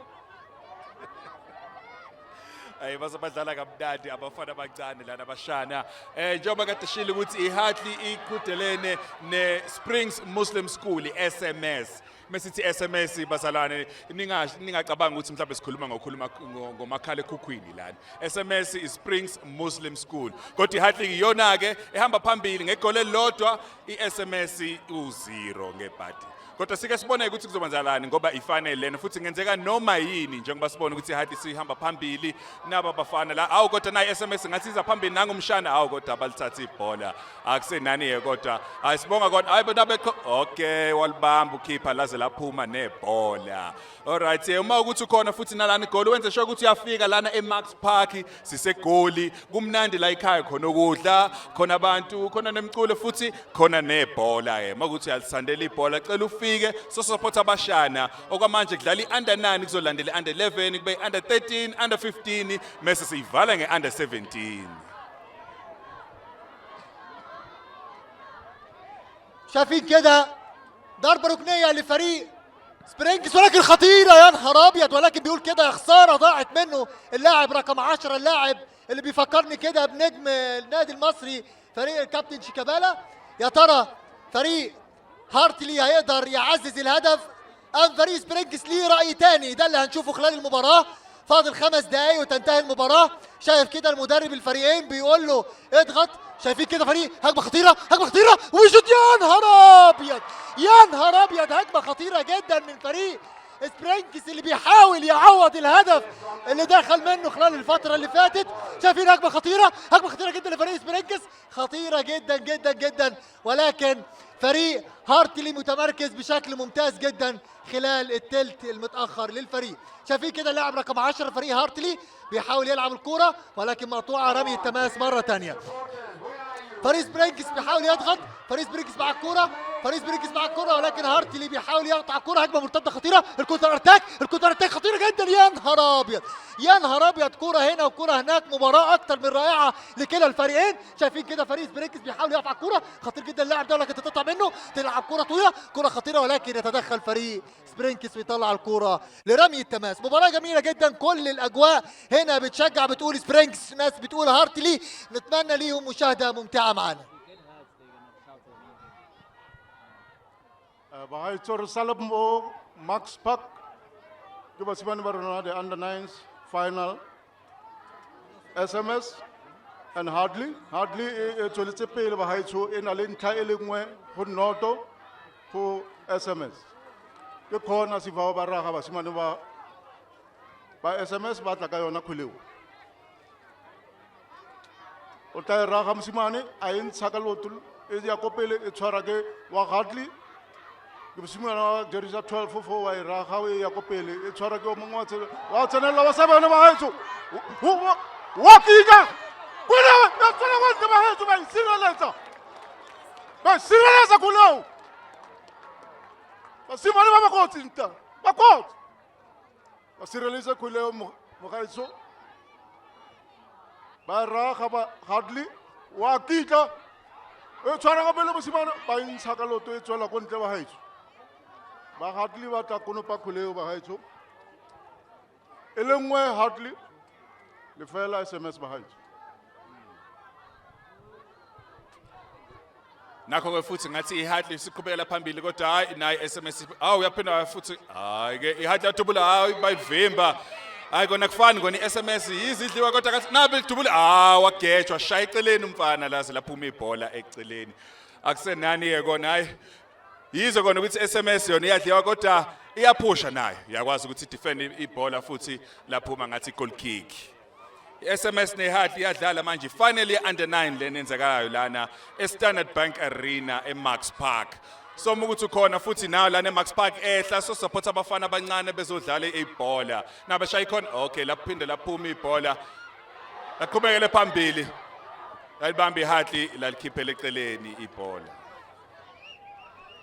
bazobadlala kamnandi abafana abancane lana abashana njengoba kade shilo ukuthi iHartley iqhudelene neSprings Muslim School iSMS. Mesithi SMS bazalwane ningacabanga ukuthi mhlawumbe sikhuluma ngomakhala ekhukhwini lana. SMS is Springs Muslim School. Kodwa iHartley iyona ke ehamba phambili ngegoli elilodwa, iSMS u0 ngebhadi. Kodwa sike sibone ukuthi kuzobanzalani ngoba ifanele lena futhi ngenzeka noma yini njengoba sibone ukuthi iHartley sihamba phambili naba bafana la. Awu kodwa nayi SMS ngasiza phambili nangomshana. Awu kodwa abalithatha ibhola akusenani ke kodwa ayisibonga kodwa hayi benabe okay walibamba ukhipha laze laphuma nebhola. Alright, uma ukuthi ukhona futhi nalana igoli wenze sure ukuthi uyafika lana eMax Park sisegoli kumnandi la ekhaya khona ukudla khona abantu khona nemculo futhi khona nebhola ke makuthi uyalisandela ibhola cela ufike so support abashana okwamanje kudlala iunder 9 kuzolandela iunder 11 kube iunder 13 under 15 mase siyivala ngeunder 17. شايفين كده ضربة ركنية لفريق سبرينكس ولكن خطيرة يا نهار أبيض، ولكن بيقول كده يا خسارة ضاعت منه اللاعب رقم 10 اللاعب اللي بيفكرني كده بنجم النادي المصري فريق الكابتن شيكابالا. يا ترى فريق هارتلي هيقدر يعزز الهدف أم فريق سبرينكس ليه رأي تاني؟ ده اللي هنشوفه خلال المباراة. فاضل 5 دقايق وتنتهي المباراة. شايف كده المدرب الفريقين بيقول له اضغط. شايفين كده فريق هجمة خطيرة ويشوط. يا نهار أبيض يا نهار أبيض، هجمة خطيرة جدا من فريق سبرينكس اللي بيحاول يعوض الهدف اللي دخل منه خلال الفترة اللي فاتت. شايفين هجمة خطيرة جدا لفريق سبرينكس، خطيرة جدا جدا جدا، ولكن فريق هارتلي متمركز بشكل ممتاز جدا خلال الثلث المتأخر للفريق. شايفين كده اللاعب رقم 10 فريق هارتلي بيحاول يلعب الكرة ولكن مقطوعة رمي التماس مرة ثانية. فريق سبرينكس بيحاول يضغط، فريق سبرينكس مع الكرة ولكن هارتلي بيحاول يقطع الكرة. هجمة مرتدة خطيرة، الكونتر اتاك خطيرة جدا. يا نهار أبيض كرة هنا وكرة هناك، مباراة أكتر من رائعة لكلا الفريقين. شايفين كده فريق سبرينكس بيحاول يقطع الكرة، خطير جدا اللاعب ده ولكن تقطع منه، تلعب كرة طويلة، كرة خطيرة ولكن يتدخل فريق سبرينكس ويطلع الكرة لرمي التماس. مباراة جميلة جدا، كل الأجواء هنا بتشجع، بتقول سبرينكس، ناس بتقول هارتلي. نتمنى ليهم مشاهدة ممتعة معنا. Bahai Chor Salabmo Max Park, ke basimane ba rona the under 9s final. SMS and Hardly e tsweletse pele ba haitso e na le ntlha e le nngwe go noto go SMS. Ke khona sivao ba raga basimane ba SMS ba tla ka yona khuleo. O tla raga mosimane a entsha ka lotul e ya kopele e tshwara ke wa Hardly. Ke mosimane wa Jerisa 12 fo wa raga o ya kopele e tshwara ke o mongwe wa tsenela ba sa bana ba haitso. Wakija! Kuna nasona watu bahetu ba sireleza. Ba sireleza kulao. Ba simane ba bakoti nta. Bakoti. Ba sireleza kulao mogaitso. Ba raga ba Hardly wakija. E tshwara ga pele mosimane ba intsha ka loto e tswela ko ntle ba haitso. Ba Hardly ba ta kono pa khuleo ba haitso. E lengwe Hardly le fela SMS behind. Nakho ke futhi ngathi iHardly siqhubekela phambili kodwa hayi nayi SMS uyaphinda futhi hayi ke iHardly yadubula hayi bayivimba hayi kona kufani kona iSMS izidliwa kodwa kathi nabe lidubula wagejwa shaya eceleni umfana laze laphuma ibhola eceleni akusenani ke kona hayi yizo kona ukuthi SMS yona iyadliwa kodwa iyaphusha nayo yakwazi ukuthi defend ibhola futhi laphuma ngathi goal kick. SMS neHardly yadlala manje finally under 9 lena enzakalayo lana eStandard Bank Arena eMax Park. So ukuthi ukhona futhi nayo lana eMax Park ehla so support abafana abancane bezodlala ibhola. Nabashaya ikhona okay laphinde laphuma ibhola. Laqhubekele phambili. Lalibamba iHardly lalikhiphele eceleni ibhola.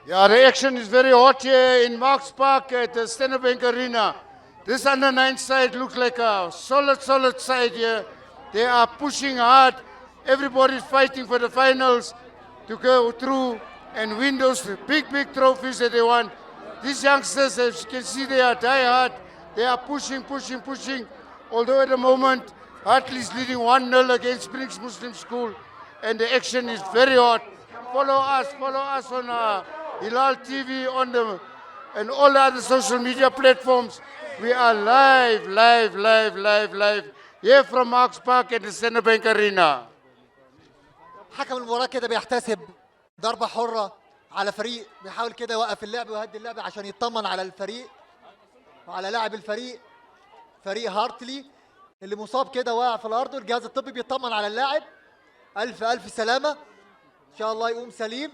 Yeah, the action is very hot here in Max Park at the Standard Bank Arena. This under 9 side looks like a solid side here. They are pushing hard. Everybody's fighting for the finals to go through and win those big trophies that they want. These youngsters, as you can see, they are die hard. They are pushing. Although at the moment, Hardly is leading 1-0 against Springs Muslim School. And the action is very hot. Follow us on Hilaal TV and all the other social media platforms. We are live here from Max Park at the Standard Bank Arena. حكم المباراة كده بيحتسب ضربة حرة على فريق بيحاول كده يوقف اللعب ويهدي اللعب عشان يطمن على الفريق وعلى لاعب الفريق فريق هارتلي اللي مصاب كده واقع في الأرض والجهاز الطبي بيطمن على اللاعب. ألف سلامة إن شاء الله يقوم سليم.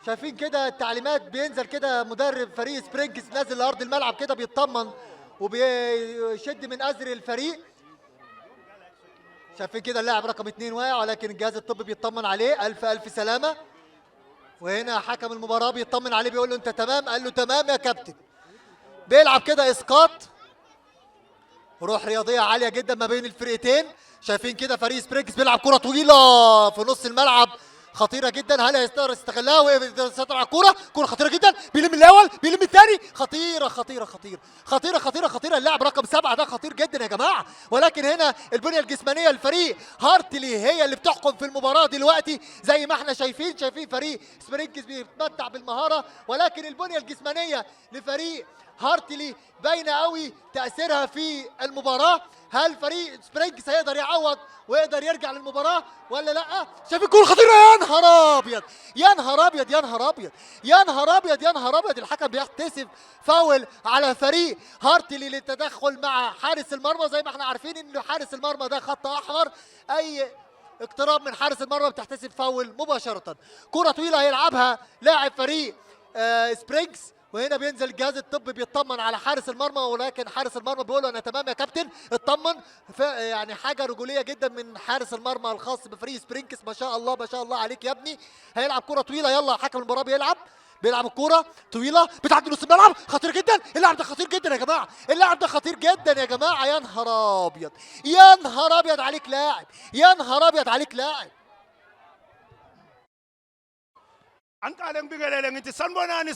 شايفين كده التعليمات بينزل كده مدرب فريق سبرينجز نازل لأرض الملعب كده بيطمن وبيشد من أزر الفريق. شايفين كده اللاعب رقم 2 واقع ولكن الجهاز الطبي بيطمن عليه. ألف سلامة. وهنا حكم المباراة بيطمن عليه بيقول له أنت تمام؟ قال له تمام يا كابتن. بيلعب كده إسقاط. روح رياضية عالية جدا ما بين الفرقتين. شايفين كده فريق سبرينجز بيلعب كرة طويلة في نص الملعب خطيرة جدا. هل هيقدر يستغلها ويسيطر على الكرة؟ كرة خطيرة جدا. بيلم الأول بيلم الثاني. خطيرة. اللاعب رقم 7 ده خطير جدا يا جماعة. ولكن هنا البنية الجسمانية الفريق هارتلي هي اللي بتحكم في المباراة دلوقتي زي ما احنا شايفين فريق سبرينجز بيتمتع بالمهارة ولكن البنية الجسمانية لفريق هارتلي باينة قوي تأثيرها في المباراة. هل فريق سبرينجز هيقدر يعوض ويقدر يرجع للمباراة ولا لا؟ شايفين كورة خطيرة. يا نهار أبيض. الحكم بيحتسب فاول على فريق هارتلي للتدخل مع حارس المرمى. زي ما احنا عارفين ان حارس المرمى ده خط احمر. اي اقتراب من حارس المرمى بتحتسب فاول مباشرة. كرة طويلة هيلعبها لاعب فريق سبرينجز وهنا بينزل الجهاز الطبي بيطمن على حارس المرمى ولكن حارس المرمى بيقول له انا تمام يا كابتن اطمن. يعني حاجه رجوليه جدا من حارس المرمى الخاص بفريق سبرينكس. ما شاء الله عليك يا ابني. هيلعب كره طويله. يلا حكم المباراه بيلعب الكره طويله بتعدي نص الملعب. خطير جدا. اللاعب ده خطير جدا يا جماعه. يا نهار ابيض عليك لاعب. Angiqale ngibingelele ngithi sanibonani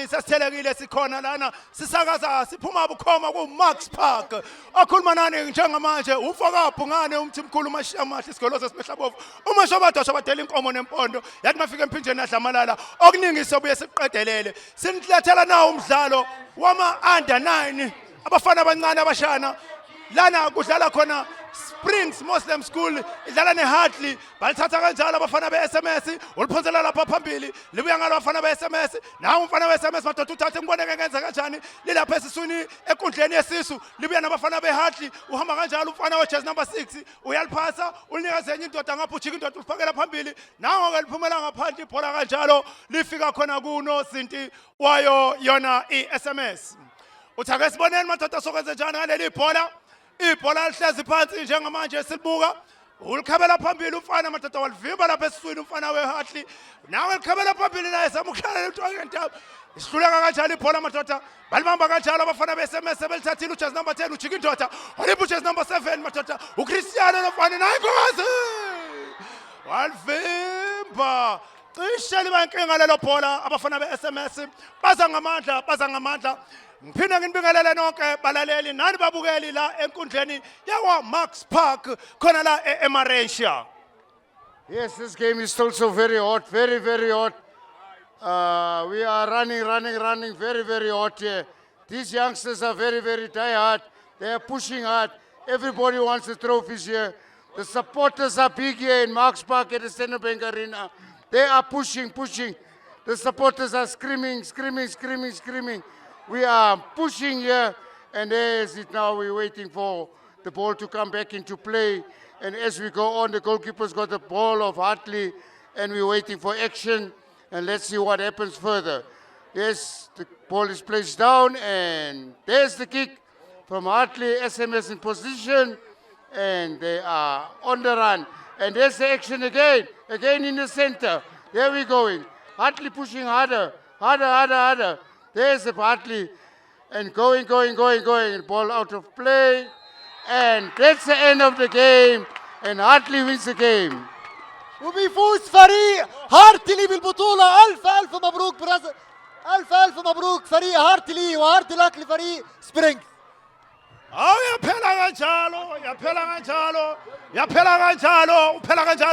sesithelekile sikhona lana sisakaza siphuma bukhoma ku Max Park okhuluma nani njengamanje ufakaphu ngane umthimkhulu uMashiya Mahle isigolo sesimehlabovu uMashobadosha badela inkomo nempondo yathi mafika emphinjeni yadlamalala okuningi sobuye siqedelele sinilethela nawo umdlalo wama under 9 abafana abancane abashana lana kudlala khona Springs Muslim School idlala neHartley balithatha kanjalo abafana be-SMS uliphonsela lapha phambili libuya ngalo abafana be-SMS nawo umfana we-SMS madoda uthathe ngiboneke ngenza kanjani lilapha esiswini enkundleni yesisu libuya nabafana beHartley uhamba kanjalo umfana we-jersey number 6 uyaliphasa ulinikeza enye indoda ngapha ujika indoda ulifakela phambili nawo-ke liphumela ngaphandle ibhola kanjalo lifika khona kunozinti wayo yona i-SMS uthi ake siboneni madoda sokwenze njani ngaleli bhola ibhola lihlezi phansi njengamanje silibuka ulikhabela phambili umfana madoda walivimba lapha esiswini umfana weHartley nawe likhabela phambili naye samukhala entaba isihluleka kanjalo ibhola madoda balibamba kanjalo abafana be-SMS belithathile ujersey number 10 ujika indoda walipha ujersey number 7 madoda uChristiano nofana naye inkosi walivimba cishe liba inkinga lelo bhola abafana be-SMS baza ngamandla Ngiphinde nginibingelele nonke balaleli nani babukeli la enkundleni yakwa Max Park khona la eMalaysia. Yes, this game is still so very hot, very hot. We are running, very hot here. These youngsters are very die-hard. They are pushing hard. Everybody wants the trophies here. The supporters are big here in Max Park at the Standard Bank Arena. They are pushing. The supporters are screaming. We are pushing here, and there is it now. We're waiting for the ball to come back into play. And as we go on, the goalkeeper's got the ball of Hartley, and we're waiting for action. And let's see what happens further. Yes, the ball is placed down, and there's the kick from Hartley. SMS in position, and they are on the run. And there's the action again in the center. There we're going. Hartley pushing harder. There's the Hartley, and going, ball out of play, and that's the end of the game, and Hartley wins the game. وبيفوز فريق هارتلي بالبطولة. ألف مبروك ألف مبروك فريق هارتلي وهارد لك لفريق سبرينغ. uphela kanjalo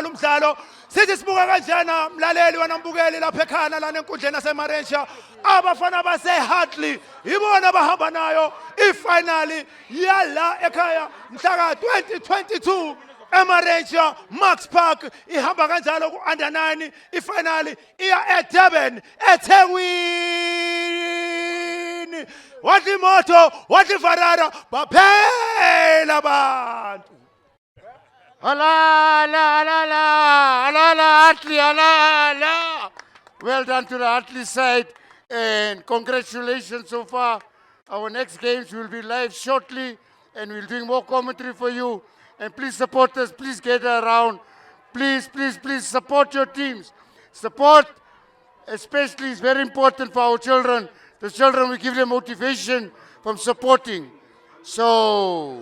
umdlalo sithi sibuka kanjena mlaleli wanambukeli lapha ekhaya lana enkundleni yaseMalaysia abafana baseHartley ibona abahamba nayo ifinali yala ekhaya mhla ka-2022 eMalaysia Max Park ihamba kanjalo ku-under 9 ifinali iya eDurban eThekwini wathi moto wathi Farara baphela abantu. Hartley. Well done to the Hartley side, and congratulations so far. Our next games will be live shortly, and we'll do more commentary for you. And please support us, please gather around. Please support your teams. Support especially is very important for our children. The children, we give them motivation from supporting. So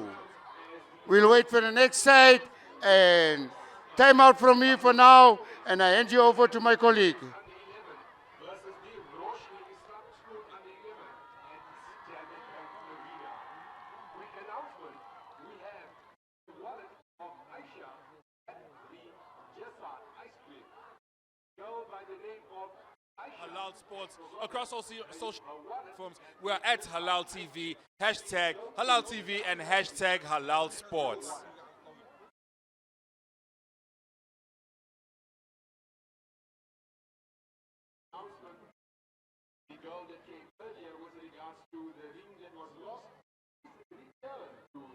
we'll wait for the next side, and time out from me for now, and I hand you over to my colleague. Hilaal Sports across all social platforms. We are at Hilaal TV, hashtag Hilaal TV and hashtag Hilaal Sports. The goal that came earlier with regards to the ring that was lost. Return to the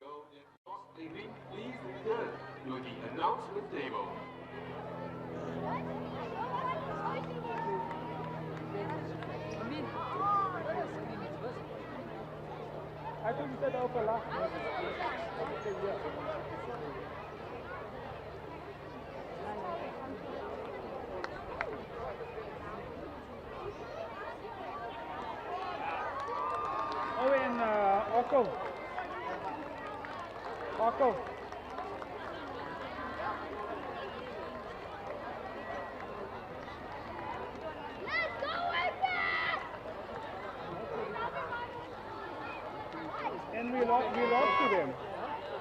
goal that lost the ring. Please return to the announcement table. I think you said over last. Owen, Orko.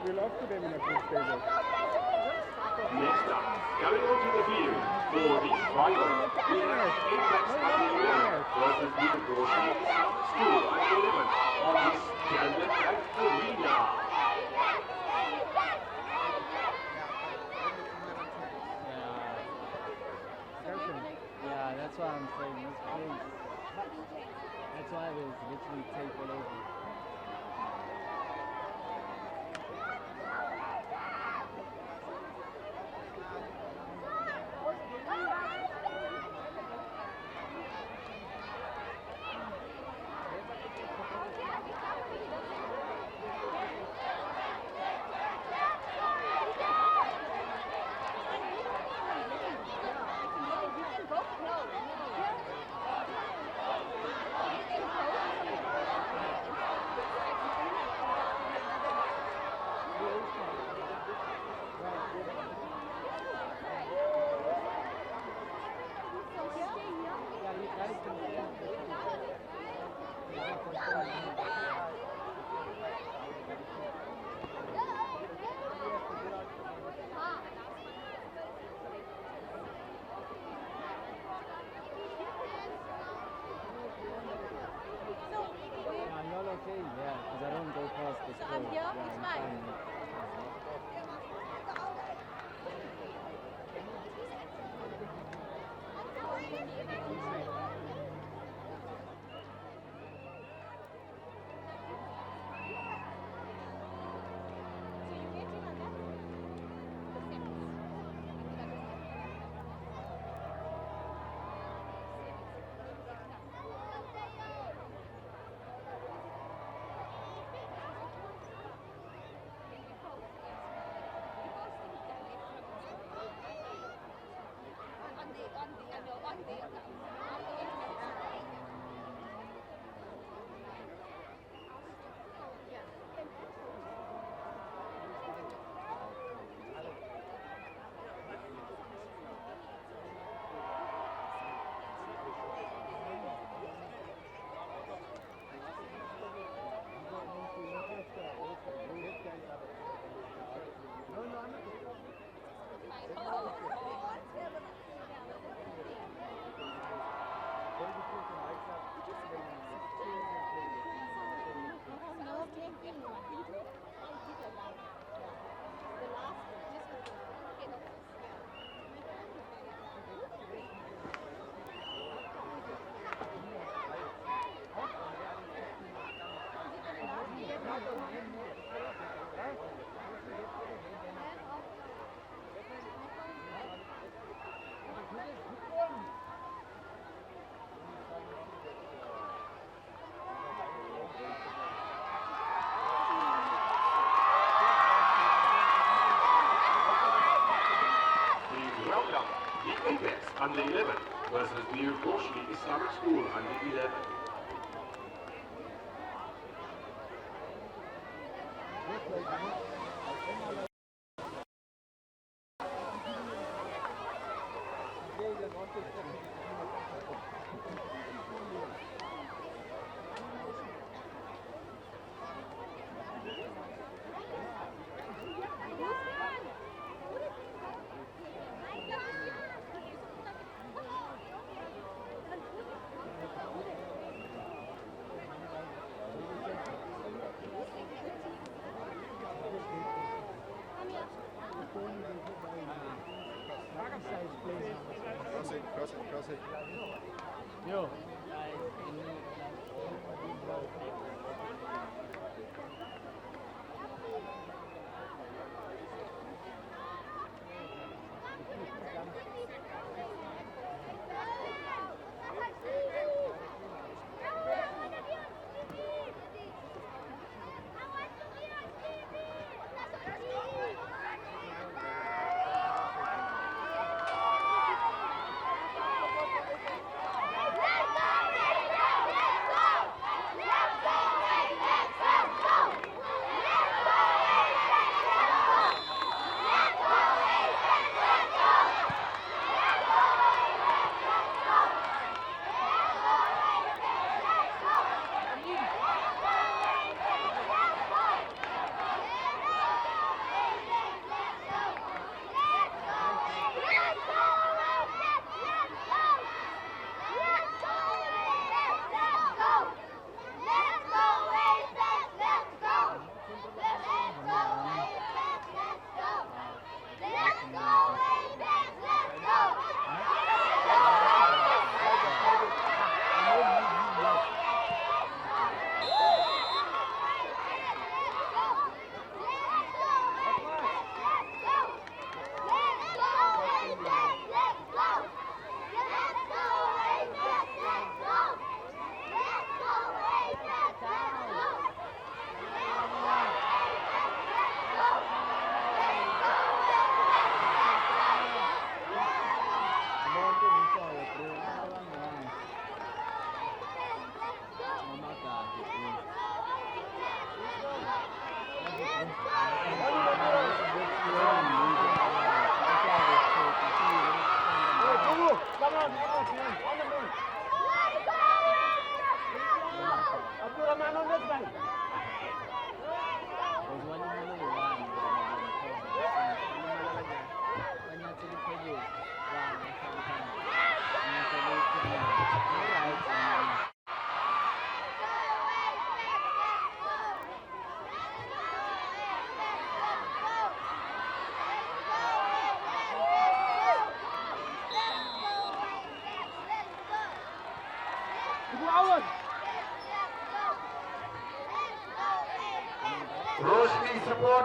We lost to them in a group stage. Next up, coming onto the field for the final, we have Apex Attendee versus the Grocery School under 11 on this Standard Arena. Yeah, that's what I'm saying. It's crazy. That's why there's literally tape all over. Okay, yeah, because I don't go past the store. Yeah, I'm fine. Apex under 11 versus New Grocery Islamic School under 11. Cross it. Yo.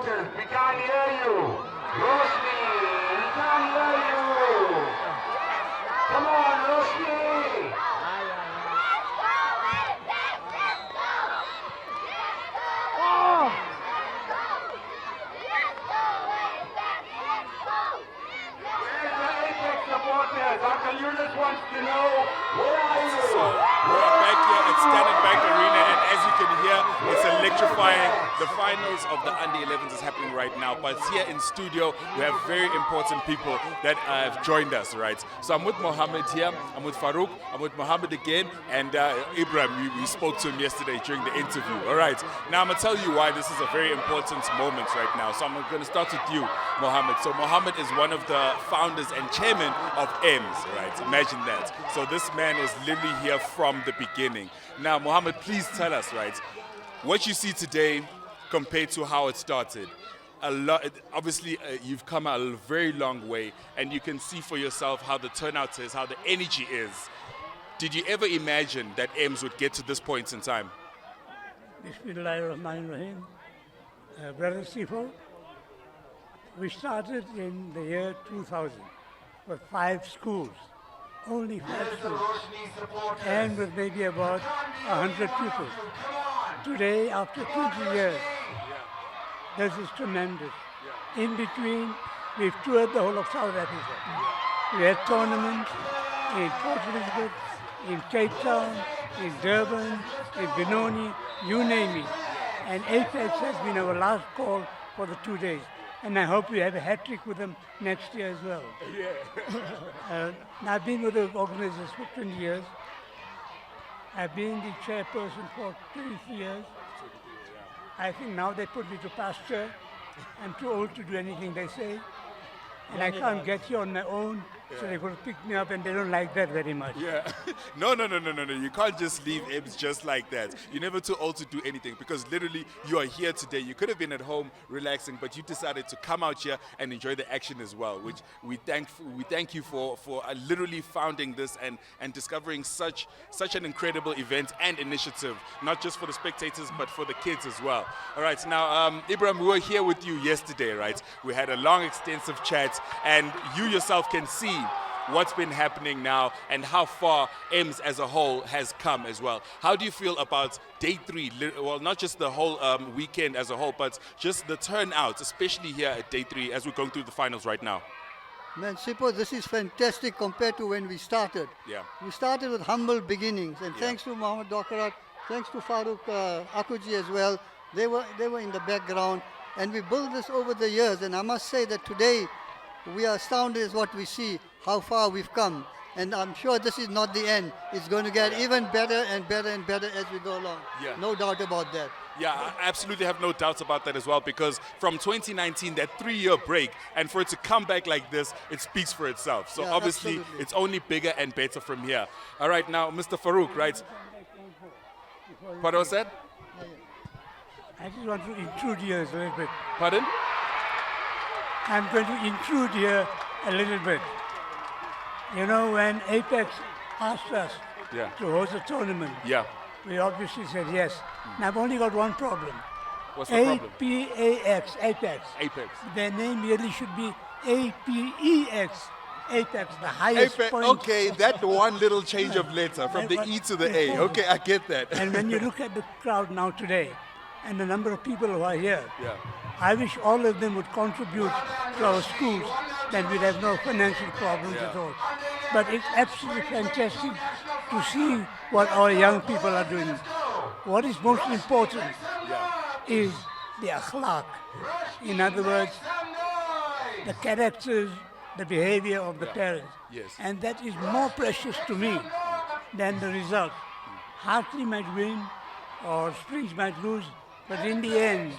supporters, we can't hear you. Roshni, we can't hear you. Come on, Roshni. Dr. Eunice wants to know, where are you? So we're back here at Standard Bank Arena, and as you can hear, it's electrifying. The finals of the Under-11s is happening right now, but here in studio, we have very important people that have joined us, right? So I'm with Mohammed here, I'm with Farouk, I'm with Mohammed again, and Ibrahim, we spoke to him yesterday during the interview. All right, now I'm going to tell you why this is a very important moment right now. So I'm going to start with you, Mohammed. So Mohammed is one of the founders and chairman of AMS, right? Imagine that. So this man is literally here from the beginning. Now, Mohammed, please tell us, right, what you see today compared to how it started. A lot, obviously, you've come a very long way, and you can see for yourself how the turnout is, how the energy is. Did you ever imagine that AMS would get to this point in time? Bismillahirrahmanirrahim. Brother Sifo, we started in the year 2000 with 5 schools, only 5 schools, and with maybe about 100 pupils. Today, after 20 years, this is tremendous. In between, we've toured the whole of South Africa. We had tournaments in Port Elizabeth, in Cape Town, in Durban, in Benoni, you name it. And Apex has been our last call for the 2 days. And I hope we have a hat-trick with them next year as well. Yeah. I've been with the organizers for 20 years. I've been the chairperson for 23 years. I think now they put me to pasture. I'm too old to do anything they say. And I can't get here on my own, so they're going to pick me up, and they don't like that very much. Yeah. No. You can't just leave AMS just like that. You're never too old to do anything, because literally you are here today. You could have been at home relaxing, but you decided to come out here and enjoy the action as well, which we thank you for literally founding this and discovering such an incredible event and initiative, not just for the spectators, but for the kids as well. All right, now, Ibrahim, we were here with you yesterday, right? We had a long, extensive chat, and you yourself can see what's been happening now and how far AMS as a whole has come as well. How do you feel about day 3? Well, not just the whole weekend as a whole, but just the turnout, especially here at day 3 as we're going through the finals right now. Man, Sipo, this is fantastic compared to when we started. Yeah. We started with humble beginnings, and thanks to Mohammed Dokarat, thanks to Farouk Akuji as well, they were in the background, and we built this over the years. And I must say that today we are astounded at what we see, how far we've come. And I'm sure this is not the end. It's going to get even better and better and better as we go along. Yeah. No doubt about that. Yeah, I absolutely have no doubts about that as well, because from 2019, that 3-year break, and for it to come back like this, it speaks for itself. So Yeah, obviously, absolutely. it's only bigger and better from here. All right, now, Mr. Farouk, right? What was that? I just want to intrude here a little bit. Pardon? I'm going to intrude here a little bit. You know, when Apex asked us Yeah. to host a tournament, Yeah. we obviously said yes. And I've only got one problem. What's the problem? APAX, Apex. Apex. Their name really should be APEX, Apex, the highest Apex, point. okay, that one little change of letter from the E to the A. Okay, I get that. And when you look at the crowd now today, and the number of people who are here, Yeah. I wish all of them would contribute to our schools, then we'd have no financial problems at all. But it's absolutely fantastic to see what our young people are doing. What is most important is the akhlaq. In other words, the characters, the behavior of the parents. Yes. And that is more precious to me than the result. Hartley might win or Springs might lose, but in the end,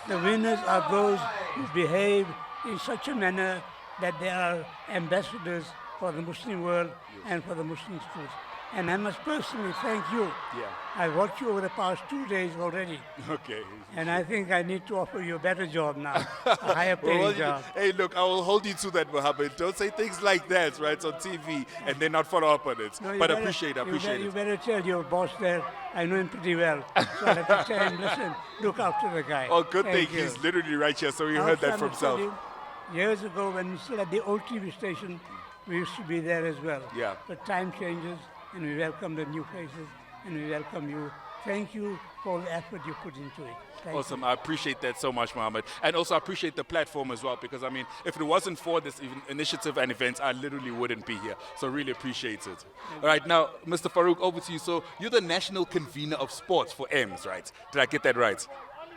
the winners are those who behave in such a manner that they are ambassadors for the Muslim world and for the Muslim schools. And I must personally thank you. Yeah. I watched you over the past 2 days already. Okay. And I think I need to offer you a better job now, a higher paying job. Hey, look, I will hold you to that, Mohammed. Don't say things like that, right, on TV and then not follow up on it. No, you but better- appreciate You it. better tell your boss there, I know him pretty well. So I have to tell him, listen, look after the guy. Oh, good thing Thank you. he's literally right here, so he heard Also, that I from must tell himself. you, years ago, when we still had the old TV station, we used to be there as well. Yeah. But time changes, and we welcome the new faces, and we welcome you. Thank you for all the effort you put into it. Thank Awesome. you. I appreciate that so much, Mohammed. And also I appreciate the platform as well, because I mean, if it wasn't for this initiative and events, I literally wouldn't be here. So really appreciate it. All right, now, Mr. Farouk, over to you. So you're the national convener of sports for AMS, right? Did I get that right?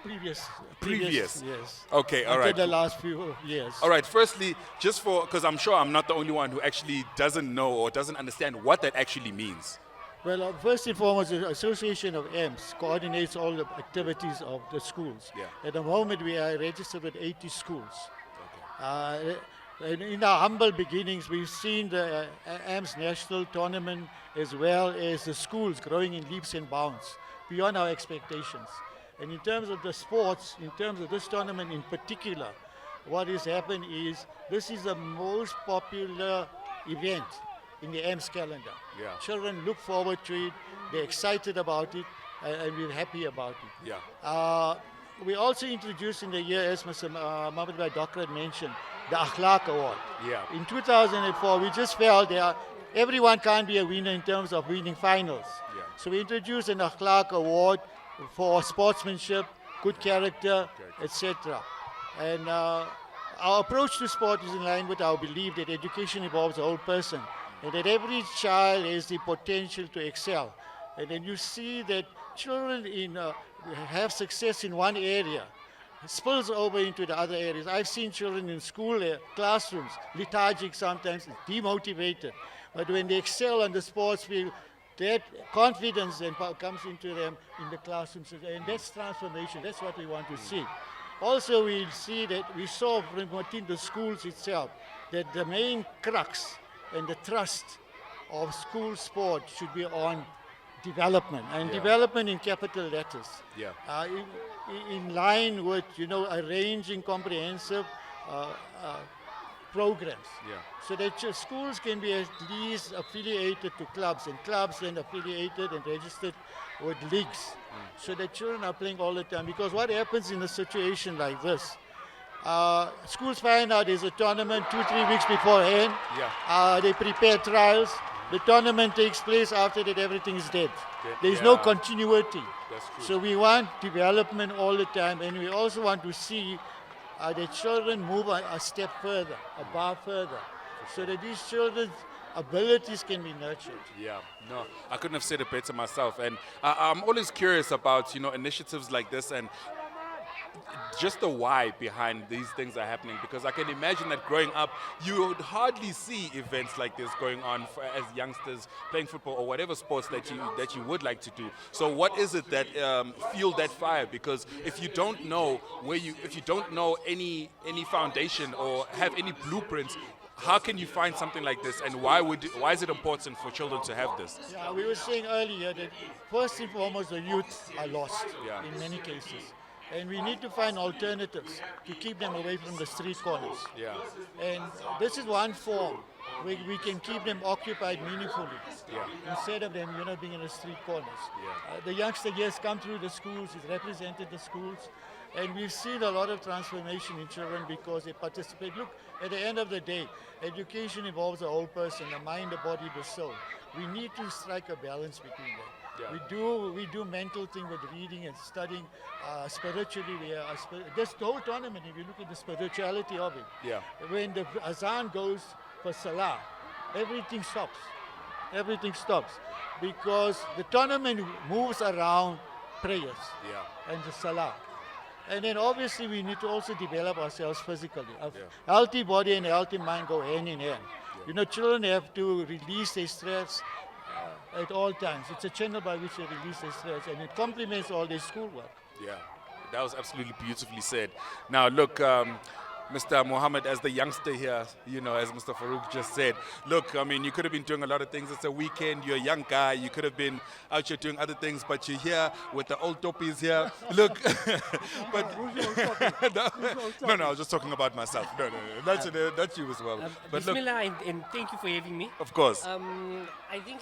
Previous. Yes. Okay, all Until right. the last few years. All right, firstly, just for, because I'm sure I'm not the only one who actually doesn't know or doesn't understand what that actually means. Well, first and foremost, the Association of AMS coordinates all the activities of the schools. Yeah. At the moment, we are registered with 80 schools. In our humble beginnings, we've seen the AMS national tournament as well as the schools growing in leaps and bounds, beyond our expectations. And in terms of the sports, in terms of this tournament in particular, what has happened is this is the most popular event in the AMS calendar. Yeah. Children look forward to it, they're excited about it, and we're happy about it. Yeah. We also introduced in the year, as Mr. Mohammed Bhai Dokra had mentioned, the Akhlaq Award. Yeah. In 2004, we just felt everyone can't be a winner in terms of winning finals. Yeah. So we introduced an Akhlaq Award for sportsmanship, good character, etc. And our approach to sport is in line with our belief that education involves the whole person, and that every child has the potential to excel. And then you see that children have success in one area, spills over into the other areas. I've seen children in school classrooms, lethargic sometimes, demotivated. But when they excel on the sports field, that confidence then comes into them in the classrooms. And that's transformation. That's what we want to see. Also, we see that we saw from within the schools itself that the main crux and the thrust of school sport should be on development, and development in capital letters. Yeah. In line with, arranging comprehensive programs. Yeah. So that schools can be at least affiliated to clubs, and clubs then affiliated and registered with leagues, so that children are playing all the time. Because what happens in a situation like this, schools find out there's a tournament 2-3 weeks beforehand. Yeah. They prepare trials. The tournament takes place, after that everything is dead. There's no continuity. That's true. So we want development all the time, and we also want to see the children move a step further, a bar further, so that these children's abilities can be nurtured. Yeah, no, I couldn't have said it better myself. And I'm always curious about, initiatives like this and just the why behind these things are happening, because I can imagine that growing up, you would hardly see events like this going on as youngsters playing football or whatever sports that you would like to do. So what is it that fueled that fire? Because if you don't know if you don't know any foundation or have any blueprints, how can you find something like this, and why is it important for children to have this? Yeah, we were saying earlier that first and foremost, the youth are lost in many cases. And we need to find alternatives to keep them away from the street corners. Yeah. And this is one form where we can keep them occupied meaningfully, instead of them, being in the street corners. The youngster, yes, come through the schools, he's represented the schools, and we've seen a lot of transformation in children because they participate. Look, at the end of the day, education involves the whole person, the mind, the body, the soul. We need to strike a balance between them. Yeah. We do mental thing with reading and studying. Spiritually, this whole tournament, if you look at the spirituality of it, when the azan goes for salah, everything stops. Everything stops because the tournament moves around prayers and the salah. And then obviously we need to also develop ourselves physically. A healthy body and a healthy mind go hand in hand. Children have to release their stress at all times. It's a channel by which they release their stress, and it complements all their schoolwork. Yeah, that was absolutely beautifully said. Now, look, Mr. Mohammed, as the youngster here, you know, as Mr. Farouk just said, look, I mean, you could have been doing a lot of things. It's a weekend. You're a young guy. You could have been out here doing other things, but you're here with the old toppies here. Look, but no, I was just talking about myself. No, that's you as well. But look, Bismillah, and thank you for having me. Of course. I think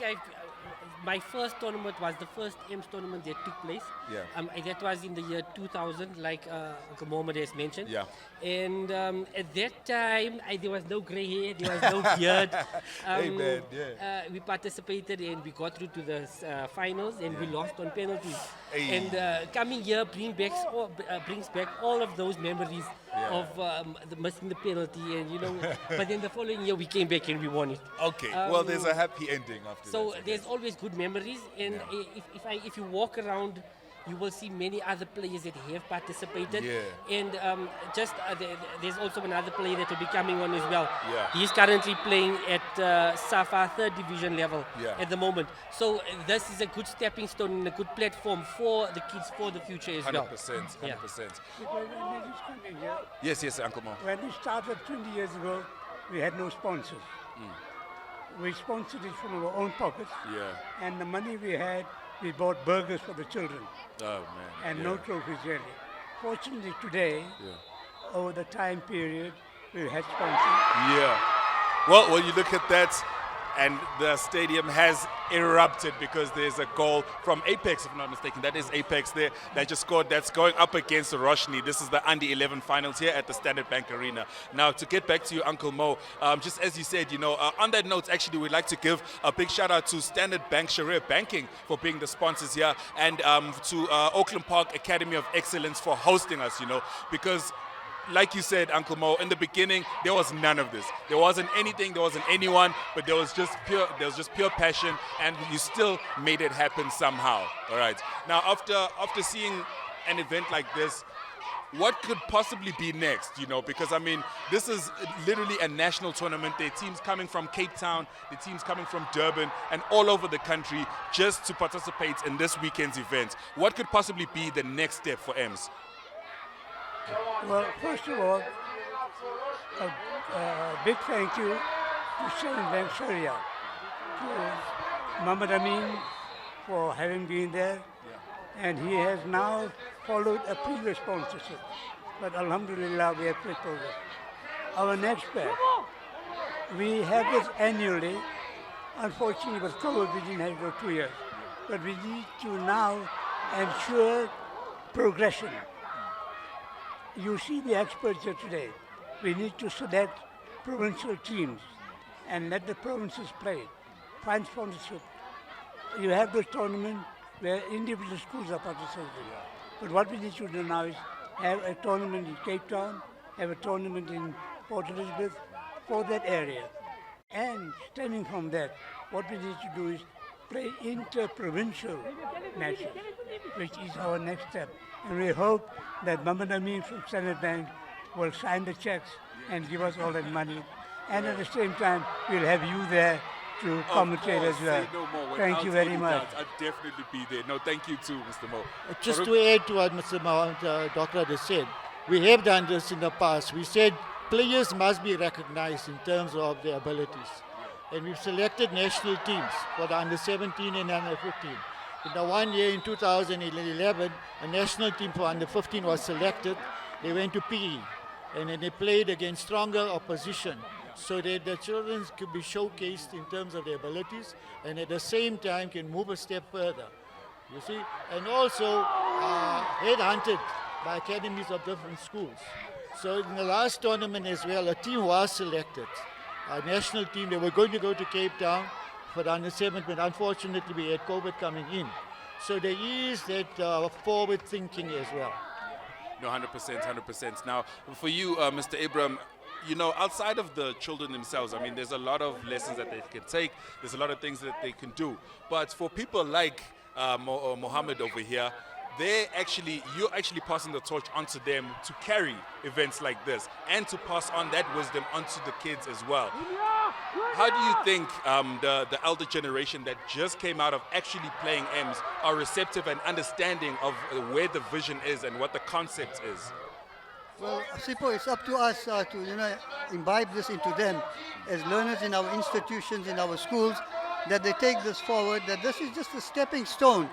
my first tournament was the first AMS tournament that took place. Yeah. That was in the year 2000, like Uncle Mohammed has mentioned. Yeah. And at that time, there was no grey hair, there was no beard. Hey, man, yeah. We participated and we got through to the finals, and we lost on penalties. Hey. And coming here brings back all of those memories of the missing the penalty, and you know. But then the following year we came back and we won it. Okay. Well, there's a happy ending after so that. there's always good memories, and if you walk around, you will see many other players that have participated. Yeah. And there's also another player that will be coming on as well. Yeah. He's currently playing at SAFA 3rd division level at the moment. So this is a good stepping stone and a good platform for the kids for the future as well. 100%. Yeah. Because when we just come in here, Yes, Uncle Mo. when we started 20 years ago, we had no sponsors. We sponsored it from our own pockets. Yeah. And the money we had, we bought burgers for the children. Oh, man. And yeah. no trophies really. Fortunately today, over the time period, we've had sponsors. Yeah. Well, you look at that, and the stadium has erupted because there's a goal from Apex, if I'm not mistaken. That is Apex there that just scored. That's going up against Roshni. This is the Under 11 finals here at the Standard Bank Arena. Now, to get back to you, Uncle Mo, just as you said, you know, on that note, actually, we'd like to give a big shout out to Standard Bank Sharia Banking for being the sponsors here, and to Auckland Park Academy of Excellence for hosting us, you know, because like you said, Uncle Mo, in the beginning, there was none of this. There wasn't anything, there wasn't anyone, but there was just pure passion, and you still made it happen somehow. All right. Now, after seeing an event like this, what could possibly be next, you know? Because, I mean, this is literally a national tournament. There are teams coming from Cape Town, the teams coming from Durban, and all over the country just to participate in this weekend's event. What could possibly be the next step for AMS? Well, first of all, a big thank you to Standard Bank Sharia, to Muhammad Amin for having been there, and he has now followed a previous sponsorship. But Alhamdulillah, we have made progress. Our next step, we have this annually. Unfortunately, with COVID, we didn't have it for 2 years. But we need to now ensure progression. You see the experts here today. We need to select provincial teams and let the provinces play. Find sponsorship. You have this tournament where individual schools are participating. But what we need to do now is have a tournament in Cape Town, have a tournament in Port Elizabeth for that area. And stemming from that, what we need to do is play inter-provincial matches, which is our next step. And we hope that Muhammad Amin from Standard Bank will sign the checks and give us all that money. And at the same time, we'll have you there to commentate as well. Thank you very much. I'll definitely be there. No, thank you too, Mr. Mo. Just to add to what Mr. Dr. has said, we have done this in the past. We said players must be recognized in terms of their abilities. And we've selected national teams for the under 17 and under 15. In the 1 year in 2011, a national team for under 15 was selected. They went to PE, and then they played against stronger opposition, so that the children could be showcased in terms of their abilities, and at the same time can move a step further. You see, and also headhunted by academies of different schools. So in the last tournament as well, a team was selected, a national team. They were going to go to Cape Town for the under 7, but unfortunately we had COVID coming in. So there is that forward thinking as well. No, 100%. Now, for you, Mr. Abraham, you know, outside of the children themselves, I mean, there's a lot of lessons that they can take. There's a lot of things that they can do. But for people like Mohammed over here, you're actually passing the torch onto them to carry events like this and to pass on that wisdom onto the kids as well. How do you think the elder generation that just came out of actually playing AMS are receptive and understanding of where the vision is and what the concept is? Well, Sipo, it's up to us to imbibe this into them as learners in our institutions, in our schools, that they take this forward, that this is just a stepping stone.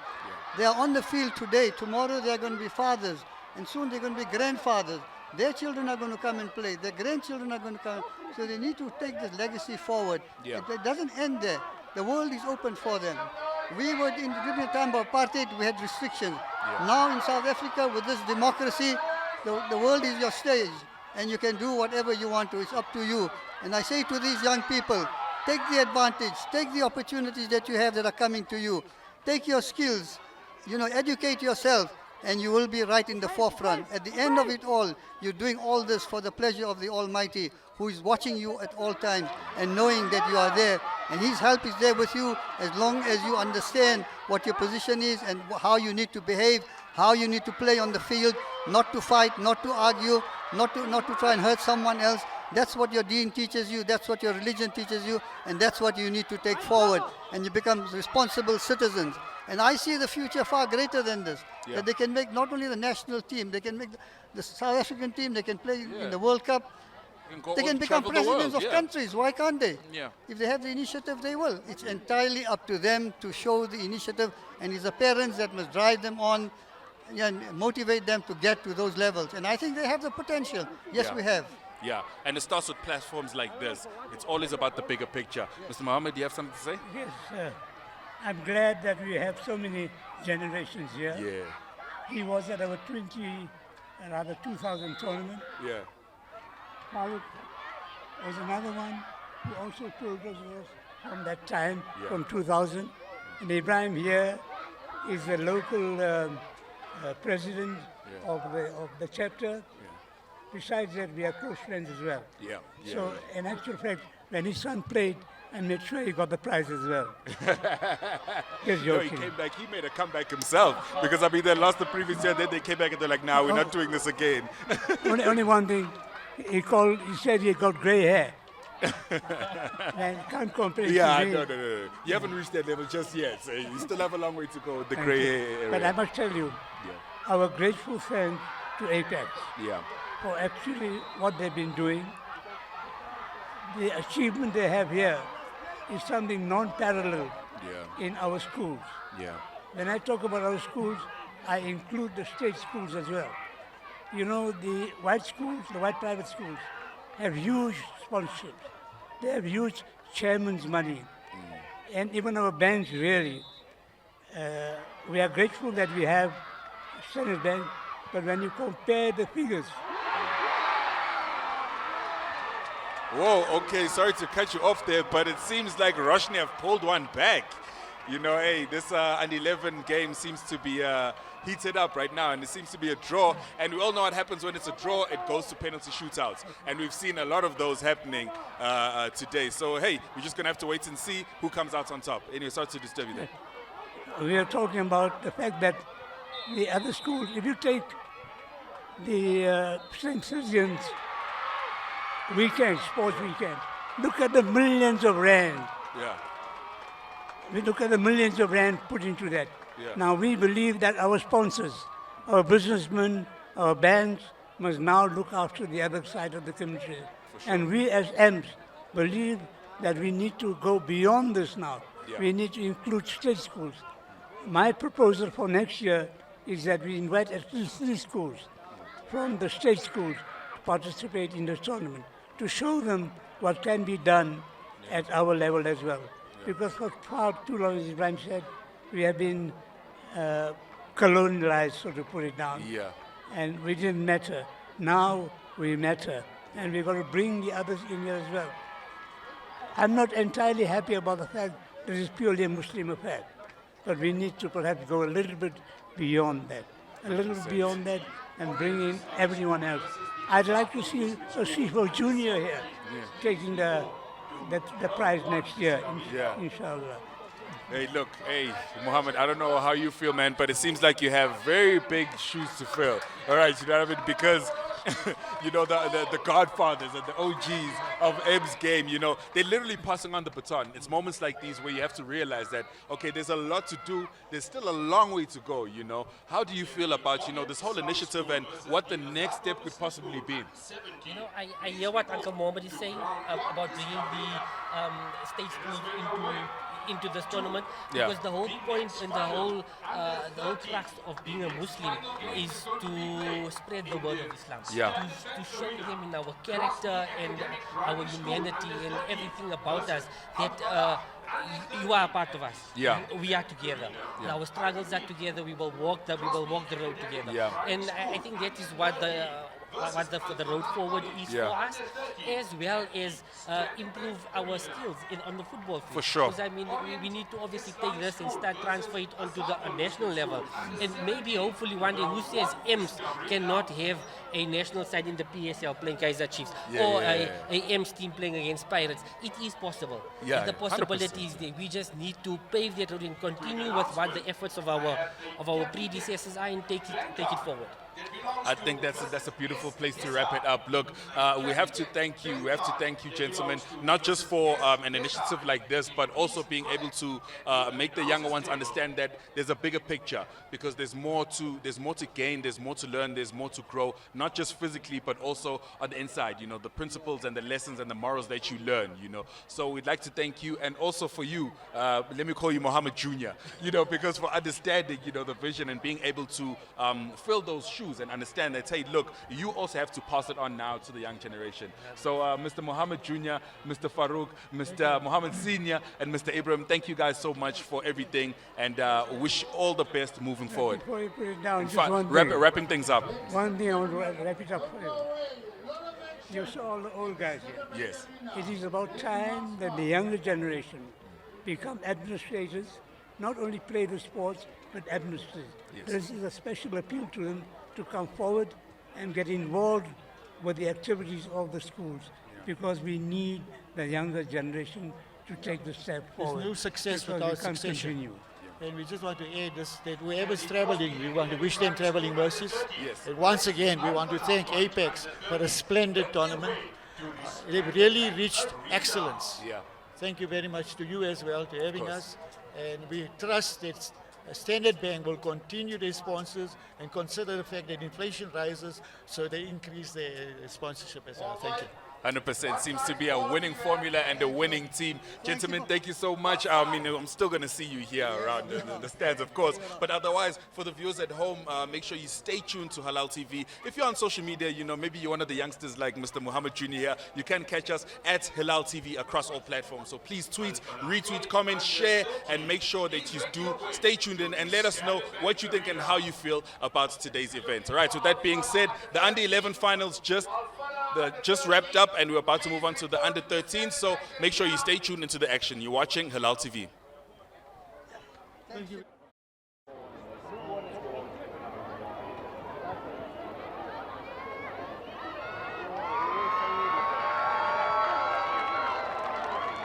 They are on the field today. Tomorrow they are going to be fathers, and soon they're going to be grandfathers. Their children are going to come and play. Their grandchildren are going to come. So they need to take this legacy forward. Yeah. It doesn't end there. The world is open for them. We were in the time of apartheid, we had restrictions. Now in South Africa, with this democracy, the world is your stage, and you can do whatever you want to. It's up to you. And I say to these young people, take the advantage, take the opportunities that you have that are coming to you. Take your skills, educate yourself, and you will be right in the forefront. At the end of it all, you're doing all this for the pleasure of the Almighty, who is watching you at all times and knowing that you are there. And His help is there with you as long as you understand what your position is and how you need to behave, how you need to play on the field, not to fight, not to argue, not to try and hurt someone else. That's what your deen teaches you, that's what your religion teaches you, and that's what you need to take forward. And you become responsible citizens. And I see the future far greater than this. Yeah. That they can make not only the national team, they can make the South African team, they can play in the World Cup. They can become presidents of countries. Why can't they? Yeah. If they have the initiative, they will. It's entirely up to them to show the initiative, and it's the parents that must drive them on and motivate them to get to those levels. And I think they have the potential. Yes, Yeah. we have. Yeah, and it starts with platforms like this. It's always about the bigger picture. Mr. Mohammed, do you have something to say? Yes, sir. I'm glad that we have so many generations here. Yeah. He was at our 2000 tournament. Yeah. Farooq was another one who also told us this from that time, from 2000. And Ibrahim here is the local president of the chapter. Besides that, we are close friends as well. Yeah. So, in actual fact, when his son played, I made sure he got the prize as well. Just No, he joking. came back. He made a comeback himself because they lost the previous year. Then they came back and they're like, "Nah, we're not doing this again." only one thing, he said he got grey hair. Man, can't compare. Yeah, to me. no. You haven't reached that level just yet. So you still have a long way to go with the grey hair area. But I must tell you, our grateful thanks to Apex Yeah. for actually what they've been doing. The achievement they have here is something non-parallel in our schools. Yeah. When I talk about our schools, I include the state schools as well. You know, the white schools, the white private schools, have huge sponsorships. They have huge chairman's money. And even our banks, really. We are grateful that we have Senate Bank, but when you compare the figures, Whoa, okay, sorry to cut you off there, but it seems like Roshni have pulled one back. Hey, this under 11 game seems to be heated up right now, and it seems to be a draw. And we all know what happens when it's a draw, it goes to penalty shootouts. And we've seen a lot of those happening today. So, hey, we're just going to have to wait and see who comes out on top. Anyway, sorry to disturb you there. we are talking about the fact that the other schools, if you take the St. Citizens weekend, sports weekend, look at the millions of rand. Yeah. We look at the millions of rand put into that. Yeah. Now we believe that our sponsors, our businessmen, our banks must now look after the other side of the community. Sure. And we as AMS believe that we need to go beyond this now. Yeah. We need to include state schools. My proposal for next year is that we invite at least 3 schools from the state schools to participate in the tournament, to show them what can be done at our level as well. Because for far too long, as Ibrahim said, we have been colonialized, so to put it down. Yeah. And we didn't matter. Now we matter. And we've got to bring the others in here as well. I'm not entirely happy about the fact that it's purely a Muslim affair. But we need to perhaps go a little bit beyond that. A little bit beyond that and bring in everyone else. I'd like to see a Sifo Junior here taking the prize next year, inshallah. Hey, look, Mohammed, I don't know how you feel, man, but it seems like you have very big shoes to fill. All right, you know what I mean? Because you know, the godfathers and the OGs of Eb's game, you know, they're literally passing on the baton. It's moments like these where you have to realize that, okay, there's a lot to do. There's still a long way to go, you know. How do you feel about, you know, this whole initiative and what the next step could possibly be? You know, I hear what Uncle Mohammed is saying about bringing the state schools into this tournament, because the whole point and the whole crux of being a Muslim is to spread the word of Islam, to show them in our character and our humanity and everything about us that you are a part of us. We are together. Our struggles are together. We will walk the road together. And I think that is what the road forward is for us, as well as improve our skills on the football field. For sure. Because I mean, we need to obviously take this and start transfer it onto the national level. And maybe, hopefully, one day, who says AMS cannot have a national side in the PSL playing Kaizer Chiefs, or a AMS team playing against Pirates? It is possible. The possibility is there. We just need to pave that road and continue with what the efforts of our predecessors are and take it forward. I think that's a beautiful place to wrap it up. Look, we have to thank you. We have to thank you, gentlemen, not just for an initiative like this, but also being able to make the younger ones understand that there's a bigger picture, because there's more to gain, there's more to learn, there's more to grow, not just physically, but also on the inside. You know, the principles and the lessons and the morals that you learn. You know, so we'd like to thank you, and also for you. Let me call you Mohammed Jr. You know, because for understanding, you know, the vision and being able to fill those shoes and understand that, hey, look, you also have to pass it on now to the young generation. So Mr. Mohammed Jr., Mr. Farouk, Mr. Mohammed Senior, and Mr. Ibrahim, thank you guys so much for everything, and wish all the best moving forward. Before you put it down, just one thing. Wrapping things up. One thing I want to wrap it up for you. You saw all the old guys here. Yes. It is about time that the younger generation become administrators, not only play the sports, but administrators. Yes. This is a special appeal to them to come forward and get involved with the activities of the schools, because we need the younger generation to take the step forward. There's no success because without we can't succession. continue. And we just want to add this, that whoever's traveling, we want to wish them traveling mercies. Yes. And once again, we want to thank Apex for a splendid tournament. They've really reached excellence. Thank you very much to you as well, to having us. And we trust that Standard Bank will continue their sponsors and consider the fact that inflation rises, so they increase their sponsorship as well. Thank you. 100% seems to be a winning formula and a winning team. Gentlemen, thank you so much. I mean, I'm still going to see you here around the stands, of course. But otherwise, for the viewers at home, make sure you stay tuned to Hilaal TV. If you're on social media, you know, maybe you're one of the youngsters like Mr. Mohammed Jr. here, you can catch us at Hilaal TV across all platforms. So please tweet, retweet, comment, share, and make sure that you do stay tuned in and let us know what you think and how you feel about today's event. All right, so that being said, the Under-11 finals just wrapped up, and we're about to move on to the Under-13, so make sure you stay tuned into the action. You're watching Hilaal TV. Thank you.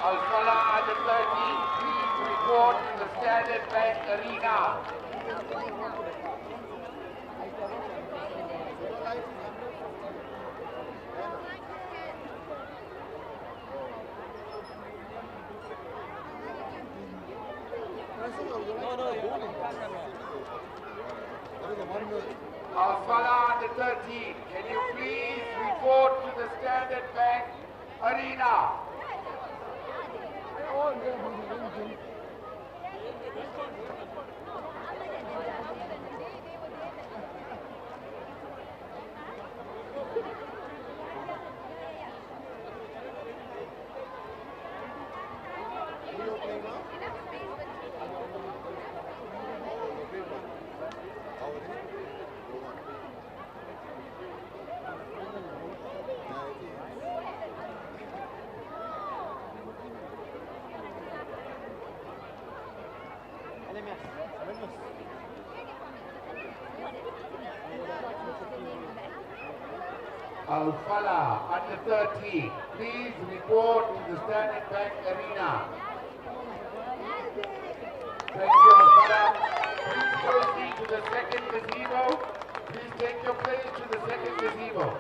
Al-Salah at the 13, please report to the Standard Bank Arena. Al-Salah at the 13, can you please report to the Standard Bank Arena? Al-Falah under 13, please report to the Standard Bank Arena. Thank you, Al-Falah. Please proceed to the second gazebo. Please take your players to the second gazebo.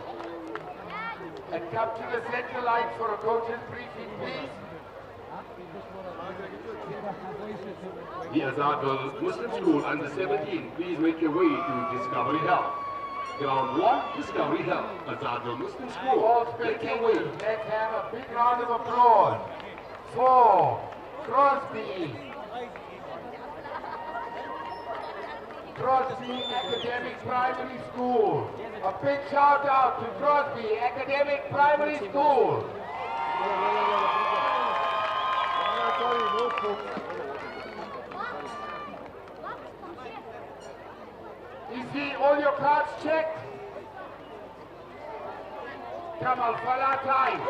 And come to the center line for a coach's briefing, please. The Azadul Muslim School under 17, please make your way to Discovery Health. Ground 1, Discovery Health. Azadul Muslim School. All make your way. Let's have a big round of applause for Crosby. Crosby Academic Primary School. A big shout out to Crosby Academic Primary School. You see all your cards checked? Kamal Falah time.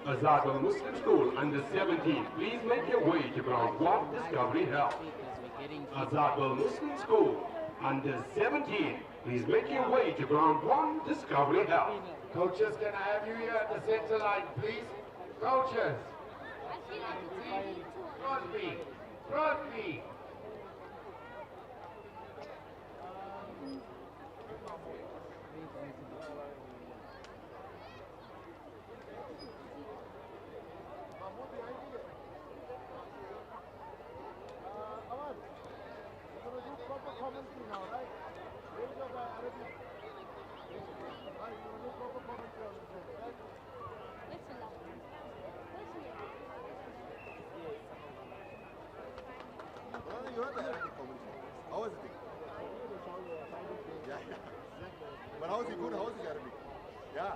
Azadul Muslim School under 17, please make your way to ground 1, Discovery Health. Azadul Muslim School under 17, please make your way to ground 1, Discovery Health. Coaches, can I have you here at the center line, please? Coaches. Crosby. Crosby. How was it? Yeah. But how is he good? How is he Arabic? Yeah.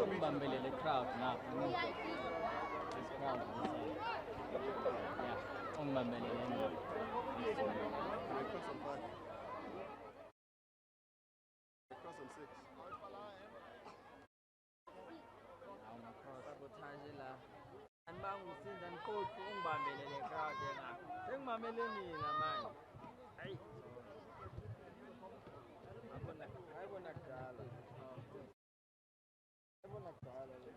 Umbambelele crowd now. This crowd inside. Yeah, umbambelele. Sabotage la. Anibangisiza nkosi ungibambelele crowd yena. Sengibambele mina manje. Hayi. Ayibona kudala. Ayibona kudala le.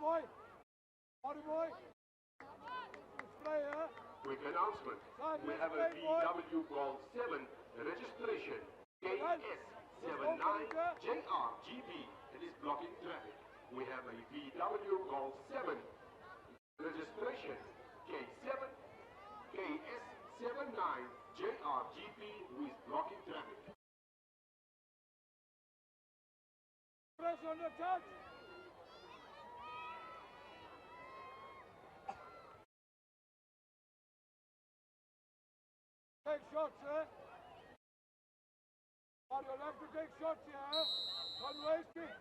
boy. Quick announcement. We have a VW Golf 7 registration KS79JRGB. It is blocking traffic. We have a VW Golf 7 registration K7 KS79 JRGP who is blocking traffic. Press on the touch. Take shots, eh? You'll have to take shots here, eh? Don't waste it.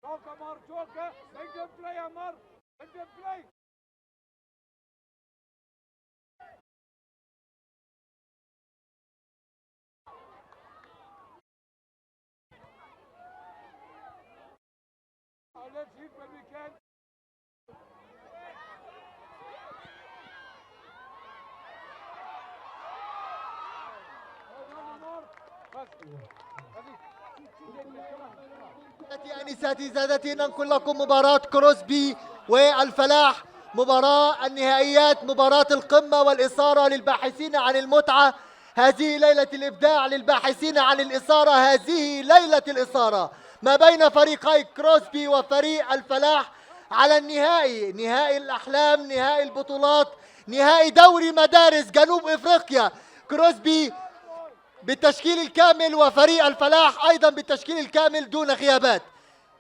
Talk, Amar, talk, eh? Make them play, Amar. Make them play. Let's hit when we can. أنساتي سادتي ننقل لكم مباراة كروسبي والفلاح، مباراة النهائيات، مباراة القمة والإثارة للباحثين عن المتعة. هذه ليلة الإبداع للباحثين عن الإثارة، هذه ليلة الإثارة ما بين فريقي كروسبي وفريق الفلاح على النهائي، نهائي الأحلام، نهائي البطولات، نهائي دوري مدارس جنوب إفريقيا. كروسبي بالتشكيل الكامل وفريق الفلاح أيضا بالتشكيل الكامل دون غيابات.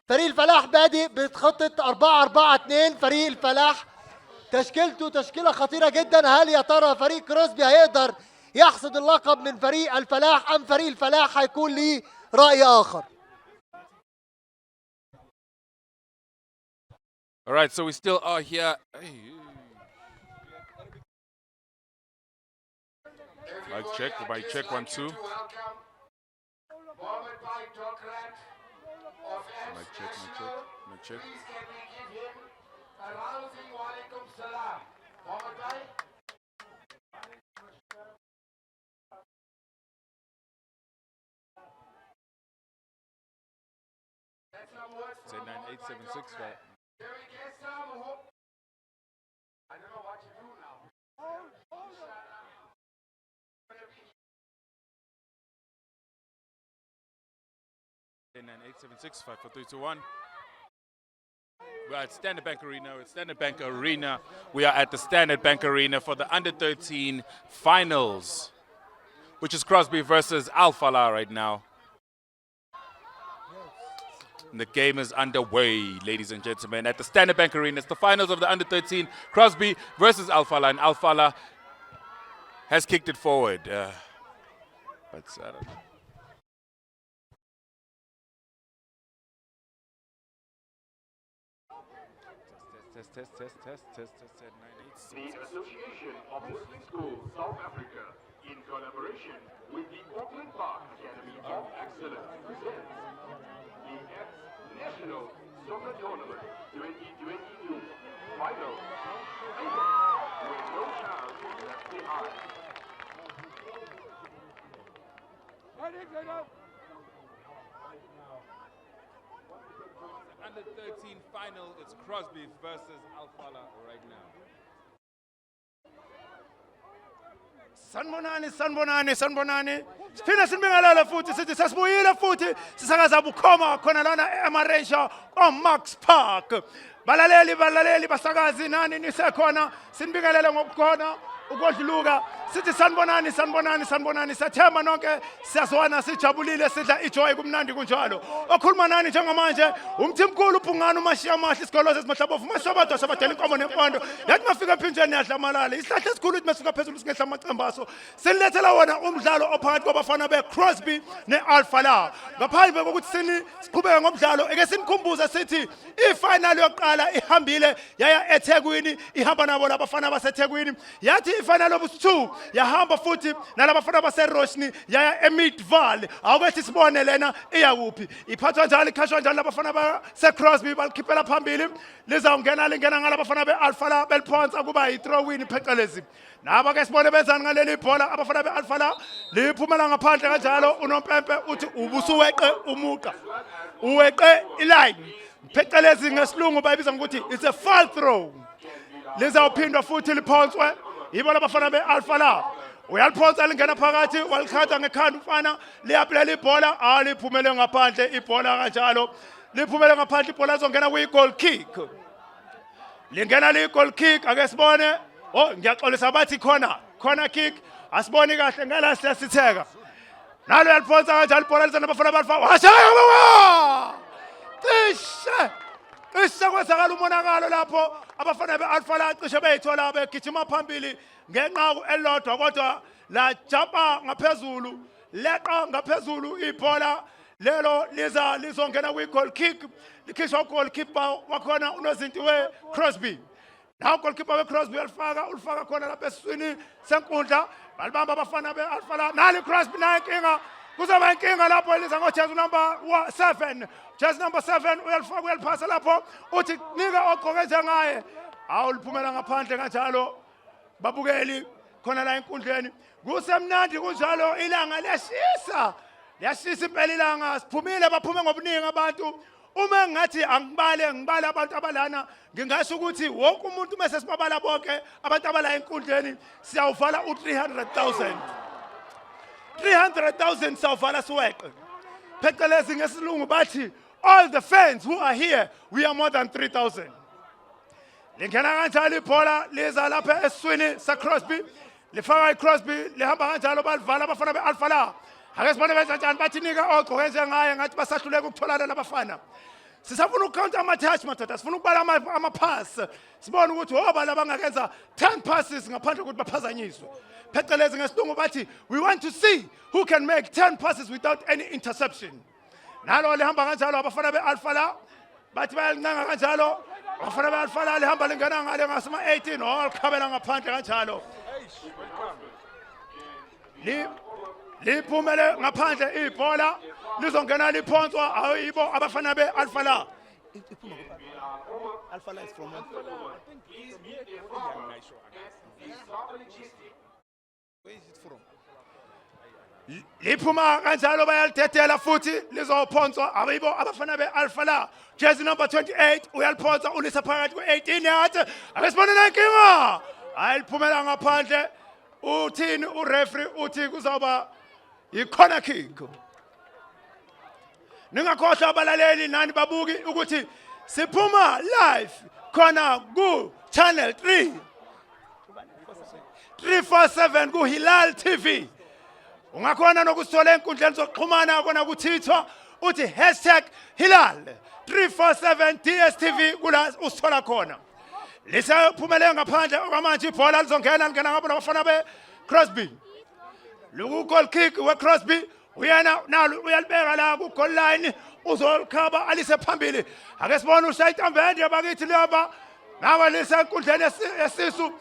فريق الفلاح بادئ بخطة 4-4-2. فريق الفلاح تشكيلته تشكيلة خطيرة جدا. هل يا ترى فريق كروسبي هيقدر يحصد اللقب من فريق الفلاح أم فريق الفلاح هيكون ليه رأي آخر؟ All right, so we still are here. Mic check, 1, 2. Mic check. Say 9876, right? I don't know what to do now. 9876 54321. We're at Standard Bank Arena. It's Standard Bank Arena. We are at the Standard Bank Arena for the Under-13 finals, which is Crosby versus Al-Falah right now. And the game is underway, ladies and gentlemen, at the Standard Bank Arena. It's the finals of the Under-13, Crosby versus Al-Falah, and Al-Falah has kicked it forward. But I don't know. Test. The Association of Muslim Schools South Africa, in collaboration with the Auckland Park Academy of Excellence, presents the AMS National Soccer Tournament 2022 Final. With no child left behind. Under-13 final, it's Crosby versus Al-Falah right now. Sanbonani. Siphinde sinibingelele futhi sithi sasibuyile futhi sisakaza bukhoma khona lana eMaresha Max Park. Balaleli basakazi nani nisekhona sinibingelele ngokukhona ukodluka sithi sanibonani sathemba nonke siyazwana sijabulile sidla ijoy kumnandi kunjalo. Okhuluma nani njengamanje umthimkhulu uphungana umashiya amahle isikolo sesimahlabovu mashabadwa sabadela inkomo nempondo yathi mafika ephinjeni yadlamalala isihlahla esikhulu ukuthi masifika phezulu singehla amacembaso silethela wona umdlalo ophakathi kwabafana beCrosby neAl-Falah. Ngaphandle kokuthi siqhubeke ngomdlalo eke sinikhumbuze sithi ifinal yokuqala ihambile yaya eThekwini ihamba nabo labafana baseThekwini yathi ifinal of 2 yahamba futhi nalabafana baseRoshni yaya eMidval awukethi sibone lena iyakuphi iphathwa njalo ikhashwa njalo labafana baseCrosby balikhiphela phambili lizawungena lingena ngalabafana beAlpha la beliphonsa kuba yi-throw in phecelezi naba ke sibone benzani ngaleli ibhola abafana beAlpha la liphumela ngaphandle kanjalo unompempe uthi ubusuweqe umuqa uweqe iline phecelezi ngesilungu bayibiza ngokuthi it's a foul throw lizawuphindwa futhi liphonswe yibo labafana beAlpha la uyaliphonsa lingena phakathi walikhatha ngekhanda umfana liyaphilela ibhola aliphumele ngaphandle ibhola kanjalo liphumele ngaphandle ibhola izongena kuyi-goal kick lingena liyi-goal kick ake sibone ngiyaxolisa bathi corner kick asiboni kahle ngala siyasitheka nalo uyaliphonsa kanjalo ibhola lizana abafana beAlpha washaya cishe kwenzakala umonakalo lapho abafana beAlpha la cishe beyithola begijima phambili ngenqaku elilodwa kodwa la jumpa ngaphezulu leqa ngaphezulu ibhola lelo lizongena kwi-goal kick likhishwa ugoalkeeper wakhona unozinti we-Crosby nawo ugoalkeeper we-Crosby ulifaka khona lapha esiswini senkundla balibamba abafana beAlpha la nali Crosby nayo inkinga kuzoba inkinga lapho eliza ngojezi number 7 jezi number 7 uyalifaka uyaliphasa lapho uthi nika ogqoke njengaye awuliphumela ngaphandle kanjalo babukeli khona la enkundleni kusemnandi kunjalo ilanga liyashisa impela ilanga siphumile baphume ngobuningi abantu uma ngathi ngibale abantu abalana ngingasho ukuthi wonke umuntu mase sibabala bonke abantu abala enkundleni siyawuvala u300,000 sawuvala siweqe phecelezi ngesilungu bathi all the fans who are here we are more than 3,000 lingena kanjalo ibhola liza lapha esiswini seCrosby lifaka iCrosby lihamba kanjalo balivala abafana beAlpha la ake sibone benzenjani bathi nika ogqoke njengaye ngathi basahluleka ukutholana labafana sisafuna ukukhawunta ama-touch madoda sifuna ukubala ama-pass sibone ukuthi obala bangakenza 10 passes ngaphandle kokuthi baphazanyiswe phecelezi ngesilungu bathi we want to see who can make 10 passes without any interception nalo lihamba kanjalo abafana beAlpha la bathi bayalincenga kanjalo abafana beAlpha la lihamba lingena ngale ngasema-18 likhabela ngaphandle kanjalo liphumele ngaphandle ibhola lizongena liphonswa ayibo abafana beAlpha la Alpha la is from where is it from liphuma kanjalo bayalidedela futhi lizophonswa ayibo abafana beAlpha la jezi number 28 uyaliphonsa ulisa phakathi kwe-18 yards ake sibone nankinga ayiliphumela ngaphandle uthini ureferee uthi kuzawuba i-corner kick ningakhohlwa abalaleli nani babuki ukuthi siphuma live khona ku-channel 347 ku-Hilaal TV ungakhona nokusithola enkundleni zokuxhumana kona kuthithwa uthi #Hilaal 347 DSTV kula usithola khona lisaphumele ngaphandle okwamanje ibhola lizongena lingena ngabo nabafana beCrosby goal kick weCrosby uyena nalo uyalibeka la ku-goal line uzolikhaba alise phambili ake sibone ushaya itambende bakithi laba ngaba lisenkundleni yesisu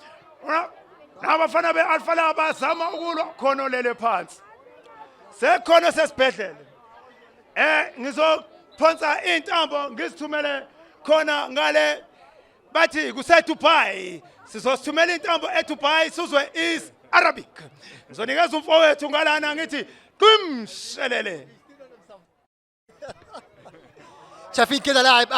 nabafana beAlpha la bazama ukulwa khona olele phansi sekhona sesibhedlela ngizophonsa intambo ngizithumele khona ngale bathi kuseDubai sizosithumela intambo eDubai sizwe is Arabic ngizonikeza umfowethu ngalana ngithi kumshelele شايفين كده لاعب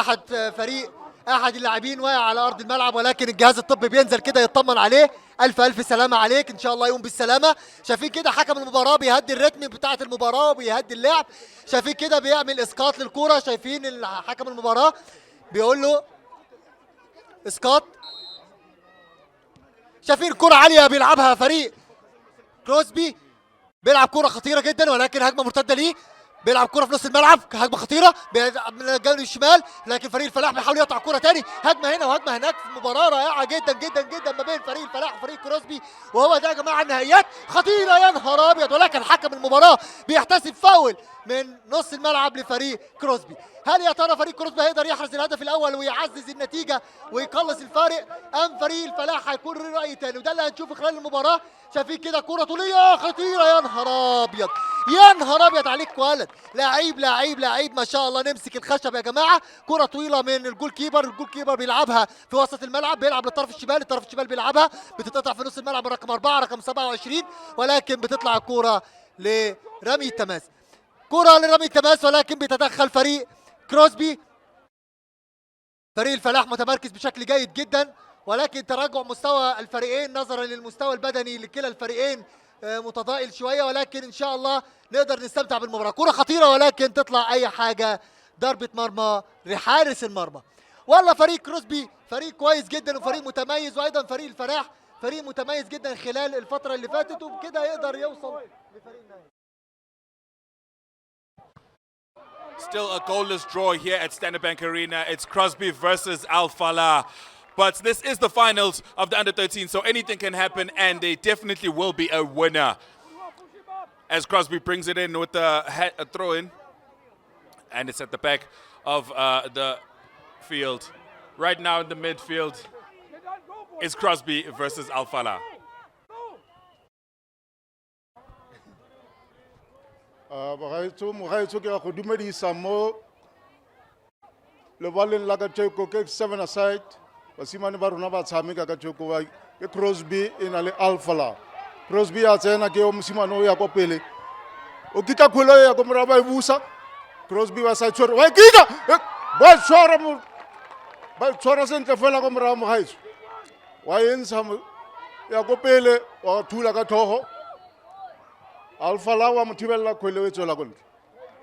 احد اللاعبين واقع على ارض الملعب ولكن الجهاز الطبي بينزل كده يطمن عليه الف سلامه عليك ان شاء الله يقوم بالسلامه شايفين كده حكم المباراه بيهدي الريتم بتاعه المباراه وبيهدي اللعب شايفين كده بيعمل اسقاط للكوره شايفين حكم المباراه بيقول له اسقاط شايفين كرة عالية بيلعبها فريق كروسبي بيلعب كرة خطيرة جدا ولكن هجمة مرتدة ليه بيلعب كرة في نص الملعب، هجمة خطيرة من الجانب الشمال، لكن فريق الفلاح بيحاول يقطع كرة تاني، هجمة هنا وهجمة هناك في مباراة رائعة جدا جدا جدا ما بين فريق الفلاح وفريق كروسبي، وهو ده يا جماعة النهائيات خطيرة يا نهار أبيض، ولكن حكم المباراة بيحتسب فاول من نص الملعب لفريق كروسبي. هل يا ترى فريق كروسبي هيقدر يحرز الهدف الأول ويعزز النتيجة ويقلص الفارق، أم فريق الفلاح هيكون له رأي تاني؟ وده اللي هنشوفه خلال المباراة. شايفين كده كرة طولية خطيرة يا نهار أبيض، يا نهار أبيض عليك ولد، لعيب لعيب لعيب ما شاء الله. نمسك الخشب يا جماعة، كرة طويلة من الجول كيبر بيلعبها في وسط الملعب، بيلعب للطرف الشمال، الطرف الشمال بيلعبها، بتتقطع في نص الملعب رقم 4 رقم 27، ولكن بتطلع الكرة لرمي التماس، كرة لرمي التماس، ولكن بيتدخل فريق كروسبي. فريق الفلاح متمركز بشكل جيد جدا، ولكن تراجع مستوى الفريقين نظرا للمستوى البدني لكلا الفريقين متضائل شويه، ولكن ان شاء الله نقدر نستمتع بالمباراه. كره خطيره ولكن تطلع اي حاجه، ضربه مرمى لحارس المرمى. والله فريق كروسبي فريق كويس جدا وفريق متميز، وايضا فريق الفلاح فريق متميز جدا خلال الفتره اللي فاتت، وبكده يقدر يوصل لفريق النهائي. Still a goalless draw here at Standard Bank Arena. It's Crosby versus Al Falah. But this is the finals of the under-13, so anything can happen, and there definitely will be a winner. As Crosby brings it in with a throw-in, and it's at the back of the field. Right now in the midfield is Crosby versus Al Falah. Bagaitso ke go dumedisa mo lebaleng la ka tsheko ke 7 aside basimane ba rona ba tshameka ka tsheko wa ke Crosby ena le Al Falah. Crosby ya tsena ke o mosimane o ya go pele o kita kholo ya go mora ba ibusa Crosby wa sa tshwara wa kita ba tshwara sentle fela go mora mo gaitso wa entsha ya go pele wa thula ka thogo Al Falah wa mothibella khwele o tswela gontle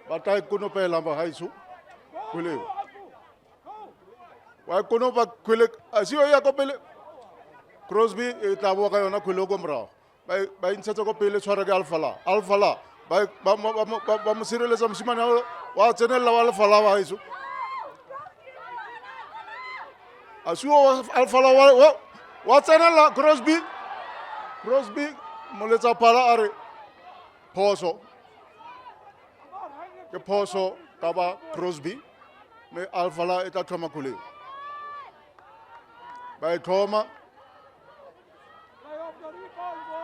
ba ta ikono pela ba gaitso khwele wa ikono ba khwele a se ya go pele Crosby e tla bo ka yona khwele go mora ba intshetsa go pele tshwara ke Al Falah. Al Falah ba mo sireletsa mosimane wa tsenella wa Al Falah ba gaitso a se Al Falah wa tsenella Crosby moletsa phala a re phoso ke phoso ka ba Crosby me Al Falah e tla thoma khuleng ba e thoma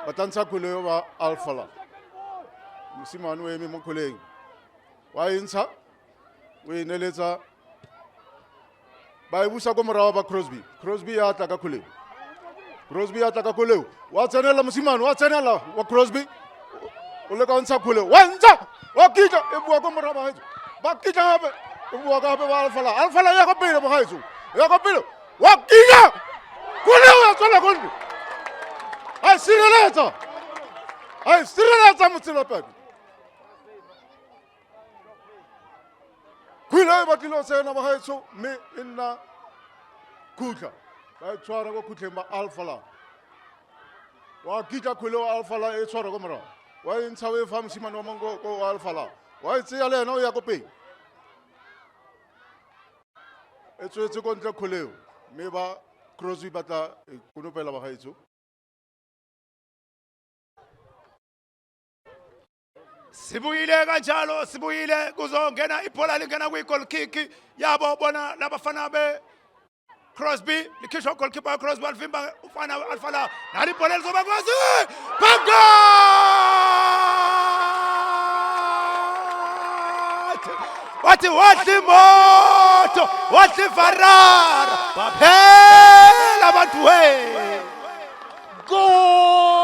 ba tantsa khuleng ba Al Falah mosimane o eme mo khuleng wa intsha o ineletsa ba e busa go morawa ba Crosby ya tla ka khuleng wa tsenela mosimane wa tsenela wa Crosby o le ka ntsha khule wa ntsha wa kita e bua go mora ba gaetso ba kita gape e bua ka gape ba Al Falah ya go pele ba gaetso ya go pele wa kita khule wa tswela gondi ai sireletsa motsela pedi khule ba tlo tsena ba gaetso me nna khutla ba tshwara go khutleng ba Al Falah wa kita khule wa Al Falah e tshwara go mora wa intsha we fa mosimane wa mongo ko Al Falah wa itse ya le yena o ya go pele e tswetse go ntle khuleo me ba Crosby ba tla konopela ba gaetso sibuyile kanjalo sibuyile kuzongena ibhola lingena kwi-goal kick yabo bona labafana be Crosby likhishwa goalkeeper Crosby alivimba ufana Al Falah nali ibhola lizoba kwazi banga wathi moto wathi Farrar baphela abantu we جول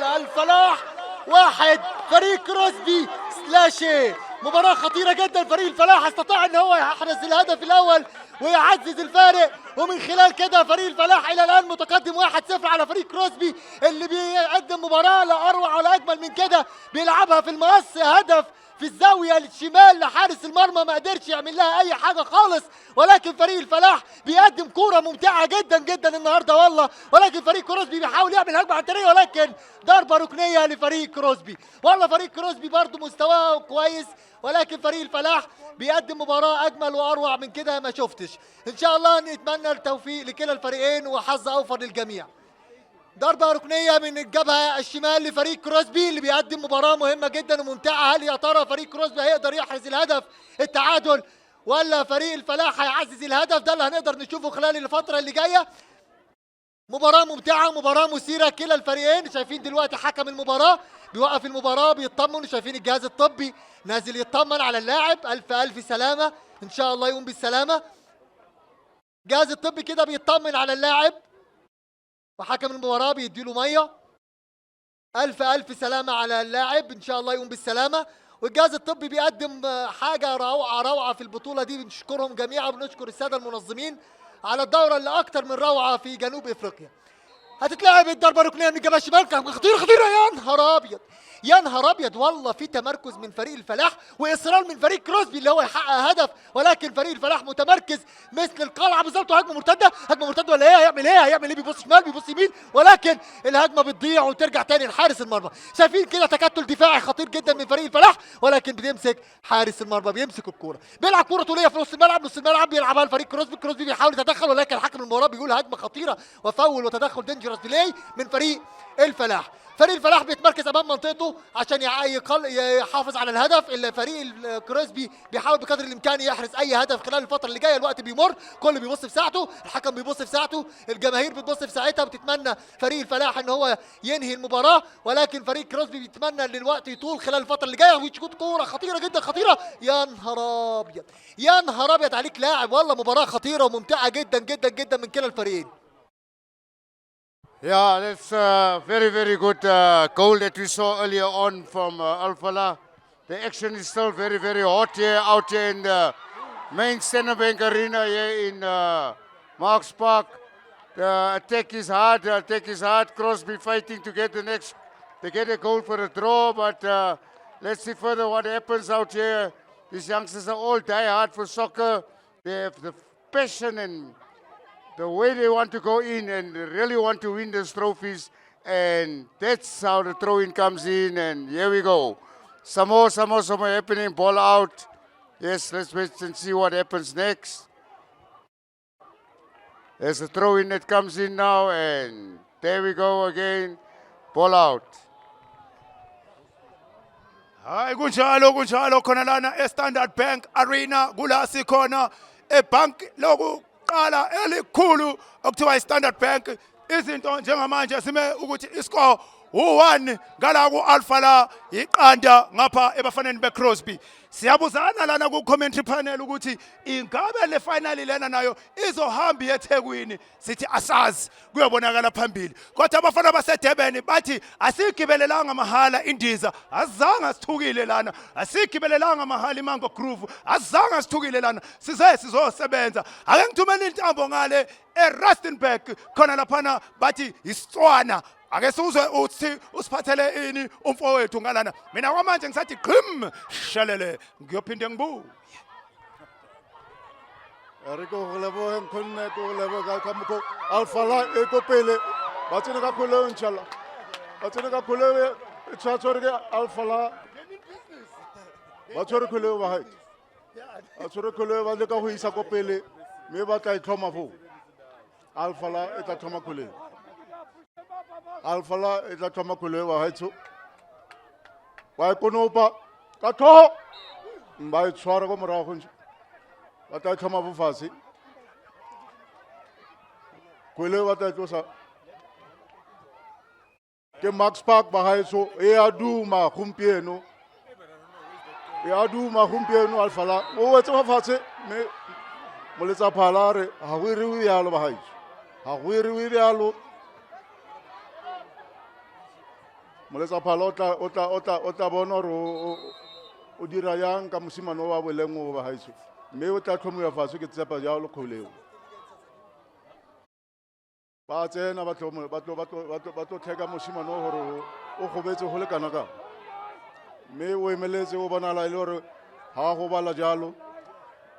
Al Falah 1 فريق كروسبي سلاشي. مباراة خطيرة جدا، فريق الفلاح استطاع ان هو يحرز الهدف الاول ويعزز الفارق، ومن خلال كده فريق الفلاح الى الان متقدم 1-0 على فريق كروسبي اللي بيقدم مباراة لا اروع ولا اجمل من كده، بيلعبها في المقص، هدف في الزاويه الشمال لحارس المرمى، ما قدرش يعمل لها اي حاجه خالص. ولكن فريق الفلاح بيقدم كوره ممتعه جدا جدا النهارده والله. ولكن فريق كروسبي بيحاول يعمل هجمه عنتريه، ولكن ضربه ركنيه لفريق كروسبي. والله فريق كروسبي برضه مستواه كويس، ولكن فريق الفلاح بيقدم مباراه اجمل واروع من كده ما شفتش. ان شاء الله نتمنى التوفيق لكلا الفريقين وحظ اوفر للجميع. ضربة ركنية من الجبهة الشمال لفريق كروسبي اللي بيقدم مباراة مهمة جدا وممتعة. هل يا ترى فريق كروسبي هيقدر يحرز الهدف التعادل ولا فريق الفلاح هيعزز الهدف؟ ده اللي هنقدر نشوفه خلال الفترة اللي جاية. مباراة ممتعة، مباراة مثيرة، كلا الفريقين. شايفين دلوقتي حكم المباراة بيوقف المباراة بيطمن، شايفين الجهاز الطبي نازل يطمن على اللاعب. ألف ألف سلامة، إن شاء الله يقوم بالسلامة. الجهاز الطبي كده بيطمن على اللاعب وحكم المباراة بيديله مية. ألف ألف سلامة على اللاعب، إن شاء الله يقوم بالسلامة. والجهاز الطبي بيقدم حاجة روعة روعة في البطولة دي. بنشكرهم جميعا وبنشكر السادة المنظمين على الدورة اللي أكتر من روعة في جنوب إفريقيا. هتتلعب الضربة الركنية من الجبهة الشمال، خطيرة خطيرة. يا نهار أبيض يا نهار أبيض، والله في تمركز من فريق الفلاح وإصرار من فريق كروسبي اللي هو يحقق هدف. ولكن فريق الفلاح متمركز مثل القلعة بالظبط. هجمة مرتدة، هجمة مرتدة ولا إيه؟ هيعمل إيه؟ بيبص شمال بيبص يمين، ولكن الهجمة بتضيع وترجع تاني لحارس المرمى. شايفين كده تكتل دفاعي خطير جدا من فريق الفلاح، ولكن بيمسك حارس المرمى، بيمسك الكورة، بيلعب كورة طولية في نص الملعب. نص الملعب بيلعبها الفريق كروسبي. كروسبي بيحاول يتدخل، ولكن حكم المباراة بيقول هجمة خطيرة وفاول وتدخل دينجرس ديلي من فريق الفلاح. فريق الفلاح بيتمركز امام منطقته عشان يحافظ على الهدف. اللي فريق الكروسبي بيحاول بقدر الامكان يحرز اي هدف خلال الفتره اللي جايه. الوقت بيمر، كل بيبص في ساعته، الحكم بيبص في ساعته، الجماهير بتبص في ساعتها، بتتمنى فريق الفلاح ان هو ينهي المباراه. ولكن فريق كروسبي بيتمنى ان الوقت يطول خلال الفتره اللي جايه ويشوط كوره خطيره جدا خطيره. يا نهار ابيض يا نهار ابيض عليك لاعب، والله مباراه خطيره وممتعه جدا جدا جدا من كلا الفريقين. Yeah, that's a very, very good goal that we saw earlier on from Al Falah. The action is still very, very hot here, out here in the main Standard Bank Arena here in Marks Park. The attack is hard. Crosby fighting to get get a goal for a draw, but let's see further what happens out here. These youngsters are all die hard for soccer. They have the passion and the way they want to go in and really want to win these trophies, and that's how the throw-in comes in, and here we go. Some more happening, ball out. Yes, let's wait and see what happens next. There's a throw-in that comes in now, and there we go again, ball out. Hayi kunjalo khona lana e-Standard Bank Arena kula sikhona ebhanki lokuqala elikhulu okuthiwa i-Standard Bank. Izinto njengamanje sime ukuthi iscore u-1 ngala ku-Alpha la iqanda ngapha ebafaneni beCrosby. Siyabuzana lana ku-commentary panel ukuthi ingabe le final lena nayo izohamba eThekwini. Sithi asazi kuyobonakala phambili, kodwa abafana baseDurban bathi asigibelelanga mahala indiza, azange sithukile lana, asigibelelanga mahala imango groove, azange sithukile lana, sizosebenza. Ake ngithumele intambo ngale eRustenburg khona laphana bathi isitswana. Ake sizwe uthi usiphathele ini umfowethu ngalana. Mina kwamanje ngisathi qhim shalele ngiyophinde ngibuye. Rico Lebo khonne ko lebo ka kamko Alpha la ekopele batsene ka kholo inshallah batsene ka kholo tshwatshore ke Alpha la batsore kholo ba hai batsore kholo ba le ka go isa kopele me ba tla itlhoma fo Alpha la e tla thoma kholo Alpha la e tla thoma kholo ba hai tso wa konopa ka tho mba itshwara go morago nje ba tla thoma bo fase kwele ba tla tlosa ke Max Park ba haeso e a duma gompieno Alpha la o wetse ba fase me moletsa phala re ha go iriwe yalo ba haeso ha go iriwe yalo moletsa phala o tla bona re o dira yang ka mosimano wa bolengo ba haeso me o tla tlhomo ya faso ke tsepa ja lo kholeo ba tsena ba tlo theka mosimano gore o gobetse go le kana ka Me o emeletse o bonala e le hore ha go bala jalo.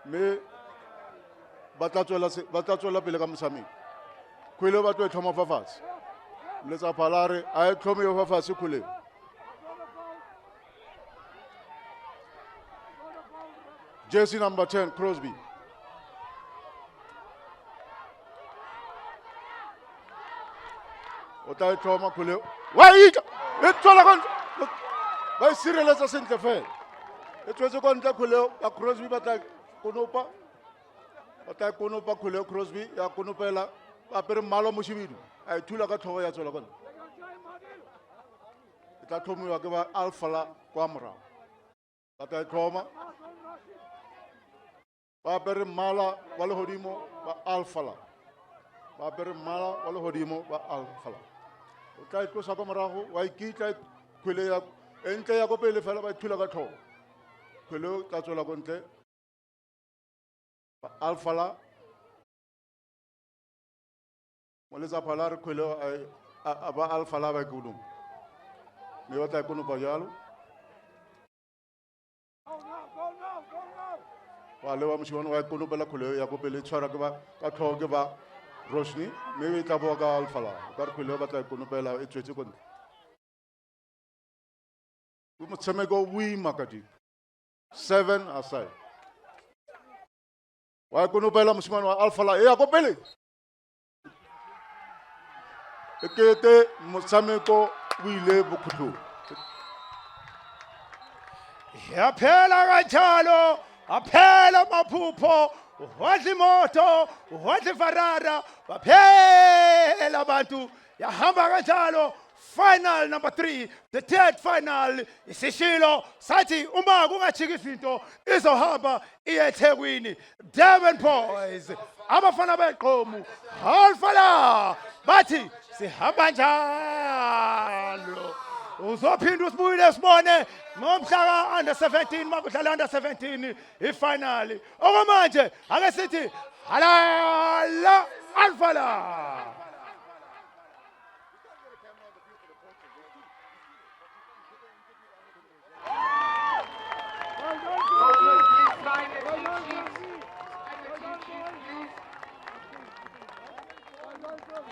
Me ba tla tswela pele ka motshameko. Khwele ba tlo e tlhoma fa fatshe. Letsa palare a e tlhome yo fa fatshe khwele. Jersey number 10, Crosby. Ota e tlhoma khwele. Wa ita! E tswela ka ba sireletsa sentle fela. E tswetse kwa ntle khwele ya Crosby ba tla konopa. Ba tla konopa khwele Crosby ya konopela ba pere mmala mo shibidu. A e thula ka tlhogo ya tswela kwa ntle. E tla tlhomiwa ke ba Alpha kwa morago. Ba tla tlhoma. Ba pere mmala wa lehodimo ba Alpha. Ba pere mmala wa lehodimo ba Alpha. O tla itlosa kwa morago wa ikitla khwele ya entle ya go pele fela ba thula ka tlhogo. Khwele tla tswela go ntle. Ba Alpha mo letsa phala re khwele ba Alpha ba ikudum. Me ba tla kono ba jalo. Wa le wa moshimane wa kono bela khwele ya go pele tshwara ke ba ka tlhogo ke ba Roshni. Me e tla boa ka Alpha ka re khwele ba tla kono bela e tswetse go ntle. Motshameko we makadi 7 aside wa kono pela mosimane wa Alpha e ya go pele ekete motshameko o ile bokhutlong ya phela kanjalo aphela maphupho wadla imoto wadla Ferrari baphela abantu yahamba kanjalo. Final number 3, the third final, isishilo sathi uma kungajika izinto izohamba iye eThekwini. Devon Boys abafana beqhomu Alpha la bathi sihamba njalo. Uzophinda usibuyile sibone ngomhla under 17 makudlala under 17 ifinal. Okwamanje ake sithi halala Alpha la.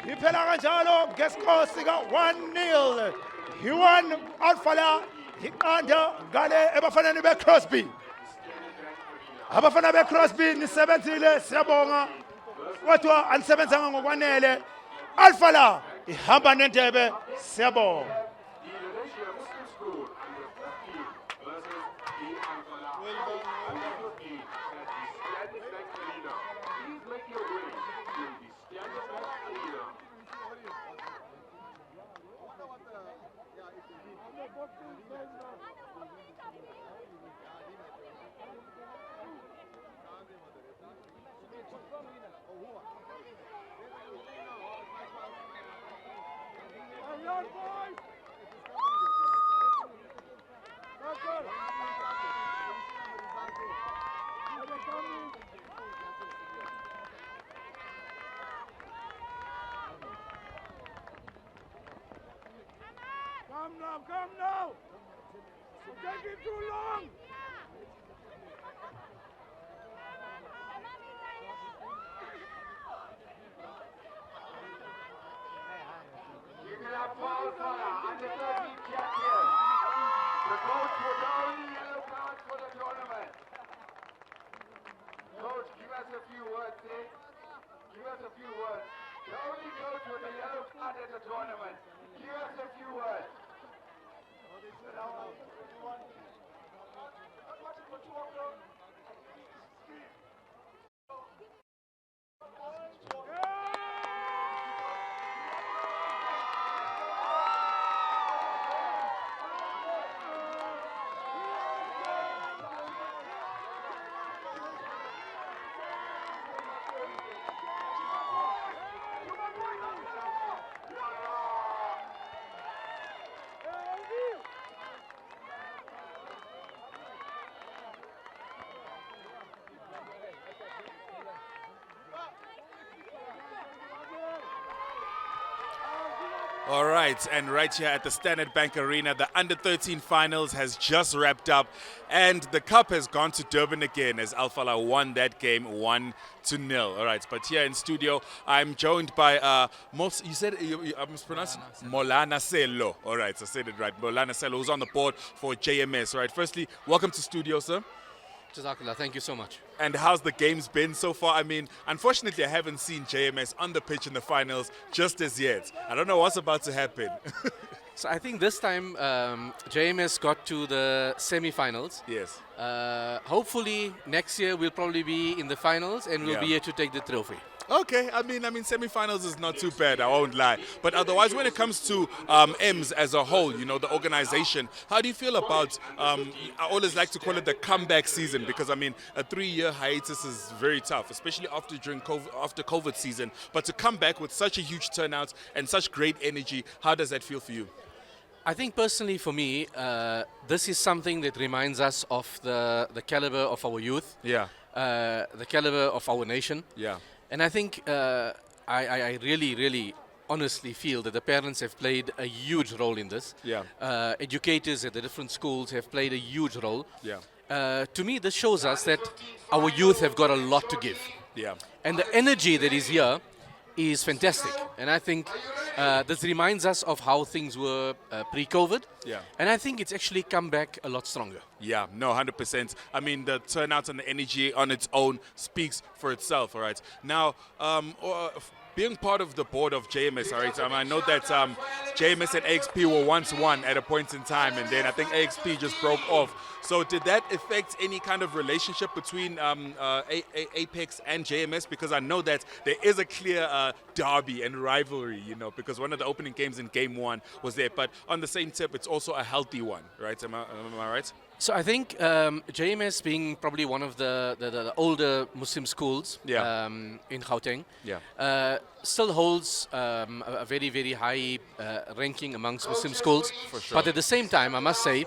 Iphela kanjalo ngesikho sika 1-0. He won Alpha iqanda ngale ebafaneni beCrosby. Abafana beCrosby nisebenzile siyabonga. Kodwa anisebenzanga ngokwanele. Alpha ihamba nendebe siyabonga. Come now! It's taking too long! Give it up for Alpha, under 13 champion. The coach will only yellow card for the tournament. Coach, give us a few words, eh? Give us a few words. The only coach with a yellow card at the tournament. Give us a few words. All right, and right here at the Standard Bank Arena, the Under-13 finals has just wrapped up, and the cup has gone to Durban again as Al Fala won that game 1-0. All right, but here in studio, I'm joined by you said I mispronounced Molana Sello. All right, so I said it right. Molana Sello, who's on the board for JMS. All right, firstly, welcome to studio, sir. Jazakallah, thank you so much. And how's the games been so far? I mean, unfortunately, I haven't seen JMS on the pitch in the finals just as yet. I don't know what's about to happen. So I think this time JMS got to the semi-finals. Yes. Hopefully next year we'll probably be in the finals and we'll be here to take the trophy. Okay, I mean, semi-finals is not too bad, I won't lie. But otherwise, when it comes to AMS as a whole, you know, the organization, how do you feel about, I always like to call it the comeback season, because, I mean, a 3-year hiatus is very tough, especially after COVID season. But to come back with such a huge turnout and such great energy, how does that feel for you? I think personally for me, this is something that reminds us of the caliber of our youth, the caliber of our nation. Yeah. And I think I really honestly feel that the parents have played a huge role in this. Yeah. Educators at the different schools have played a huge role. Yeah. To me, this shows us that our youth have got a lot to give. Yeah. And the energy that is here is fantastic. And I think this reminds us of how things were pre-COVID. Yeah. And I think it's actually come back a lot stronger. Yeah, no, 100%. I mean, the turnout and the energy on its own speaks for itself, all right? Now, being part of the board of JMS, all right, I know that JMS and AXP were once one at a point in time, and then I think AXP just broke off. So did that affect any kind of relationship between Apex and JMS? Because I know that there is a clear derby and rivalry, you know, because one of the opening games in game 1 was there. But on the same tip, it's also a healthy one, right? Am I right? So I think JMS being probably one of the older Muslim schools in Gauteng, still holds a very high ranking amongst Muslim schools. For sure. But at the same time, I must say,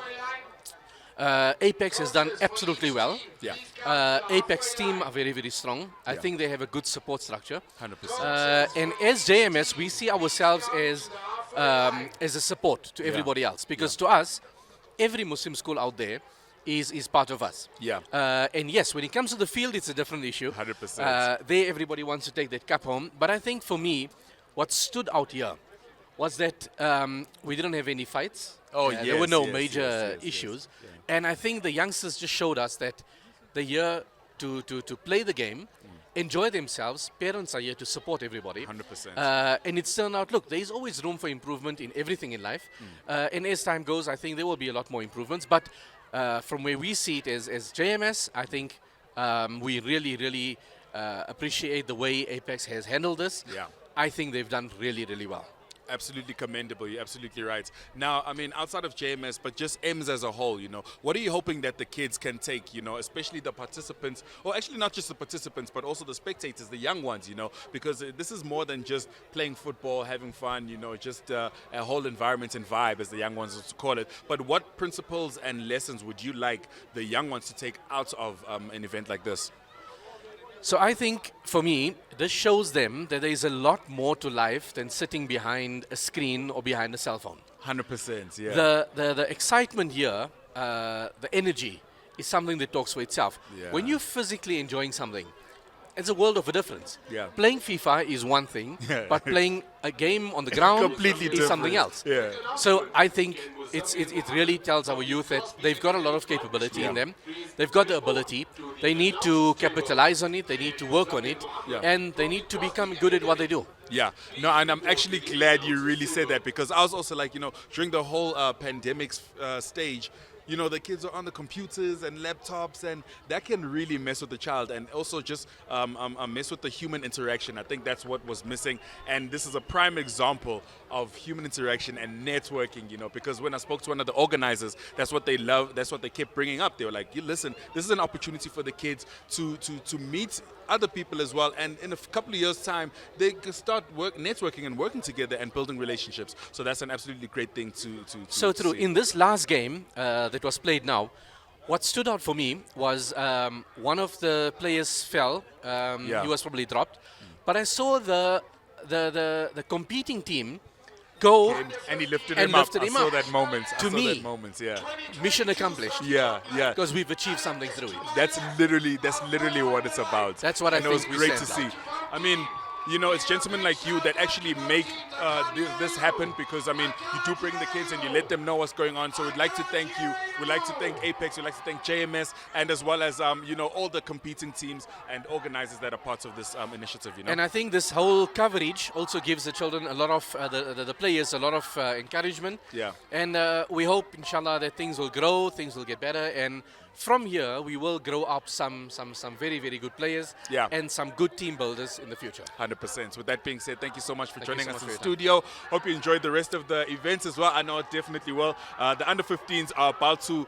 Apex has done absolutely well. Yeah. Apex team are very strong. I think they have a good support structure. 100%. And as JMS, we see ourselves as a support to everybody else, because to us, every Muslim school out there is part of us. Yeah. And yes, when it comes to the field, it's a different issue. 100%. There, everybody wants to take that cup home. But I think for me, what stood out here was that we didn't have any fights. Oh, there were no major yes, issues. And I think the youngsters just showed us that they're here to play the game, enjoy themselves. Parents are here to support everybody. 100%. And it's turned out, look, there is always room for improvement in everything in life. And as time goes, I think there will be a lot more improvements. But from where we see it as JMS, I think we really appreciate the way Apex has handled this. Yeah. I think they've done really well. Absolutely commendable. You're absolutely right. Now, I mean, outside of JMS, but just AMS as a whole, you know, what are you hoping that the kids can take, you know, especially the participants, or actually not just the participants, but also the spectators, the young ones, you know, because this is more than just playing football, having fun, you know, just a whole environment and vibe, as the young ones used to call it. But what principles and lessons would you like the young ones to take out of an event like this? So I think, for me, this shows them that there is a lot more to life than sitting behind a screen or behind a cell phone. 100%, yeah. The excitement here, the energy, is something that talks for itself. Yeah. When you're physically enjoying something, it's a world of a difference. Yeah. Playing FIFA is one thing, but playing a game on the ground completely is different. something else. Yeah. So I think it really tells our youth that they've got a lot of capability in them. They've got the ability. They need to capitalize on it. They need to work on it. And they need to become good at what they do. Yeah, no, and I'm actually glad you really said that, because I was also like, you know, during the whole pandemic stage, you know, the kids are on the computers and laptops, and that can really mess with the child, and also just mess with the human interaction. I think that's what was missing, and this is a prime example of human interaction and networking, you know, because when I spoke to one of the organizers, that's what they love, that's what they kept bringing up. They were like, listen, this is an opportunity for the kids to meet other people as well, and in a couple of years' time, they can start networking and working together and building relationships. So that's an absolutely great thing to So true. see. In this last game that was played now, what stood out for me was one of the players fell. He was probably dropped. But I saw the competing team go and he lifted and him up. lifted I him saw up. that moment. To I saw me, that moment, yeah. Mission accomplished. Yeah. Because we've achieved something through it. That's literally what it's about. That's what and I it was think we great to stand see. out. I mean, it's gentlemen like you that actually make this happen, because I mean, you do bring the kids and you let them know what's going on. So we'd like to thank you. We'd like to thank Apex. We'd like to thank JMS, and as well as all the competing teams and organizers that are parts of this initiative. And I think this whole coverage also gives the children a lot of the players a lot of encouragement. Yeah. And we hope, inshallah, that things will grow, things will get better, and from here we will grow up some very, very good players. Yeah. And some good team builders in the future. 100%. With that being said, thank you so much for Thank you joining so us much in for the your time. studio. Hope you enjoyed the rest of the events as well. I know it definitely will. The under-15s are about to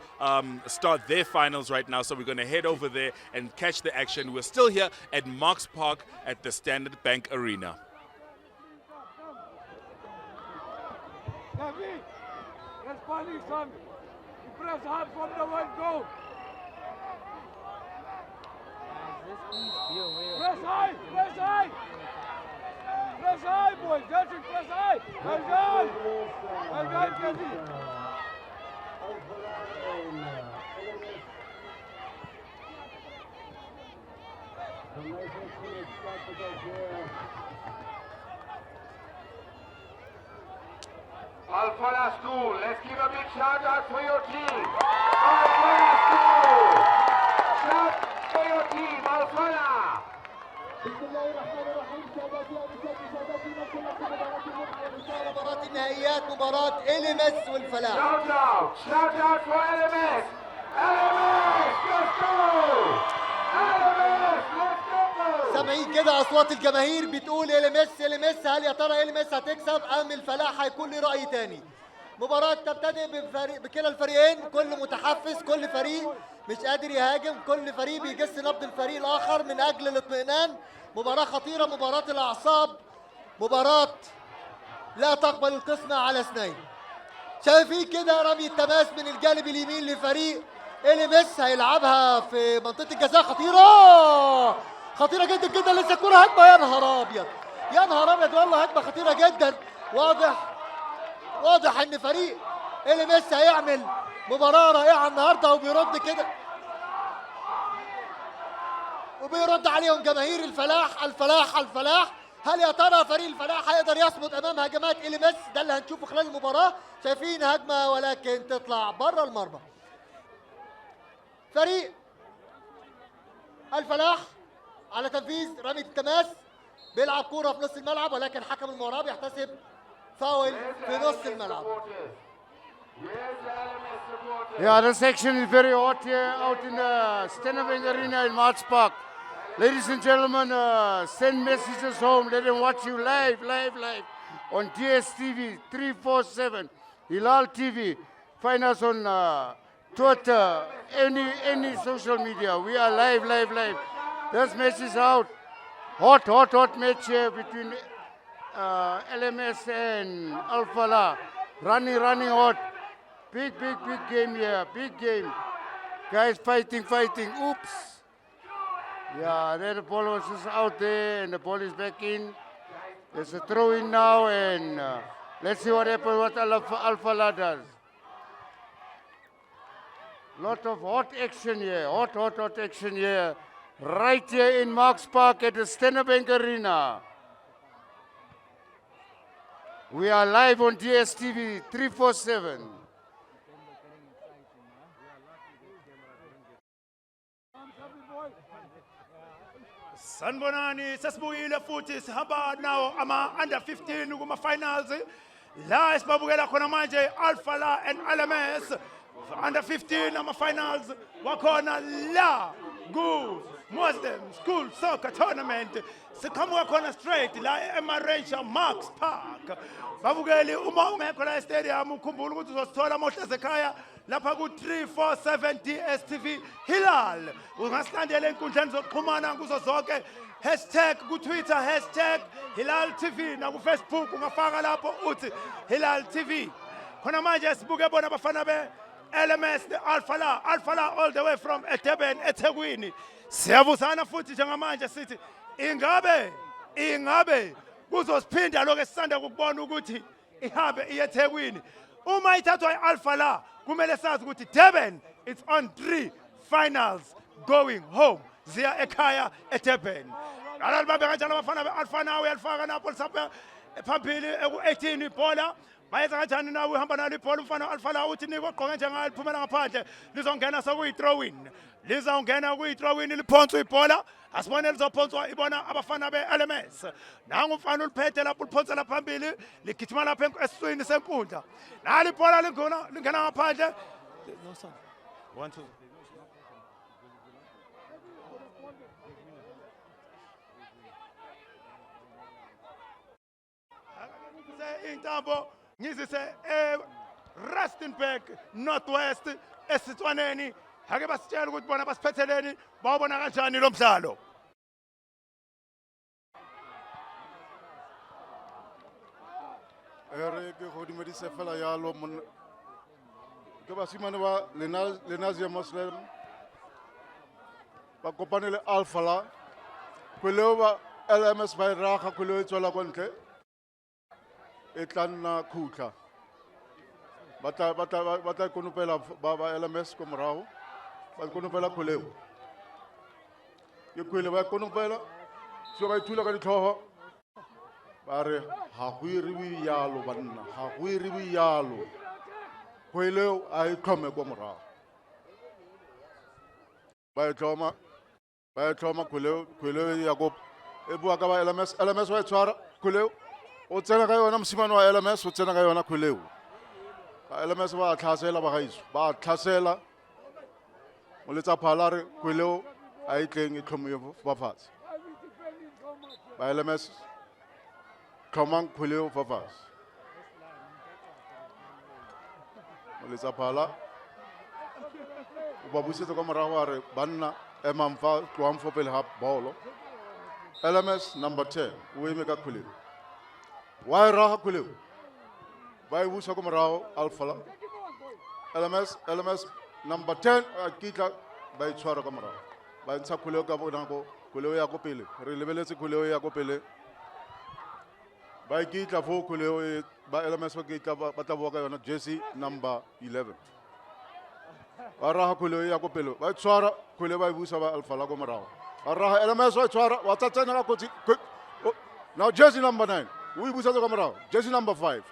start their finals right now, so we're going to head over there and catch the action. We're still here at Marks Park at the Standard Bank Arena. David, let's finally son. You press hard from the one go. Press high, press high. Press high, boys. That's it, press high. Well done. Well done, Kevin. Al-Falah School, let's give a big shout out for your team. Al-Falah School. Shout for your team, Al-Falah. مباراة النهائيات مباراة AMS والفلاح. Shout out for AMS. AMS, let's go. AMS, let's go. سامعين كده اصوات الجماهير بتقول AMS. هل يا ترى AMS هتكسب ام الفلاح هيكون له راي تاني؟ مباراة تبتدئ بكلا الفريقين، كل متحفز، كل فريق مش قادر يهاجم، كل فريق بيجس نبض الفريق الاخر من اجل الاطمئنان. مباراة خطيرة، مباراة الاعصاب، مباراة لا تقبل القسمة على اثنين. شايفين كده رمي التماس من الجانب اليمين لفريق AMS هيلعبها في منطقة الجزاء. خطيرة جدا جدا. لسه الكرة هجمة. يا نهار ابيض، يا نهار ابيض، والله هجمة خطيرة جدا. واضح ان فريق AMS هيعمل مباراة رائعة النهارده، وبيرد كده وبيرد عليهم جماهير الفلاح. هل يا ترى فريق الفلاح هيقدر يصمد امام هجمات AMS؟ ده اللي هنشوفه خلال المباراة. شايفين هجمة ولكن تطلع بره المرمى. فريق الفلاح على تنفيذ رمية التماس بيلعب كورة في نص الملعب، ولكن حكم المباراة بيحتسب فاول في نص الملعب. Yeah, the section is very hot here out in the Standard Bank Arena in Marks Park. Ladies and gentlemen, send messages home. Let them watch you live on DSTV 347, Hilaal TV. Find us on Twitter, any social media. We are live. This match is out. Hot match here between LMS and Al-Falah. Running hot. Big game here. Big game. Guys fighting. Oops. Yeah, there the ball was just out there and the ball is back in. There's a throw in now, and let's see what happens, what Al-Falah does. Lot of hot action here. Hot action here. Right here in Marks Park at the Standard Bank Arena. We are live on DSTV 347. Sanbonani sesibuyile futhi sihamba nawo ama under 15 kuma finals la esibabukela khona manje Al-Falah and AMS under 15 ama finals wakhona la ku Muslim School Soccer Tournament. Siqhamuka khona straight la eMarensha Marks Park. Babukeli uma ungekho la stadium ukhumbula ukuthi uzosithola mohle sekhaya lapha ku 347 DSTV Hilaal. Ungasilandela enkundleni zokuxhumana kuzo zonke #ku Twitter #Hilaal TV na ku Facebook ungafaka lapho uthi Hilaal TV. Khona manje sibuke bona abafana be LMS the Al-Falah all the way from Durban eThekwini. Siyabusana futhi njengamanje sithi ingabe kuzosiphinda lokho esisanda ukubona ukuthi ihambe iye eThekwini. Uma ithathwa iAlpha la kumele sazi ukuthi Durban it's on 3 finals going home. Ziya ekhaya eDurban. Alali babe kanjalo abafana beAlpha nawe uyalifaka napho lisapha phambili eku18 ibhola. Bayenza kanjani nawe uhamba nalo ibhola umfana Alpha la uthi niko ogqoke njengayo liphumela ngaphandle lizongena sokuyi throw in. Lizongena kuyi throw in liphonswa ibhola. Asibone lizophonswa ibona abafana beAMS. Nangu umfana uliphethe lapho uliphonsela phambili ligijima lapha esiswini senkundla. Nali ibhola lingena ngaphandle. No son. 1 2. Intambo ngizise Rustenburg Northwest esitswaneni ake basitshela ukuthi bona basiphetheleni bawubona kanjani lo mdlalo. Ere ke go dumedise fela yalo ke basimane ba Lenazia Muslim ba kopanele Alpha la kweleo ba LMS ba raga kweleo e tswela kwa ntle e tla nna khutla bata konopela ba LMS ko morago ba konopela kweleo ke kwele ba konopela so ba itula ka ditlhogo ba re ha go iriwe yalo banna ha go iriwe yalo kweleo a itlhome ko morago ba tlhoma kweleo ya go e bua ka ba LMS wa tshwara kweleo o tsena ka yona mosimane wa LMS o tsena ka yona kweleo ka LMS ba tlhasela ba gaiso ba tlhasela mo letsa phala re kweleo a itleng e tlhomo ba fatshe ba LMS tlhomang kweleo fa fatshe mo letsa phala o ba busetsa ka morago a re banna emamfa tloang fo pele ga bolo LMS number 10 o eme ka kweleo wa raga kweleo ba e busa ko morago Alpha la LMS number 10 a kitla ba e tshwara ka morago ba ntsha kweleo ka bonako kweleo ya go pele re lebeletse kweleo ya go pele ba e kitla fo kweleo ba LMS ba kitla ba tla boa ka yona jersey number 11 ba raga kweleo ya go pele ba e tshwara kweleo ba e busa ba Alpha la ko morago ba raga LMS wa e tshwara wa tsatsena ka kotsi now jersey number 9 we busa ka morago jersey number 5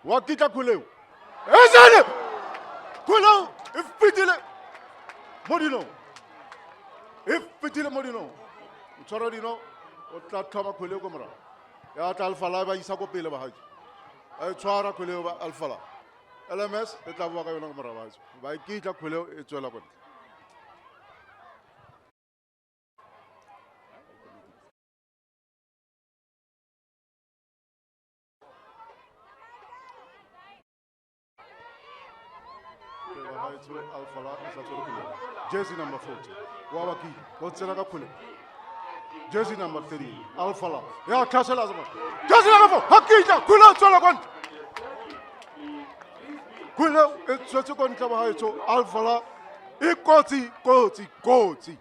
wa kitla kweleo ezane kweleo ifitile modino tshwara dino o tla thoma kweleo ko morago ya tla Alpha la ba isa ko pele ba haji a tshwara kweleo ba Alpha la LMS e tla boa ka yona ko morago ba haji ba kitla kweleo e tswela kwa Alpha la isa tswela kweleo jersey number 40 wa baki o tsena ka kweleo jersey number 3 Alpha la ya tlhasela zama jersey number 4 hakita kweleo tswela kwa kweleo e tswetse kwa ntle ba haitso Alpha la e kotsi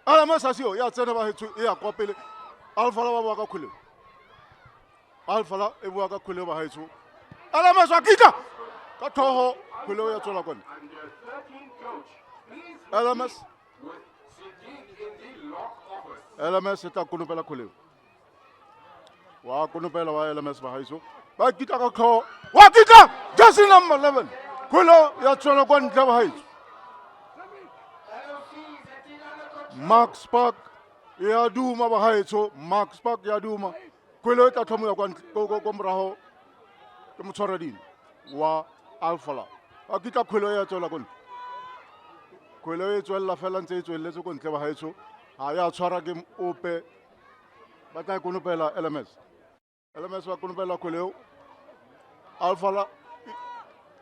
LMS asio ya tsena ba haitso e ya kwa pele Alpha la ba boa ka kweleo Alpha la e boa ka kweleo ba haitso LMS hakita ka thoho kweleo ya tswela kwa ntle LMS eta konopela kweleo wa konopela wa LMS ba haiso ba kita ka kho wa kita jersey number 11 kweleo ya tswela kwa ntle ba haiso Max Park ya duma ba haiso Max Park ya duma kweleo eta thomo ya kwa ko morago ke motshwaradini wa Alpha la a kita kweleo ya tswela kwa ntle kweleo e tswela fela ntse e tsweletse ko ntle ba haitso ha ya tshwara ke ope ba tla konopela LMS wa konopela kweleo Alpha la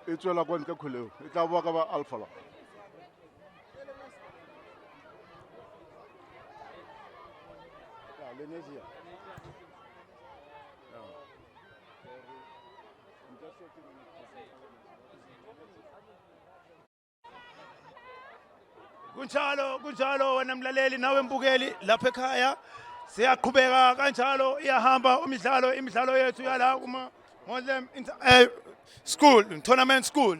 e tswela kwa ntle kweleo e tla boa ka ba Alpha la ya Lenezia kunjalo wena mlaleli nawe mbukeli lapha ekhaya siyaqhubeka kanjalo iyahamba imidlalo yethu yala Muslim school, tournament school.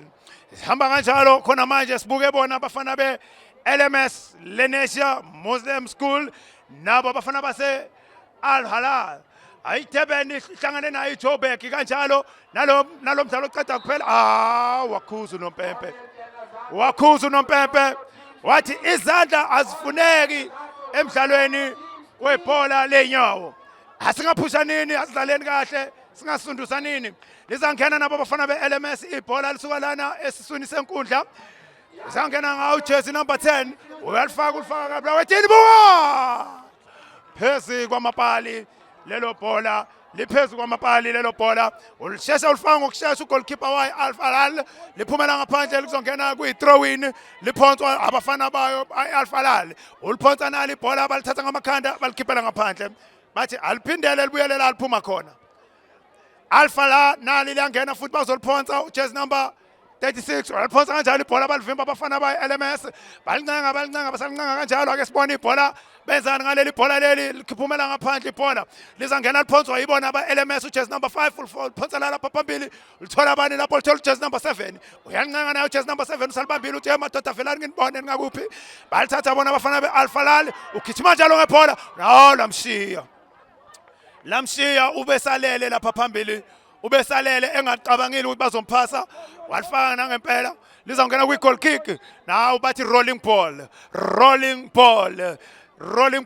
Hamba kanjalo khona manje sibuke bona abafana be LMS Lenesia Muslim School nabo abafana base Al Halal. Ayithebeni ihlangane nayo iJoburg kanjalo nalo mdlalo oqeda kuphela wakhuza uNompempe. Wakhuza uNompempe wathi izandla azifuneki emdlalweni webhola lenyawo. Asingaphushanini asidlaleni kahle singasundusanini. Lizangena nabo abafana be-LMS ibhola lisuka lana esiswini senkundla. Lizangena ngawo jersey number 10 uyalifaka ulifaka kabla wethini buka. Phezi kwamapali lelo bhola liphezulu kwamapali lelo bhola ulishesha ulifanga ngokushesha ugoalkeeper wayo Al Halal liphumela ngaphandle likuzongena kuyi-throw in liphonswa abafana bayo Al Halal uliphonsa nalo ibhola balithatha ngamakhanda balikhiphela ngaphandle bathi aliphindele libuyele la liphuma khona. Al Halal nali liyangena futhi bazoliphonsa ujersey number 36 waliphonsa kanjalo ibhola balivimba abafana bayo LMS balincenga basalincenga kanjalo ake sibone ibhola benzani ngaleli bhola leli liphumela ngaphandle ibhola lizangena liphonswa yibona aba-LMS ujersey number 5 uliphonsa lapha phambili lithola abani lapho lithola ujersey number 7 uyalincenga nayo ujersey number 7 usalibambile uthi madoda velani nginibone ngakuphi balithatha bona abafana be-Al Halal ugijima njalo ngebhola nawo lamshiya ubesalele lapha phambili ubesalele engacabangile ukuthi bazomphasa walifaka nangempela lizongena kwi-goal kick nawo bathi rolling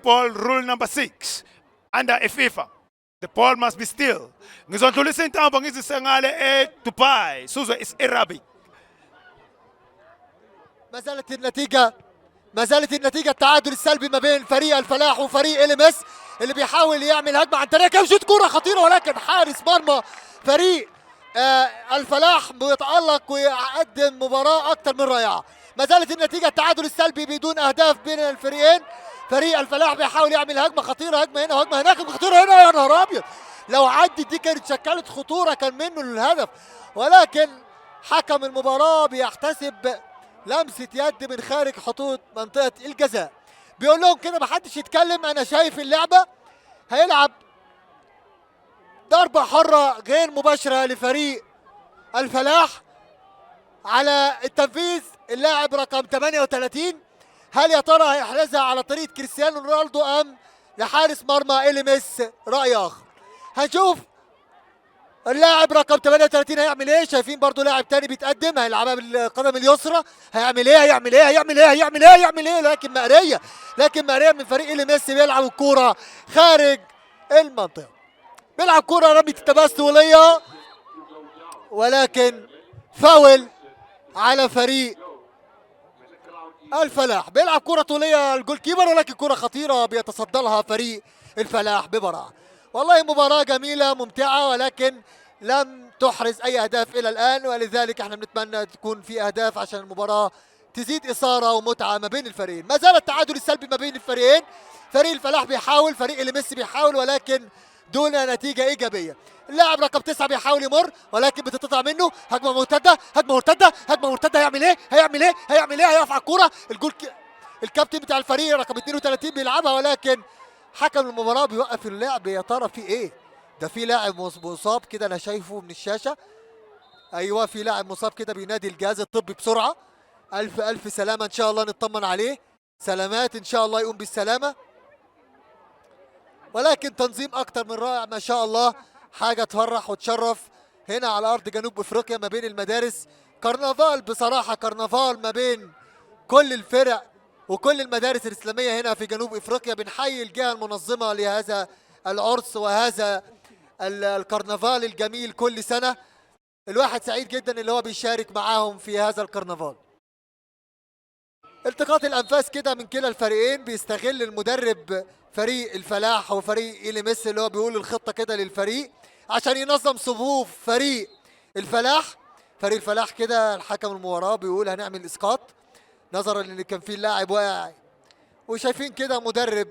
ball rule number 6 under FIFA the ball must be still. Ngizondlulisa intambo ngizise ngale eDubai sizwe is-Arabic. ما زالت النتيجة التعادل السلبي ما بين فريق الفلاح وفريق LMS اللي بيحاول يعمل هجمة عن طريق كوشة كرة خطيرة ولكن حارس مرمى فريق الفلاح بيتألق ويقدم مباراة أكثر من رائعة. ما زالت النتيجة التعادل السلبي بدون أهداف بين الفريقين. فريق الفلاح بيحاول يعمل هجمة خطيرة هجمة هنا وهجمة هناك خطيرة هنا يا نهار أبيض لو عدت دي كانت شكلت خطورة كان منه الهدف ولكن حكم المباراة بيحتسب لمسة يد من خارج حدود منطقة الجزاء. بيقول لهم كده محدش يتكلم أنا شايف اللعبة. هيلعب ضربة حرة غير مباشرة لفريق الفلاح على التنفيذ اللاعب رقم 38. هل يا ترى هيحرزها على طريقة كريستيانو رونالدو أم لحارس مرمى LMS؟ رأي آخر. هنشوف اللاعب رقم 38 هيعمل ايه. شايفين برضو لاعب تاني بيتقدم هيلعبها بالقدم اليسرى. هيعمل ايه لكن مقرية من فريق LMS بيلعب الكورة خارج المنطقة. بيلعب كورة رمية التماس طولية ولكن فاول على فريق الفلاح. بيلعب كرة طولية الجول كيبر ولكن كرة خطيرة بيتصدى لها فريق الفلاح ببراعة. والله مباراة جميلة ممتعة ولكن لم تحرز أي أهداف إلى الآن ولذلك احنا بنتمنى تكون في أهداف عشان المباراة تزيد إثارة ومتعة ما بين الفريقين. ما زال التعادل السلبي ما بين الفريقين. فريق الفلاح بيحاول فريق LMS بيحاول ولكن دون نتيجة إيجابية. اللاعب رقم 9 بيحاول يمر ولكن بتتقطع منه. هجمة مرتدة هيعمل ايه هيقف على الكورة. الكابتن بتاع الفريق رقم 32 بيلعبها ولكن حكم المباراة بيوقف اللعب. يا ترى في ايه؟ ده في لاعب مصاب كده انا شايفه من الشاشة. ايوه في لاعب مصاب كده بينادي الجهاز الطبي بسرعة. الف سلامة ان شاء الله نطمن عليه. سلامات ان شاء الله يقوم بالسلامة. ولكن تنظيم اكتر من رائع ما شاء الله. حاجة تفرح وتشرف هنا على ارض جنوب افريقيا ما بين المدارس. كرنفال بصراحة كرنفال ما بين كل الفرق وكل المدارس الإسلامية هنا في جنوب إفريقيا. بنحيي الجهة المنظمة لهذا العرس وهذا الكرنفال الجميل كل سنة. الواحد سعيد جدا اللي هو بيشارك معاهم في هذا الكرنفال. التقاط الأنفاس كده من كلا الفريقين. بيستغل المدرب فريق الفلاح وفريق LMS اللي هو بيقول الخطة كده للفريق عشان ينظم صفوف فريق الفلاح. فريق الفلاح كده الحكم المباراة بيقول هنعمل إسقاط نظرا لان كان في اللاعب واقع. وشايفين كده مدرب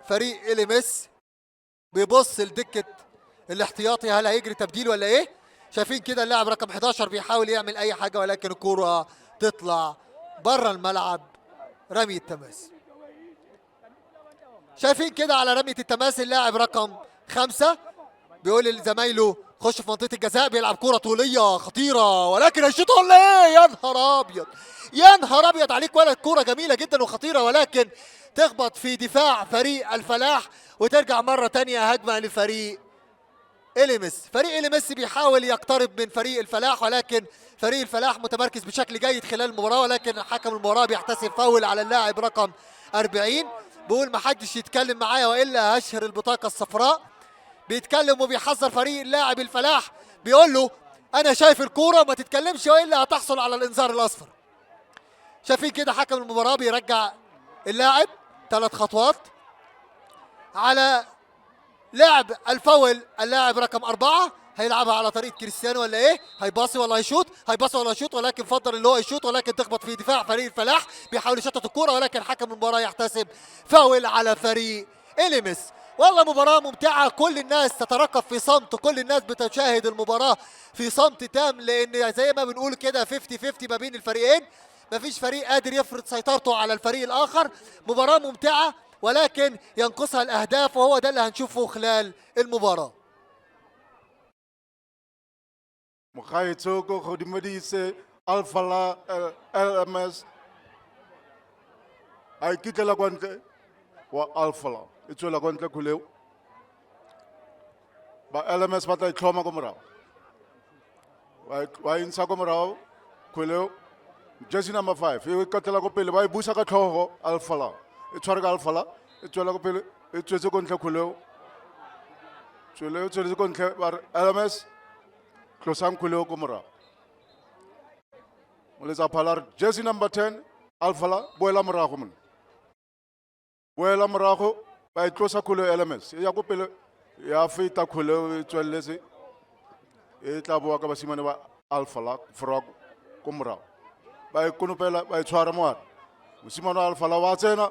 فريق LMS بيبص لدكه الاحتياطي هل هيجري تبديل ولا ايه. شايفين كده اللاعب رقم 11 بيحاول يعمل اي حاجه ولكن الكوره تطلع بره الملعب. رمي التماس. شايفين كده على رميه التماس اللاعب رقم 5 بيقول لزمايله خش في منطقه الجزاء بيلعب كره طوليه خطيره ولكن هيشوط ولا ايه؟ يا نهار ابيض يا نهار ابيض عليك ولد. كره جميله جدا وخطيره ولكن تخبط في دفاع فريق الفلاح وترجع مره ثانيه هجمه لفريق AMS. فريق AMS بيحاول يقترب من فريق الفلاح ولكن فريق الفلاح متمركز بشكل جيد خلال المباراه ولكن حكم المباراه بيحتسب فاول على اللاعب رقم 40. بيقول ما حدش يتكلم معايا والا هشهر البطاقه الصفراء. بيتكلم وبيحذر فريق اللاعب الفلاح بيقول له انا شايف الكوره وما تتكلمش والا هتحصل على الانذار الاصفر. شايفين كده حكم المباراه بيرجع اللاعب 3 خطوات على لعب الفاول. اللاعب رقم 4 هيلعبها على طريقه كريستيانو ولا ايه؟ هيباصي ولا هيشوط؟ هيباصي ولا هيشوط ولكن فضل اللي هو يشوط ولكن تخبط في دفاع فريق الفلاح. بيحاول يشتت الكوره ولكن حكم المباراه يحتسب فاول على فريق AMS. والله مباراة ممتعة، كل الناس تترقب في صمت، كل الناس بتشاهد المباراة في صمت تام لأن زي ما بنقول كده 50-50 ما بين الفريقين، مفيش فريق قادر يفرض سيطرته على الفريق الآخر. مباراة ممتعة ولكن ينقصها الأهداف وهو ده اللي هنشوفه خلال المباراة. مخايتوكو خدمديسي الفلا AMS اي كيتا لاغونتي والفلا اتو لاغونتي كوليو با AMS باتا كلوما كومراو واي انسا كومراو كوليو جيسي نمبر 5 يو كاتا لاغو بيلي باي بوسا كاتوهو الفلا اتو رغا الفلا اتو لاغو بيلي اتو زو كونتي كوليو توليو توليو زو كونتي بار AMS Klosam Kuleo Gomora. Moleza Palar, jersey number 10, Alphala, Boela Marahuman. Boela Maraho, by Klosa Kuleo elements. Yakupele, Yafita Kuleo, Twelesi, Etabuaka Simanova, Alphala, Frog, Gomora. By Kunupela, by Charamar. Simano Alphala Watena,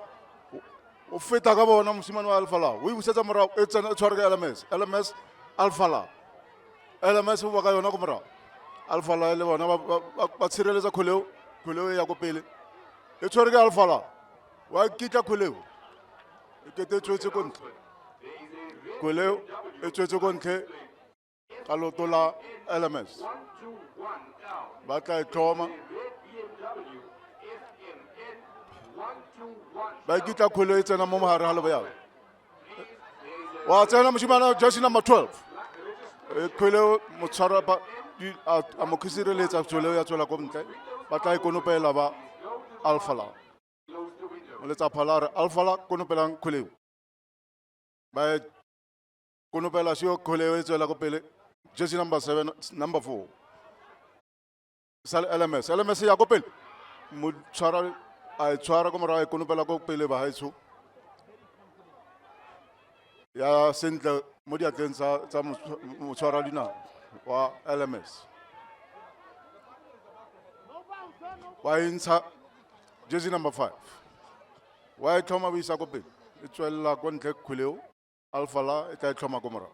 Ufita Gabona, Simano Alphala. We said Amara, it's an Charga elements, LMS, Alphala. AMS wakayona kumra alfa la le bona ba tsireleza khuleo ya go pele e tshwere ke alfa la wa kitla khuleo e kete tswetse kontle khuleo e tswetse kontle ka loto la AMS ba tla thoma ba kitla khuleo e tsena mo mogare ga leboya wa tsena moshimana jersey number 12 Kuleo Motsara Amokisire Leta Tulea Tola Comte, but I Konopela ba Alphala. Let's Apalar Alphala Konopelan Kuleo. By Konopela Shio Kuleo Tola Copele, jersey number 7, number 4. Sal LMS Yakopel Mutsara I Chara Gomara Konopela Copele Bahaisu. Ya Senta Modia Tensa Mutsaralina wa AMS. Why insa jersey number 5. Why Toma Visakope? It's well la Conte Kuleo, Alphala, it's Toma Gomora.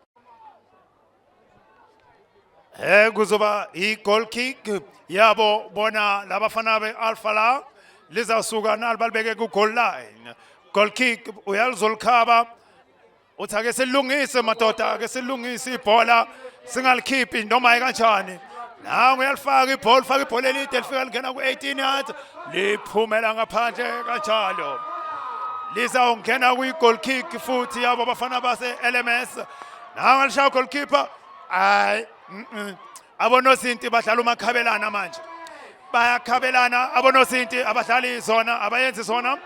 Guzuba, goal kick, Yabo, Bona, Labafanabe, Alphala, Liza Sugan, Albalbege, goal line. Goal kick, Uyal Zulkaba. Uthake selungise matota ke selungise ibhola singalikhipi noma kanjani nawe uyalifaka ibhola elide lifika lingena ku18 yards liphumela ngaphandle kanjalo lizawungena kwi-goal kick futhi yabo abafana base AMS nawe alishaya goalkeeper hayi abonosinti badlala umakhabelana manje bayakhabelana abonosinti abadlali zona abayenzi zona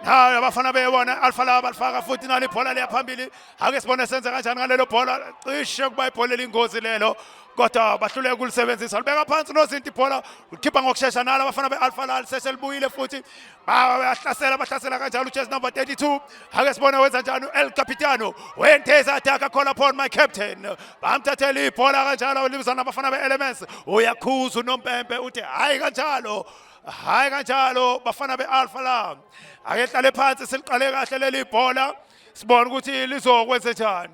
ha abafana beyona alfala balfaka futhi nalo ibhola liyaphambili ake sibone senze kanjani ngalelo bhola cishe kuba ibhola lingozi lelo kodwa bahluleka ukulisebenzisa libeka phansi nozinti ibhola ukhipha ngokusheshsha nalo abafana bealfala liseshe libuyile futhi bahlasela kanjalo ujersey number 32 ake sibone wenza njani El Capitano wenteza attack call upon my captain bamthathela ibhola kanjalo libizana abafana beElements uyakhuza uNompempe uthi hayi kanjalo bafana beAlpha ake hlale phansi siliqale kahle leli ibhola sibone ukuthi lizokwenza njani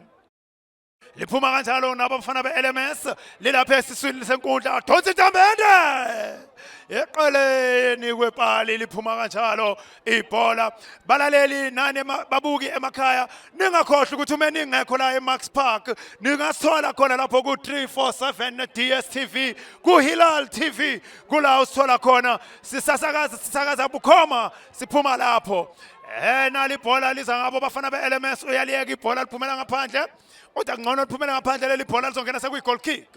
liphuma kanjalo nabafana be-LMS lilapha esiswini senkundla donsi Tambende eqeleni kwepali liphuma kanjalo ibhola balaleli nani babuki emakhaya ningakhohlwa ukuthi uma ningekho la eMax Park ningasithola khona lapho ku347 DSTV kuHilaal TV kula usithola khona sisakaza bukhoma siphuma lapho nali ibhola liza ngabo bafana be-LMS uyaliyeka ibhola liphumela ngaphandle uthi ngcono liphumela ngaphandle leli bhola lizongena sekwi-goal kick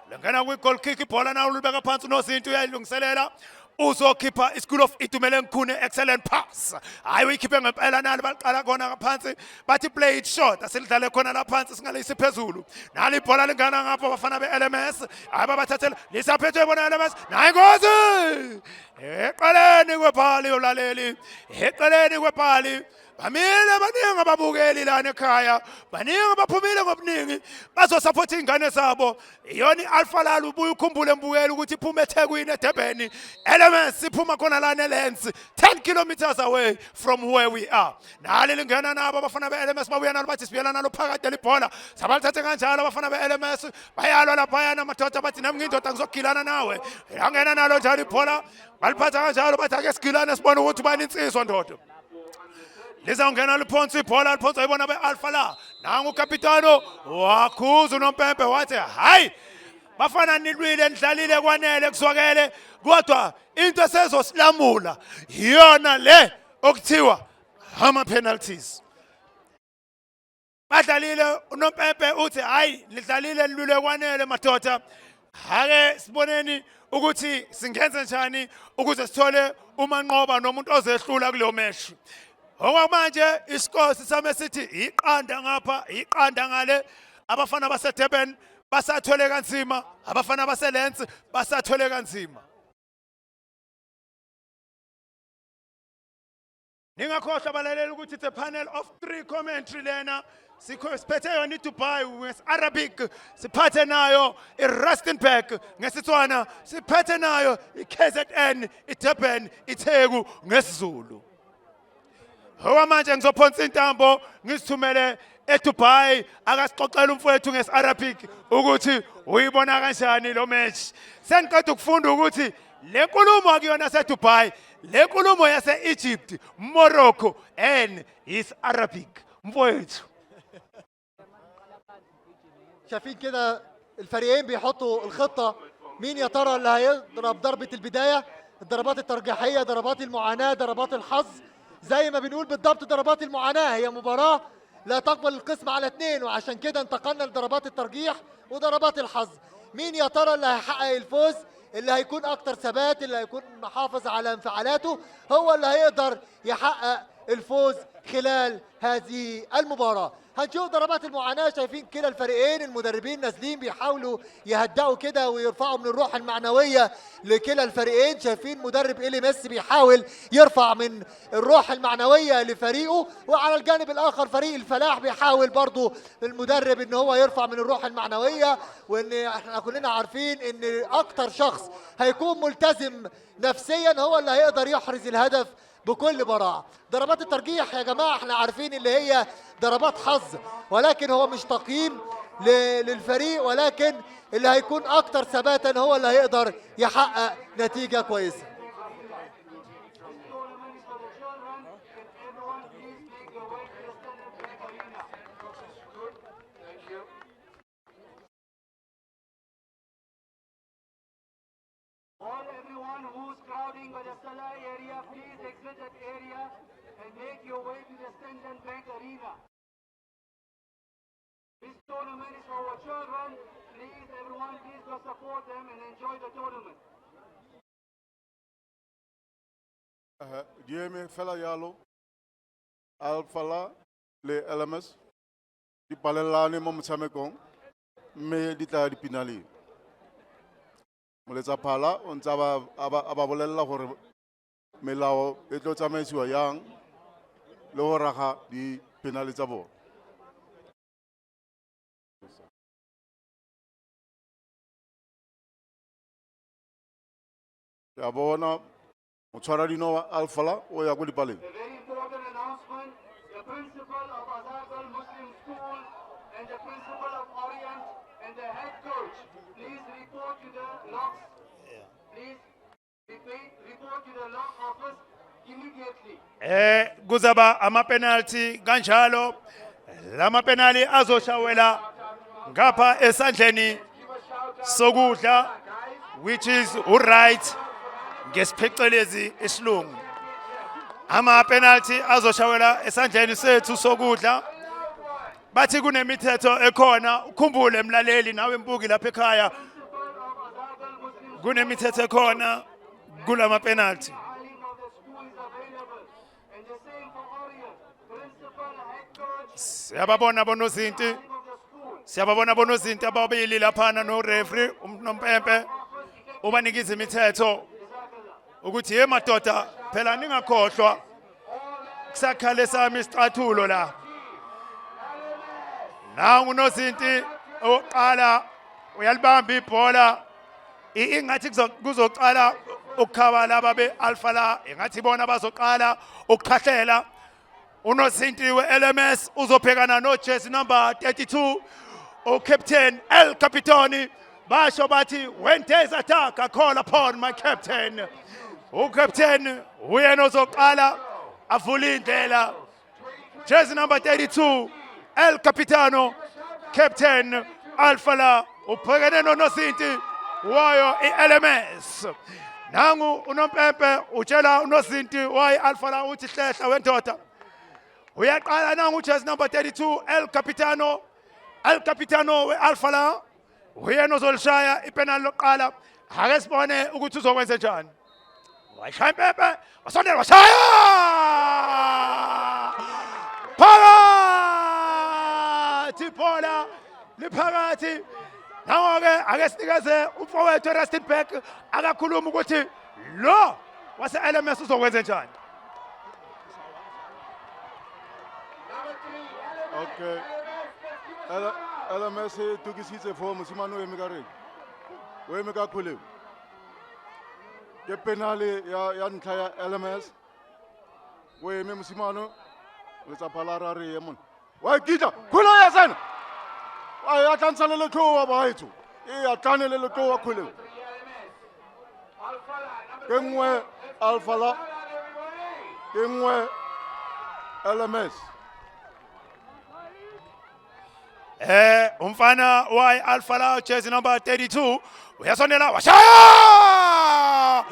lingena kwi-goal kick ibhola nawo libeka phansi unozinto uyayilungiselela uzokhipha iSchool of Itumele Nkhune excellent pass hayi uyikhiphe ngempela nali baqala khona ngaphansi bathi play it short asilidlale khona la phansi singaleyisi phezulu nali ibhola lingana ngapha bafana be-LMS hayi babathathela lisaphethwe bona LMS nayi ingozi eqaleni kwepali yolaleli eqaleni kwepali bamile baningi ababukeli lana ekhaya baningi baphumile ngobuningi bazosupport ingane zabo iyona iAlpha ubuye ukhumbule embukeli ukuthi iphuma eThekwini eDurban LMS iphuma khona lana eLens 10 kilometers away from where we are nali lingena nabo abafana beLMS babuya nalo bathi sibuyela nalo phakathi libhola sabalithathe kanjalo abafana beLMS bayalwa lapha amadoda bathi nami ngiyindoda ngizogilana nawe yangena nalo njalo ibhola baliphatha kanjalo bathi ake sigilane sibone ukuthi ubani insizwa ndoda lizawungena liphonsa ibhola liphonsa ayibona be-Alpha la nangu ukapitano wakhuza unompempe wathi hayi bafana nilwile nidlalile kwanele kuzwakele kodwa into esezosilamula iyona le okuthiwa ama-penalties badlalile unompempe uthi hayi nidlalile nilwile kwanele madoda ake siboneni ukuthi singenze njani ukuze sithole umanqoba nomuntu ozehlula kuleyo meshi okwamanje isikole sisame sithi iqanda ngapha iqanda ngale abafana baseDurban basathole kanzima abafana baseLens basathole kanzima ningakhohlwa abalaleli ukuthi it's a panel of 3 commentary lena siphethe yona iDubai nges-Arabic siphathe nayo iRustenburg ngesitswana siphethe nayo iKZN iDurban iTheku ngesiZulu okwamanje ngizophonsa intambo ngisithumele eDubai akasixoxela umfowethu ngesi-Arabic ukuthi uyibona kanjani lo match sengiqeda ukufunda ukuthi le nkulumo akuyona yaseDubai le nkulumo yase-Egypt Morocco and is Arabic mfowethu شايفين كده الفريقين بيحطوا الخطة مين يا ترى اللي هيضرب ضربة البداية الضربات الترجيحية ضربات المعاناة ضربات الحظ زي ما بنقول بالضبط ضربات المعاناة هي مباراة لا تقبل القسم على 2 وعشان كده انتقلنا لضربات الترجيح وضربات الحظ مين يا ترى اللي هيحقق الفوز اللي هيكون اكتر ثبات اللي هيكون محافظ على انفعالاته هو اللي هيقدر يحقق الفوز خلال هذه المباراة هنشوف ضربات المعاناة شايفين كده الفريقين المدربين نازلين بيحاولوا يهدئوا كده ويرفعوا من الروح المعنوية لكلا الفريقين شايفين مدرب AMS بيحاول يرفع من الروح المعنوية لفريقه وعلى الجانب الآخر فريق الفلاح بيحاول برضو المدرب ان هو يرفع من الروح المعنوية وان احنا كلنا عارفين ان اكتر شخص هيكون ملتزم نفسيا هو اللي هيقدر يحرز الهدف بكل براعة ضربات الترجيح يا جماعة احنا عارفين اللي هي ضربات حظ ولكن هو مش تقييم للفريق ولكن اللي هيكون اكتر ثباتا هو اللي هيقدر يحقق نتيجة كويسة All everyone who's crowding by the Salah area, please exit that area and make your way to the Standard Bank Arena. This tournament is for our children. Please, everyone, please go support them and enjoy the tournament. Dieme fela yalo Alpha le LMS di palelane mo motshamekong mme di tla di pinali moletsa phala o ntse ba bolella gore melao e tlo tsamaisiwa yang le go raga di penalty tsa bona ya bona o tshwara dino wa Alpha o ya go dipaleng A very important announcement. The principal of Azhar Muslim School and the principal of And the head coach, please report to the locks. Please report to the lock office immediately. Kuzaba ama penalty kanjalo lama penalty azoshawela ngapha esandleni sokudla which is right ngesiphecelezi esilungu. Ama penalty azoshawela esandleni sethu sokudla. Bathi kunemithetho ekhona ukhumbule emlaleli nawe mbuki lapha ekhaya kunemithetho ekhona kulama penalty. Siyababona bonozinti ababili laphana no referee umpempe ubanikiza imithetho ukuthi ye madoda phela ningakhohlwa kusakhale sami isicathulo la. Nangu unozinti oqala uyalibamba ibhola ingathi kuzoqala ukukhaba laba beAlpha la ingathi bona bazoqala ukukhahlela. Unozinti we-AMS uzophekana no jersey number 32 captain El Capitani basho bathi when there's attack I call upon my captain. Captain uyena ozoqala avula indlela. Jersey number 32 El Capitano captain Alpha la uphekene nonozinti wayo i-AMS. Nangu unompempe utshela unozinti wayo Alpha la uthi hlehla wendoda. Uyaqala nangu jersey number 32 El Capitano we-Alpha la uyena ozolishaya ipenali lokuqala. Ake sibone ukuthi uzokwenza njani. Washaya impempe wasondela washaya phakathi ibhola liphakathi. Nango-ke ake sinikeze umfowethu eRustenburg akakhuluma ukuthi lo wase-AMS uzokwenza njani. Okay. LMS tukisitse for musimano emikareng. We emeka khule. Ke penale ya ntlha ya LMS. We eme musimano le tsa palara re emon. Wa kitla khula ya sana. Wa ya tlantsana le tlowa ba haitso. Ya tlanele le tlowa khule. Ke ngwe Alpha la. Ke ngwe LMS. Umfana wa Alpha la jersey number 32 uyasondela washaya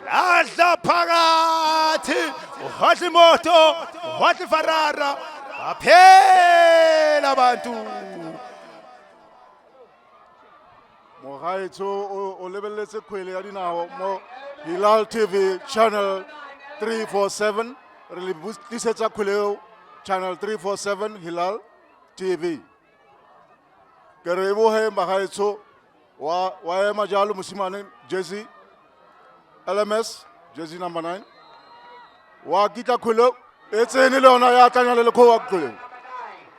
lahla phakathi uhadla imoto uhadla ifarara baphela abantu. Mogaetso o lebelletse kgwele ya dinao mo Hilaal TV channel 347 re le busetsa kgwele channel 347 Hilaal TV. Kere bohe magaetso wa ema jalo musimane jersey LMS jersey number 9 wa kita khulo etsene le ona ya tanya le kho wa khulo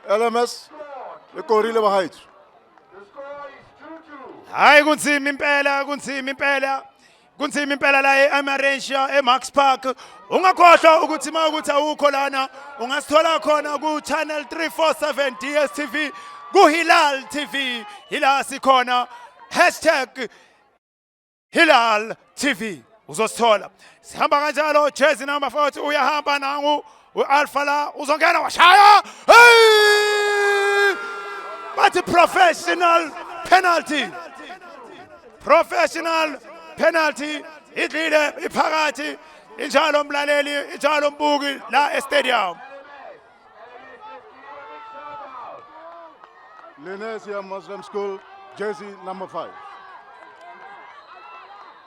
LMS le korile bagaetso. Hayi kunzima impela la eMaresia eMax Park. Ungakhohlwa ukuthi mawukuthi awukho lana ungasithola khona ku channel 347 DStv ku Hilaal TV. Hila sikhona #Hilaal TV uzosithola. Sihamba kanjalo jersey number 40 uyahamba nangu uAlpha la uzongena washaya. Hey! But professional penalty. Professional penalty. Idlile iphakathi injalo mlaleli injalo mbuki la estadium. Lenesia Muslim School jersey number 5.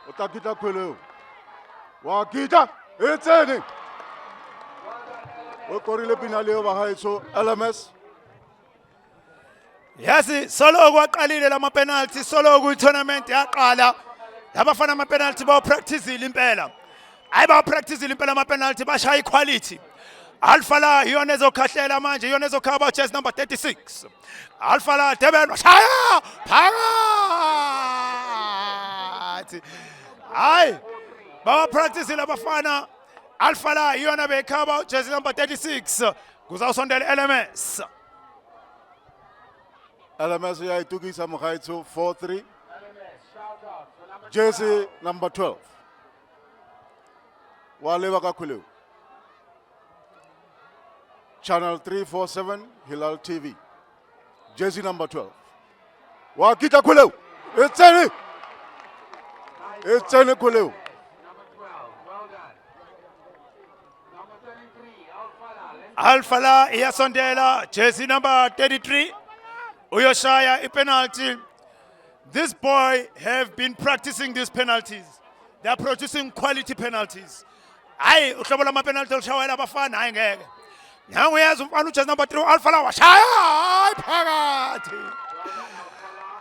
Utakita kwelo. Wakita etsene. Okorile pinale obahaitso LMS. Yasi solo kwaqalile lama penalty solo ku tournament yaqala. Labafana ama penalty ba practice impela. Hayi ba practice impela ama penalty bashaya equality. Alpha la yona ezokhahlela manje yona ezokhaba jersey number 36. Alpha la Deben washaya phakathi. Hayi ba practice labafana Alpha la yona bekhaba jersey number 36 kuzawusondela LMS. LMS ya itukisa Mokhaitso 4-3. Jersey number 12. Waleva Kakuleu. Channel 347, Hilaal TV. Jersey number 12. Wakita Kuleu. It's any. It's any Kuleu. Alfala iyasondela, jersey number 33. Uyoshaya penalty. This boy have been practicing these penalties. They are producing quality penalties. Ayi uhlobo lama penalty olishayela abafana hayi ngeke. Nangu uyazi umfana ujersey number 3 Alfala washaya hayi phakathi.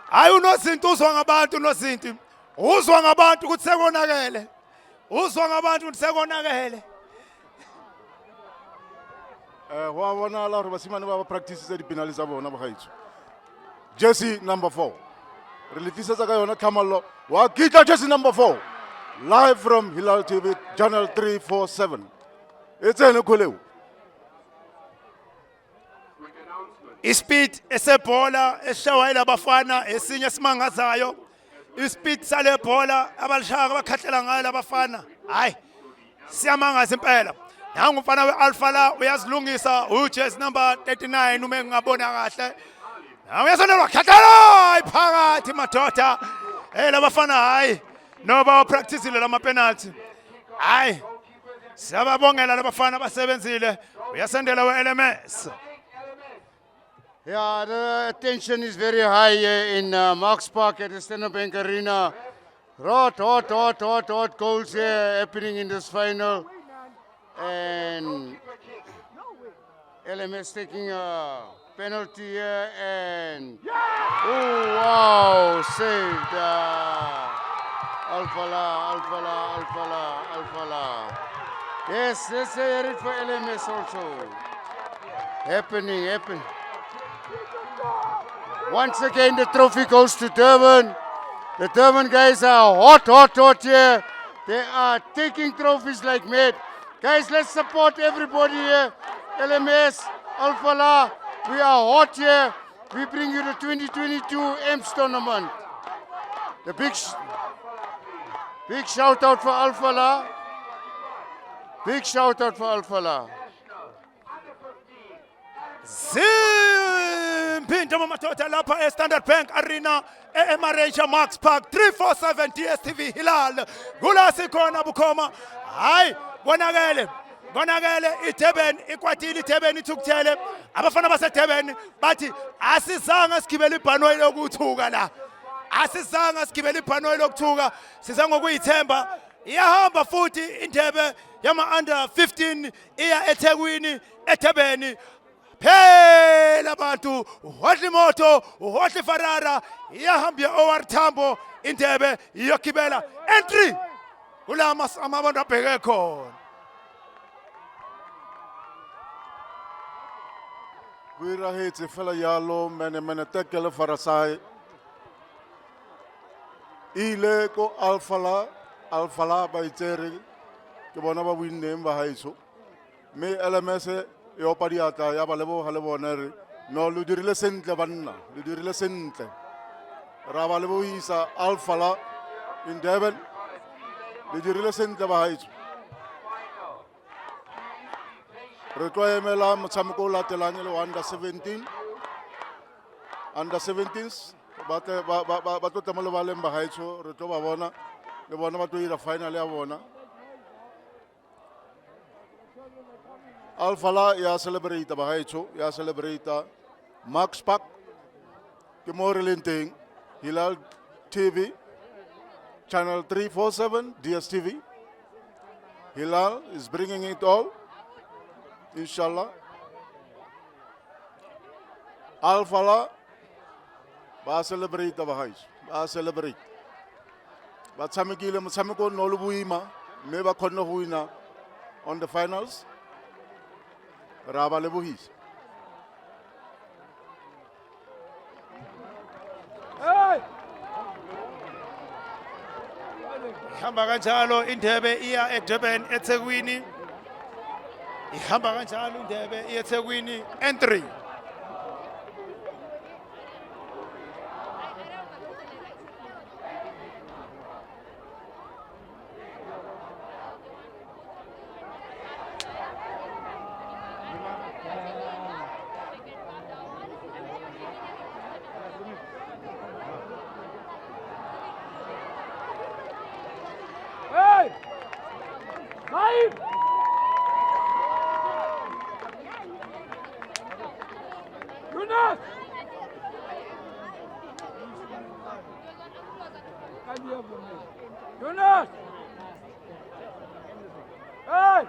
Hayi unozinto uzwa ngabantu unozinto. Uzwa ngabantu ukuthi sekonakele. Uzwa ngabantu ukuthi sekonakele. Wabona la hore basimane ba practice di penalties tsa bona bagaitso. Jersey number 4. Re letisetsa ka yona Khamallo. Wa kita jersey number 4. Live from Hilaal TV channel 347. It's ene Khuleu. Ispeed esebhola eshawayela abafana esinye simangazayo. Ispeed sale bhola abalishaka bakhatlela ngayo abafana. Hayi. Siyamangaza impela. Nangu umfana weAlfala uyazilungisa ujersey number 39 uma ngabona kahle. Nangu uyasondelwa khathala iphakathi madoda. Labafana hayi noba practiceile lama penalty. Hayi. Siyababongela labafana basebenzile. Uyasendela weLMS. Yeah, the attention is very high here in Marks Park at the Standard Bank Arena. Hot goals here happening in this final. And LMS taking a penalty here and oh wow, saved Alfala. Yes, let's hear it for LMS also. Happening. Once again the trophy goes to Durban. The Durban guys are hot here. They are taking trophies like mad. Guys, let's support everybody here. LMS, Alfala, we are hot here. We bring you the 2022 AMS tournament. The big shout out for Alfala. Big shout out for Alfala. Zimpinda mamatota lapha Standard Bank Arena eMarija Marks Park 347 DSTV Hilaal. Kula sikhona bukhoma. Hayi konakele iDurban ikwatile iDurban ithukuthele abafana baseDurban bathi asizanga sigibele ibhanoyi lokuthuka la asizanga sigibele ibhanoyi lokuthuka siza ngokuyithemba iyahamba futhi indebe yama under 15 iya eThekwini eDurban phela abantu uhodla imoto uhodla Ferrara iyahamba eOR Tambo indebe iyogibela entry kulama amabantu abheke khona. Kuira hetse fela yalo mene tekele farasai. Ile ko Alfala ba itsere ke bona ba winne ba haiso. Me LMS e opadiata ya ba lebo hale bonere no lu dirile sentle banna lu dirile sentle. Ra ba lebo isa Alfala in Durban. Le dirile sentle ba haiso. Re tlo emela motshameko o latelang le under 17. Under 17s ba tlo temole ba leng ba haiso re tlo ba bona le bona ba tlo ira final ya bona. Alfala ya celebrate ba haiso ya celebrate Marks Park ke mo re leng teng Hilaal TV channel 347 DSTV. Hilaal is bringing it all. Inshallah. Alfala ba celebrate ba hais. Ba celebrate. Ba tsamekile motshameko no le boima mme ba khonne go wina on the finals. Ra ba le bohisa. Ihamba kanjalo indebe iya eDurban eThekwini. Ihamba kanjalo indebe eThekwini entry. Yunus! Yunus! Hey!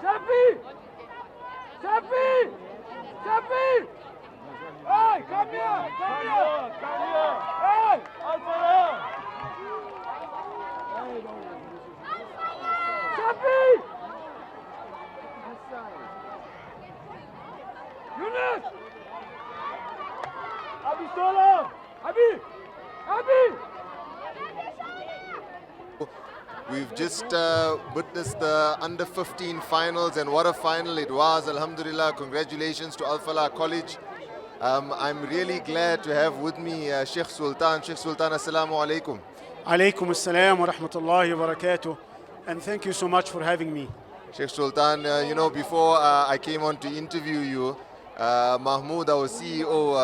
Shafi! Shafi! Shafi! Hey, come here! Come here! Come here! Hey! Alfaro! Shafi! Yunus! Abi solo! Abi! Abi! We've just witnessed the under 15 finals, and what a final it was. Alhamdulillah, congratulations to Al Falah College. I'm really glad to have with me Sheikh Sultan. Sheikh Sultan, assalamu alaikum. Alaikum assalam wa rahmatullahi wa barakatuh. And thank you so much for having me. Sheikh Sultan, you know, before I came on to interview you, Mahmoud, our CEO,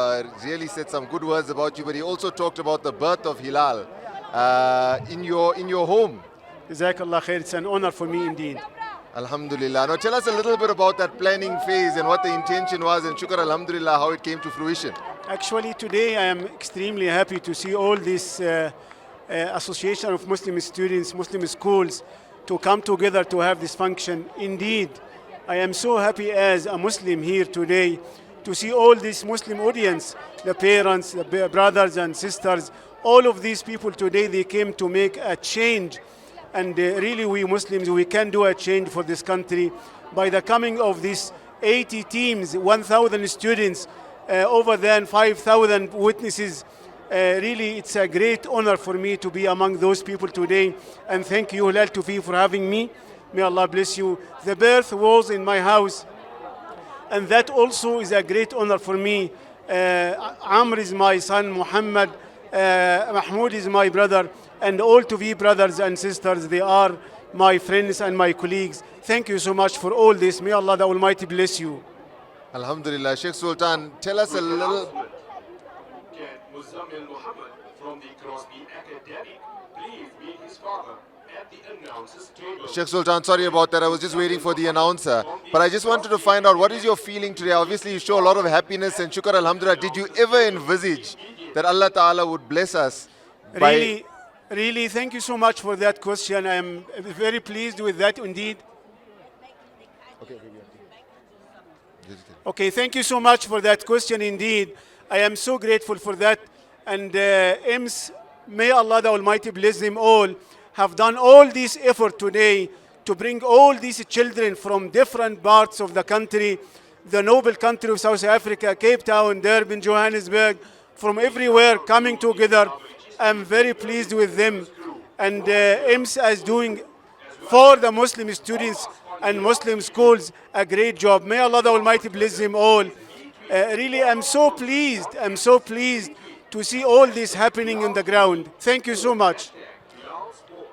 really said some good words about you, but he also talked about the birth of Hilaal in your home. Jazakallah khair. It's an honor for me indeed. Alhamdulillah. Now tell us a little bit about that planning phase and what the intention was, and shukr alhamdulillah how it came to fruition. Actually, today I am extremely happy to see all this association of Muslim students, Muslim schools, to come together to have this function. Indeed, I am so happy as a Muslim here today to see all this Muslim audience, the parents, the brothers and sisters, all of these people today, they came to make a change. And really we Muslims, we can do a change for this country by the coming of these 80 teams, 1,000 students, over than 5,000 witnesses. Really, it's a great honor for me to be among those people today. And thank you, Hilaal Tufi, for having me. May Allah bless you. The birth was in my house. And that also is a great honor for me. Amr is my son, Muhammad, Mahmoud is my brother, and all Tufi brothers and sisters, they are my friends and my colleagues. Thank you so much for all this. May Allah the Almighty bless you. Alhamdulillah. Sheikh Sultan, tell us a little. Muzammil Muhammad from the Crosby Academic, please meet his father at the announcer's table. Sheikh Sultan, sorry about that. I was just waiting for the announcer. But I just wanted to find out, what is your feeling today? Obviously, you show a lot of happiness and shukr alhamdulillah. Did you ever envisage that Allah Ta'ala would bless us? Really, thank you so much for that question. I am very pleased with that indeed. Okay, thank you so much for that question indeed. I am so grateful for that. And AMS, may Allah the Almighty bless them all, have done all this effort today to bring all these children from different parts of the country, the noble country of South Africa, Cape Town, Durban, Johannesburg, from everywhere coming together. I'm very pleased with them. And AMS is doing for the Muslim students and Muslim schools a great job. May Allah the Almighty bless them all. Really, I'm so pleased to see all this happening on the ground. Thank you so much.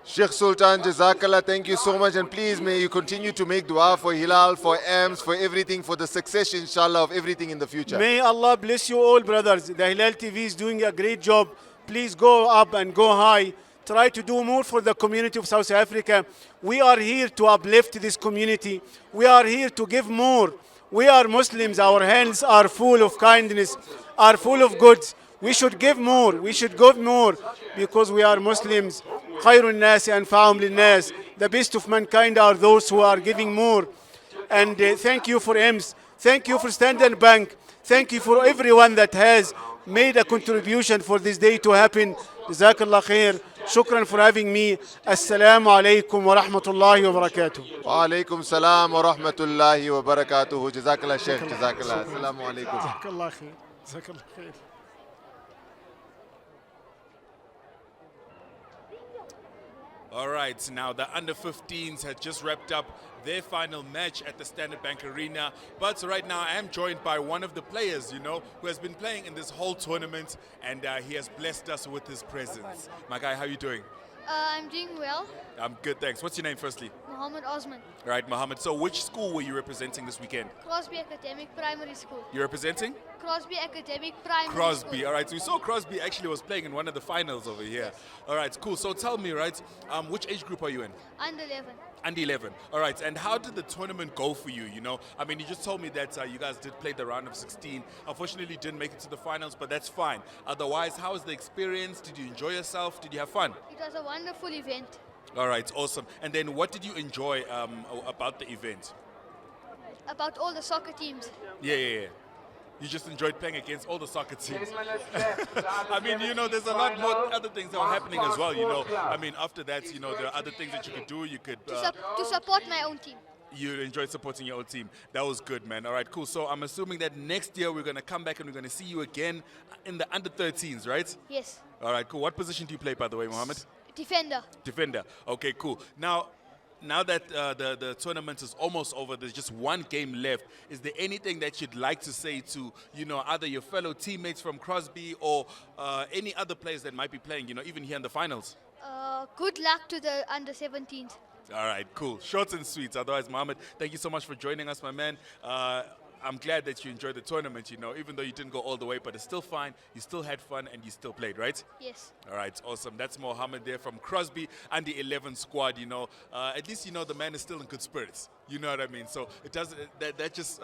Sheikh Sultan, Jazakallah, thank you so much, and please may you continue to make dua for Hilaal, for AMS, for everything, for the success, inshallah, of everything in the future. May Allah bless you all, brothers. The Hilaal TV is doing a great job. Please go up and go high. Try to do more for the community of South Africa. We are here to uplift this community. We are here to give more. We are Muslims. Our hands are full of kindness, are full of goods. We should give more. We should give more because we are Muslims. Khairun nas anfa'um linnas. The best of mankind are those who are giving more. And thank you for AMS. Thank you for Standard Bank. Thank you for everyone that has made a contribution for this day to happen. Jazakallah khair. Shukran for having me. Assalamu alaikum wa rahmatullahi wa barakatuh. Wa alaikum salam wa rahmatullahi wa barakatuh. Jazakallah Sheikh. Jazakallah. Assalamu alaikum. Jazakallah khair. Jazakallah khair. All right, now the under-15s had just wrapped up their final match at the Standard Bank Arena. But right now I am joined by one of the players, who has been playing in this whole tournament, and he has blessed us with his presence. My guy, how are you doing? I'm doing well. I'm good, thanks. What's your name, firstly? Mohammed Osman. Right, Mohammed. So which school were you representing this weekend? Crosby Academic Primary School. You're representing? Crosby Academic Primary Crosby. School. All right, so we saw Crosby actually was playing in one of the finals over here. All right, cool. So tell me, right, which age group are you in? Under 11. Under 11. All right, and how did the tournament go for you? You know, I mean, you just told me that you guys did play the round of 16. Unfortunately, you didn't make it to the finals, but that's fine. Otherwise, how was the experience? Did you enjoy yourself? Did you have fun? It was a wonderful event. All right, awesome. And then what did you enjoy about the event? About all the soccer teams. Yeah. You just enjoyed playing against all the soccer teams. I mean, you know, there's a lot more other things that were happening as well, you know. I mean, after that, you know, there are other things that you could do. You could... to support my own team. You enjoyed supporting your own team. That was good, man. All right, cool. So I'm assuming that next year we're going to come back and we're going to see you again in the under 13s, right? Yes. All right, cool. What position do you play, by the way, Mohammed? Defender. Defender. Okay, cool. Now that the tournament is almost over, there's just one game left. Is there anything that you'd like to say to, you know, either your fellow teammates from Crosby or any other players that might be playing, you know, even here in the finals? Good luck to the under 17s. All right, cool. Short and sweet. Otherwise, Mohammed, thank you so much for joining us, my man. I'm glad that you enjoyed the tournament, you know, even though you didn't go all the way, but it's still fine. You still had fun and you still played, right? Yes. All right, awesome. That's Mohammed there from Crosby and the 11 squad, you know. At least, you know, the man is still in good spirits. You know what I mean? So it doesn't, that just,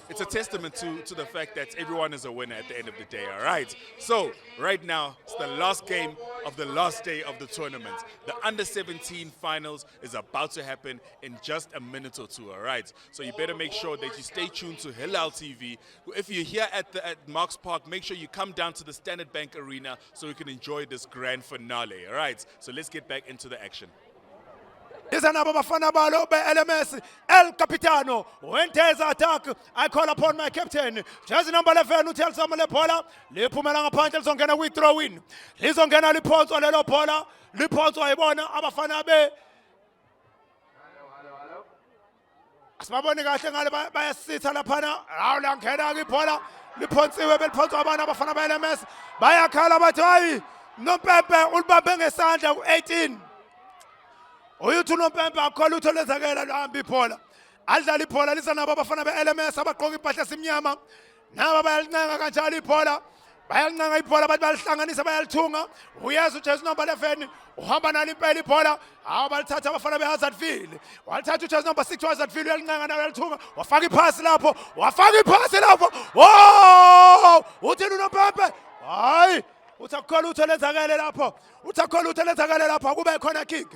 it's a testament to the fact that everyone is a winner at the end of the day, all right? So right now, it's the last game of the last day of the tournament. The under 17 finals is about to happen in just a minute or two, all right? So you better make sure that you stay tuned to Hilaal TV. If you're here at Marks Park, make sure you come down to the Standard Bank Arena so we can enjoy this grand finale, all right? So let's get back into the action. Izanabo bafana balo be AMS El Capitano went as attack. I call upon my captain. Jersey number 11 uthel samale bola liphumela ngaphandle lizongena kwi throw in. Lizongena liphonso lelo bola liphonso ayibona abafana be Asibabone kahle ngale bayasitha laphana. Hawu la ngena ke ibhola liphonsiwe beliphonswa abana abafana be AMS bayakhala bathi hayi nompempe ulibambe ngesandla ku18. Uyuthi unompempe akhola utho lezakela lihamba ibhola adlala ibhola lisanabo abafana be-AMS abaqoka impahla simnyama nabo bayalincenga kanjalo ibhola bayalincenga ibhola bathi balihlanganisa bayalithunga uyazi ujersey number 11 uhamba nalo impela ibhola hawu balithatha abafana be-Hazardville walithatha ujersey number 6 u-Hazardville uyalincenga nayo uyalithunga wafaka iphasi lapho wow uthini unompempe hayi uthakhola utho lezakele lapho kube khona kick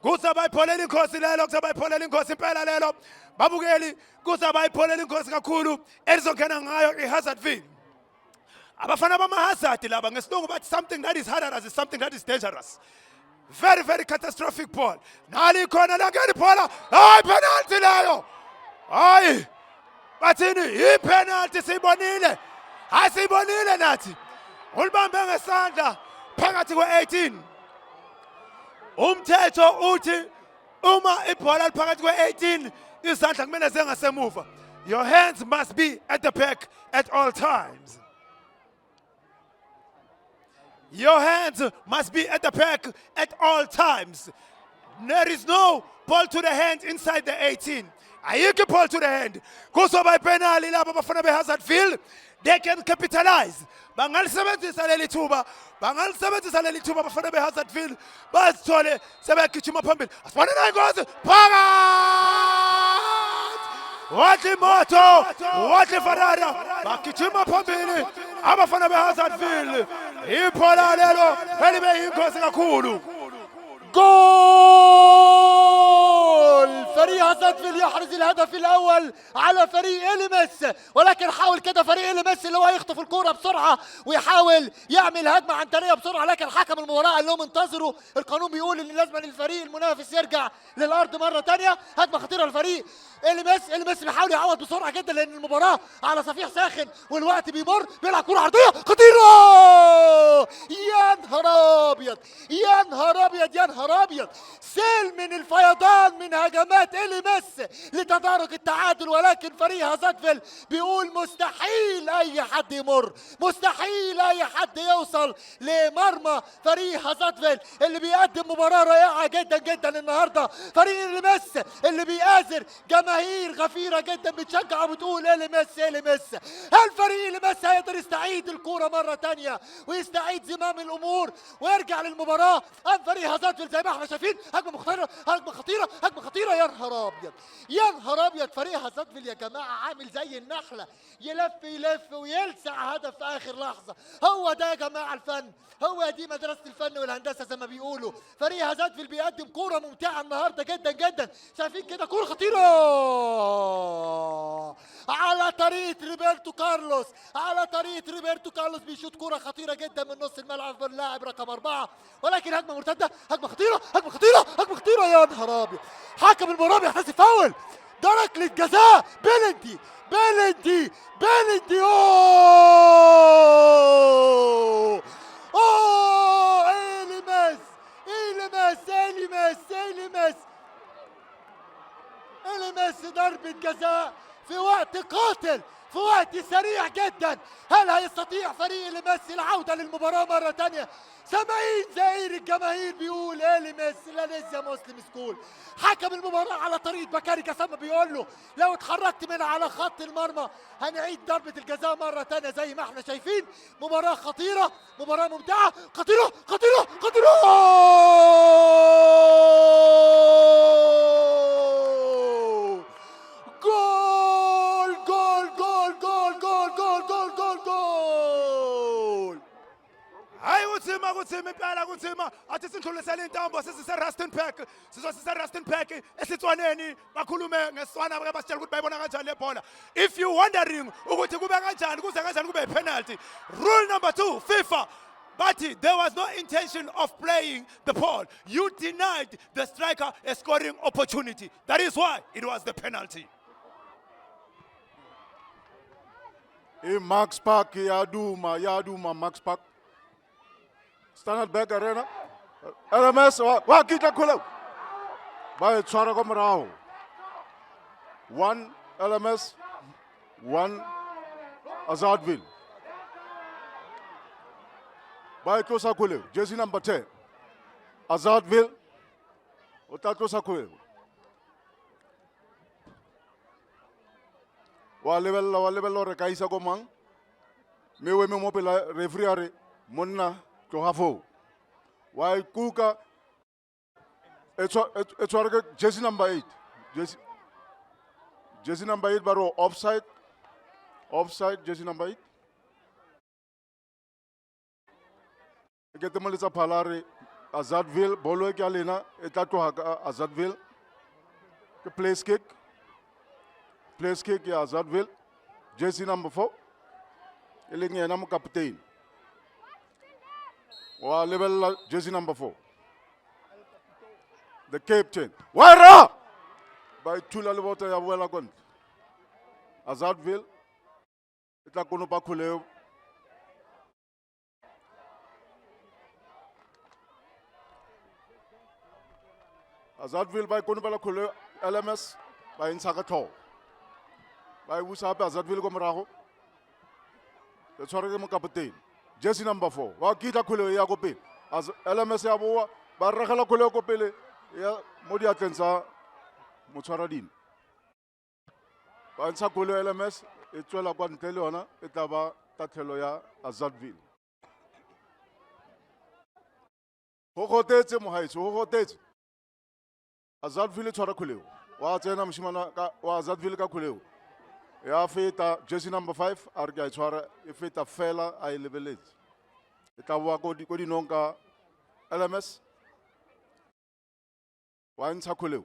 kusabayipholela inkosi lelo kusabayipholela inkosi impela lelo babukeli kusabayipholela inkosi kakhulu elizongena ngayo iHazardville abafana bama-hazard laba ngesilungu bathi something that is hazardous is something that is dangerous very very catastrophic ball nali khona langena ibhola hayi penalty leyo hayi bathini ipenalty siyibonile asiyibonile nathi ulibambe ngesandla phakathi kwe18 umthetho uthi uma ibhola liphakathi kwe18 izandla kumele zengasemuva your hands must be at the back at all times your hands must be at the back at all times there is no ball to the hand inside the 18 ayikho ball to the hand kuzoba ipenali lapho abafana beHazardville they can capitalize bangalisebenzisa leli thuba abafana beHazardville bazithole sebegijima phambili asibone nayo ingozi phakathi wathi moto wathi Ferrari bagijima phambili abafana beHazardville ibhola lelo elibe yingozi kakhulu جول فريق هازاردفيل يحرز الهدف الاول على فريق AMS ولكن حاول كده فريق AMS اللي هو يخطف الكرة بسرعه ويحاول يعمل هجمه عنتريه بسرعه لكن حكم المباراه قال لهم انتظروا القانون بيقول ان لازم الفريق المنافس يرجع للارض مره ثانيه هجمه خطيره للفريق AMS بيحاول يعوض بسرعه جدا لان المباراه على صفيح ساخن والوقت بيمر بيلعب كرة عرضيه خطيره يا نهار ابيض ابيض يا نهار ابيض يا نهار ابيض. سيل من الفيضان من هجمات إلي ميسي لتدارك التعادل، ولكن فريق هازاردفيل بيقول مستحيل اي حد يمر، مستحيل اي حد يوصل لمرمى فريق هازاردفيل اللي بيقدم مباراه رائعه جدا جدا النهارده. فريق إلي ميسي اللي بيآزر جماهير غفيره جدا بتشجع وبتقول إلي ميسي إلي ميسي. هل فريق إلي ميسي هيقدر يستعيد الكوره مره ثانيه ويستعيد زمام الامور ويرجع للمباراه، ام فريق هازاردفيل زي ما احنا شايفين هجمه مخطره، هجمه خطيره، هجمه خطيره. يا نهار ابيض يا نهار ابيض. فريق هازاردفيل يا جماعه عامل زي النحله، يلف يلف ويلسع هدف في اخر لحظه. هو ده يا جماعه الفن، هو دي مدرسه الفن والهندسه زي ما بيقولوا. فريق هازاردفيل بيقدم كوره ممتعه النهارده جدا جدا. شايفين كده كوره خطيره على طريقه روبرتو كارلوس، على طريقه روبرتو كارلوس بيشوط كوره خطيره جدا من نص الملعب باللاعب رقم 4، ولكن هجمه مرتده، هجمه خطيره، هجمه خطيره، هجمه خطيره. يا نهار ابيض. حكم المباراه بيحتسب فاول، ده ركله جزاء. بلنتي بلنتي بلنتي. اوه اوه إلي ميسي إلي ميسي إلي ميسي إلي ميسي إلي ميسي. ضربة جزاء في وقت قاتل، في وقت سريع جدا. هل هيستطيع فريق إلي ميسي العودة للمباراة مرة تانية؟ سامعين زئير الجماهير بيقول إلي ميسي لا لسه مسلم سكول. حكم المباراة على طريقة بكاري كسامة بيقول له لو اتحركت من على خط المرمى هنعيد ضربة الجزاء مرة تانية. زي ما احنا شايفين مباراة خطيرة، مباراة ممتعة، خطيرة خطيرة خطيرة. جول جول جول جول جول جول جول جول جول. hayi kuthima kuthima impela kuthima athi sindlulisele intambo sisise-Rustenburg sizosise-Rustenburg esitswaneni bakhulume ngesitswana ke basitshela ukuthi bayibona kanjani le bhola. If you wondering ukuthi kube kanjani kuze kanjani kube penalty, rule number 2 FIFA bathi there was no intention of playing the ball. You denied the striker a scoring opportunity. That is why it was the penalty. Max Park yaduma Max Park. Standard Bank Arena. AMS wa kita kula. Ba tshwara go morago. 1 AMS, 1 Azadville. Ba tlosa kule. Jersey number 10. Azadville. O ta tlosa kule. Wa level re kaisa go mang. Me we me mo pela referee are monna to hafo. Why kuka it's jersey number 8. Jersey number 8 baro offside. Offside jersey number 8. Get the Melissa Palare Azadville, Bolo Galena, Etato Azadville. The place kick. Place kick ya Azadville. Jersey number 4. Elingi enam captain. Wa level jersey number 4. The captain. Waira! By Tula Levota ya wela gond. Azadville. Ita kono pa kuleo. Azadville by kono pa kuleo LMS by Insakato. By Wusape Azadville gomraho. The Choragamo captain. Jersey number 4. Wa kita kuleo ya gope. As LMS ya boa barakala kuleo kopele ya modi atensa Mocharadin. Bansa kuleo LMS etwela kwa ntele ona etaba tatelo ya Azadville. Hokotetse mohaiso hokotetse. Azadville chora kuleo. Wa tsena mshimana ka wa Azadville ka kuleo. Ya feta jersey number 5 arga chora feta fela ay levelet. Etawa ko di nonka LMS. Wa ntsha kuleo.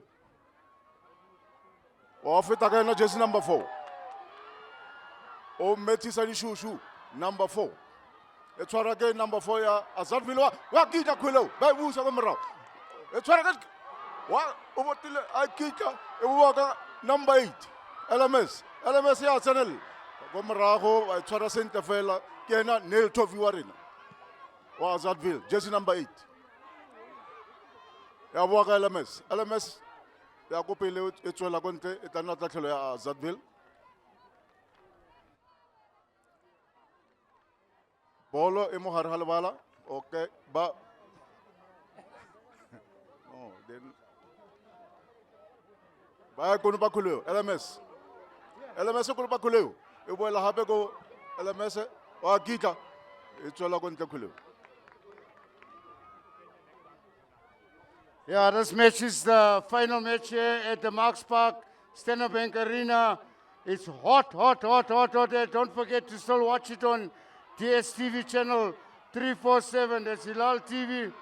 Wa feta ka na jersey number 4. O metisa ni shushu number 4. Etwara ke number 4 ya Azadville wa kita kuleo. Ba busa ko mara. Etwara ka wa obotile akita e ka number 8 LMS. LMS ya channel. Ko marago etwara center fela kena nail tofi warina. Wa Azadville jersey number 8. ya boa ka LMS. LMS ya ko pele e tswela ko ntle e tla nna tatlhelo ya Azadville. Bolo e mo gare ga lebala. Okay, ba oh, then ba ko ba khuleo LMS. LMS ko ba khuleo. E boela hape ko LMS wa kita e tswela ko ntle khuleo. Yeah, this match is the final match here at the Marks Park, Standard Bank Arena. It's hot, hot, hot, hot, hot. Don't forget to still watch it on DSTV channel 347. That's Hilaal TV.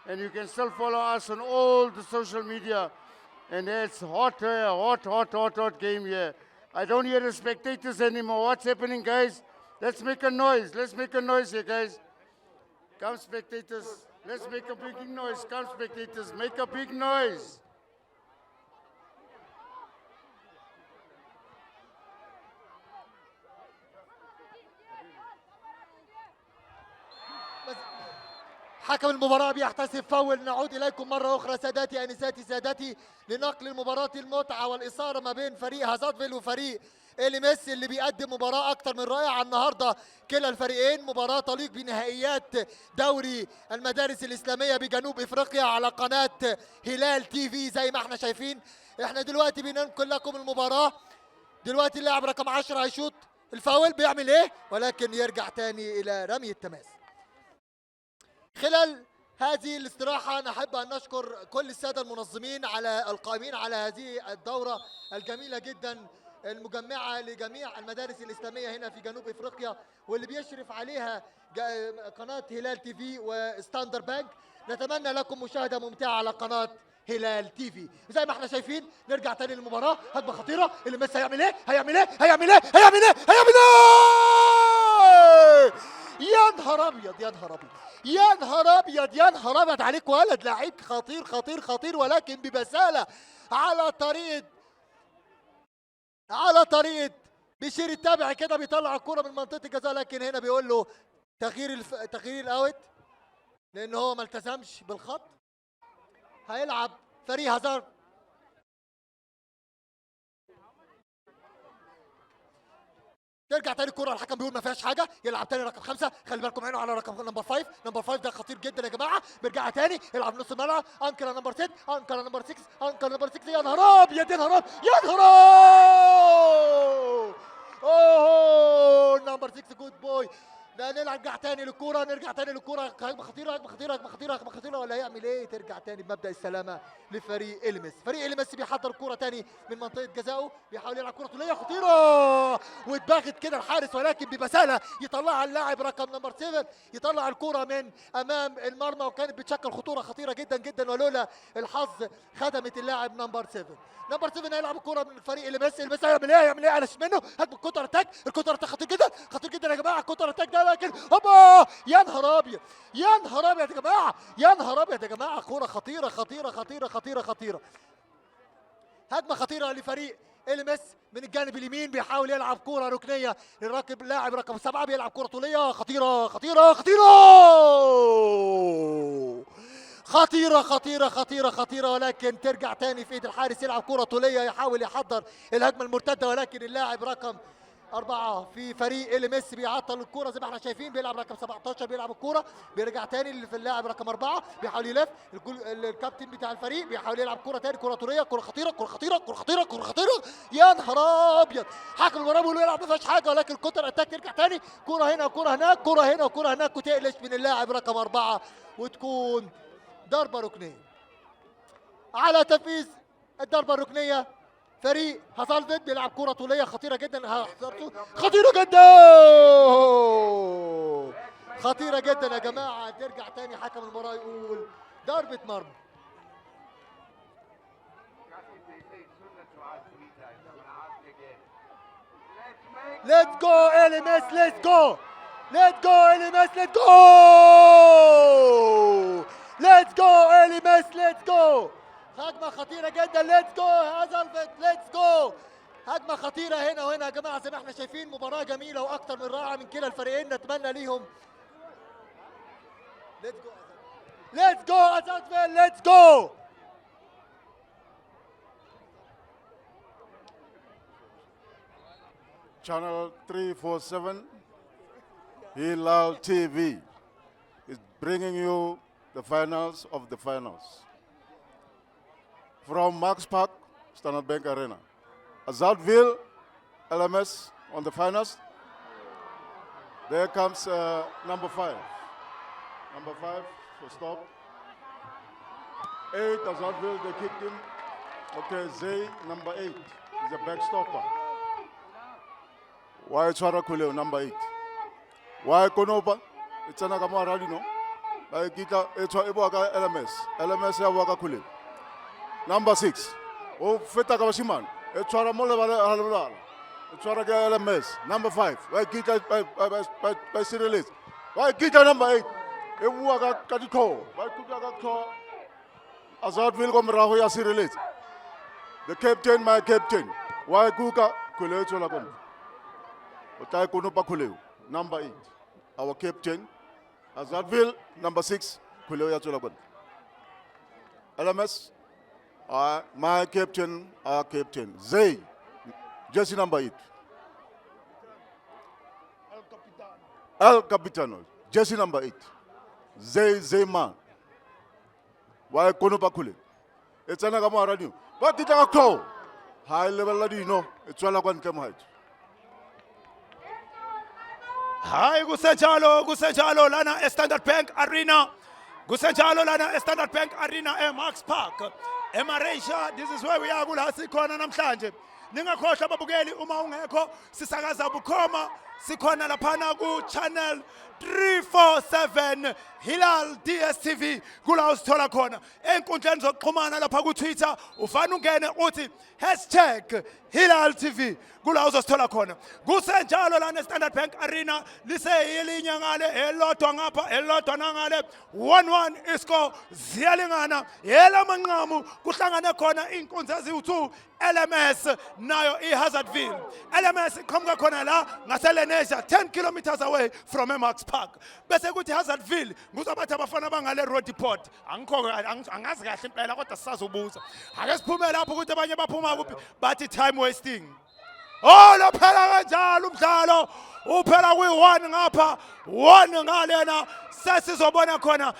And you can still follow us on all the social media. And it's hot here, hot, hot, hot, hot game here. I don't hear the spectators anymore. What's happening, guys? Let's make a noise. Let's make a noise here, guys. Come, spectators. Let's make a big noise. Come, spectators. Make a big noise. حكم المباراة بيحتسب فاول. نعود إليكم مرة أخرى سادتي أنساتي سادتي لنقل المباراة المتعة والإثارة ما بين فريق هازارفيل وفريق AMS اللي بيقدم مباراة أكثر من رائعة النهاردة. كلا الفريقين مباراة تليق بنهائيات دوري المدارس الإسلامية بجنوب إفريقيا على قناة هلال تي في زي ما احنا شايفين. احنا دلوقتي بننقل لكم المباراة. دلوقتي اللاعب رقم 10 هيشوط الفاول. بيعمل ايه؟ ولكن يرجع تاني إلى رمي التماس. خلال هذه الاستراحة نحب أن نشكر كل السادة المنظمين على القائمين على هذه الدورة الجميلة جدا المجمعة لجميع المدارس الإسلامية هنا في جنوب إفريقيا واللي بيشرف عليها قناة هلال تي في وستاندر بانك. نتمنى لكم مشاهدة ممتعة على قناة هلال تي في. زي ما احنا شايفين نرجع تاني للمباراة. هجمة خطيرة. اللي ميسي هيعمل ايه؟ هيعمل ايه؟ هيعمل ايه؟ هيعمل ايه؟ هيعمل ايه؟ يا نهار ابيض يا نهار ابيض يا نهار ابيض يا نهار ابيض عليك ولد لعيب خطير خطير خطير ولكن ببساله على طريقه بيشير التابع كده بيطلع الكره من منطقه الجزاء. لكن هنا بيقول له تغيير الاوت لان هو ما التزمش بالخط. هيلعب فريق هازارد. ترجع تاني الكرة. الحكم بيقول ما فيهاش حاجة. يلعب تاني رقم 5. خلي بالكم عينه على رقم نمبر 5. نمبر 5 ده خطير جدا يا جماعة. بيرجع تاني يلعب نص الملعب. انكل نمبر 6 انكل نمبر 6 انكل نمبر 6. يا نهار ابيض يا نهار ابيض يا نهار اوه نمبر 6 جود بوي. نرجع تاني للكرة. هجمة خطيرة هجمة خطيرة هجمة خطيرة هجمة خطيرة ولا هيعمل ايه؟ ترجع تاني بمبدأ السلامة لفريق إلمس. فريق إلمس بيحضر الكرة تاني من منطقة جزائه. بيحاول يلعب كرة طولية خطيرة واتباغت كده الحارس ولكن ببسالة يطلعها اللاعب رقم نمبر 7. يطلع الكرة من أمام المرمى وكانت بتشكل خطورة خطيرة جدا جدا ولولا الحظ خدمت اللاعب نمبر 7. نمبر 7 هيلعب الكرة من فريق إلمس. إلمس هيعمل ايه على منه. هجمة كونتر اتاك. الكونتر اتاك خطير جدا خطير جدا يا جماعة. الكونتر اتاك ده لكن هوبا يا نهار ابيض يا نهار ابيض يا جماعه يا نهار ابيض يا جماعه. كوره خطيره خطيره خطيره خطيره خطيره. هجمه خطيره لفريق إلمس من الجانب اليمين. بيحاول يلعب كوره ركنيه للراكب اللاعب رقم 7. بيلعب كوره طوليه خطيره خطيره خطيره خطيرة خطيرة خطيرة خطيرة ولكن ترجع تاني في ايد الحارس. يلعب كرة طولية يحاول يحضر الهجمة المرتدة ولكن اللاعب رقم 4 في فريق AMS بيعطل الكرة زي ما احنا شايفين. بيلعب رقم 17 بيلعب الكرة. بيرجع تاني في اللاعب رقم 4 بيحاول يلف. الكابتن بتاع الفريق بيحاول يلعب كرة تاني. كرة طولية كرة خطيرة كرة خطيرة كرة خطيرة كرة خطيرة. يا نهار ابيض. حكم المباراة بيقول له يلعب ما فيهاش حاجة ولكن الكونتر اتاك ترجع تاني. كرة هنا وكرة هناك كرة هنا وكرة هناك وتقلش من اللاعب رقم 4 وتكون ضربة ركنية. على تنفيذ الضربة الركنية فريق هازارفيل بيلعب كرة طولية خطيرة جدا. خطيرة جدا خطيرة جدا يا جماعة. ترجع تاني حكم المباراة يقول ضربة مرمى. Let's go AMS let's go let's go AMS let's go let's go AMS let's go. هجمة خطيرة جدا. ليتس جو هازارفيل ليتس جو. هجمة خطيرة هنا وهنا يا جماعة زي ما احنا شايفين. مباراة جميلة وأكثر من رائعة من كلا الفريقين. نتمنى ليهم ليتس جو هازارفيل ليتس جو. Channel 347, Hilaal TV is bringing you the finals of the finals. From Max Park, Standard Bank Arena. Azadville, LMS on the finals. There comes number 5. Number 5 for stop. 8, Azadville, they kicked him. Okay, Zay, number 8, is a back stopper. Why Chara Kuleo, number 8? Why Konoba? It's an Agamara, no? Like Kita, it's LMS. LMS, Waka Kuleo. Number 6. Oh, Feta Kawashiman. It's Chara Mola, it's Chara LMS. Number 5. Why Kita by Cyril? Why Kita number 8? Ewaga Katiko. Why Kuka Azadville Gomrahoya Cyril. The captain, my captain. Why Kuka Kuleo Cholakon? Otai Kunupa Kuleo. Number 8. Our captain. Azadville, number 6. Kuleo Cholakon. LMS. My captain, our captain. Zay, jersey number 8. El Capitano, jersey number 8. Zay man. Why Konopa Kule? It's an Agama radio. But it's a call. High level ladino. It's all one come height. Hi, Gusejalo, Lana Standard Bank Arena. Gusejalo, Lana Standard Bank Arena, Max Park. Emareisha, this is where we are. Gulasi Kona Namshanje. Ningakhohlwa babukeli uma ungekho sisakaza bukhoma sikhona laphana ku channel 347 Hilaal DSTV kula usithola khona enkundleni zokuxhumana lapha ku Twitter ufana ungene uthi #HilaalTV kula uzosithola khona kusenjalo lana Standard Bank Arena liseyilinya ngale elodwa ngapha elodwa nangale 1-1 iscore ziyalingana yela manqamu kuhlangane khona inkunzi eziwu2 LMS nayo iHazardville LMS iqhamuka khona la ngaseLenasia 10 kilometers away from Max Park bese kuthi Hazardville nguzabathi abafana bangale road depot angikho angazi kahle impela kodwa sisazobuza ake siphume lapho ukuthi abanye baphuma kuphi bathi time wasting oh lophela kanjalo umdlalo uphela kwi1 ngapha 1 ngalena sesizobona khona